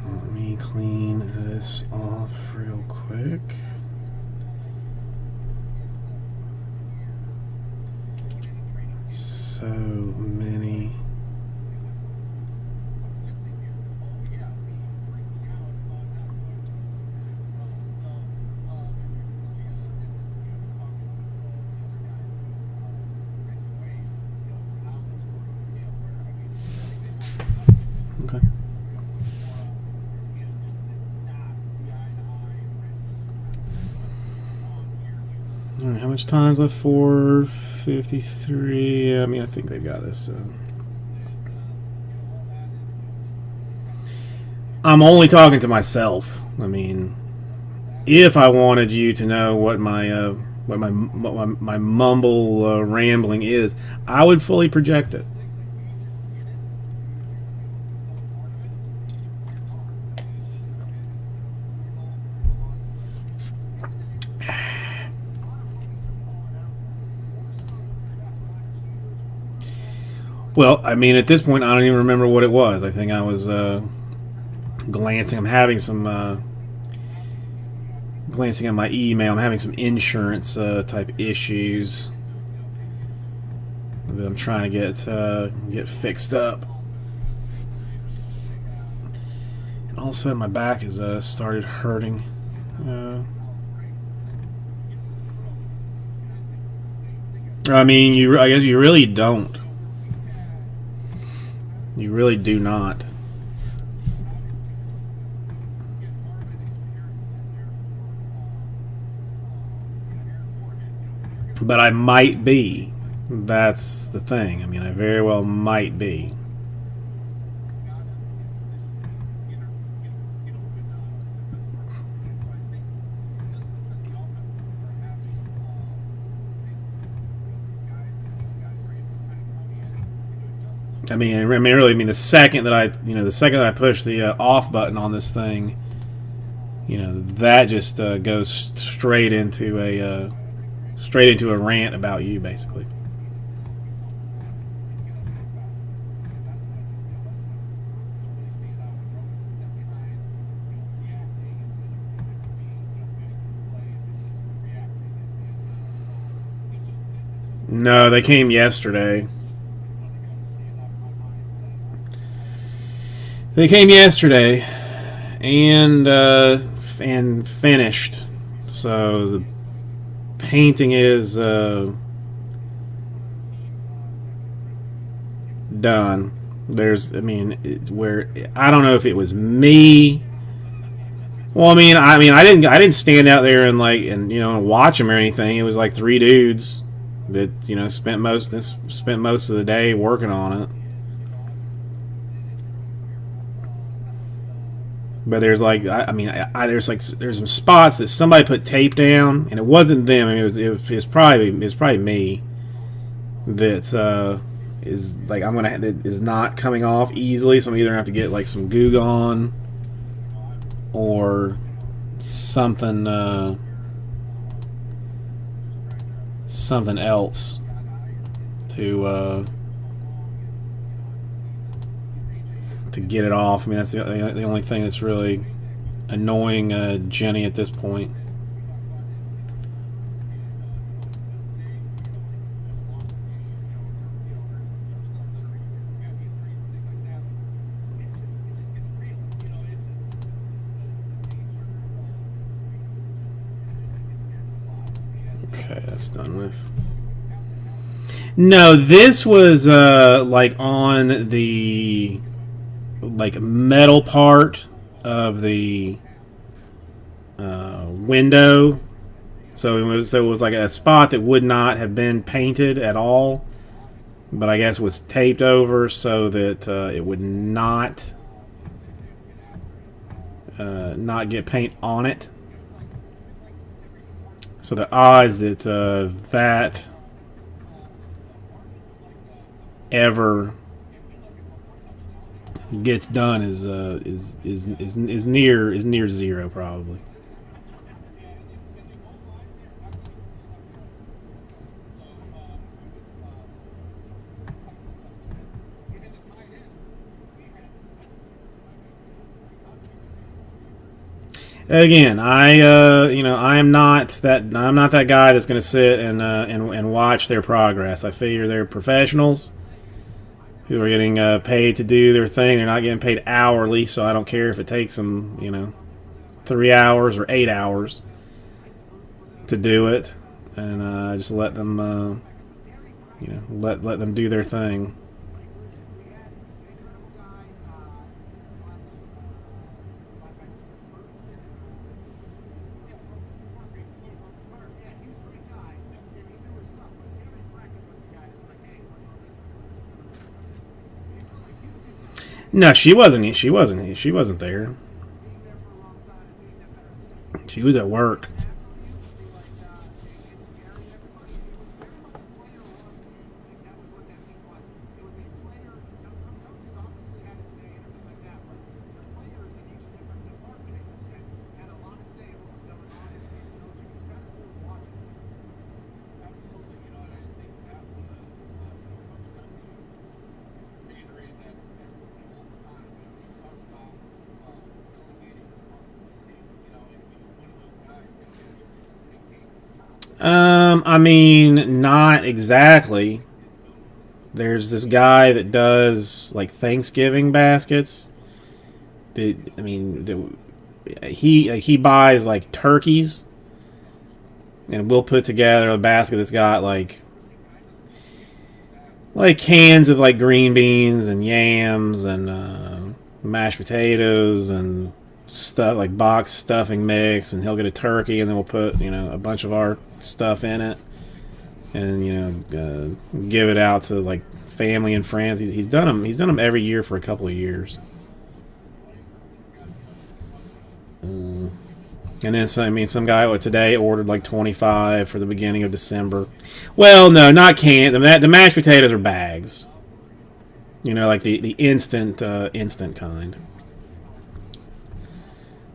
Speaker 1: Let me clean this off real quick. So many. Okay. All right, how much time's left? 4:53. I mean, I think they've got this. I'm only talking to myself. I mean, if I wanted you to know what my mumble rambling is, I would fully project it. Well, I mean, at this point, I don't even remember what it was. I think I was glancing. I'm having some glancing at my email. I'm having some insurance type issues that I'm trying to get fixed up. And all of a sudden, my back has started hurting. I mean, I guess you really don't. You really do not. But I might be. That's the thing. I mean, I very well might be. I mean, really, the second that I push the off button on this thing, that just goes straight into a rant about you, basically. No, they came yesterday. They came yesterday and finished. So the painting is done. It's where I don't know if it was me. Well, I didn't stand out there and watch them or anything. It was like 3 dudes that spent most of the day working on it. But there's there's some spots that somebody put tape down, and it wasn't them. I mean, it was probably me. That is not coming off easily. So I'm either gonna have to get some Goo Gone or something else to get it off. I mean, that's the only thing that's really annoying Jenny at this point. Okay, that's done with. No, this was on the metal part of the window, so it was like a spot that would not have been painted at all, but I guess was taped over so that it would not get paint on it. So the odds that that ever gets done is near zero, probably. Again, I'm not that guy that's going to sit and watch their progress. I figure they're professionals who are getting paid to do their thing. They're not getting paid hourly, so I don't care if it takes them, 3 hours or 8 hours to do it, and just let them, let them do their thing. No, she wasn't. She wasn't. She wasn't there.
Speaker 3: Being there for a long time and being there better.
Speaker 1: She was at work.
Speaker 3: After you would be like, it's Gary, everybody. It was very much a player on team. Like that was what that team was. It was a player. Coaches obviously had a say and everything like that, but the players in each different department, as you said, had a lot of say in what was going on and coaching. It was kind of cool to watch it.
Speaker 6: Absolutely, you know, and I think that was Coach Gundy reiterated that all the time. You know, he talks about delegating responsibility. You know, and he was one of those guys that
Speaker 1: I mean, not exactly. There's this guy that does like Thanksgiving baskets. He buys like turkeys, and we'll put together a basket that's got like cans of like green beans and yams and mashed potatoes and stuff like box stuffing mix, and he'll get a turkey, and then we'll put a bunch of our stuff in it, and give it out to like family and friends. He's done them. He's done them every year for a couple of years. And then some guy today ordered like 25 for the beginning of December. Well, no, not canned. The mashed potatoes are bags. Like the instant kind.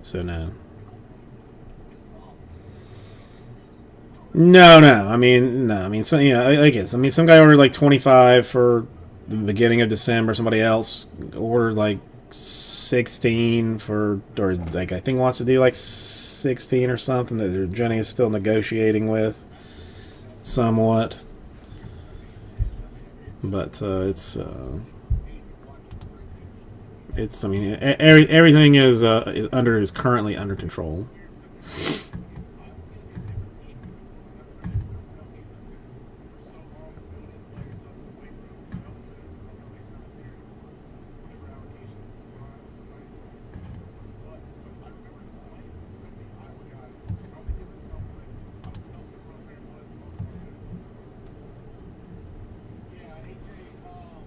Speaker 1: So no. No. I mean, no. I mean, so, I guess. I mean, some guy ordered like 25 for the beginning of December. Somebody else ordered like 16 or like I think wants to do like 16 or something that Jenny is still negotiating with, somewhat. But it's. I mean, everything is currently under control.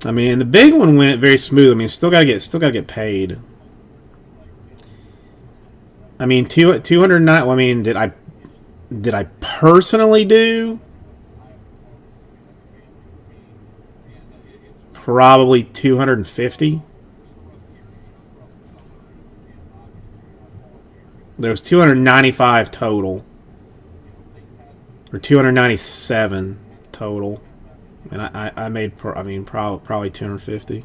Speaker 1: I mean, the big one went very smooth. I mean, still gotta get paid. I mean, 209. I mean, did I personally do? Probably 250. There was 295 total, or 297 total. And I made probably 250.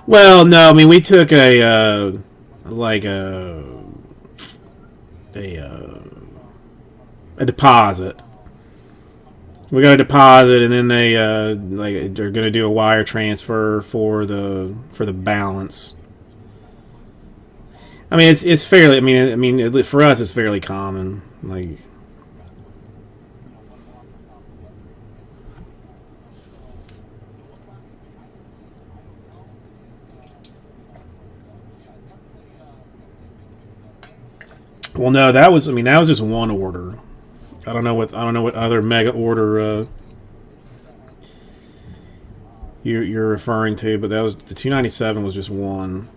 Speaker 1: Well, no, I mean we took a deposit. We got a deposit, and then they're gonna do a wire transfer for the balance. I mean it's fairly. I mean for us it's fairly common. Like. Well, no, that was just one order. I don't know what other mega order you're referring to, but that was the 297 was just one.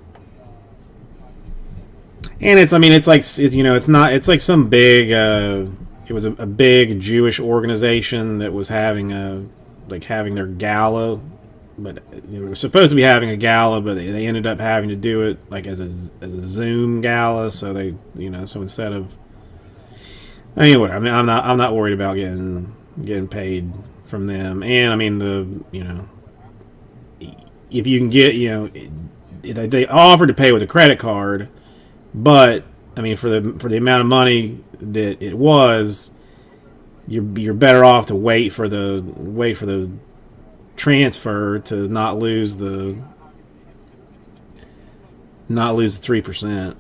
Speaker 1: And it's like some big it was a big Jewish organization that was having their gala, but they were supposed to be having a gala, but they ended up having to do it like as a Zoom gala. So they, so instead of, anyway, I mean, I'm not worried about getting paid from them. And I mean if you can get, they offered to pay with a credit card, but I mean for the amount of money that it was, you're better off to wait for the transfer to not lose the 3%.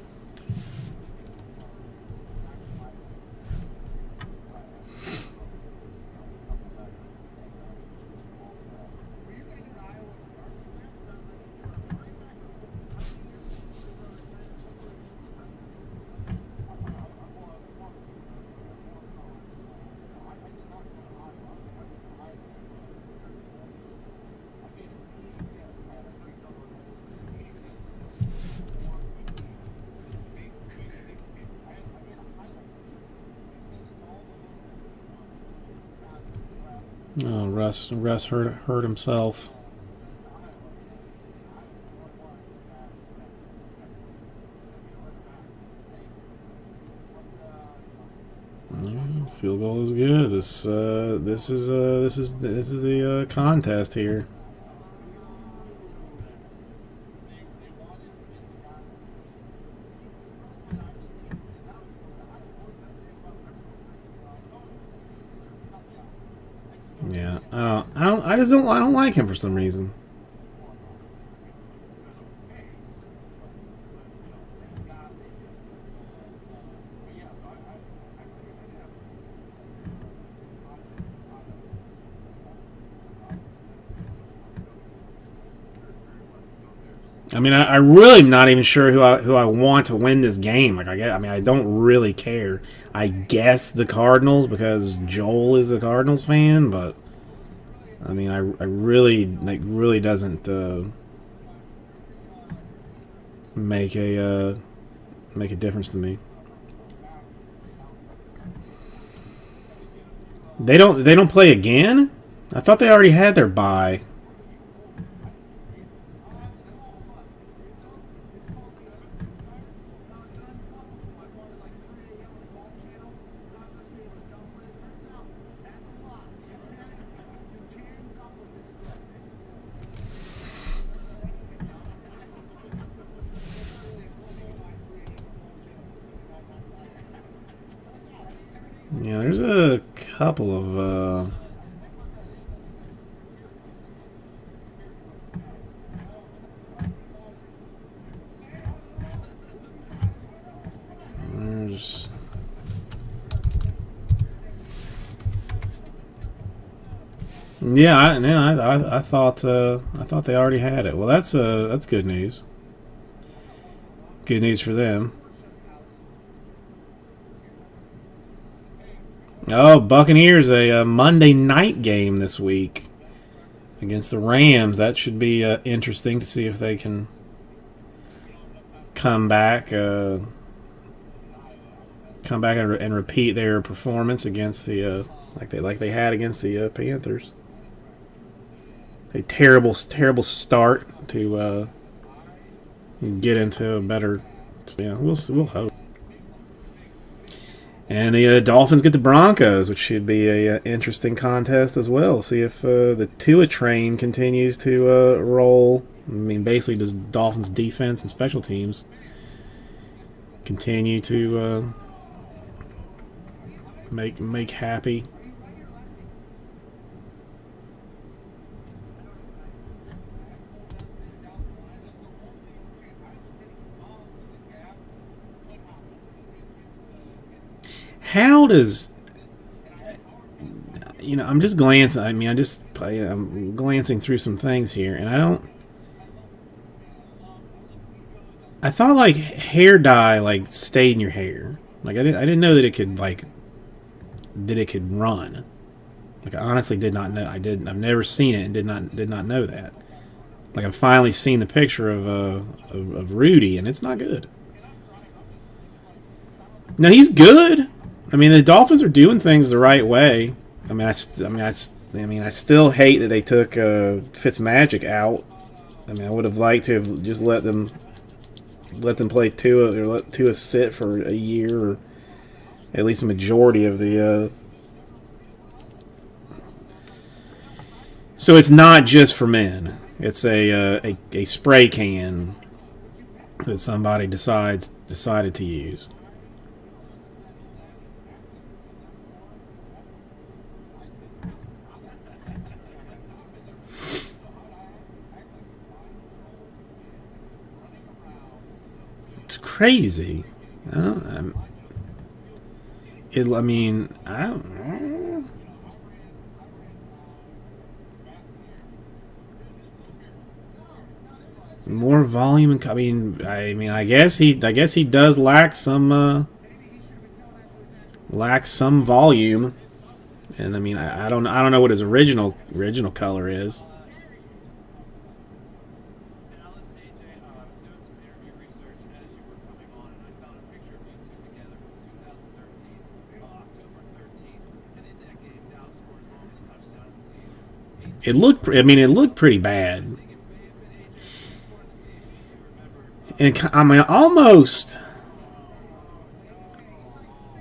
Speaker 1: Oh, Russ hurt himself. Field goal is good. This is the contest here. Yeah, I don't like him for some reason. I mean, I really am not even sure who I want to win this game. Like I don't really care. I guess the Cardinals because Joel is a Cardinals fan, but I mean, I really doesn't make a difference to me. They don't play again? I thought they already had their bye. Yeah, there's a couple of there's yeah, I thought they already had it. Well, that's good news. Good news for them. Oh, Buccaneers a Monday night game this week against the Rams. That should be interesting to see if they can come back and repeat their performance against the like they had against the Panthers. A terrible start to get into a better. Yeah, we'll hope. And the Dolphins get the Broncos, which should be a interesting contest as well. See if the Tua train continues to roll. I mean, basically, does Dolphins defense and special teams continue to make happy? How does I'm just glancing. I mean, I'm glancing through some things here, and I thought like hair dye like stayed in your hair. Like I didn't know that it could run. Like I honestly did not know. I've never seen it and did not know that. Like I've finally seen the picture of Rudy, and it's not good. No, he's good. I mean, the Dolphins are doing things the right way. I mean, I still hate that they took Fitzmagic out. I mean, I would have liked to have just let them play Tua or let Tua sit for a year or at least a majority of the. So it's not just for men. It's a spray can that somebody decided to use. It's crazy. I don't know. More volume and I guess he does lack some volume, and I mean I don't know what his original color is.
Speaker 7: Dallas, AJ, I was doing some interview research as you were coming on, and I found a picture of you two together from 2013, October 13th. And in that game, Dallas scored his longest touchdown in the
Speaker 1: it looked. I mean, it looked pretty bad. And I mean, almost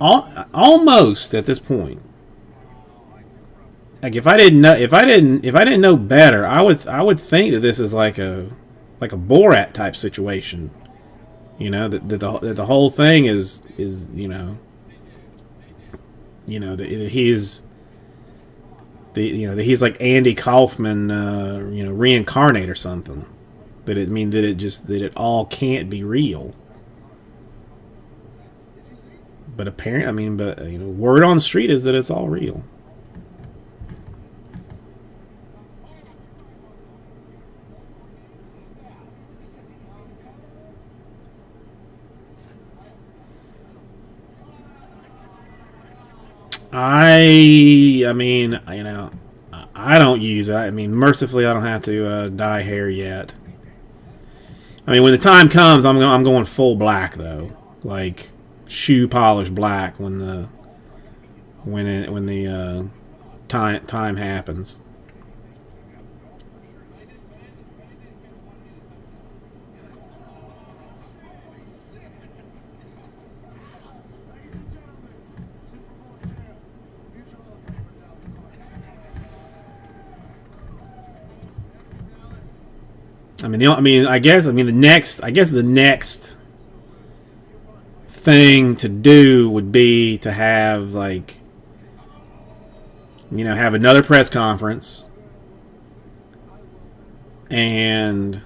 Speaker 1: at this point. Like if I didn't know better, I would think that this is like a Borat type situation. You know that the whole thing is that he's that he's like Andy Kaufman reincarnate or something. That it all can't be real. But apparently, word on the street is that it's all real. I mean, I don't use it. I mean, mercifully, I don't have to dye hair yet. I mean, when the time comes, I'm going full black though, like shoe polish black when the time happens. I guess the next thing to do would be to have have another press conference and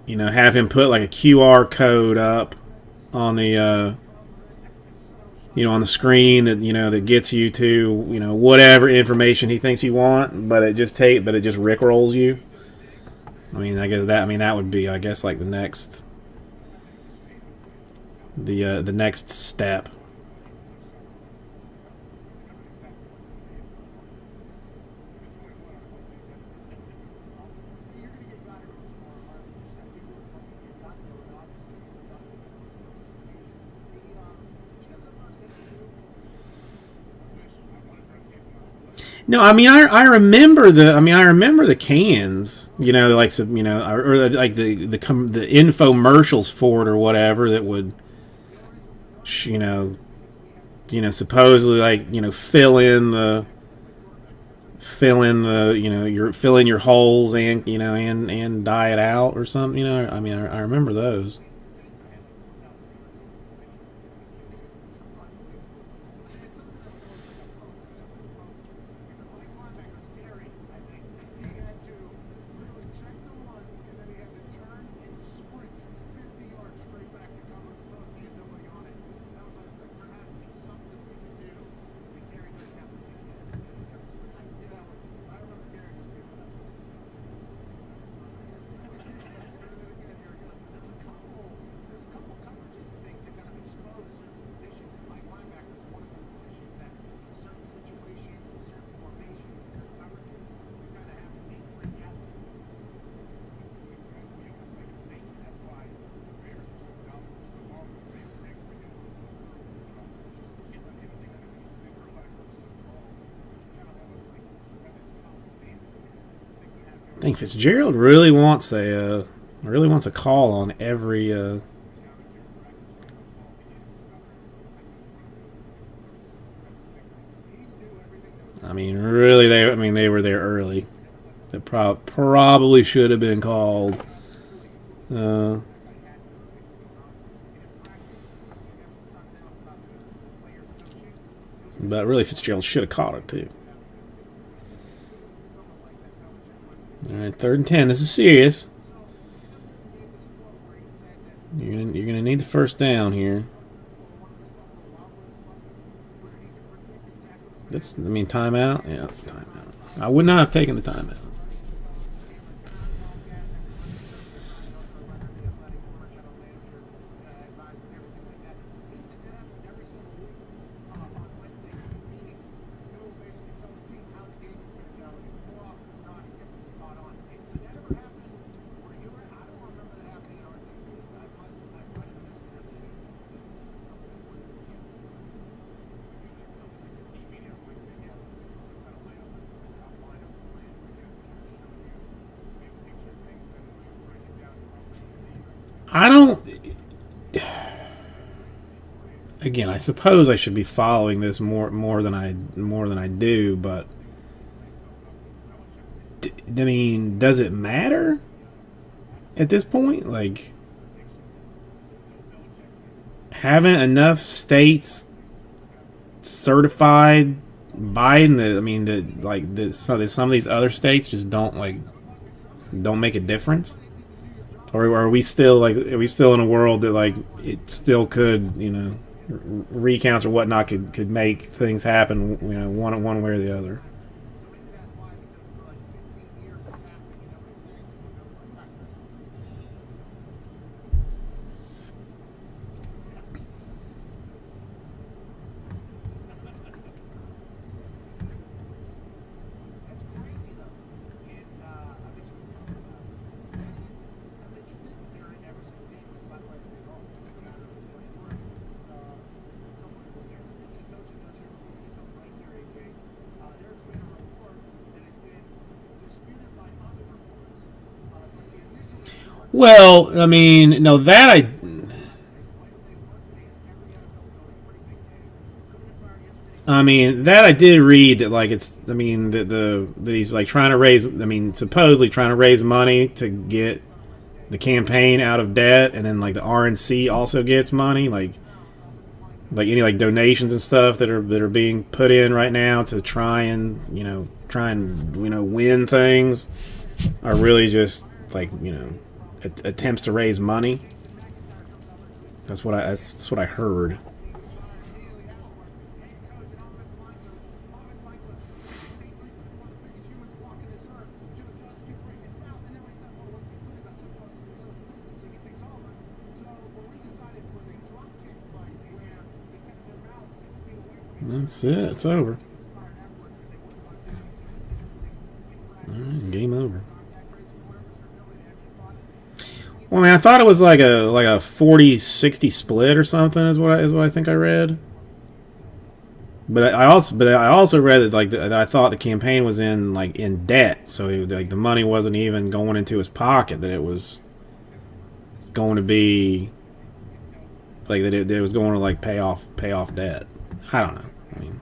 Speaker 1: have him put like a QR code up on the on the screen that gets you to whatever information he thinks you want, but it just rickrolls you. I mean, I guess that would be, I guess, like the next step. No, I mean I remember the cans, like some, or like the infomercials for it or whatever that would, supposedly like fill in your holes and and dye it out or something. I mean I remember those. I think Fitzgerald really wants a call on every. I mean, really, they were there early. That probably should have been called. But really, Fitzgerald should have caught it too. All right, 3rd and 10. This is serious. You're gonna need the first down here. Timeout. Yeah, timeout. I would not have taken the timeout. I don't. Again, I suppose I should be following this more than I do, but I mean, does it matter at this point? Like, haven't enough states certified Biden that, I mean, that like that some of these other states just don't make a difference? Or are we still in a world that like it still could, recounts or whatnot could make things happen, one way or the other?
Speaker 3: So maybe that's why, because for like 15 years it's happening and nobody's saying anything. It was like, that's crazy though. And I bet you it's coming about. I bet you that they're in every single game, which by the way, they are. No matter whose money's worth. It's unbelievable here. Speaking of coaching notes here before we get to a break here, AJ, there's been a report that has been disputed by other reports. But the initial report
Speaker 1: Well, I mean, no, that I.
Speaker 3: Wednesday, Monday, and every NFL building, pretty big day. Couldn't have fired yesterday.
Speaker 1: I mean, that I did read that like it's. I mean that that he's like trying to raise. I mean, supposedly trying to raise money to get the campaign out of debt, and then like the RNC also gets money, like any like donations and stuff that are being put in right now to try and win things are really just like attempts to raise money. That's what I heard. That's it. It's over. All right, game over. Well, I mean, I thought it was like a 40-60 split or something is what I think I read. But I also read that that I thought the campaign was in debt, so the money wasn't even going into his pocket. That it was going to be like that it was going to like pay off debt. I don't know. I mean,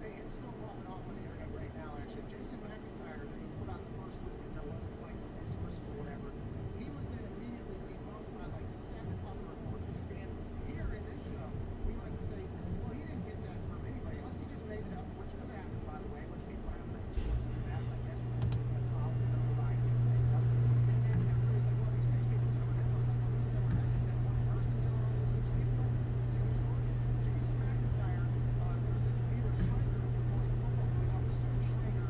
Speaker 3: Hey, it's still popping off on the internet right now, actually. Jason McIntyre, who put out the first tweet that there was a fight from his sources or whatever, he was then immediately debunked by like 7 other reporters. And here in this show, we like to say, well, he didn't get that from anybody, unless he just made it up, which could happen, by the way, which people have written too much in the past, I guess. Colin and Ryan gets made it up. And everybody's like, well, these 6 people said whatever. I was like, well, who's telling that? Is that one person telling all those 6 people the same story? Jason McIntyre, there's a Peter Schrager of the Morning Football coming up with Sam Schrager.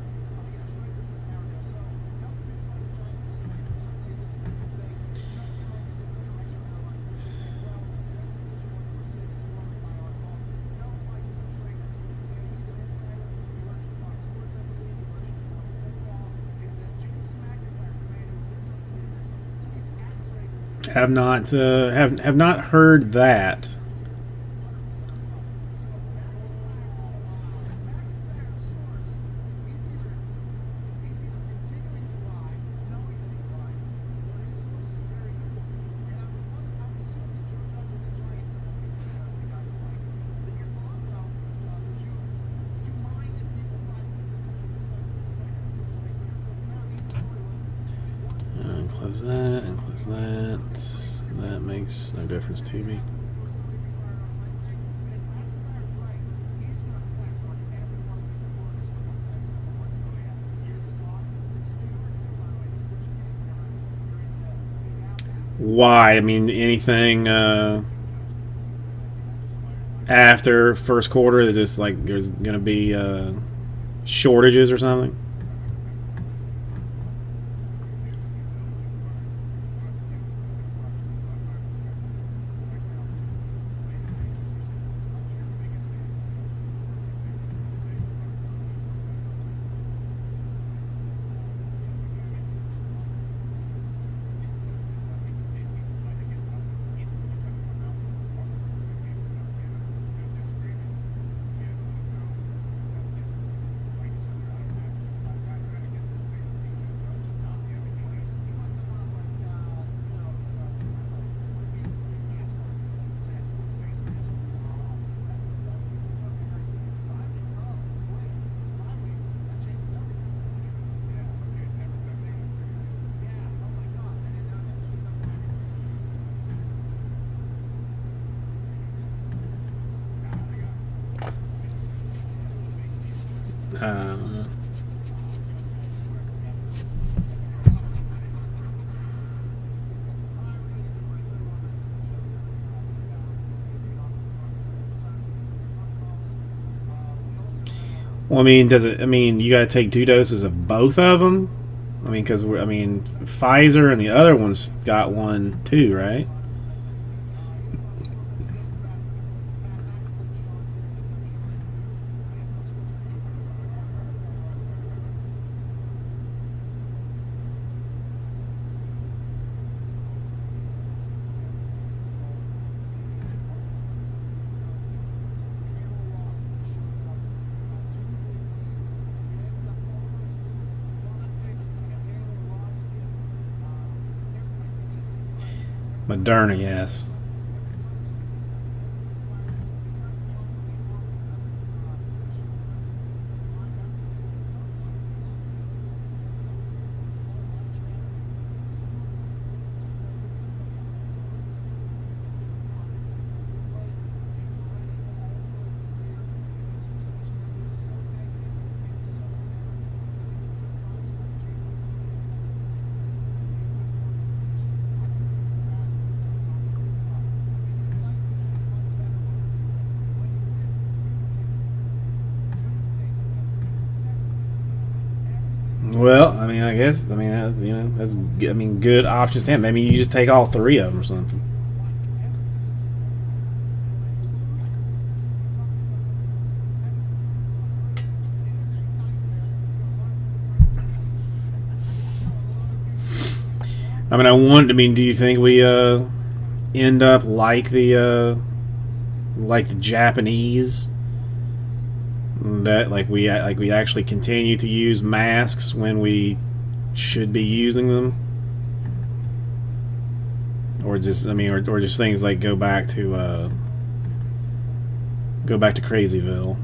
Speaker 3: Schrager says Mario. So, help this fight the Giants to somebody who certainly in this movement today jumped in like a different direction than I like to think. Well, that decision wasn't received as well by our call. No, Mike Schrager tweets today. He's an insider. He works for Fox Sports, I believe. He works for Morning Football. And then Jason McIntyre, the man who originally tweeted this, tweets at Schrager.
Speaker 1: have not heard that. And close that, and close that. That makes no difference to me. Why? I mean, anything after first quarter, just like there's gonna be shortages or something. Uh, well, I mean, does it? I mean, you got to take 2 doses of both of them. I mean, because I mean, Pfizer and the other one's got one too, right? Moderna, yes. Well, I mean, I guess, I mean, that's, you know, that's, I mean, good options to have. Maybe you just take all 3 of them or something. I mean, I mean, do you think we end up like the Japanese? That like we actually continue to use masks when we should be using them, or just, I mean, or just things like go back to Crazyville.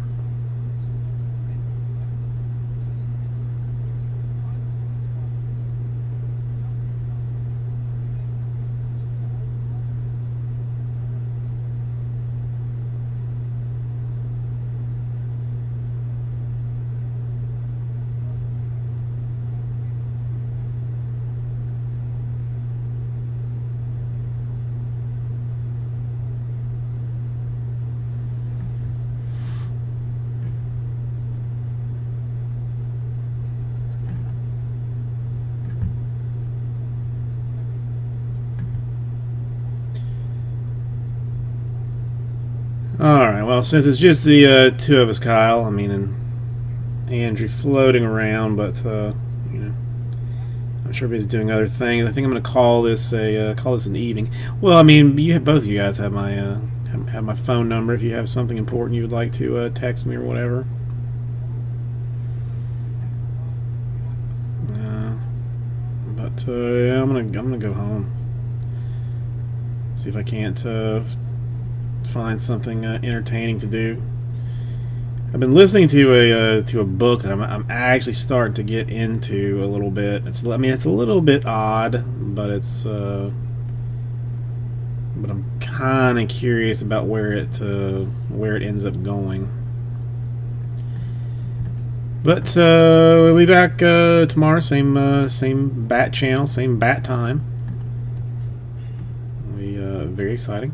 Speaker 1: Alright, well, since it's just the 2 of us, Kyle, I mean, and Andrew floating around, but, you know, I'm sure everybody's doing other things. I think I'm going to call this an evening. Well, I mean, both of you guys have my phone number if you have something important you would like to text me or whatever. But yeah, I'm gonna go home. See if I can't find something entertaining to do. I've been listening to a book that I'm actually starting to get into a little bit. I mean, it's a little bit odd, but it's but I'm kind of curious about where it ends up going. But we'll be back tomorrow, same bat channel, same bat time. Very exciting.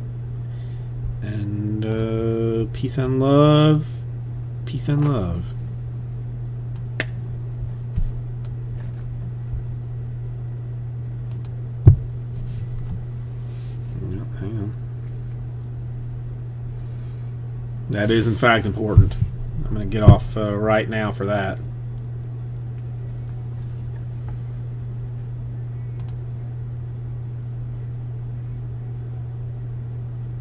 Speaker 1: And peace and love. Peace and love. Yep, hang on. That is in fact important. I'm going to get off right now for that.